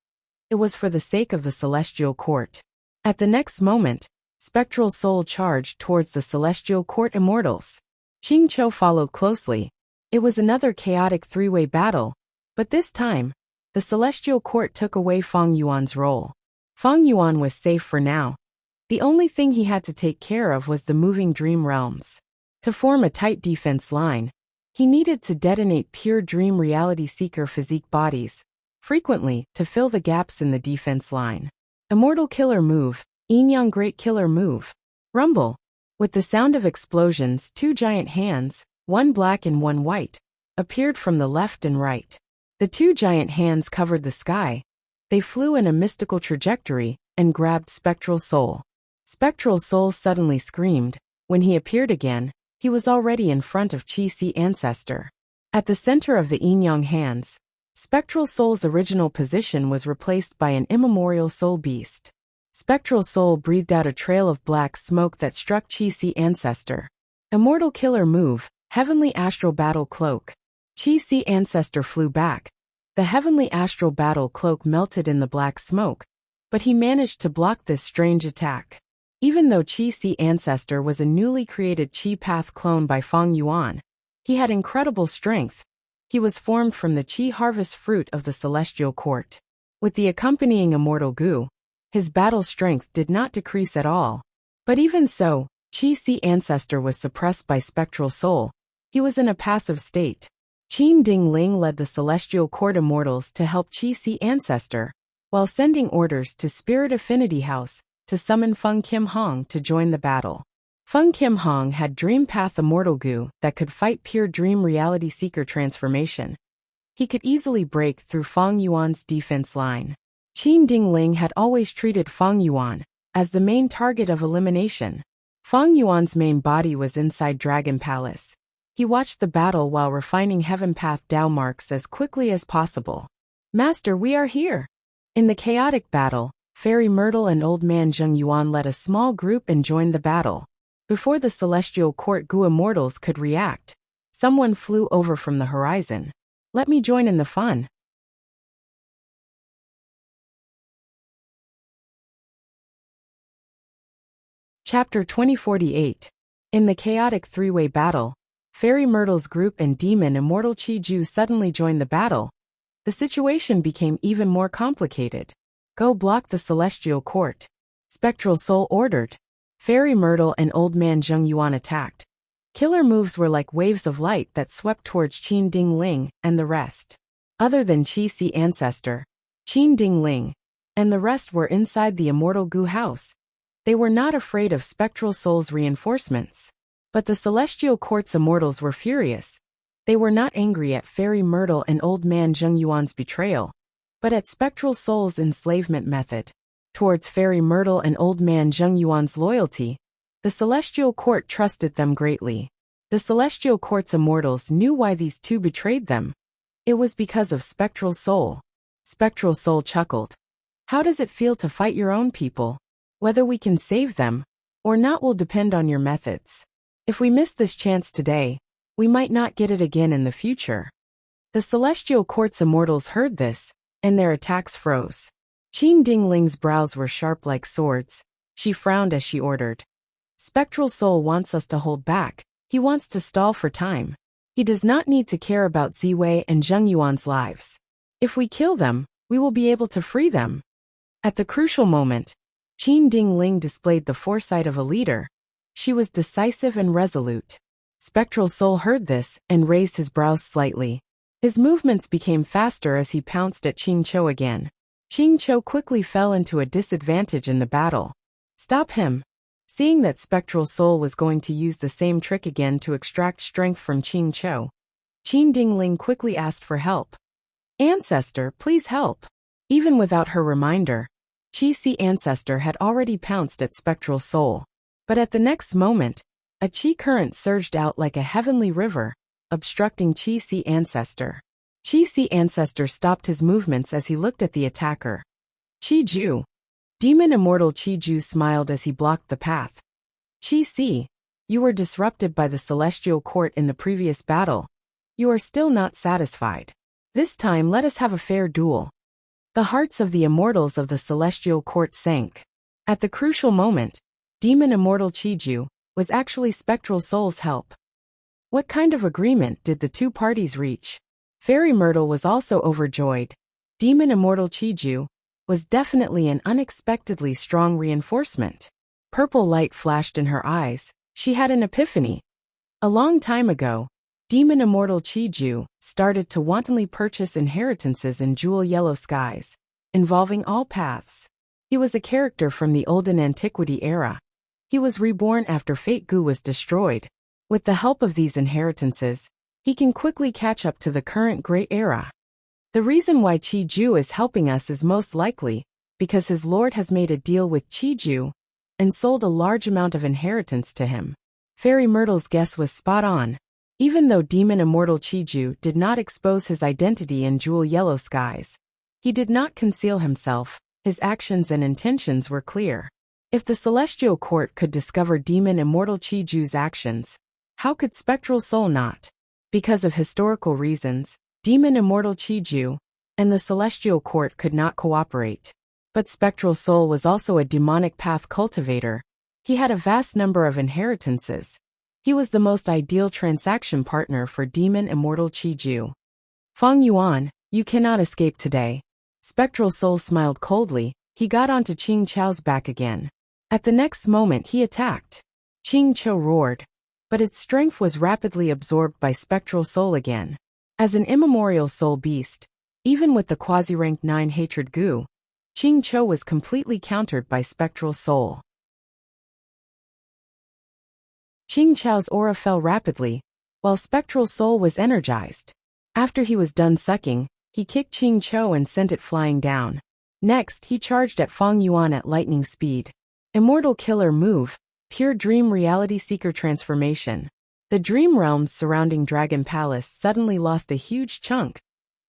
It was for the sake of the Celestial Court. At the next moment, Spectral Soul charged towards the Celestial Court Immortals. Qing Cho followed closely. It was another chaotic three-way battle, but this time, the Celestial Court took away Fang Yuan's role. Fang Yuan was safe for now. The only thing he had to take care of was the moving dream realms. To form a tight defense line, he needed to detonate pure dream reality seeker physique bodies, frequently to fill the gaps in the defense line. Immortal Killer Move, Yin Yang Great Killer Move. Rumble. With the sound of explosions, two giant hands, one black and one white, appeared from the left and right. The two giant hands covered the sky. They flew in a mystical trajectory and grabbed Spectral Soul. Spectral Soul suddenly screamed. When he appeared again, he was already in front of Qi Ancestor. At the center of the Yin Yang hands, Spectral Soul's original position was replaced by an immemorial soul beast. Spectral Soul breathed out a trail of black smoke that struck Qi Ancestor. Immortal Killer Move, Heavenly Astral Battle Cloak. Qi Ancestor flew back. The Heavenly Astral Battle Cloak melted in the black smoke, but he managed to block this strange attack. Even though Qi Ancestor was a newly created Qi Path clone by Fang Yuan, he had incredible strength. He was formed from the Qi harvest fruit of the Celestial Court. With the accompanying immortal Gu, his battle strength did not decrease at all. But even so, Qi Ancestor was suppressed by Spectral Soul. He was in a passive state. Qin Dingling led the Celestial Court Immortals to help Qi Ancestor, while sending orders to Spirit Affinity House to summon Feng Kim Hong to join the battle. Feng Kim Hong had Dream Path Immortal Gu that could fight pure Dream Reality Seeker transformation. He could easily break through Fang Yuan's defense line. Qin Dingling had always treated Fang Yuan as the main target of elimination. Fang Yuan's main body was inside Dragon Palace. He watched the battle while refining Heaven Path Dao marks as quickly as possible. "Master, we are here." In the chaotic battle, Fairy Myrtle and Old Man Zheng Yuan led a small group and joined the battle. Before the Celestial Court Gu Immortals could react, someone flew over from the horizon. "Let me join in the fun." Chapter 2048. In the chaotic three-way battle, Fairy Myrtle's group and Demon Immortal Qi Ju suddenly joined the battle. The situation became even more complicated. "Go block the Celestial Court," Spectral Soul ordered. Fairy Myrtle and Old Man Zheng Yuan attacked. Killer moves were like waves of light that swept towards Qin Dingling and the rest. Other than Qi Ancestor, Qin Dingling, and the rest were inside the Immortal Gu house. They were not afraid of Spectral Soul's reinforcements. But the Celestial Court's Immortals were furious. They were not angry at Fairy Myrtle and Old Man Zheng Yuan's betrayal, but at Spectral Soul's enslavement method. towards Fairy Myrtle and Old Man Zheng Yuan's loyalty, the Celestial Court trusted them greatly. The Celestial Court's immortals knew why these two betrayed them. It was because of Spectral Soul. Spectral Soul chuckled. How does it feel to fight your own people? Whether we can save them or not will depend on your methods. If we miss this chance today, we might not get it again in the future. The Celestial Court's immortals heard this, and their attacks froze. Qin Dingling's brows were sharp like swords. She frowned as she ordered. Spectral Soul wants us to hold back. He wants to stall for time. He does not need to care about Ziwei and Zheng Yuan's lives. If we kill them, we will be able to free them. At the crucial moment, Qin Dingling displayed the foresight of a leader. She was decisive and resolute. Spectral Soul heard this and raised his brows slightly. His movements became faster as he pounced at Qing Chou again. Qing Chou quickly fell into a disadvantage in the battle. Stop him. Seeing that Spectral Soul was going to use the same trick again to extract strength from Qing Chou, Qin Dingling quickly asked for help. Ancestor, please help. Even without her reminder, Qi Ancestor had already pounced at Spectral Soul. But at the next moment, a Qi current surged out like a heavenly river, obstructing Qi Ancestor. Qi Ancestor stopped his movements as he looked at the attacker. Qi Ju. Demon Immortal Qi Ju smiled as he blocked the path. Qi, you were disrupted by the Celestial Court in the previous battle. You are still not satisfied. This time let us have a fair duel. The hearts of the immortals of the Celestial Court sank. At the crucial moment, Demon Immortal Qi Ju was actually Spectral Soul's help. What kind of agreement did the two parties reach? Fairy Myrtle was also overjoyed. Demon Immortal Qi Ju was definitely an unexpectedly strong reinforcement. Purple light flashed in her eyes. She had an epiphany. A long time ago, Demon Immortal Qi Ju started to wantonly purchase inheritances in jewel yellow skies, involving all paths. He was a character from the olden antiquity era. He was reborn after Fate Gu was destroyed. With the help of these inheritances, he can quickly catch up to the current Great Era. The reason why Qi Ju is helping us is most likely because his lord has made a deal with Qi Ju and sold a large amount of inheritance to him. Fairy Myrtle's guess was spot on. Even though Demon Immortal Qi Ju did not expose his identity in jewel yellow skies, he did not conceal himself. His actions and intentions were clear. If the Celestial Court could discover Demon Immortal Qi Ju's actions, how could Spectral Soul not? Because of historical reasons, Demon Immortal Qi Ju and the Celestial Court could not cooperate. But Spectral Soul was also a demonic path cultivator. He had a vast number of inheritances. He was the most ideal transaction partner for Demon Immortal Qi Ju. Feng Yuan, you cannot escape today. Spectral Soul smiled coldly. He got onto Qing Chou's back again. At the next moment he attacked. Qing Chou roared, but its strength was rapidly absorbed by Spectral Soul again. As an immemorial soul beast, even with the quasi-rank 9 hatred Gu, Qing Chou was completely countered by Spectral Soul. Qing Chou's aura fell rapidly, while Spectral Soul was energized. After he was done sucking, he kicked Qing Chou and sent it flying down. Next, he charged at Feng Yuan at lightning speed. Immortal Killer Move, Pure Dream Reality Seeker Transformation. The dream realms surrounding Dragon Palace suddenly lost a huge chunk.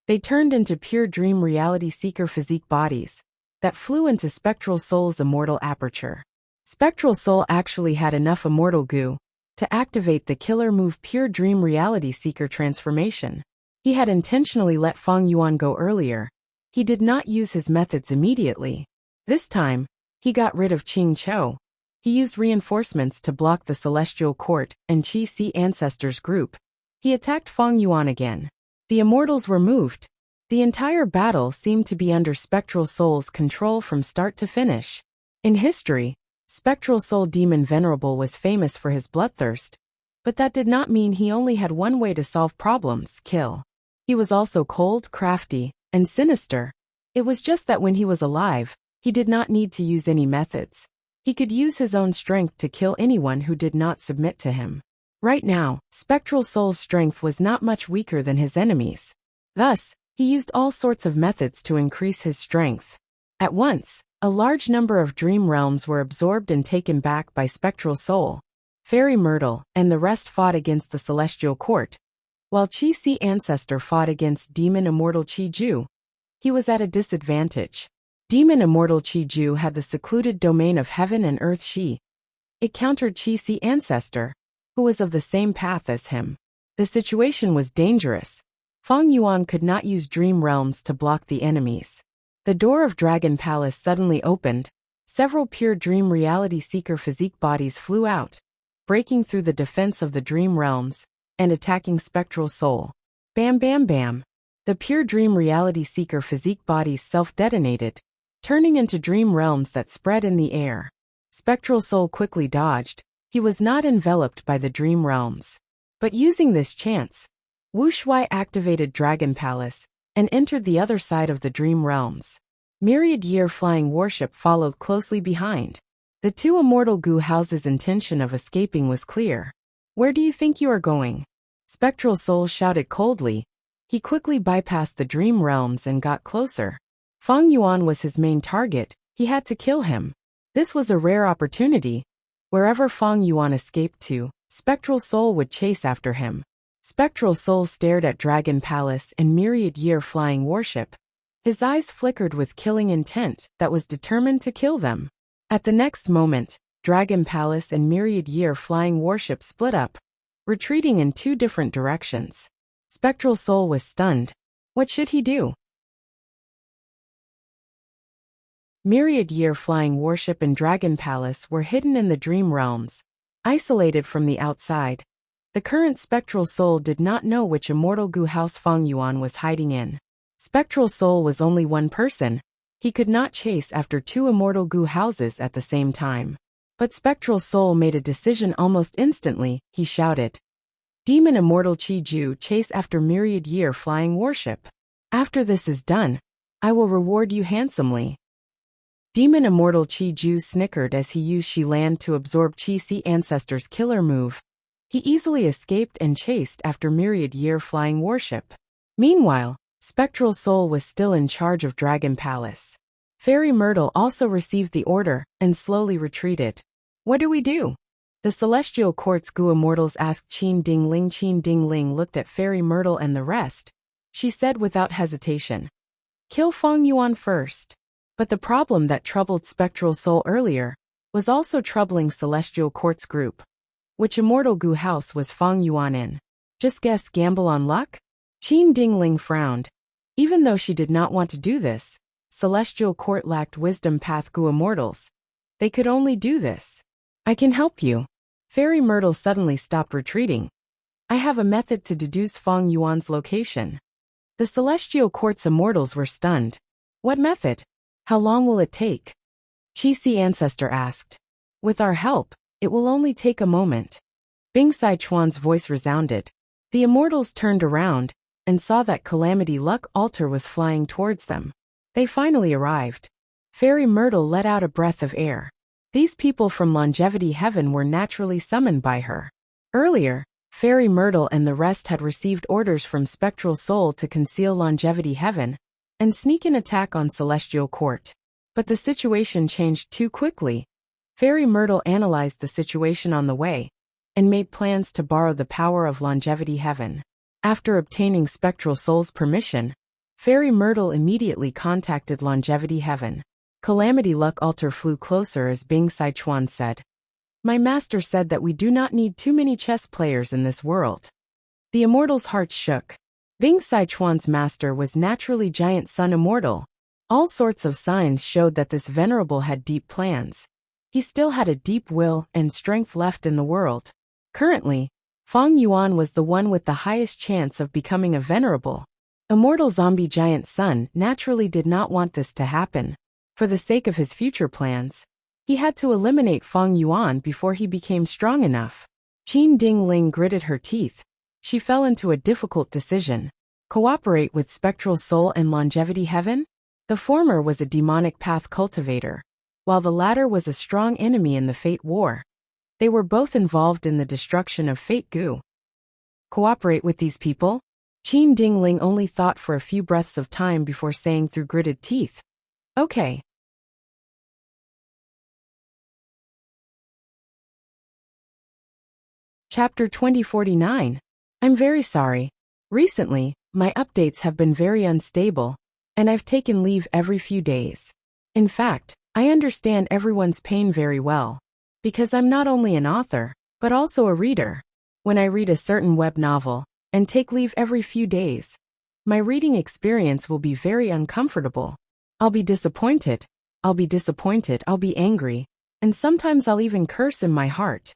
They turned into pure dream reality seeker physique bodies that flew into Spectral Soul's immortal aperture. Spectral Soul actually had enough immortal goo to activate the killer move Pure Dream Reality Seeker transformation. He had intentionally let Feng Yuan go earlier. He did not use his methods immediately. This time, he got rid of Qing Chou. He used reinforcements to block the Celestial Court and Qi Ancestors group. He attacked Feng Yuan again. The immortals were moved. The entire battle seemed to be under Spectral Soul's control from start to finish. In history, Spectral Soul Demon Venerable was famous for his bloodthirst, but that did not mean he only had one way to solve problems: kill. He was also cold, crafty, and sinister. It was just that when he was alive, he did not need to use any methods. He could use his own strength to kill anyone who did not submit to him. Right now, Spectral Soul's strength was not much weaker than his enemies. Thus, he used all sorts of methods to increase his strength. At once, a large number of dream realms were absorbed and taken back by Spectral Soul. Fairy Myrtle and the rest fought against the Celestial Court, while Qi Si Ancestor fought against Demon Immortal Qi Ju. He was at a disadvantage. Demon Immortal Qi Ju had the secluded domain of heaven and earth Shi. It countered Qi Si Ancestor, who was of the same path as him. The situation was dangerous. Fang Yuan could not use dream realms to block the enemies. The door of Dragon Palace suddenly opened. Several pure dream reality seeker physique bodies flew out, breaking through the defense of the dream realms and attacking Spectral Soul. Bam bam bam. The pure dream reality seeker physique bodies self-detonated, turning into dream realms that spread in the air. Spectral Soul quickly dodged. He was not enveloped by the dream realms. But using this chance, Wuxia activated Dragon Palace and entered the other side of the dream realms. Myriad Year Flying Warship followed closely behind. The two immortal Gu Houses' intention of escaping was clear. Where do you think you are going? Spectral Soul shouted coldly. He quickly bypassed the dream realms and got closer. Fang Yuan was his main target. He had to kill him. This was a rare opportunity. Wherever Fang Yuan escaped to, Spectral Soul would chase after him. Spectral Soul stared at Dragon Palace and Myriad Year Flying Warship. His eyes flickered with killing intent that was determined to kill them. At the next moment, Dragon Palace and Myriad Year Flying Warship split up, retreating in two different directions. Spectral Soul was stunned. What should he do? Myriad Year Flying Warship and Dragon Palace were hidden in the dream realms, isolated from the outside. The current Spectral Soul did not know which immortal Gu house Fang Yuan was hiding in. Spectral Soul was only one person. He could not chase after two immortal Gu houses at the same time. But Spectral Soul made a decision almost instantly. He shouted, "Demon Immortal Qi Ju, chase after Myriad Year Flying Warship. After this is done, I will reward you handsomely." Demon Immortal Qi Ju snickered as he used Shi Land to absorb Qi Si Ancestor's killer move. He easily escaped and chased after Myriad Year Flying Warship. Meanwhile, Spectral Soul was still in charge of Dragon Palace. Fairy Myrtle also received the order and slowly retreated. What do we do? The Celestial Court's Gu Immortals asked Qin Dingling. Qin Dingling looked at Fairy Myrtle and the rest. She said without hesitation, "Kill Fang Yuan first." But the problem that troubled Spectral Soul earlier was also troubling Celestial Court's group. Which immortal Gu house was Fang Yuan in? Just guess, gamble on luck? Qin Dingling frowned. Even though she did not want to do this, Celestial Court lacked wisdom path Gu immortals. They could only do this. I can help you. Fairy Myrtle suddenly stopped retreating. I have a method to deduce Fang Yuan's location. The Celestial Court's immortals were stunned. What method? How long will it take? Qi Si Ancestor asked. With our help, it will only take a moment. Bing Sai Chuan's voice resounded. The immortals turned around and saw that Calamity Luck Altar was flying towards them. They finally arrived. Fairy Myrtle let out a breath of air. These people from Longevity Heaven were naturally summoned by her. Earlier, Fairy Myrtle and the rest had received orders from Spectral Soul to conceal Longevity Heaven and sneak an attack on Celestial Court. But the situation changed too quickly. Fairy Myrtle analyzed the situation on the way and made plans to borrow the power of Longevity Heaven. After obtaining Spectral Soul's permission, Fairy Myrtle immediately contacted Longevity Heaven. Calamity Luck Altar flew closer as Bing Sai Chuan said, "My master said that we do not need too many chess players in this world." The immortal's heart shook. Bing Sai Chuan's master was naturally Giant Sun Immortal. All sorts of signs showed that this venerable had deep plans. He still had a deep will and strength left in the world. Currently, Fang Yuan was the one with the highest chance of becoming a venerable. Immortal Zombie Giant Sun naturally did not want this to happen. For the sake of his future plans, he had to eliminate Fang Yuan before he became strong enough. Qin Dingling gritted her teeth. She fell into a difficult decision. Cooperate with Spectral Soul and Longevity Heaven? The former was a demonic path cultivator, while the latter was a strong enemy in the Fate War. They were both involved in the destruction of Fate Gu. Cooperate with these people? Qin Dingling only thought for a few breaths of time before saying through gritted teeth, "Okay, Chapter 2049. I'm very sorry. Recently, my updates have been very unstable, and I've taken leave every few days. In fact, I understand everyone's pain very well, because I'm not only an author, but also a reader. When I read a certain web novel, and take leave every few days, my reading experience will be very uncomfortable. I'll be disappointed, I'll be angry, and sometimes I'll even curse in my heart.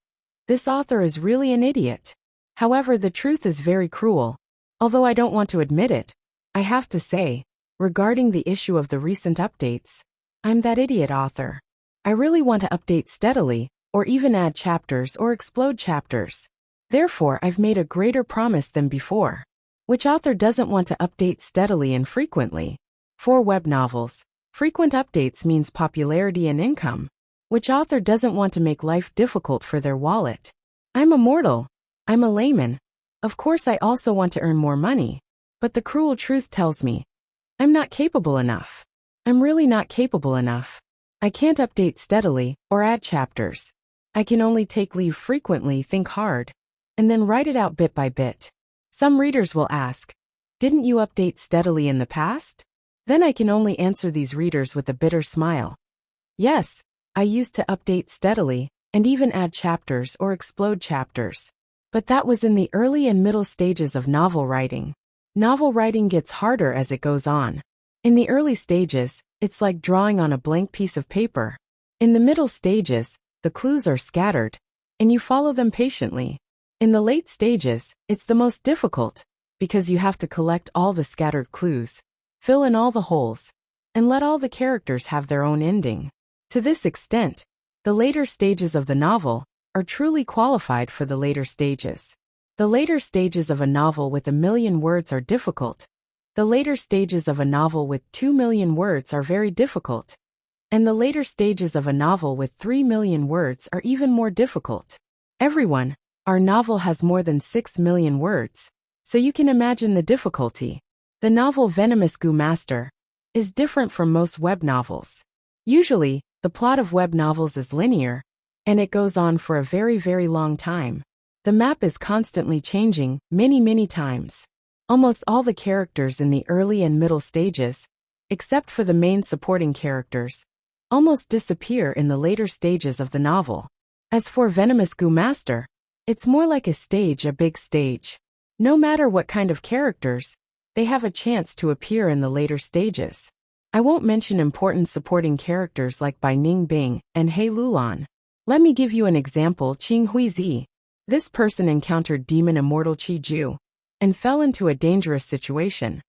This author is really an idiot. However, the truth is very cruel. Although I don't want to admit it, I have to say, regarding the issue of the recent updates, I'm that idiot author. I really want to update steadily, or even add chapters or explode chapters. Therefore, I've made a greater promise than before. Which author doesn't want to update steadily and frequently? For web novels, frequent updates means popularity and income. Which author doesn't want to make life difficult for their wallet? I'm a mortal. I'm a layman. Of course, I also want to earn more money. But the cruel truth tells me, I'm not capable enough. I'm really not capable enough. I can't update steadily, or add chapters. I can only take leave frequently, think hard, and then write it out bit by bit. Some readers will ask, didn't you update steadily in the past? Then I can only answer these readers with a bitter smile. Yes, I used to update steadily, and even add chapters or explode chapters. But that was in the early and middle stages of novel writing. Novel writing gets harder as it goes on. In the early stages, it's like drawing on a blank piece of paper. In the middle stages, the clues are scattered, and you follow them patiently. In the late stages, it's the most difficult, because you have to collect all the scattered clues, fill in all the holes, and let all the characters have their own ending. To this extent, the later stages of the novel are truly qualified for the later stages. The later stages of a novel with 1 million words are difficult. The later stages of a novel with 2 million words are very difficult. And the later stages of a novel with 3 million words are even more difficult. Our novel has more than 6 million words, so you can imagine the difficulty. The novel Venomous Goo Master is different from most web novels. Usually, the plot of web novels is linear, and it goes on for a very, very long time. The map is constantly changing, many times. Almost all the characters in the early and middle stages, except for the main supporting characters, almost disappear in the later stages of the novel. As for Venomous Goo Master, it's more like a big stage. No matter what kind of characters, they have a chance to appear in the later stages. I won't mention important supporting characters like Bai Ning Bing and He Lulan. Let me give you an example. Qing Huizi. This person encountered Demon Immortal Qi Ju and fell into a dangerous situation.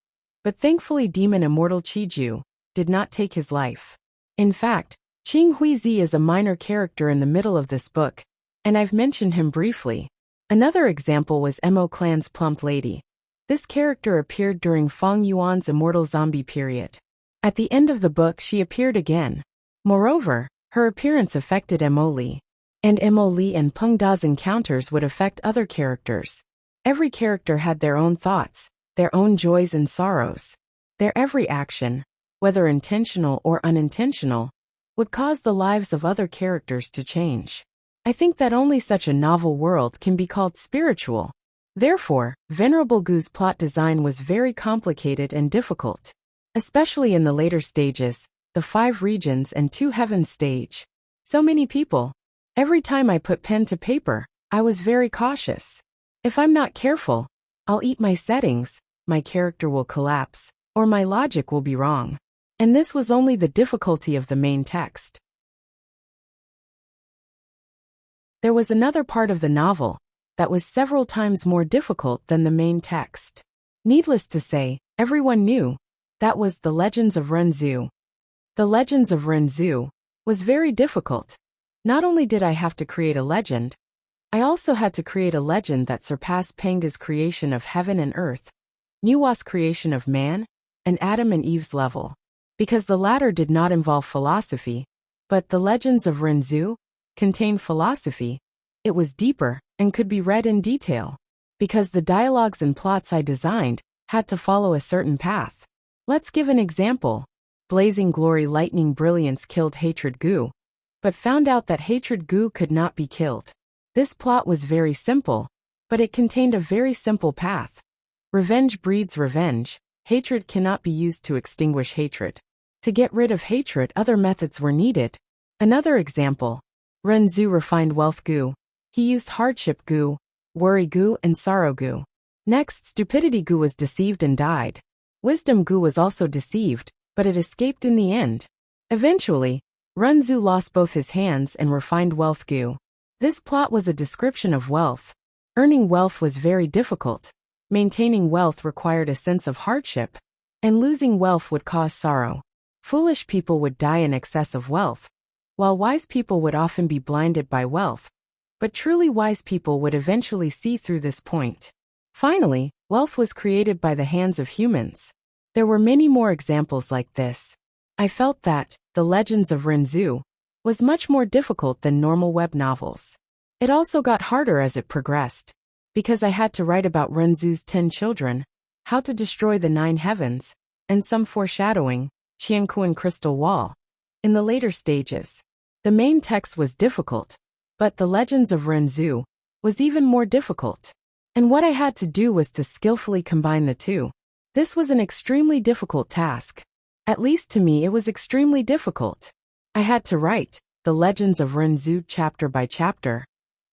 But thankfully Demon Immortal Qi Ju did not take his life. In fact, Qing Huizi is a minor character in the middle of this book, and I've mentioned him briefly. Another example was Mo Clan's Plump Lady. This character appeared during Feng Yuan's Immortal Zombie period. At the end of the book she appeared again. Moreover, her appearance affected Mo Li. And Mo Li and Peng Da's encounters would affect other characters. Every character had their own thoughts, their own joys and sorrows. Their every action, whether intentional or unintentional, would cause the lives of other characters to change. I think that only such a novel world can be called spiritual. Therefore, Venerable Goo's plot design was very complicated and difficult. Especially in the later stages, the 5 regions and 2 heavens stage. So many people. Every time I put pen to paper, I was very cautious. If I'm not careful, I'll eat my settings, my character will collapse, or my logic will be wrong. And this was only the difficulty of the main text. There was another part of the novel that was several times more difficult than the main text. Needless to say, everyone knew that was The Legends of Renzu. The Legends of Renzu was very difficult. Not only did I have to create a legend, I also had to create a legend that surpassed Panga's creation of heaven and earth, Nuwa's creation of man, and Adam and Eve's level. Because the latter did not involve philosophy, but The Legends of Renzu contained philosophy, it was deeper and could be read in detail. Because the dialogues and plots I designed had to follow a certain path. Let's give an example. Blazing Glory Lightning Brilliance killed Hatred Goo, but found out that Hatred Goo could not be killed. This plot was very simple, but it contained a very simple path. Revenge breeds revenge. Hatred cannot be used to extinguish hatred. To get rid of hatred, other methods were needed. Another example. Renzu refined wealth gu. He used hardship gu, worry gu, and sorrow gu. Next, stupidity gu was deceived and died. Wisdom gu was also deceived, but it escaped in the end. Eventually, Renzu lost both his hands and refined wealth gu. This plot was a description of wealth. Earning wealth was very difficult. Maintaining wealth required a sense of hardship, and losing wealth would cause sorrow. Foolish people would die in excess of wealth, while wise people would often be blinded by wealth. But truly wise people would eventually see through this point. Finally, wealth was created by the hands of humans. There were many more examples like this. I felt that The Legends of Renzu was much more difficult than normal web novels. It also got harder as it progressed, because I had to write about Renzu's 10 children, how to destroy the 9 heavens, and some foreshadowing, Qiankuan crystal wall. In the later stages, the main text was difficult, but The Legends of Renzu was even more difficult. And what I had to do was to skillfully combine the two. This was an extremely difficult task. At least to me it was extremely difficult. I had to write The Legends of Renzu chapter by chapter,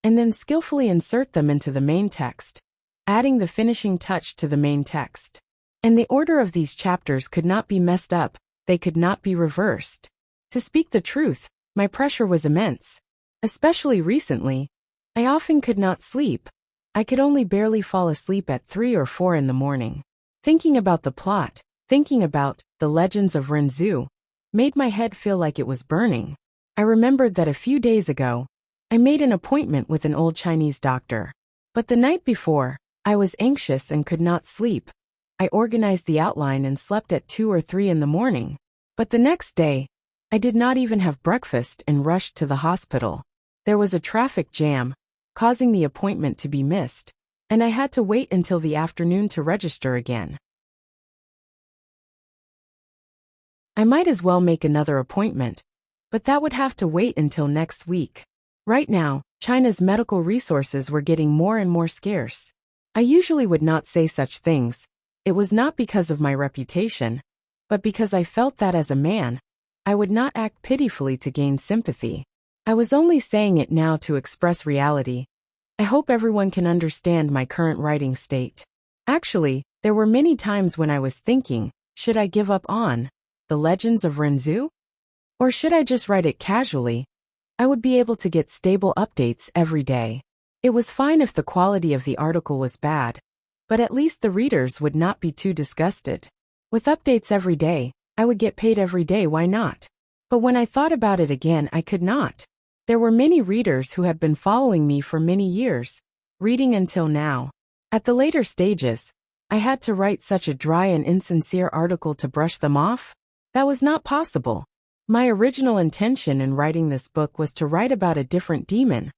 and then skillfully insert them into the main text, adding the finishing touch to the main text. And the order of these chapters could not be messed up, they could not be reversed. To speak the truth, my pressure was immense. Especially recently, I often could not sleep. I could only barely fall asleep at 3 or 4 in the morning. Thinking about the plot, thinking about The Legends of Renzu, made my head feel like it was burning. I remembered that a few days ago, I made an appointment with an old Chinese doctor. But the night before, I was anxious and could not sleep. I organized the outline and slept at 2 or 3 in the morning. But the next day, I did not even have breakfast and rushed to the hospital. There was a traffic jam, causing the appointment to be missed, and I had to wait until the afternoon to register again. I might as well make another appointment, but that would have to wait until next week. Right now, China's medical resources were getting more and more scarce. I usually would not say such things. It was not because of my reputation, but because I felt that as a man, I would not act pitifully to gain sympathy. I was only saying it now to express reality. I hope everyone can understand my current writing state. Actually, there were many times when I was thinking, should I give up on The Legends of Renzu? Or should I just write it casually? I would be able to get stable updates every day. It was fine if the quality of the article was bad, but at least the readers would not be too disgusted. With updates every day, I would get paid every day, why not? But when I thought about it again, I could not. There were many readers who had been following me for many years, reading until now. At the later stages, I had to write such a dry and insincere article to brush them off? That was not possible. My original intention in writing this book was to write about a different demon.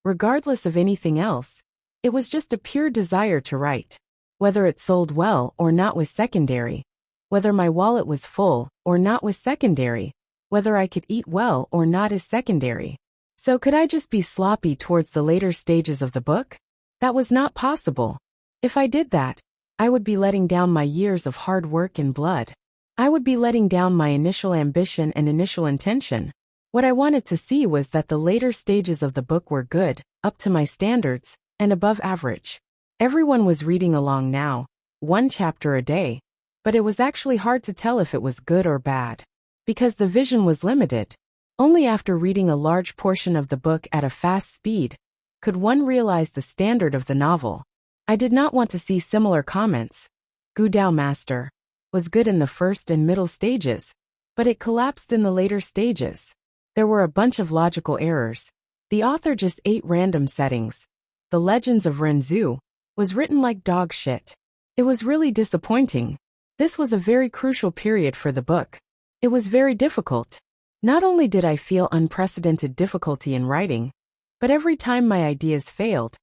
Regardless of anything else, it was just a pure desire to write. Whether it sold well or not was secondary. Whether my wallet was full or not was secondary. Whether I could eat well or not is secondary. So could I just be sloppy towards the later stages of the book? That was not possible. If I did that, I would be letting down my years of hard work and blood. I would be letting down my initial ambition and initial intention. What I wanted to see was that the later stages of the book were good, up to my standards, and above average. Everyone was reading along now, 1 chapter a day, but it was actually hard to tell if it was good or bad, because the vision was limited. Only after reading a large portion of the book at a fast speed could one realize the standard of the novel. I did not want to see similar comments. Gu Dao Master was good in the first and middle stages, but it collapsed in the later stages. There were a bunch of logical errors. The author just ate random settings. The Legends of Renzu was written like dog shit. It was really disappointing. This was a very crucial period for the book. It was very difficult. Not only did I feel unprecedented difficulty in writing, but every time my ideas failed,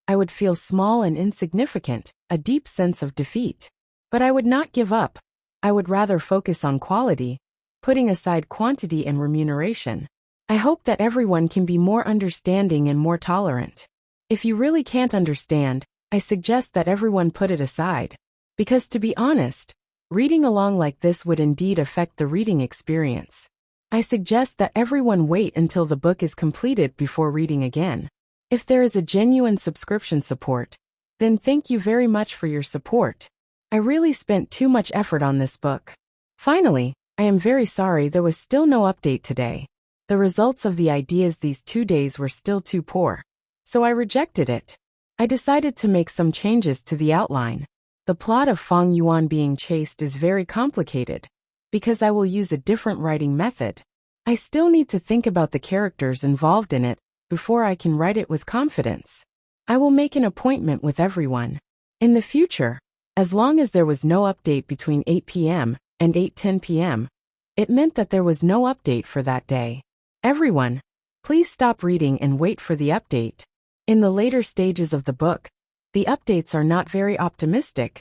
I would feel small and insignificant, a deep sense of defeat. But I would not give up. I would rather focus on quality, putting aside quantity and remuneration. I hope that everyone can be more understanding and more tolerant. If you really can't understand, I suggest that everyone put it aside. Because to be honest, reading along like this would indeed affect the reading experience. I suggest that everyone wait until the book is completed before reading again. If there is a genuine subscription support, then thank you very much for your support. I really spent too much effort on this book. Finally, I am very sorry there was still no update today. The results of the ideas these 2 days were still too poor. So I rejected it. I decided to make some changes to the outline. The plot of Feng Yuan being chased is very complicated, because I will use a different writing method. I still need to think about the characters involved in it before I can write it with confidence. I will make an appointment with everyone. In the future, as long as there was no update between 8 p.m. and 8:10 p.m., it meant that there was no update for that day. Everyone, please stop reading and wait for the update. In the later stages of the book, the updates are not very optimistic.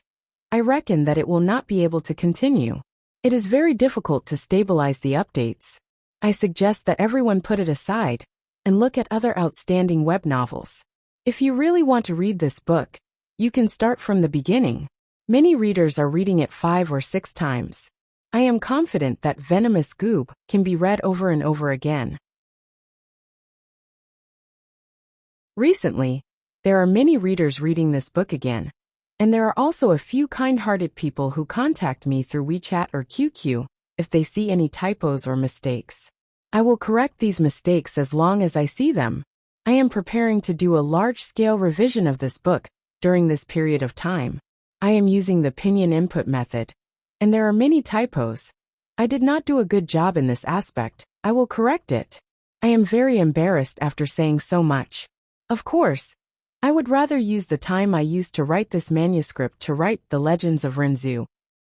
I reckon that it will not be able to continue. It is very difficult to stabilize the updates. I suggest that everyone put it aside and look at other outstanding web novels. If you really want to read this book, you can start from the beginning. Many readers are reading it 5 or 6 times. I am confident that Venomous Goob can be read over and over again. Recently, there are many readers reading this book again, and there are also a few kind-hearted people who contact me through WeChat or QQ if they see any typos or mistakes. I will correct these mistakes as long as I see them. I am preparing to do a large-scale revision of this book during this period of time. I am using the Pinyin input method, and there are many typos. I did not do a good job in this aspect. I will correct it. I am very embarrassed after saying so much. Of course, I would rather use the time I used to write this manuscript to write The Legends of Renzu.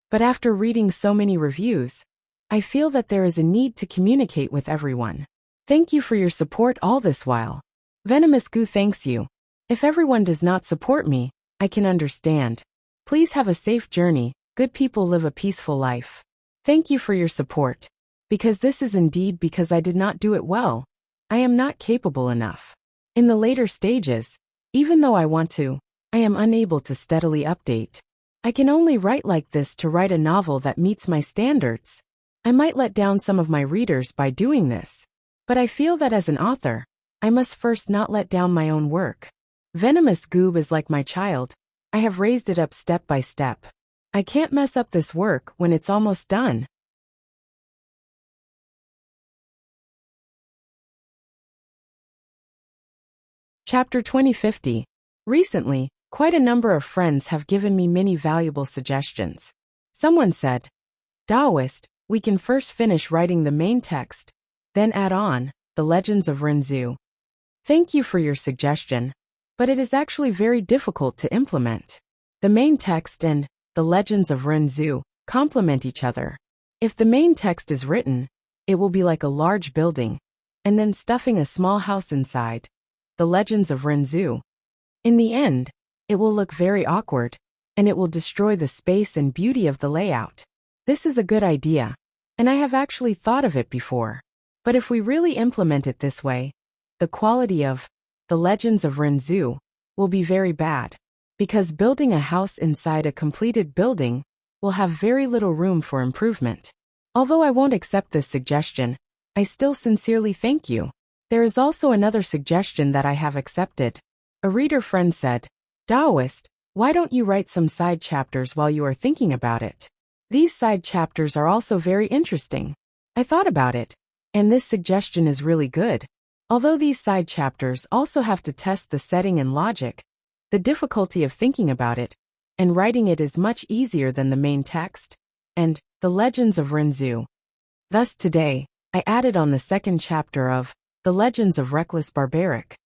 But after reading so many reviews, I feel that there is a need to communicate with everyone. Thank you for your support all this while. Venomous Goo thanks you. If everyone does not support me, I can understand. Please have a safe journey. Good people live a peaceful life. Thank you for your support. Because this is indeed because I did not do it well. I am not capable enough. In the later stages, even though I want to, I am unable to steadily update. I can only write like this to write a novel that meets my standards. I might let down some of my readers by doing this. But I feel that as an author, I must first not let down my own work. Venomous Goob is like my child. I have raised it up step by step. I can't mess up this work when it's almost done. Chapter 2050. Recently, quite a number of friends have given me many valuable suggestions. Someone said, Taoist, we can first finish writing the main text, then add on, The Legends of Renzu. Thank you for your suggestion, but it is actually very difficult to implement. The main text and The Legends of Renzu complement each other. If the main text is written, it will be like a large building, and then stuffing a small house inside. The Legends of Renzu. In the end, it will look very awkward, and it will destroy the space and beauty of the layout. This is a good idea, and I have actually thought of it before. But if we really implement it this way, the quality of The Legends of Renzu will be very bad, because building a house inside a completed building will have very little room for improvement. Although I won't accept this suggestion, I still sincerely thank you. There is also another suggestion that I have accepted. A reader friend said, Taoist, why don't you write some side chapters while you are thinking about it? These side chapters are also very interesting. I thought about it, and this suggestion is really good. Although these side chapters also have to test the setting and logic, the difficulty of thinking about it and writing it is much easier than the main text and The Legends of Renzu. Thus today, I added on the second chapter of The Legends of Reckless Barbaric.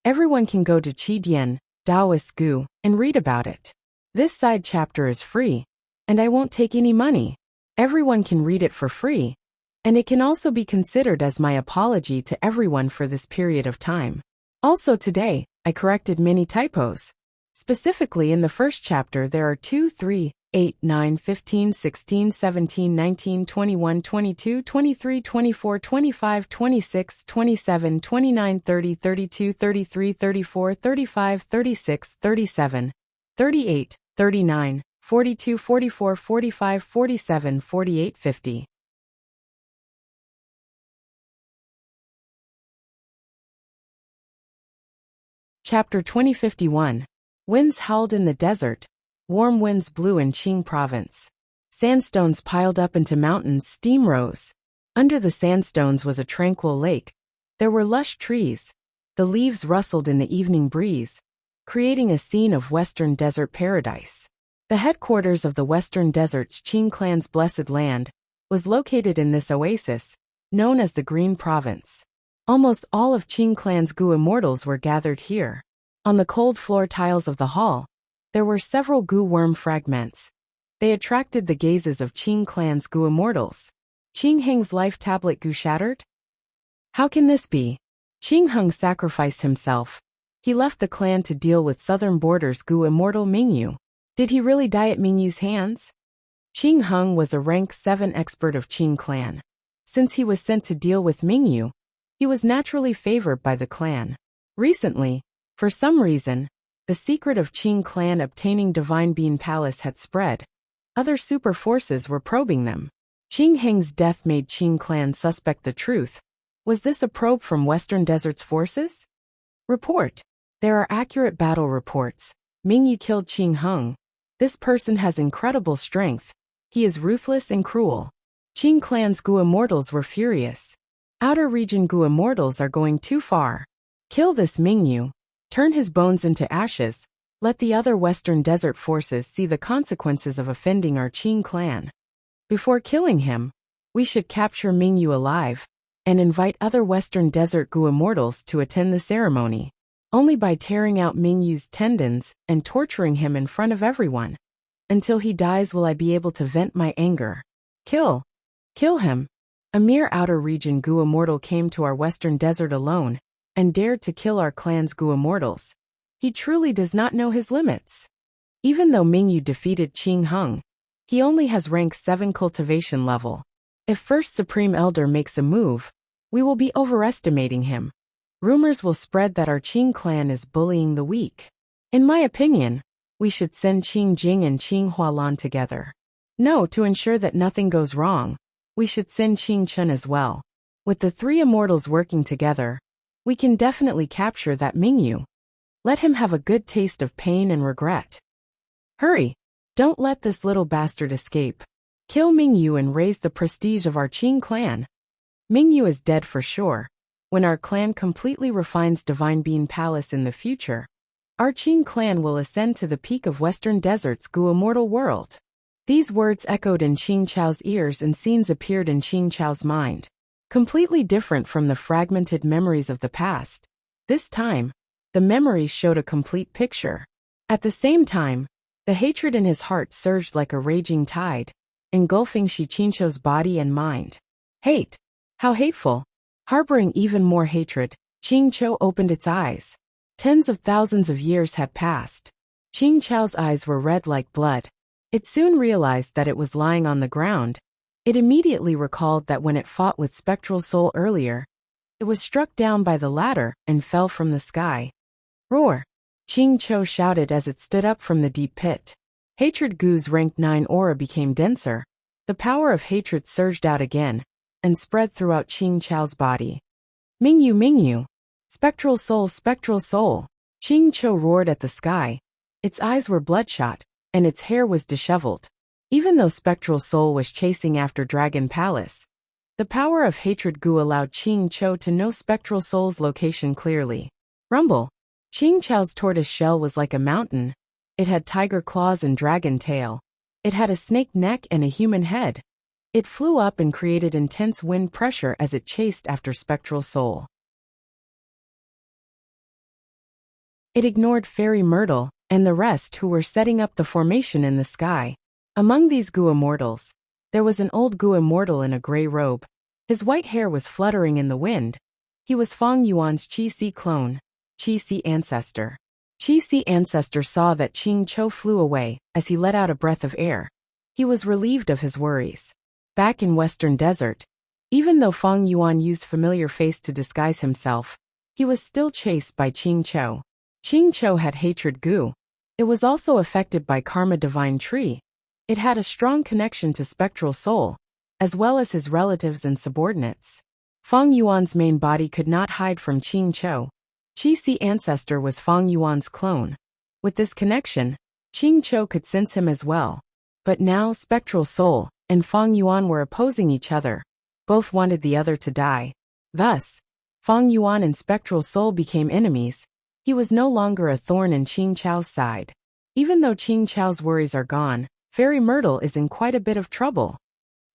Everyone can go to Chidian, Taoist Gu, and read about it. This side chapter is free, and I won't take any money. Everyone can read it for free, and it can also be considered as my apology to everyone for this period of time. Also today, I corrected many typos. Specifically in the first chapter there are 2, 3, 8, 9, 15, 16, 17, 19, 21, 22, 23, 24, 25, 26, 27, 29, 30, 32, 33, 34, 35, 36, 37, 38, 39, 42, 44, 45, 47, 48, 50. Chapter 2051. Winds howled in the desert. Warm winds blew in Qing province. Sandstones piled up into mountains, steam rose. Under the sandstones was a tranquil lake. There were lush trees. The leaves rustled in the evening breeze, creating a scene of western desert paradise. The headquarters of the western desert's Qing clan's blessed land was located in this oasis, known as the Green Province. Almost all of Qing clan's Gu immortals were gathered here. On the cold floor tiles of the hall, there were several Gu worm fragments. They attracted the gazes of Qing clan's Gu immortals. Qing Heng's life tablet Gu shattered? How can this be? Qing Heng sacrificed himself. He left the clan to deal with southern borders Gu immortal Mingyu. Did he really die at Mingyu's hands? Qing Heng was a rank 7 expert of Qing clan. Since he was sent to deal with Mingyu, he was naturally favored by the clan. Recently, for some reason, the secret of Qing clan obtaining Divine Bean Palace had spread. Other super forces were probing them. Qing Heng's death made Qing clan suspect the truth. Was this a probe from Western Desert's forces? Report. There are accurate battle reports. Mingyu killed Qing Heng. This person has incredible strength. He is ruthless and cruel. Qing clan's Gu immortals were furious. Outer region Gu immortals are going too far. Kill this Mingyu. Turn his bones into ashes. Let the other Western Desert forces see the consequences of offending our Qing clan. Before killing him, we should capture Mingyu alive and invite other Western Desert Gu immortals to attend the ceremony. Only by tearing out Mingyu's tendons and torturing him in front of everyone. Until he dies will I be able to vent my anger. Kill him. A mere outer region Gu immortal came to our Western Desert alone and dared to kill our clan's Gu immortals. He truly does not know his limits. Even though Mingyu defeated Qing Heng, he only has rank 7 cultivation level. If First Supreme Elder makes a move, we will be overestimating him. Rumors will spread that our Qing clan is bullying the weak. In my opinion, we should send Qing Jing and Qing Hualan together. No, to ensure that nothing goes wrong, we should send Qing Chun as well. With the 3 immortals working together, we can definitely capture that Mingyu. Let him have a good taste of pain and regret. Hurry! Don't let this little bastard escape. Kill Mingyu and raise the prestige of our Qing clan. Mingyu is dead for sure. When our clan completely refines Divine Bean Palace in the future, our Qing clan will ascend to the peak of Western Desert's Gu immortal world. These words echoed in Qing Chao's ears and scenes appeared in Qing Chao's mind. Completely different from the fragmented memories of the past. This time, the memories showed a complete picture. At the same time, the hatred in his heart surged like a raging tide, engulfing Shi Qingqiu's body and mind. Hate! How hateful! Harboring even more hatred, Qingqiu opened its eyes. Tens of thousands of years had passed. Qingqiu's eyes were red like blood. It soon realized that it was lying on the ground. It immediately recalled that when it fought with Spectral Soul earlier, it was struck down by the latter and fell from the sky. Roar! Qingqiu shouted as it stood up from the deep pit. Hatred Gu's rank 9 aura became denser. The power of hatred surged out again and spread throughout Qingqiu's body. Mingyu, Mingyu! Spectral Soul, Spectral Soul! Qingqiu roared at the sky. Its eyes were bloodshot, and its hair was disheveled. Even though Spectral Soul was chasing after Dragon Palace, the power of hatred Gu allowed Qingqiu to know Spectral Soul's location clearly. Rumble! Qingqiu's tortoise shell was like a mountain. It had tiger claws and dragon tail. It had a snake neck and a human head. It flew up and created intense wind pressure as it chased after Spectral Soul. It ignored Fairy Myrtle and the rest who were setting up the formation in the sky. Among these Gu immortals, there was an old Gu immortal in a gray robe. His white hair was fluttering in the wind. He was Fang Yuan's Qi Si clone, Qi Si ancestor. Qi Si ancestor saw that Qing Cho flew away as he let out a breath of air. He was relieved of his worries. Back in Western Desert, even though Feng Yuan used familiar face to disguise himself, he was still chased by Qing Cho. Qing Cho had hatred Gu. It was also affected by Karma Divine Tree. It had a strong connection to Spectral Soul, as well as his relatives and subordinates. Feng Yuan's main body could not hide from Qing Cho. Qi Si ancestor was Feng Yuan's clone. With this connection, Qing Cho could sense him as well. But now Spectral Soul and Feng Yuan were opposing each other. Both wanted the other to die. Thus, Feng Yuan and Spectral Soul became enemies. He was no longer a thorn in Qing Chao's side. Even though Qing Chao's worries are gone, Fairy Myrtle is in quite a bit of trouble.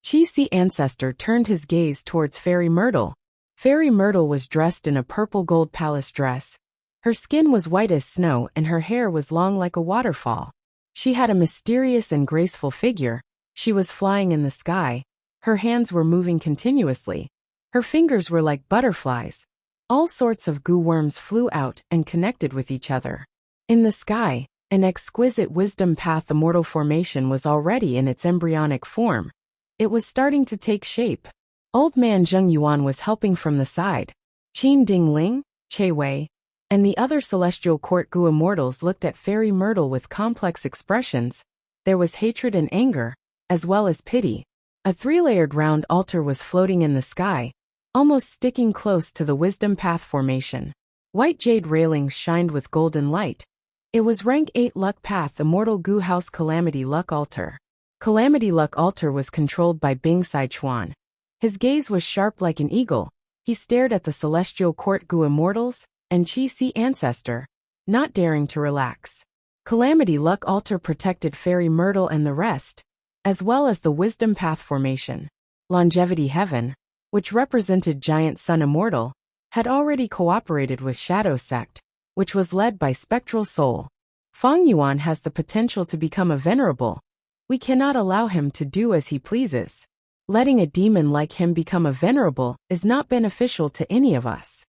Qi Si ancestor turned his gaze towards Fairy Myrtle. Fairy Myrtle was dressed in a purple gold palace dress. Her skin was white as snow and her hair was long like a waterfall. She had a mysterious and graceful figure. She was flying in the sky. Her hands were moving continuously. Her fingers were like butterflies. All sorts of goo worms flew out and connected with each other. In the sky, an exquisite wisdom path immortal formation was already in its embryonic form. It was starting to take shape. Old man Zheng Yuan was helping from the side. Qin Dingling, Che Wei, and the other celestial court Gu immortals looked at Fairy Myrtle with complex expressions. There was hatred and anger, as well as pity. A three-layered round altar was floating in the sky, almost sticking close to the wisdom path formation. White jade railings shined with golden light. It was rank 8 luck path immortal Gu House Calamity Luck Altar. Calamity Luck Altar was controlled by Bing Sichuan. His gaze was sharp like an eagle. He stared at the celestial court Gu immortals and Qi Si ancestor, not daring to relax. Calamity Luck Altar protected Fairy Myrtle and the rest, as well as the wisdom path formation. Longevity Heaven, which represented Giant Sun Immortal, had already cooperated with Shadow Sect, which was led by Spectral Soul. Feng Yuan has the potential to become a venerable. We cannot allow him to do as he pleases. Letting a demon like him become a venerable is not beneficial to any of us.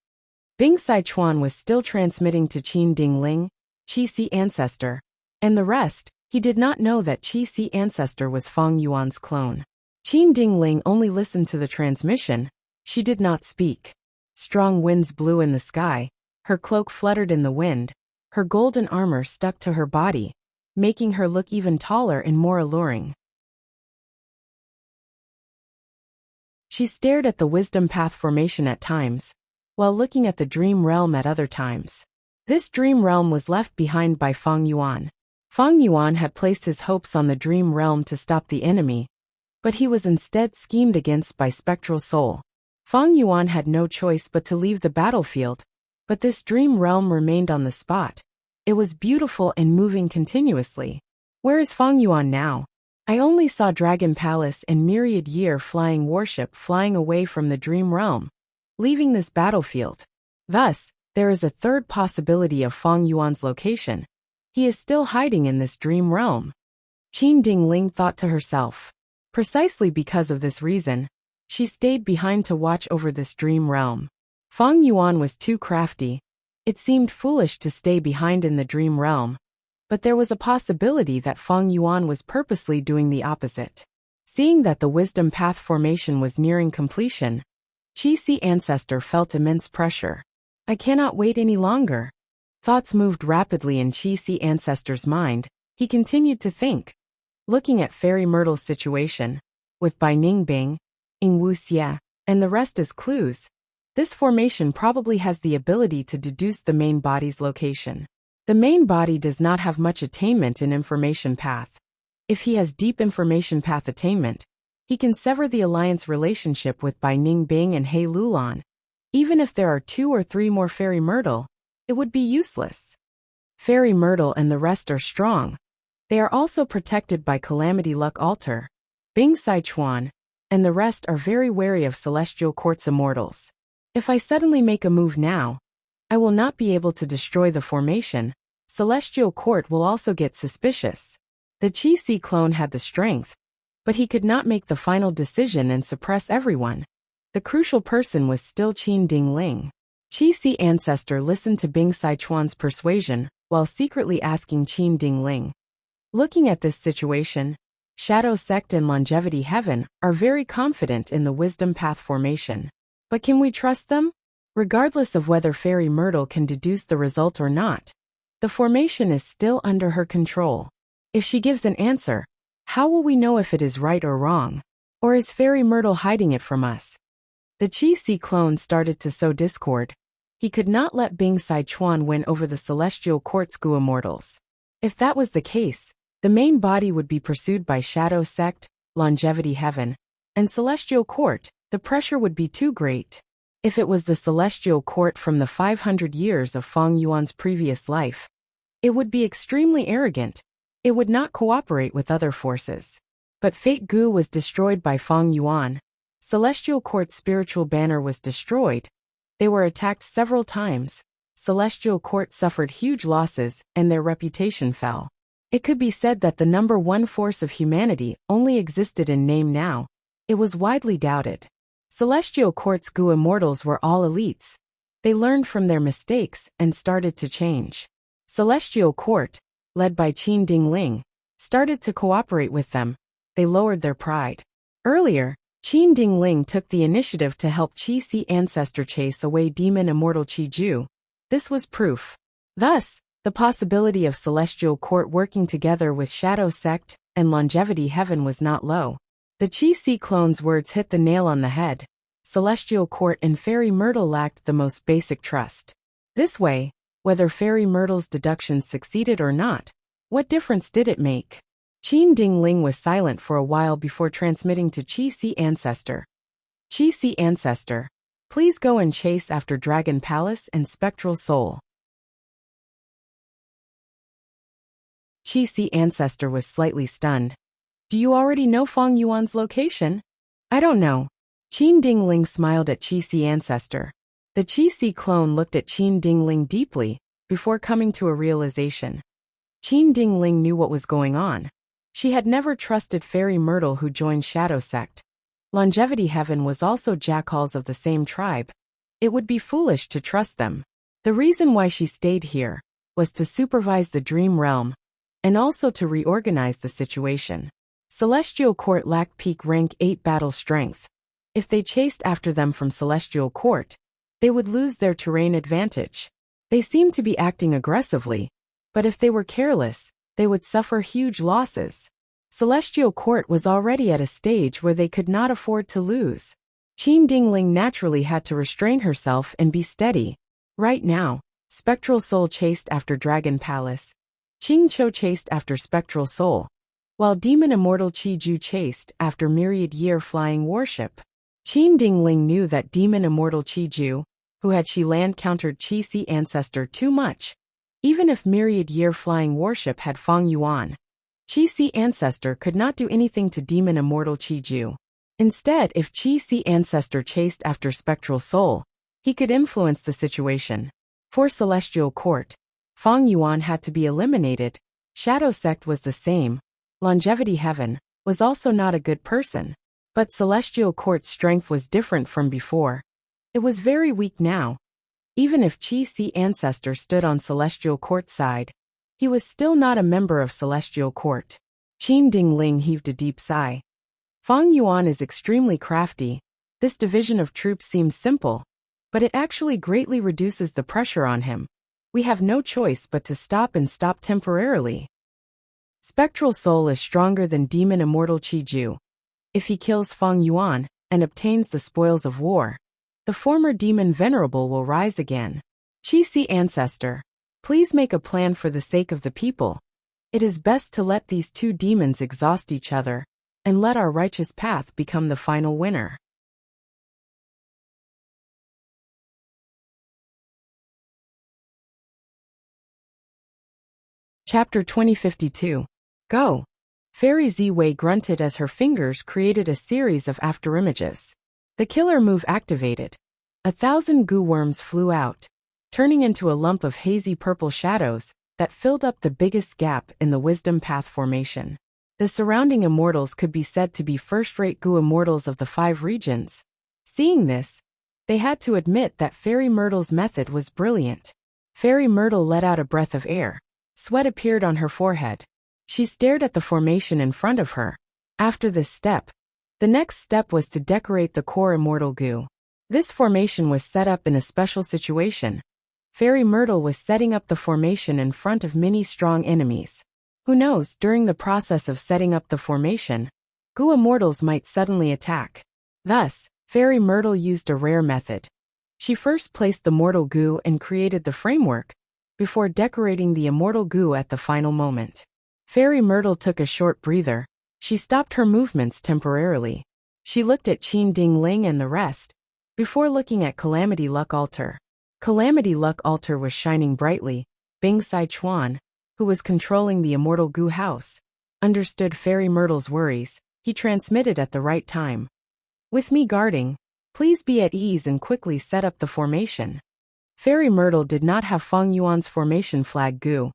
Bing Sichuan was still transmitting to Qin Dingling, Qi Si ancestor, and the rest. He did not know that Qi Si ancestor was Feng Yuan's clone. Qin Dingling only listened to the transmission. She did not speak. Strong winds blew in the sky. Her cloak fluttered in the wind. Her golden armor stuck to her body, making her look even taller and more alluring. She stared at the wisdom path formation at times, while looking at the dream realm at other times. This dream realm was left behind by Feng Yuan. Feng Yuan had placed his hopes on the dream realm to stop the enemy, but he was instead schemed against by Spectral Soul. Feng Yuan had no choice but to leave the battlefield, but this dream realm remained on the spot. It was beautiful and moving continuously. Where is Feng Yuan now? I only saw Dragon Palace and Myriad Year flying warship flying away from the dream realm, leaving this battlefield. Thus, there is a third possibility of Feng Yuan's location. He is still hiding in this dream realm. Qin Dingling thought to herself. Precisely because of this reason, she stayed behind to watch over this dream realm. Feng Yuan was too crafty. It seemed foolish to stay behind in the dream realm. But there was a possibility that Feng Yuan was purposely doing the opposite. Seeing that the wisdom path formation was nearing completion, Qi Si ancestor felt immense pressure. I cannot wait any longer. Thoughts moved rapidly in Qi Si ancestor's mind. He continued to think. Looking at Fairy Myrtle's situation, with Bai Ningbing, Wuxia, and the rest as clues, this formation probably has the ability to deduce the main body's location. The main body does not have much attainment in information path. If he has deep information path attainment, he can sever the alliance relationship with Bai Ningbing and He Lulan. Even if there are 2 or 3 more Fairy Myrtle, it would be useless. Fairy Myrtle and the rest are strong. They are also protected by Calamity Luck Altar. Bing Sichuan and the rest are very wary of Celestial Court's immortals. If I suddenly make a move now, I will not be able to destroy the formation. Celestial Court will also get suspicious. The Qi Si clone had the strength, but he could not make the final decision and suppress everyone. The crucial person was still Qin Dingling. Qi Si ancestor listened to Bing Sichuan's persuasion, while secretly asking Qin Dingling. Looking at this situation, Shadow Sect and Longevity Heaven are very confident in the wisdom path formation. But can we trust them? Regardless of whether Fairy Myrtle can deduce the result or not, the formation is still under her control. If she gives an answer, how will we know if it is right or wrong? Or is Fairy Myrtle hiding it from us? The Qi Si clone started to sow discord. He could not let Bing Sichuan win over the Celestial Court's Gu Immortals. If that was the case, the main body would be pursued by Shadow Sect, Longevity Heaven, and Celestial Court. The pressure would be too great. If it was the Celestial Court from the 500 years of Feng Yuan's previous life, it would be extremely arrogant. It would not cooperate with other forces. But Fate Gu was destroyed by Feng Yuan. Celestial Court's spiritual banner was destroyed. They were attacked several times. Celestial Court suffered huge losses, and their reputation fell. It could be said that the number one force of humanity only existed in name now. It was widely doubted. Celestial Court's Gu Immortals were all elites. They learned from their mistakes and started to change. Celestial Court, led by Qin Dingling, started to cooperate with them. They lowered their pride. Earlier, Qin Dingling took the initiative to help Qi Si ancestor chase away demon immortal Qi Ju. This was proof. Thus, the possibility of Celestial Court working together with Shadow Sect and Longevity Heaven was not low. The Qi Si clone's words hit the nail on the head. Celestial Court and Fairy Myrtle lacked the most basic trust. This way, whether Fairy Myrtle's deductions succeeded or not, what difference did it make? Qin Dingling was silent for a while before transmitting to Qi Si Ancestor. Qi Si Ancestor, please go and chase after Dragon Palace and Spectral Soul. Qi Si Ancestor was slightly stunned. Do you already know Feng Yuan's location? I don't know. Qin Dingling smiled at Qi Si Ancestor. The Qi Si clone looked at Qin Dingling deeply, before coming to a realization. Qin Dingling knew what was going on. She had never trusted Fairy Myrtle who joined Shadow Sect. Longevity Heaven was also jackals of the same tribe. It would be foolish to trust them. The reason why she stayed here was to supervise the Dream Realm, and also to reorganize the situation. Celestial Court lacked peak rank 8 battle strength. If they chased after them from Celestial Court, they would lose their terrain advantage. They seemed to be acting aggressively, but if they were careless, they would suffer huge losses. Celestial Court was already at a stage where they could not afford to lose. Qin Dingling naturally had to restrain herself and be steady. Right now, Spectral Soul chased after Dragon Palace. Qing Cho chased after Spectral Soul, while Demon Immortal Qi Ju chased after Myriad Year Flying Warship. Qin Dingling knew that Demon Immortal Qi Ju, who had Qi Land countered Qi Si Ancestor too much. Even if Myriad Year Flying Warship had Feng Yuan, Qi Si Ancestor could not do anything to Demon Immortal Qi Ju. Instead, if Qi Si Ancestor chased after Spectral Soul, he could influence the situation. For Celestial Court, Feng Yuan had to be eliminated. Shadow Sect was the same. Longevity Heaven was also not a good person. But Celestial Court's strength was different from before. It was very weak now. Even if Qi Si Ancestor stood on Celestial Court's side, he was still not a member of Celestial Court. Qin Dingling heaved a deep sigh. Feng Yuan is extremely crafty. This division of troops seems simple, but it actually greatly reduces the pressure on him. We have no choice but to stop temporarily. Spectral Soul is stronger than Demon Immortal Qi Ju. If he kills Feng Yuan and obtains the spoils of war, the former Demon Venerable will rise again. Qi Si Ancestor, please make a plan for the sake of the people. It is best to let these two demons exhaust each other, and let our righteous path become the final winner. Chapter 2052. Go! Fairy Ziwei grunted as her fingers created a series of afterimages. The killer move activated. 1,000 goo worms flew out, turning into a lump of hazy purple shadows that filled up the biggest gap in the wisdom path formation. The surrounding immortals could be said to be first-rate goo immortals of the 5 regions. Seeing this, they had to admit that Fairy Myrtle's method was brilliant. Fairy Myrtle let out a breath of air. Sweat appeared on her forehead. She stared at the formation in front of her. After this step, the next step was to decorate the core immortal goo. This formation was set up in a special situation. Fairy Myrtle was setting up the formation in front of many strong enemies. Who knows, during the process of setting up the formation, goo immortals might suddenly attack. Thus, Fairy Myrtle used a rare method. She first placed the mortal goo and created the framework, before decorating the immortal goo at the final moment. Fairy Myrtle took a short breather. She stopped her movements temporarily. She looked at Qin Ding Ling and the rest, before looking at Calamity Luck Altar. Calamity Luck Altar was shining brightly. Bing Sai Chuan, who was controlling the immortal goo house, understood Fairy Myrtle's worries. He transmitted at the right time. With me guarding, please be at ease and quickly set up the formation. Fairy Myrtle did not have Feng Yuan's formation flag goo.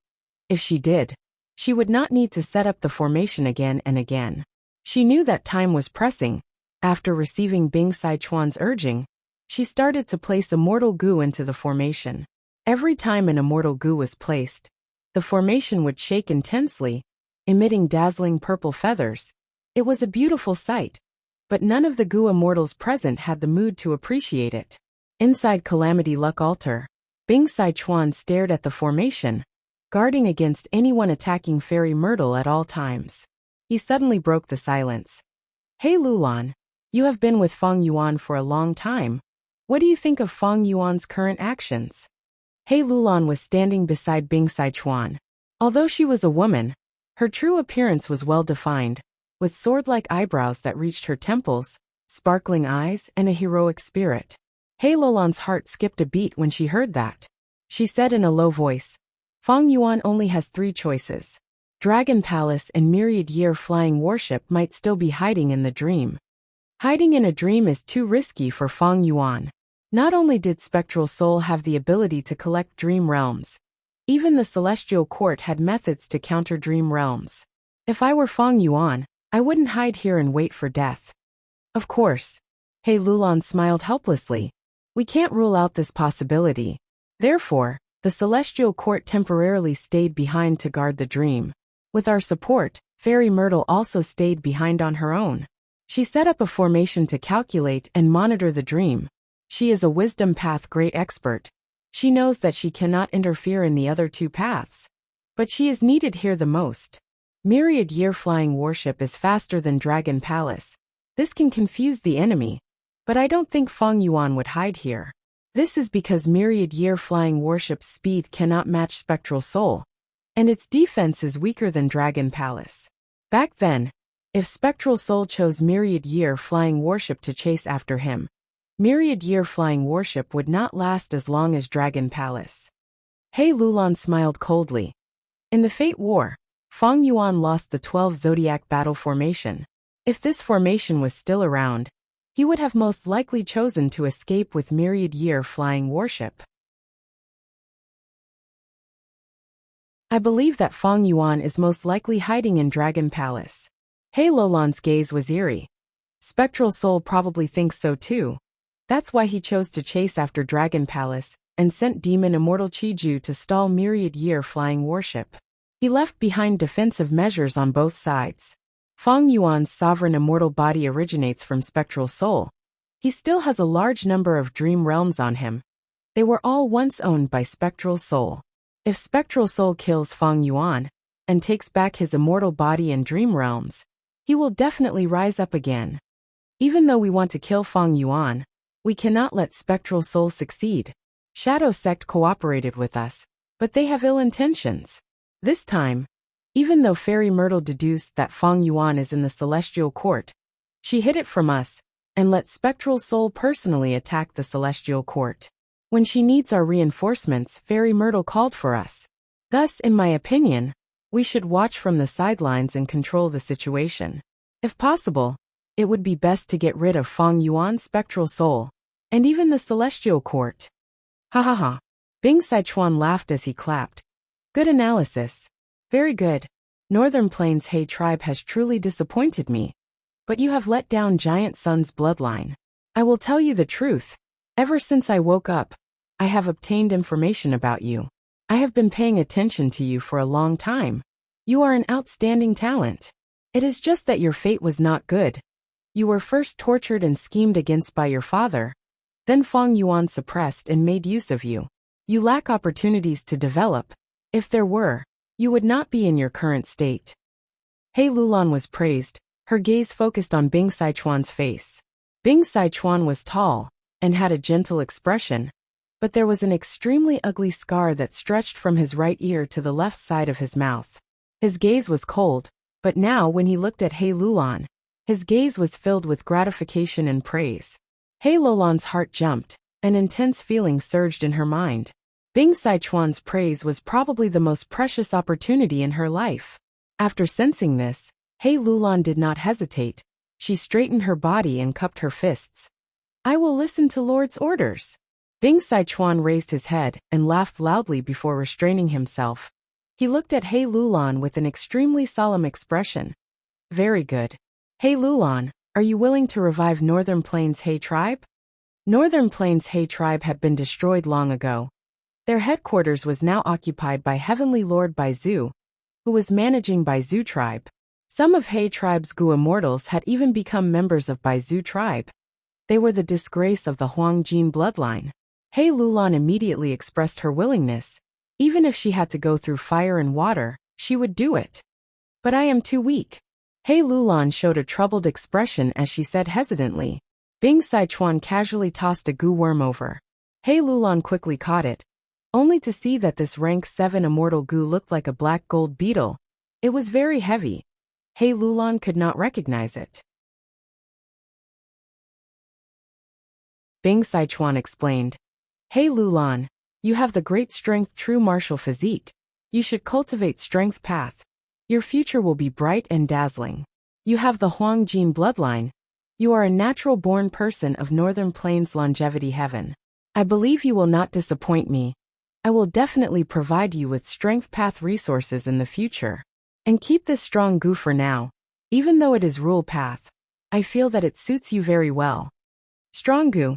If she did, she would not need to set up the formation again and again. She knew that time was pressing. After receiving Bing Sai Chuan's urging, she started to place immortal goo into the formation. Every time an immortal goo was placed, the formation would shake intensely, emitting dazzling purple feathers. It was a beautiful sight, but none of the goo immortals present had the mood to appreciate it. Inside Calamity Luck Altar, Bing Sai Chuan stared at the formation, guarding against anyone attacking Fairy Myrtle at all times. He suddenly broke the silence. Hey Lulan, you have been with Feng Yuan for a long time. What do you think of Feng Yuan's current actions? Hey Lulan was standing beside Bing Sai Chuan. Although she was a woman, her true appearance was well defined, with sword-like eyebrows that reached her temples, sparkling eyes, and a heroic spirit. Hey Lulan's heart skipped a beat when she heard that. She said in a low voice, Feng Yuan only has 3 choices. Dragon Palace and Myriad Year Flying Warship might still be hiding in the dream. Hiding in a dream is too risky for Feng Yuan. Not only did Spectral Soul have the ability to collect dream realms, even the Celestial Court had methods to counter dream realms. If I were Feng Yuan, I wouldn't hide here and wait for death. Of course. Hey Lulan smiled helplessly. We can't rule out this possibility. Therefore, the Celestial Court temporarily stayed behind to guard the dream. With our support, Fairy Myrtle also stayed behind on her own. She set up a formation to calculate and monitor the dream. She is a wisdom path great expert. She knows that she cannot interfere in the other 2 paths. But she is needed here the most. Myriad Year Flying Warship is faster than Dragon Palace. This can confuse the enemy. But I don't think Feng Yuan would hide here. This is because Myriad Year Flying Warship's speed cannot match Spectral Soul, and its defense is weaker than Dragon Palace. Back then, if Spectral Soul chose Myriad Year Flying Warship to chase after him, Myriad Year Flying Warship would not last as long as Dragon Palace. Hey Lulan smiled coldly. In the Fate War, Feng Yuan lost the 12 Zodiac Battle Formation. If this formation was still around, he would have most likely chosen to escape with Myriad Year Flying Warship. I believe that Feng Yuan is most likely hiding in Dragon Palace. Hey Lulan's gaze was eerie. Spectral Soul probably thinks so too. That's why he chose to chase after Dragon Palace and sent Demon Immortal Chiju to stall Myriad Year Flying Warship. He left behind defensive measures on both sides. Feng Yuan's sovereign immortal body originates from Spectral Soul. He still has a large number of dream realms on him. They were all once owned by Spectral Soul. If Spectral Soul kills Feng Yuan and takes back his immortal body and dream realms, he will definitely rise up again. Even though we want to kill Feng Yuan, we cannot let Spectral Soul succeed. Shadow Sect cooperated with us, but they have ill intentions. This time, even though Fairy Myrtle deduced that Feng Yuan is in the Celestial Court, she hid it from us and let Spectral Soul personally attack the Celestial Court. When she needs our reinforcements, Fairy Myrtle called for us. Thus, in my opinion, we should watch from the sidelines and control the situation. If possible, it would be best to get rid of Feng Yuan's Spectral Soul, and even the Celestial Court. Ha ha ha. Bing Sai Chuan laughed as he clapped. Good analysis. Very good. Northern Plains Hay tribe has truly disappointed me. But you have let down Giant Sun's bloodline. I will tell you the truth. Ever since I woke up, I have obtained information about you. I have been paying attention to you for a long time. You are an outstanding talent. It is just that your fate was not good. You were first tortured and schemed against by your father. Then Feng Yuan suppressed and made use of you. You lack opportunities to develop. If there were, you would not be in your current state. He Lulan was praised, her gaze focused on Bing Sichuan's face. Bing Sichuan was tall and had a gentle expression, but there was an extremely ugly scar that stretched from his right ear to the left side of his mouth. His gaze was cold, but now when he looked at He Lulan, his gaze was filled with gratification and praise. He Lulan's heart jumped, an intense feeling surged in her mind. Bing Sichuan's praise was probably the most precious opportunity in her life. After sensing this, He Lulan did not hesitate. She straightened her body and cupped her fists. I will listen to Lord's orders. Bing Sichuan raised his head and laughed loudly before restraining himself. He looked at He Lulan with an extremely solemn expression. Very good. He Lulan, are you willing to revive Northern Plains He tribe? Northern Plains He tribe had been destroyed long ago. Their headquarters was now occupied by Heavenly Lord Baizu, who was managing Baizu tribe. Some of He tribe's Gu immortals had even become members of Baizu tribe. They were the disgrace of the Huangjin bloodline. He Lulan immediately expressed her willingness. Even if she had to go through fire and water, she would do it. But I am too weak. He Lulan showed a troubled expression as she said hesitantly. Bing Sichuan casually tossed a Gu worm over. He Lulan quickly caught it, only to see that this rank 7 immortal Gu looked like a black gold beetle. It was very heavy. He Lulan could not recognize it. Bing Sichuan explained. He Lulan, you have the great strength true martial physique. You should cultivate strength path. Your future will be bright and dazzling. You have the Huangjin bloodline. You are a natural-born person of Northern Plains longevity heaven. I believe you will not disappoint me. I will definitely provide you with strength path resources in the future. And keep this strong Gu for now. Even though it is rule path, I feel that it suits you very well. Strong Gu.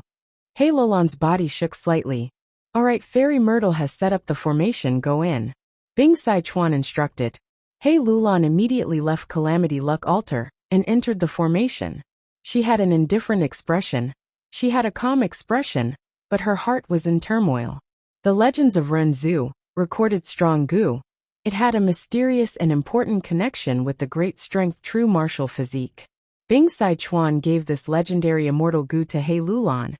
He Lulan's body shook slightly. Alright, Fairy Myrtle has set up the formation, go in. Bing Sichuan instructed. He Lulan immediately left Calamity Luck Altar and entered the formation. She had an indifferent expression. She had a calm expression, but her heart was in turmoil. The Legends of Renzu recorded strong Gu. It had a mysterious and important connection with the great strength true martial physique. Bing Sichuan gave this legendary immortal Gu to He Lulan.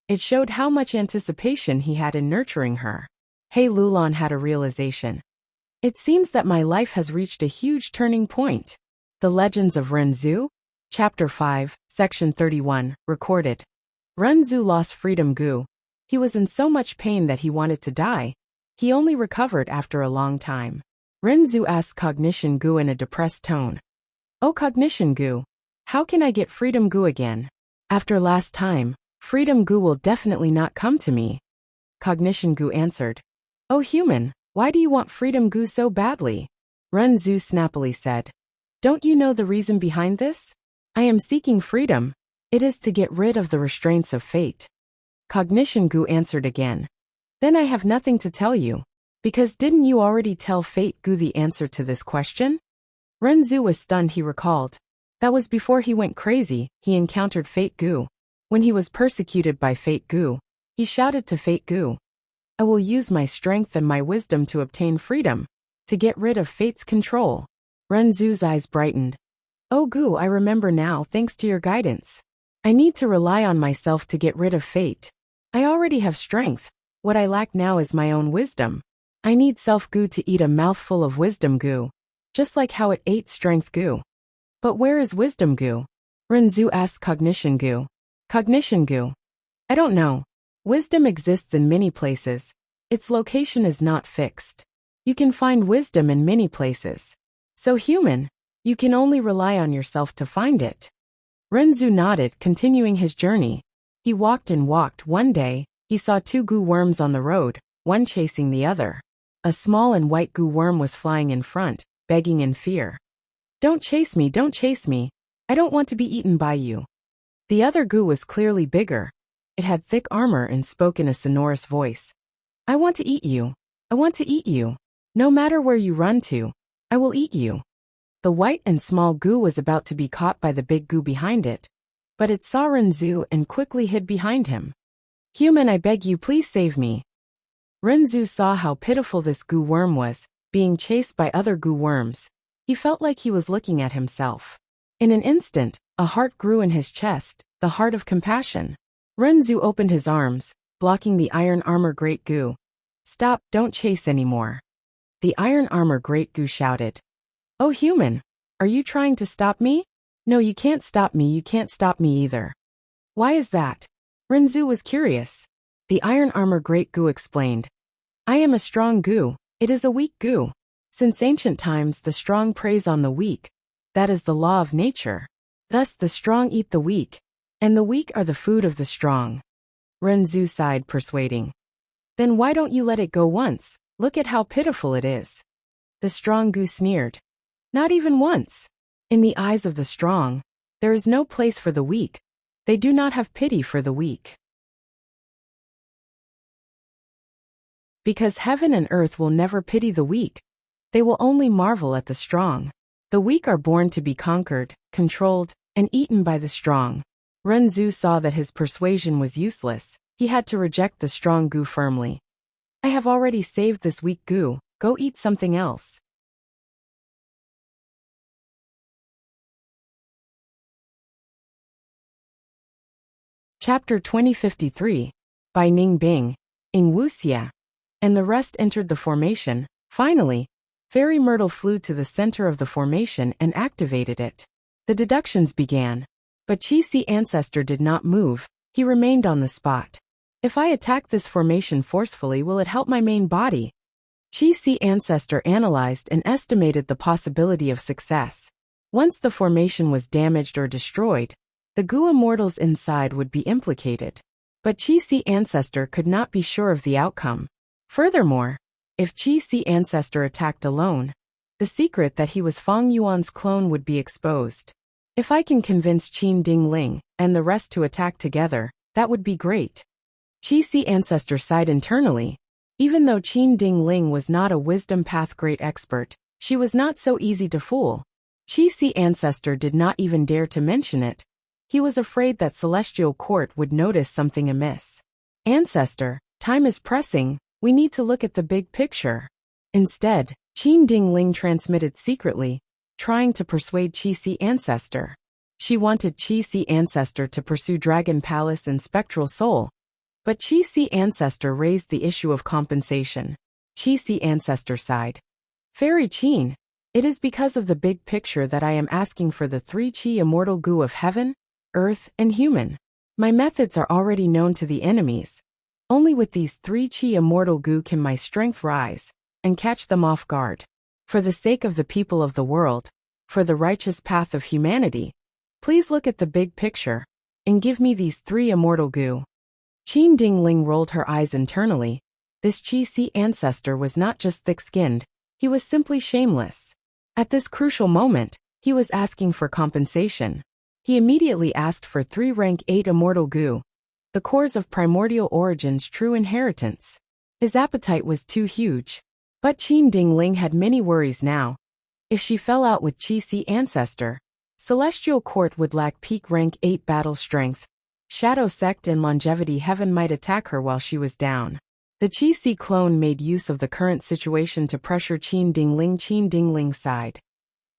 It showed how much anticipation he had in nurturing her. He Lulan had a realization. It seems that my life has reached a huge turning point. The Legends of Renzu? Chapter 5, Section 31, recorded. Renzu lost freedom Gu. He was in so much pain that he wanted to die. He only recovered after a long time. Renzu asked Cognition Gu in a depressed tone. Oh Cognition Gu, how can I get freedom Gu again? After last time, freedom Gu will definitely not come to me. Cognition Gu answered. Oh human, why do you want freedom Gu so badly? Renzu snappily said. Don't you know the reason behind this? I am seeking freedom. It is to get rid of the restraints of fate. Cognition Gu answered again. Then I have nothing to tell you. Because didn't you already tell Fate Gu the answer to this question? Renzu was stunned. He recalled. That was before he went crazy. He encountered Fate Gu. When he was persecuted by Fate Gu, he shouted to Fate Gu. I will use my strength and my wisdom to obtain freedom, to get rid of Fate's control. Renzu's eyes brightened. Oh Gu, I remember now thanks to your guidance. I need to rely on myself to get rid of Fate. I already have strength. What I lack now is my own wisdom. I need self Gu to eat a mouthful of wisdom Gu, just like how it ate strength Gu. But where is wisdom Gu? Renzu asked Cognition Gu. Cognition Gu. I don't know. Wisdom exists in many places. Its location is not fixed. You can find wisdom in many places. So human, you can only rely on yourself to find it. Renzu nodded, continuing his journey. He walked and walked. One day, he saw 2 Gu worms on the road, one chasing the other. A small and white Gu worm was flying in front, begging in fear. Don't chase me, don't chase me. I don't want to be eaten by you. The other Gu was clearly bigger. It had thick armor and spoke in a sonorous voice. I want to eat you. I want to eat you. No matter where you run to, I will eat you. The white and small goo was about to be caught by the big goo behind it, but it saw Renzu and quickly hid behind him. Human, I beg you, please save me. Renzu saw how pitiful this goo worm was, being chased by other goo worms. He felt like he was looking at himself. In an instant, a heart grew in his chest, the heart of compassion. Renzu opened his arms, blocking the iron armor great goo. Stop, don't chase anymore. The iron armor great goo shouted. Oh human, are you trying to stop me? No, you can't stop me, you can't stop me either. Why is that? Renzu was curious. The iron armor great goo explained. I am a strong goo, it is a weak goo. Since ancient times the strong preys on the weak. That is the law of nature. Thus the strong eat the weak, and the weak are the food of the strong. Renzu sighed, persuading. Then why don't you let it go once? Look at how pitiful it is. The strong goo sneered. Not even once. In the eyes of the strong, there is no place for the weak. They do not have pity for the weak. Because heaven and earth will never pity the weak. They will only marvel at the strong. The weak are born to be conquered, controlled, and eaten by the strong. Renzu saw that his persuasion was useless. He had to reject the strong goo firmly. I have already saved this weak goo. Go eat something else. Chapter 2053. By Ning Bing. In Wuxia. And the rest entered the formation. Finally, Fairy Myrtle flew to the center of the formation and activated it. The deductions began. But Qi Ancestor did not move. He remained on the spot. If I attack this formation forcefully, will it help my main body? Qi Ancestor analyzed and estimated the possibility of success. Once the formation was damaged or destroyed, the goo immortals inside would be implicated. But Qi Ancestor could not be sure of the outcome. Furthermore, if Qi Ancestor attacked alone, the secret that he was Fang Yuan's clone would be exposed. If I can convince Qin Dingling and the rest to attack together, that would be great. Qi Ancestor sighed internally. Even though Qin Dingling was not a wisdom path great expert, she was not so easy to fool. Qi Ancestor did not even dare to mention it. He was afraid that Celestial Court would notice something amiss. Ancestor, time is pressing, we need to look at the big picture. Instead, Qin Dingling transmitted secretly, trying to persuade Qi Ancestor. She wanted Qi Ancestor to pursue Dragon Palace and Spectral Soul. But Qi Ancestor raised the issue of compensation. Qi Ancestor sighed. Fairy Qin, it is because of the big picture that I am asking for the 3 Qi immortal goo of heaven, earth, and human. My methods are already known to the enemies. Only with these 3 Qi immortal goo can my strength rise, and catch them off guard. For the sake of the people of the world, for the righteous path of humanity, please look at the big picture, and give me these 3 immortal goo. Qin Dingling rolled her eyes internally. This Qi Ancestor was not just thick-skinned, he was simply shameless. At this crucial moment, he was asking for compensation. He immediately asked for 3 rank 8 immortal goo, the cores of primordial origin's true inheritance. His appetite was too huge. But Qin Dingling had many worries now. If she fell out with Qi Ancestor, Celestial Court would lack peak rank 8 battle strength. Shadow Sect and Longevity Heaven might attack her while she was down. The Qi clone made use of the current situation to pressure Qin Dingling. Qin Dingling sighed.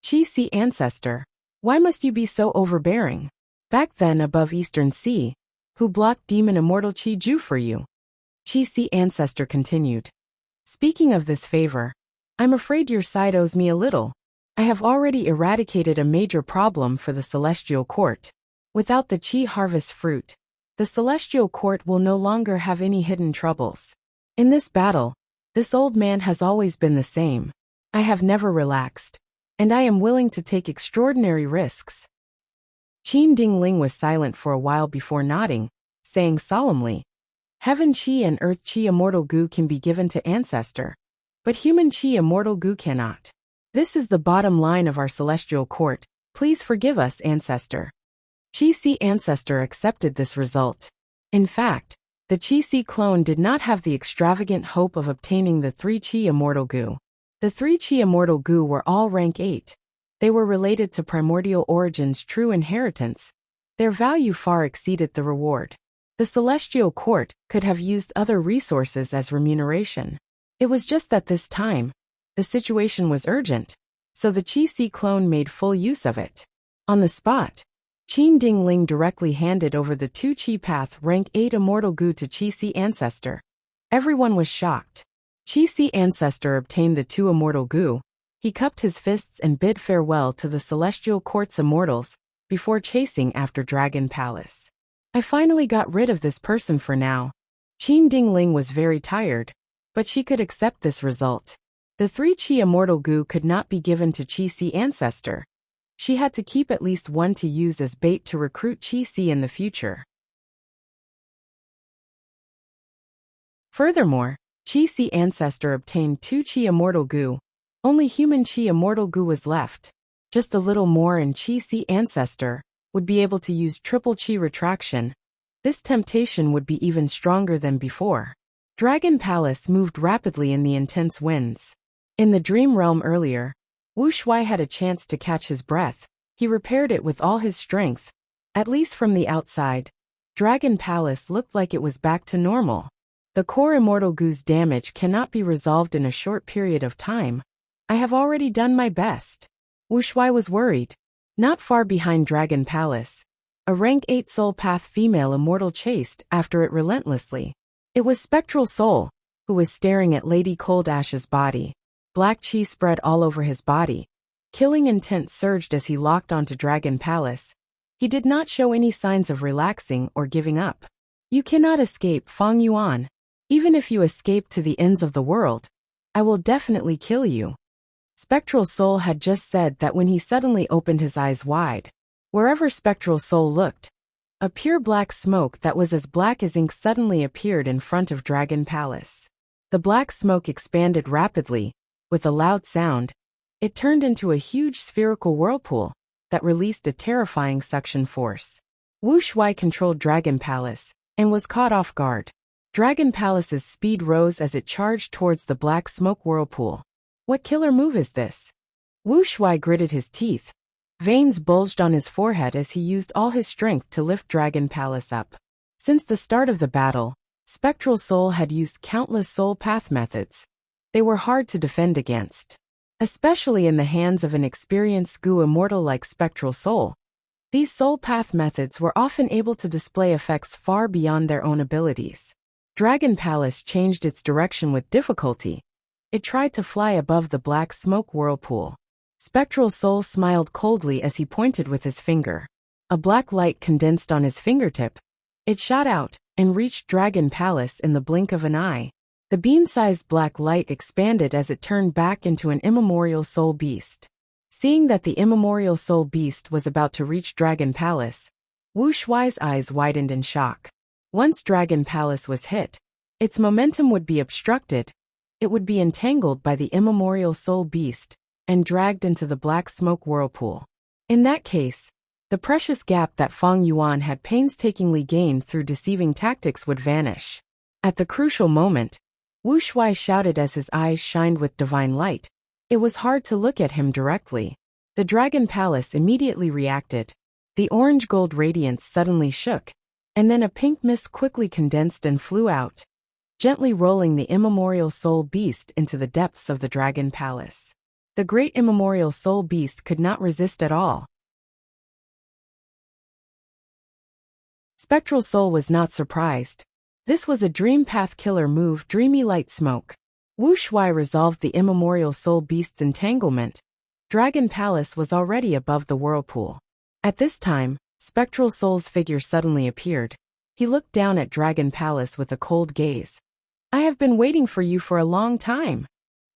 Qi Ancestor, why must you be so overbearing? Back then above Eastern Sea, who blocked Demon Immortal Qi Ju for you? Qi Ancestor continued. Speaking of this favor, I'm afraid your side owes me a little. I have already eradicated a major problem for the Celestial Court. Without the Qi harvest fruit, the Celestial Court will no longer have any hidden troubles. In this battle, this old man has always been the same. I have never relaxed, and I am willing to take extraordinary risks. Qin Dingling was silent for a while before nodding, saying solemnly, Heaven Qi and Earth Qi immortal goo can be given to Ancestor, but human Qi immortal goo cannot. This is the bottom line of our Celestial Court. Please forgive us, Ancestor. Qi Ancestor accepted this result. In fact, the Qi clone did not have the extravagant hope of obtaining the 3 Qi immortal goo. The 3 Qi immortal goo were all rank 8. They were related to primordial origins' true inheritance. Their value far exceeded the reward. The celestial court could have used other resources as remuneration. It was just that this time, the situation was urgent, so the Qi clone made full use of it. On the spot, Qin Dingling directly handed over the 2 Qi Path rank 8 immortal goo to Qi ancestor. Everyone was shocked. Qi ancestor obtained the 2 immortal goo. He cupped his fists and bid farewell to the celestial court's immortals before chasing after Dragon Palace. I finally got rid of this person for now. Qin Dingling was very tired, but she could accept this result. The 3 Qi immortal goo could not be given to Qi ancestor. She had to keep at least one to use as bait to recruit Qi in the future. Furthermore, Qi ancestor obtained 2 Qi immortal goo. Only human Qi immortal goo was left. Just a little more and Qi ancestor would be able to use triple Qi retraction. This temptation would be even stronger than before. Dragon Palace moved rapidly in the intense winds. In the dream realm earlier, Wuxia had a chance to catch his breath. He repaired it with all his strength. At least from the outside, Dragon Palace looked like it was back to normal. The core immortal goo's damage cannot be resolved in a short period of time. I have already done my best. Wuxia was worried. Not far behind Dragon Palace, a rank 8 soul path female immortal chased after it relentlessly. It was Spectral Soul, who was staring at Lady Cold Ash's body. Black Qi spread all over his body. Killing intent surged as he locked onto Dragon Palace. He did not show any signs of relaxing or giving up. You cannot escape Fang Yuan. Even if you escape to the ends of the world, I will definitely kill you. Spectral Soul had just said that when he suddenly opened his eyes wide. Wherever Spectral Soul looked, a pure black smoke that was as black as ink suddenly appeared in front of Dragon Palace. The black smoke expanded rapidly. With a loud sound, it turned into a huge spherical whirlpool that released a terrifying suction force. Wuxia controlled Dragon Palace and was caught off guard. Dragon Palace's speed rose as it charged towards the black smoke whirlpool. What killer move is this? Wuxia gritted his teeth. Veins bulged on his forehead as he used all his strength to lift Dragon Palace up. Since the start of the battle, Spectral Soul had used countless soul path methods. They were hard to defend against, especially in the hands of an experienced goo immortal like Spectral Soul. These soul path methods were often able to display effects far beyond their own abilities. Dragon Palace changed its direction with difficulty. It tried to fly above the black smoke whirlpool. Spectral Soul smiled coldly as he pointed with his finger. A black light condensed on his fingertip. It shot out and reached Dragon Palace in the blink of an eye. The bean-sized black light expanded as it turned back into an immemorial soul beast. Seeing that the immemorial soul beast was about to reach Dragon Palace, Wuxia's eyes widened in shock. Once Dragon Palace was hit, its momentum would be obstructed. It would be entangled by the immemorial soul beast and dragged into the black smoke whirlpool. In that case, the precious gap that Fang Yuan had painstakingly gained through deceiving tactics would vanish. At the crucial moment, Wuxia shouted as his eyes shined with divine light. It was hard to look at him directly. The Dragon Palace immediately reacted. The orange-gold radiance suddenly shook, and then a pink mist quickly condensed and flew out, gently rolling the immemorial soul beast into the depths of the Dragon Palace. The great immemorial soul beast could not resist at all. Spectral Soul was not surprised. This was a dream path killer move, dreamy light smoke. Wuxia resolved the immemorial soul beast's entanglement. Dragon Palace was already above the whirlpool. At this time, Spectral Soul's figure suddenly appeared. He looked down at Dragon Palace with a cold gaze. I have been waiting for you for a long time.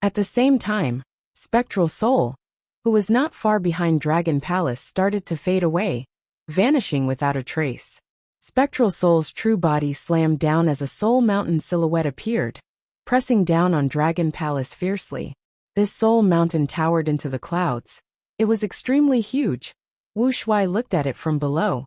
At the same time, Spectral Soul, who was not far behind Dragon Palace, started to fade away, vanishing without a trace. Spectral Soul's true body slammed down as a soul mountain silhouette appeared, pressing down on Dragon Palace fiercely. This soul mountain towered into the clouds. It was extremely huge. Wuxia looked at it from below.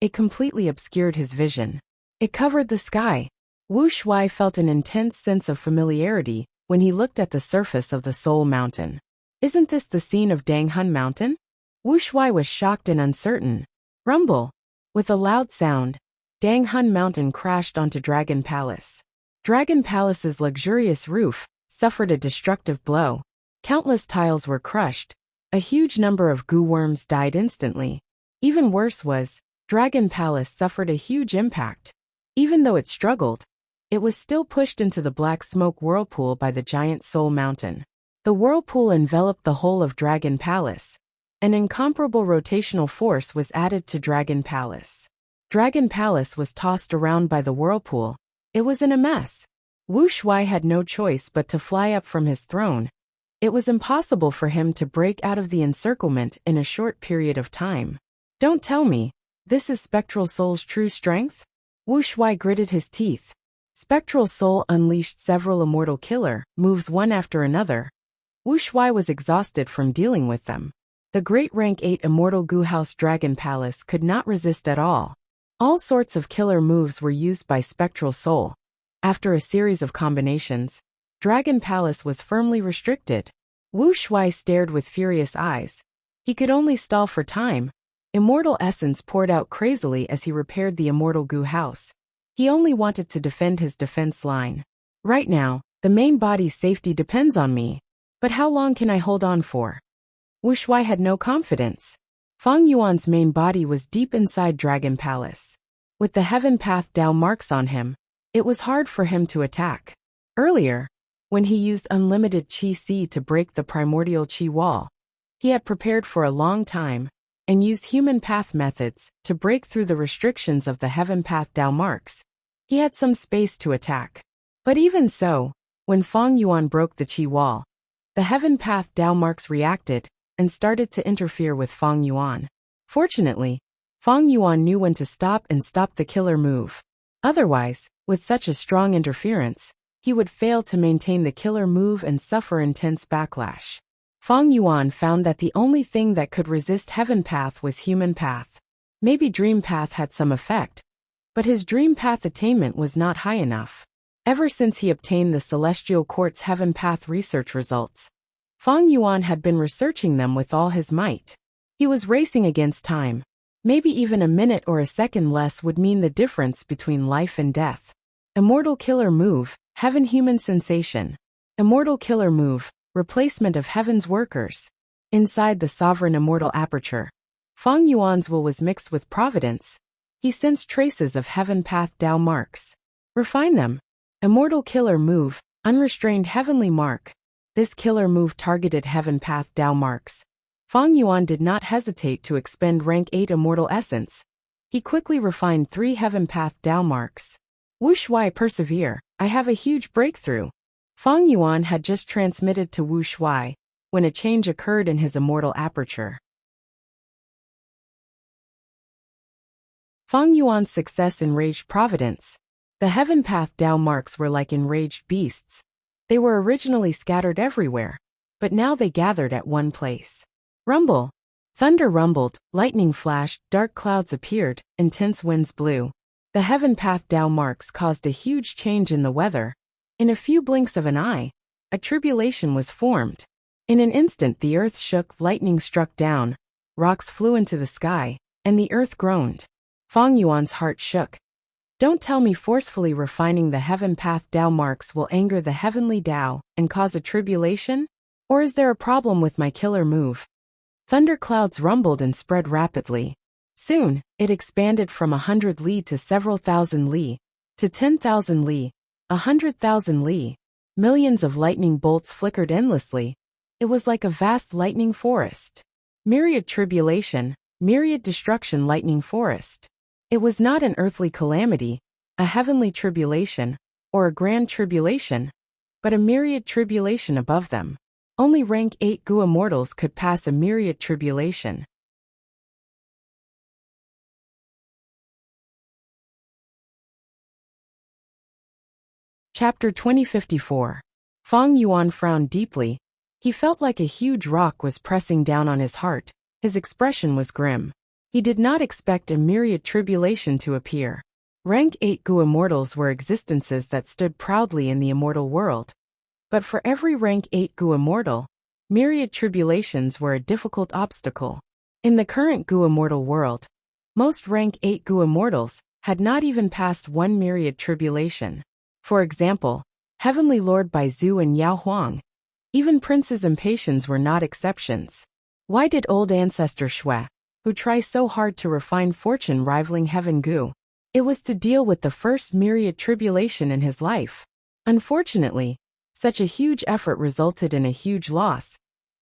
It completely obscured his vision. It covered the sky. Wu Shuai felt an intense sense of familiarity when he looked at the surface of the Soul Mountain. Isn't this the scene of Danghun Mountain? Wu Shuai was shocked and uncertain. Rumble. With a loud sound, Danghun Mountain crashed onto Dragon Palace. Dragon Palace's luxurious roof suffered a destructive blow. Countless tiles were crushed. A huge number of goo worms died instantly. Even worse was, Dragon Palace suffered a huge impact. Even though it struggled, it was still pushed into the black smoke whirlpool by the giant Soul Mountain. The whirlpool enveloped the whole of Dragon Palace. An incomparable rotational force was added to Dragon Palace. Dragon Palace was tossed around by the whirlpool. It was in a mess. Wu Shuai had no choice but to fly up from his throne. It was impossible for him to break out of the encirclement in a short period of time. Don't tell me, this is Spectral Soul's true strength? Wu Shuai gritted his teeth. Spectral Soul unleashed several immortal killer moves one after another. Wu Shuai was exhausted from dealing with them. The great rank 8 immortal Goo House Dragon Palace could not resist at all. All sorts of killer moves were used by Spectral Soul. After a series of combinations, Dragon Palace was firmly restricted. Wu Shuai stared with furious eyes. He could only stall for time. Immortal essence poured out crazily as he repaired the immortal Goo House. He only wanted to defend his defense line. Right now, the main body's safety depends on me. But how long can I hold on for? Wu Shuai had no confidence. Fang Yuan's main body was deep inside Dragon Palace. With the Heaven Path Dao marks on him, it was hard for him to attack. Earlier, when he used unlimited Qi Si to break the primordial Qi wall, he had prepared for a long time and used human path methods to break through the restrictions of the Heaven Path Dao marks. He had some space to attack. But even so, when Fang Yuan broke the Qi wall, the Heaven Path Dao marks reacted and started to interfere with Fang Yuan. Fortunately, Fang Yuan knew when to stop and stop the killer move. Otherwise, with such a strong interference, he would fail to maintain the killer move and suffer intense backlash. Fang Yuan found that the only thing that could resist Heaven Path was Human Path. Maybe Dream Path had some effect, but his Dream Path attainment was not high enough. Ever since he obtained the Celestial Court's Heaven Path research results, Fang Yuan had been researching them with all his might. He was racing against time. Maybe even a minute or a second less would mean the difference between life and death. Immortal Killer Move, Heaven Human Sensation. Immortal Killer Move, replacement of Heaven's workers. Inside the Sovereign Immortal Aperture, Fang Yuan's will was mixed with providence. He sensed traces of Heaven Path Dao marks. Refine them. Immortal Killer Move, Unrestrained Heavenly Mark. This killer move targeted Heaven Path Dao marks. Fang Yuan did not hesitate to expend rank 8 immortal essence. He quickly refined 3 Heaven Path Dao marks. Wu Shuai, persevere, I have a huge breakthrough. Fang Yuan had just transmitted to Wu Shuai when a change occurred in his immortal aperture. Fang Yuan's success enraged Providence. The Heaven Path Dao marks were like enraged beasts. They were originally scattered everywhere, but now they gathered at one place. Rumble. Thunder rumbled, lightning flashed, dark clouds appeared, intense winds blew. The Heaven Path Dao marks caused a huge change in the weather. In a few blinks of an eye, a tribulation was formed. In an instant the earth shook, lightning struck down, rocks flew into the sky, and the earth groaned. Fang Yuan's heart shook. Don't tell me forcefully refining the Heaven Path Dao marks will anger the Heavenly Dao and cause a tribulation? Or is there a problem with my killer move? Thunderclouds rumbled and spread rapidly. Soon, it expanded from 100 li to several thousand li, to 10,000 li, 100,000 li. Millions of lightning bolts flickered endlessly. It was like a vast lightning forest. Myriad tribulation, myriad destruction lightning forest. It was not an earthly calamity, a heavenly tribulation, or a grand tribulation, but a myriad tribulation above them. Only rank 8 Gu immortals could pass a myriad tribulation. Chapter 2054. Fang Yuan frowned deeply. He felt like a huge rock was pressing down on his heart. His expression was grim. He did not expect a myriad tribulation to appear. Rank 8 Gu immortals were existences that stood proudly in the immortal world. But for every rank 8 Gu immortal, myriad tribulations were a difficult obstacle. In the current Gu immortal world, most rank 8 Gu immortals had not even passed one myriad tribulation. For example, Heavenly Lord Baizu and Yao Huang. Even princes and patients were not exceptions. Why did old ancestor Shui, who tries so hard to refine fortune rivaling Heaven Gu? It was to deal with the first myriad tribulation in his life. Unfortunately, such a huge effort resulted in a huge loss.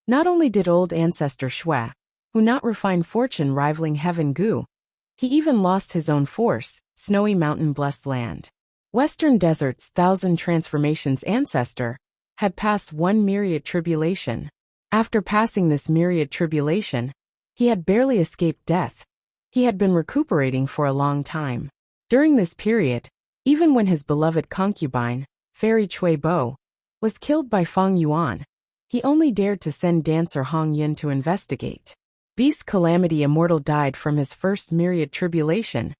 Not only did old ancestor Shui, who not refine fortune rivaling Heaven Gu, he even lost his own force, snowy mountain blessed land. Western Desert's Thousand Transformations ancestor had passed one myriad tribulation. After passing this myriad tribulation, he had barely escaped death. He had been recuperating for a long time. During this period, even when his beloved concubine, Fairy Cui Bo, was killed by Feng Yuan, he only dared to send dancer Hong Yun to investigate. Beast Calamity Immortal died from his first myriad tribulation.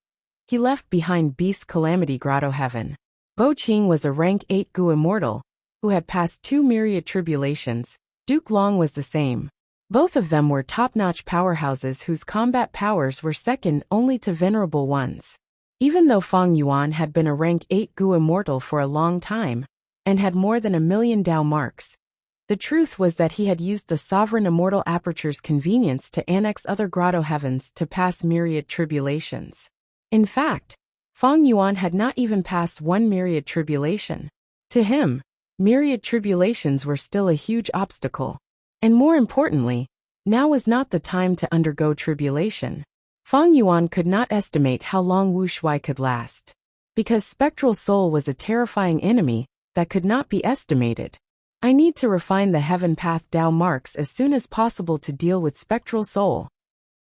He left behind Beast Calamity Grotto Heaven. Bo Qing was a rank 8 Gu immortal, who had passed 2 myriad tribulations. Duke Long was the same. Both of them were top-notch powerhouses whose combat powers were second only to venerable ones. Even though Feng Yuan had been a rank 8 Gu immortal for a long time, and had more than 1,000,000 Dao marks, the truth was that he had used the sovereign immortal aperture's convenience to annex other grotto heavens to pass myriad tribulations. In fact, Feng Yuan had not even passed one myriad tribulation. To him, myriad tribulations were still a huge obstacle. And more importantly, now was not the time to undergo tribulation. Feng Yuan could not estimate how long Wu Shui could last. Because Spectral Soul was a terrifying enemy that could not be estimated. I need to refine the Heaven Path Dao marks as soon as possible to deal with Spectral Soul.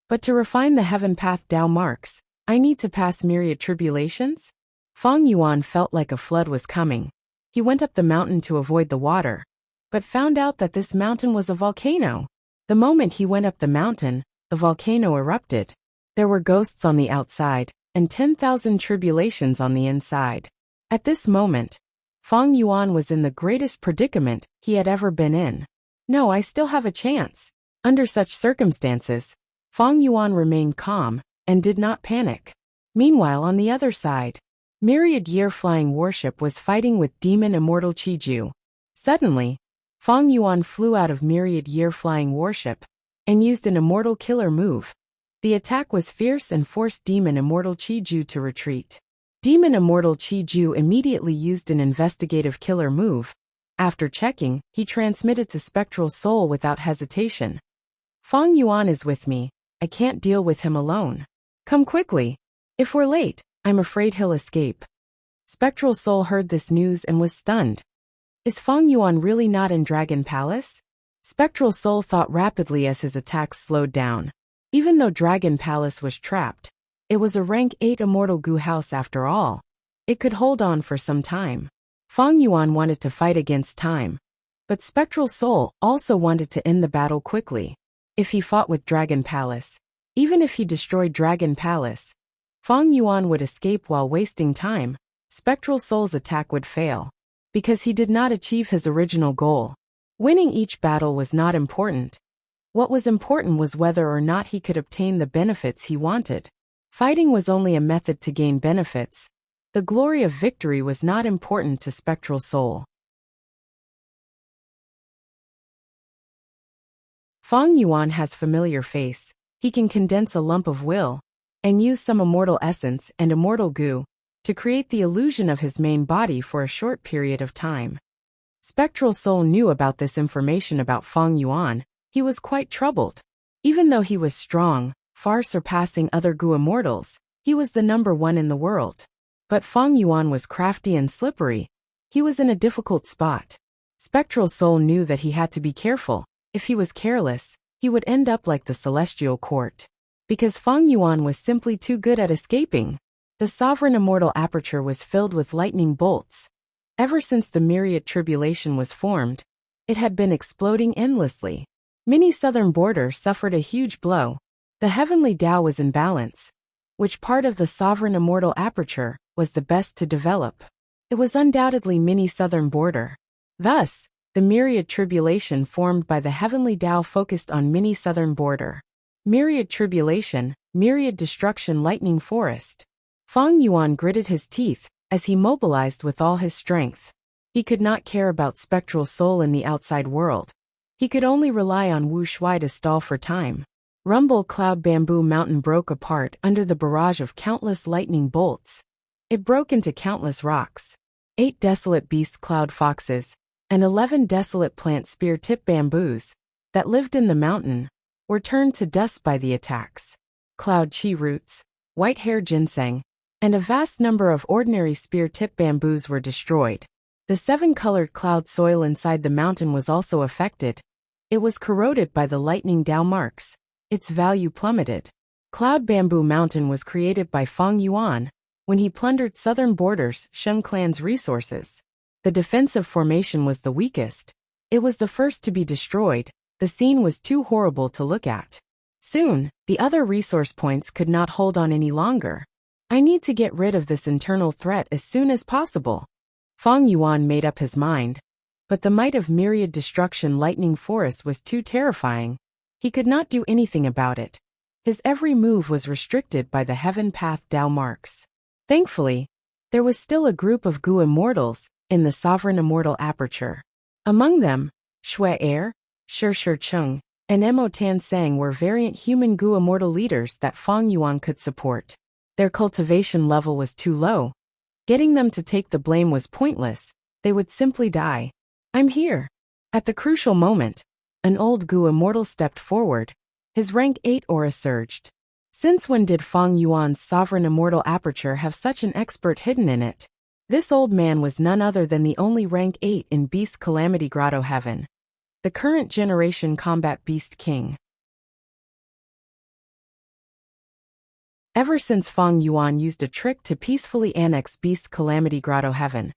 But to refine the Heaven Path Dao marks, I need to pass myriad tribulations? Feng Yuan felt like a flood was coming. He went up the mountain to avoid the water, but found out that this mountain was a volcano. The moment he went up the mountain, the volcano erupted. There were ghosts on the outside, and 10,000 tribulations on the inside. At this moment, Feng Yuan was in the greatest predicament he had ever been in. No, I still have a chance. Under such circumstances, Feng Yuan remained calm and did not panic. Meanwhile, on the other side, Myriad Year Flying Warship was fighting with Demon Immortal Qiju. Suddenly, Feng Yuan flew out of Myriad Year Flying Warship and used an Immortal Killer move. The attack was fierce and forced Demon Immortal Qiju to retreat. Demon Immortal Qiju immediately used an investigative killer move. After checking, he transmitted to Spectral Soul without hesitation. Feng Yuan is with me. I can't deal with him alone. Come quickly. If we're late, I'm afraid he'll escape. Spectral Soul heard this news and was stunned. Is Feng Yuan really not in Dragon Palace? Spectral Soul thought rapidly as his attacks slowed down. Even though Dragon Palace was trapped, it was a rank 8 Immortal Gu house after all. It could hold on for some time. Feng Yuan wanted to fight against time. But Spectral Soul also wanted to end the battle quickly. If he fought with Dragon Palace, even if he destroyed Dragon Palace, Feng Yuan would escape while wasting time. Spectral Soul's attack would fail, because he did not achieve his original goal. Winning each battle was not important. What was important was whether or not he could obtain the benefits he wanted. Fighting was only a method to gain benefits. The glory of victory was not important to Spectral Soul. Feng Yuan has familiar face. He can condense a lump of will and use some immortal essence and immortal goo to create the illusion of his main body for a short period of time. Spectral Soul knew about this information about Feng Yuan. He was quite troubled. Even though he was strong, far surpassing other Gu immortals, he was the #1 in the world. But Feng Yuan was crafty and slippery. He was in a difficult spot. Spectral Soul knew that he had to be careful. If he was careless, he would end up like the Celestial Court. Because Feng Yuan was simply too good at escaping. The sovereign immortal aperture was filled with lightning bolts. Ever since the myriad tribulation was formed, it had been exploding endlessly. Mini southern border suffered a huge blow. The heavenly Tao was in balance. Which part of the sovereign immortal aperture was the best to develop? It was undoubtedly mini-southern border. Thus, the myriad tribulation formed by the heavenly Tao focused on mini-southern border. Myriad tribulation, myriad destruction lightning forest. Feng Yuan gritted his teeth as he mobilized with all his strength. He could not care about spectral soul in the outside world. He could only rely on Wu Shui to stall for time. Rumble Cloud Bamboo Mountain broke apart under the barrage of countless lightning bolts. It broke into countless rocks. 8 desolate beast cloud foxes and 11 desolate plant spear-tip bamboos that lived in the mountain were turned to dust by the attacks. Cloud chi roots, white-hair ginseng, and a vast number of ordinary spear-tip bamboos were destroyed. The 7-colored cloud soil inside the mountain was also affected. It was corroded by the lightning Tao marks. Its value plummeted. Cloud Bamboo Mountain was created by Feng Yuan when he plundered southern borders Shun clan's resources. The defensive formation was the weakest. It was the first to be destroyed. The scene was too horrible to look at. Soon, the other resource points could not hold on any longer. I need to get rid of this internal threat as soon as possible. Feng Yuan made up his mind. But the might of myriad destruction lightning forest was too terrifying. He could not do anything about it. His every move was restricted by the heaven path Tao marks. Thankfully, there was still a group of Gu immortals in the sovereign immortal aperture. Among them, Shui Er, Shi Chung, and Mo Tan Sang were variant human Gu immortal leaders that Feng Yuan could support. Their cultivation level was too low. Getting them to take the blame was pointless. They would simply die. I'm here. At the crucial moment, an old Gu immortal stepped forward. His rank 8 aura surged. Since when did Feng Yuan's sovereign immortal aperture have such an expert hidden in it? This old man was none other than the only rank 8 in Beast Calamity Grotto Heaven. The current generation combat Beast King. Ever since Feng Yuan used a trick to peacefully annex Beast Calamity Grotto Heaven,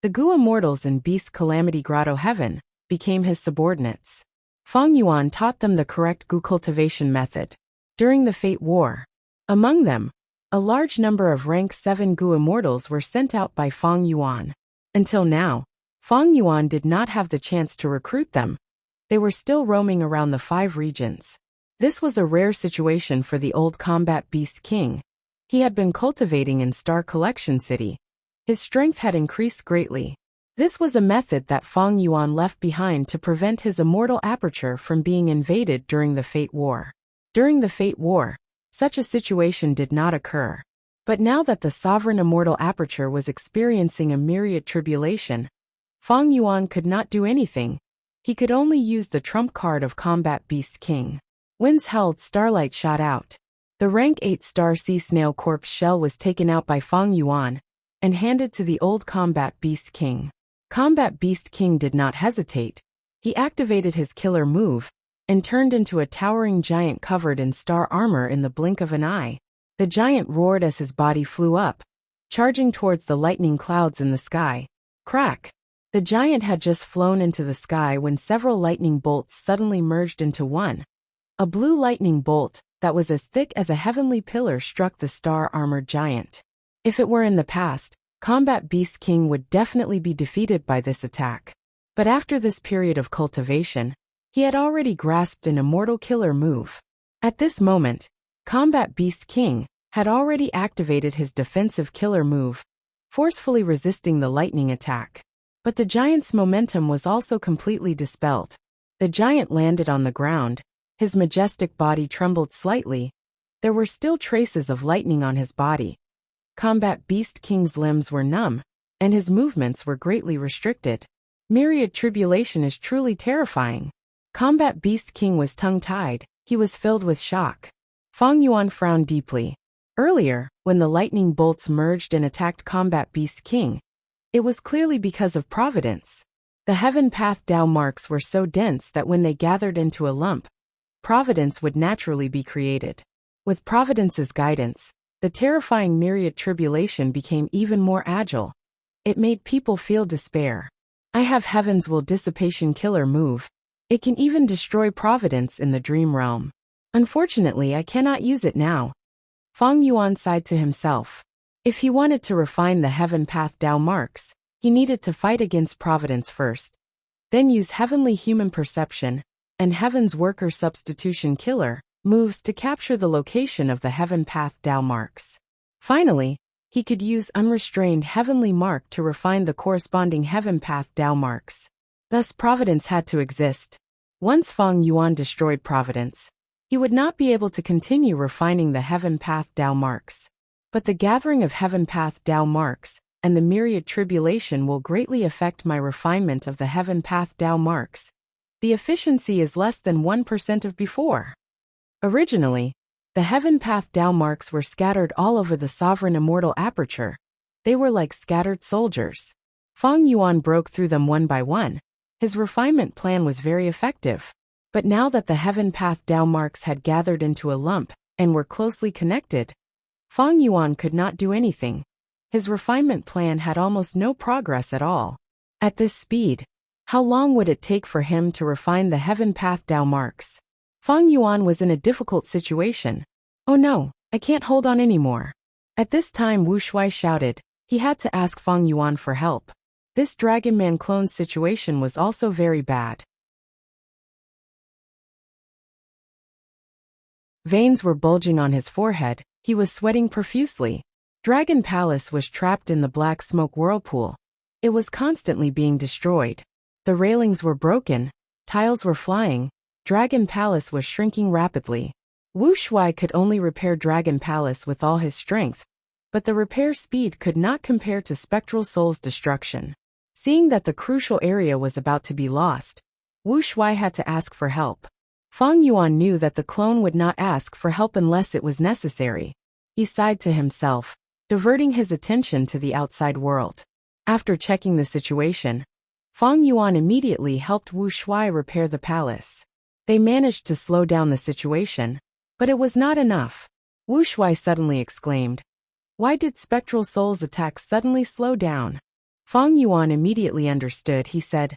the Gu immortals in Beast Calamity Grotto Heaven became his subordinates. Feng Yuan taught them the correct Gu cultivation method. During the Fate War, among them, a large number of rank 7 Gu immortals were sent out by Feng Yuan. Until now, Feng Yuan did not have the chance to recruit them. They were still roaming around the 5 regions. This was a rare situation for the old combat Beast King. He had been cultivating in Star Collection City. His strength had increased greatly. This was a method that Feng Yuan left behind to prevent his immortal aperture from being invaded during the Fate War. During the Fate War, such a situation did not occur. But now that the sovereign immortal aperture was experiencing a myriad tribulation, Feng Yuan could not do anything. He could only use the trump card of Combat Beast King. Winds held, starlight shot out. The rank 8 star sea snail corpse shell was taken out by Feng Yuan and handed to the old Combat Beast King. Combat Beast King did not hesitate. He activated his killer move and turned into a towering giant covered in star armor in the blink of an eye. The giant roared as his body flew up, charging towards the lightning clouds in the sky. Crack! The giant had just flown into the sky when several lightning bolts suddenly merged into one. A blue lightning bolt that was as thick as a heavenly pillar struck the star-armored giant. If it were in the past, Combat Beast King would definitely be defeated by this attack. But after this period of cultivation, he had already grasped an immortal killer move. At this moment, Combat Beast King had already activated his defensive killer move, forcefully resisting the lightning attack. But the giant's momentum was also completely dispelled. The giant landed on the ground. His majestic body trembled slightly. There were still traces of lightning on his body. Combat Beast King's limbs were numb, and his movements were greatly restricted. Myriad tribulation is truly terrifying. Combat Beast King was tongue-tied. He was filled with shock. Feng Yuan frowned deeply. Earlier, when the lightning bolts merged and attacked Combat Beast King, it was clearly because of providence. The heaven path Tao marks were so dense that when they gathered into a lump, providence would naturally be created. With providence's guidance, the terrifying myriad tribulation became even more agile. It made people feel despair. I have heaven's will dissipation killer move. It can even destroy providence in the dream realm. Unfortunately, I cannot use it now. Fang Yuan sighed to himself. If he wanted to refine the heaven path Tao marks, he needed to fight against providence first, then use heavenly human perception and heaven's worker substitution killer moves to capture the location of the heaven path Tao marks. Finally, he could use unrestrained heavenly mark to refine the corresponding heaven path Tao marks. Thus providence had to exist. Once Fang Yuan destroyed providence, he would not be able to continue refining the heaven path Tao marks. But the gathering of heaven path Tao marks and the myriad tribulation will greatly affect my refinement of the heaven path Tao marks. The efficiency is less than 1% of before. Originally, the heaven path Tao marks were scattered all over the sovereign immortal aperture. They were like scattered soldiers. Fang Yuan broke through them one by one. His refinement plan was very effective. But now that the heaven path Tao marks had gathered into a lump and were closely connected, Fang Yuan could not do anything. His refinement plan had almost no progress at all. At this speed, how long would it take for him to refine the heaven path Tao marks? Fang Yuan was in a difficult situation. Oh no, I can't hold on anymore. At this time Wuxia shouted. He had to ask Fang Yuan for help. This Dragon Man clone situation was also very bad. Veins were bulging on his forehead, he was sweating profusely. Dragon Palace was trapped in the black smoke whirlpool. It was constantly being destroyed. The railings were broken, tiles were flying, Dragon Palace was shrinking rapidly. Wu Shui could only repair Dragon Palace with all his strength, but the repair speed could not compare to Spectral Soul's destruction. Seeing that the crucial area was about to be lost, Wu Shui had to ask for help. Fang Yuan knew that the clone would not ask for help unless it was necessary. He sighed to himself, diverting his attention to the outside world. After checking the situation, Fang Yuan immediately helped Wu Shui repair the palace. They managed to slow down the situation, but it was not enough. Wu Shui suddenly exclaimed, "Why did Spectral Soul's attacks suddenly slow down?" Fang Yuan immediately understood. He said,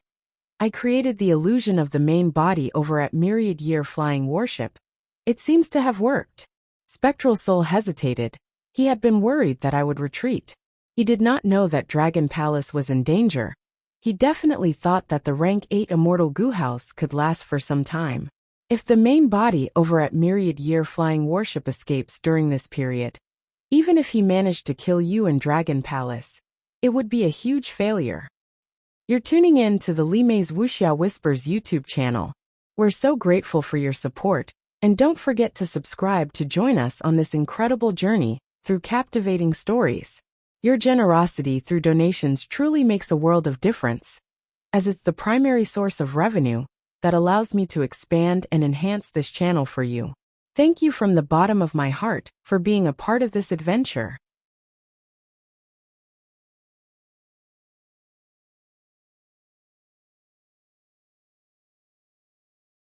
"I created the illusion of the main body over at Myriad Year Flying Warship. It seems to have worked." Spectral Soul hesitated. He had been worried that I would retreat. He did not know that Dragon Palace was in danger. He definitely thought that the rank 8 Immortal Goo House could last for some time. If the main body over at Myriad Year Flying Warship escapes during this period, even if he managed to kill you in Dragon Palace, it would be a huge failure. You're tuning in to the Li Mei's Wuxia Whispers YouTube channel. We're so grateful for your support, and don't forget to subscribe to join us on this incredible journey through captivating stories. Your generosity through donations truly makes a world of difference, as it's the primary source of revenue that allows me to expand and enhance this channel for you. Thank you from the bottom of my heart for being a part of this adventure.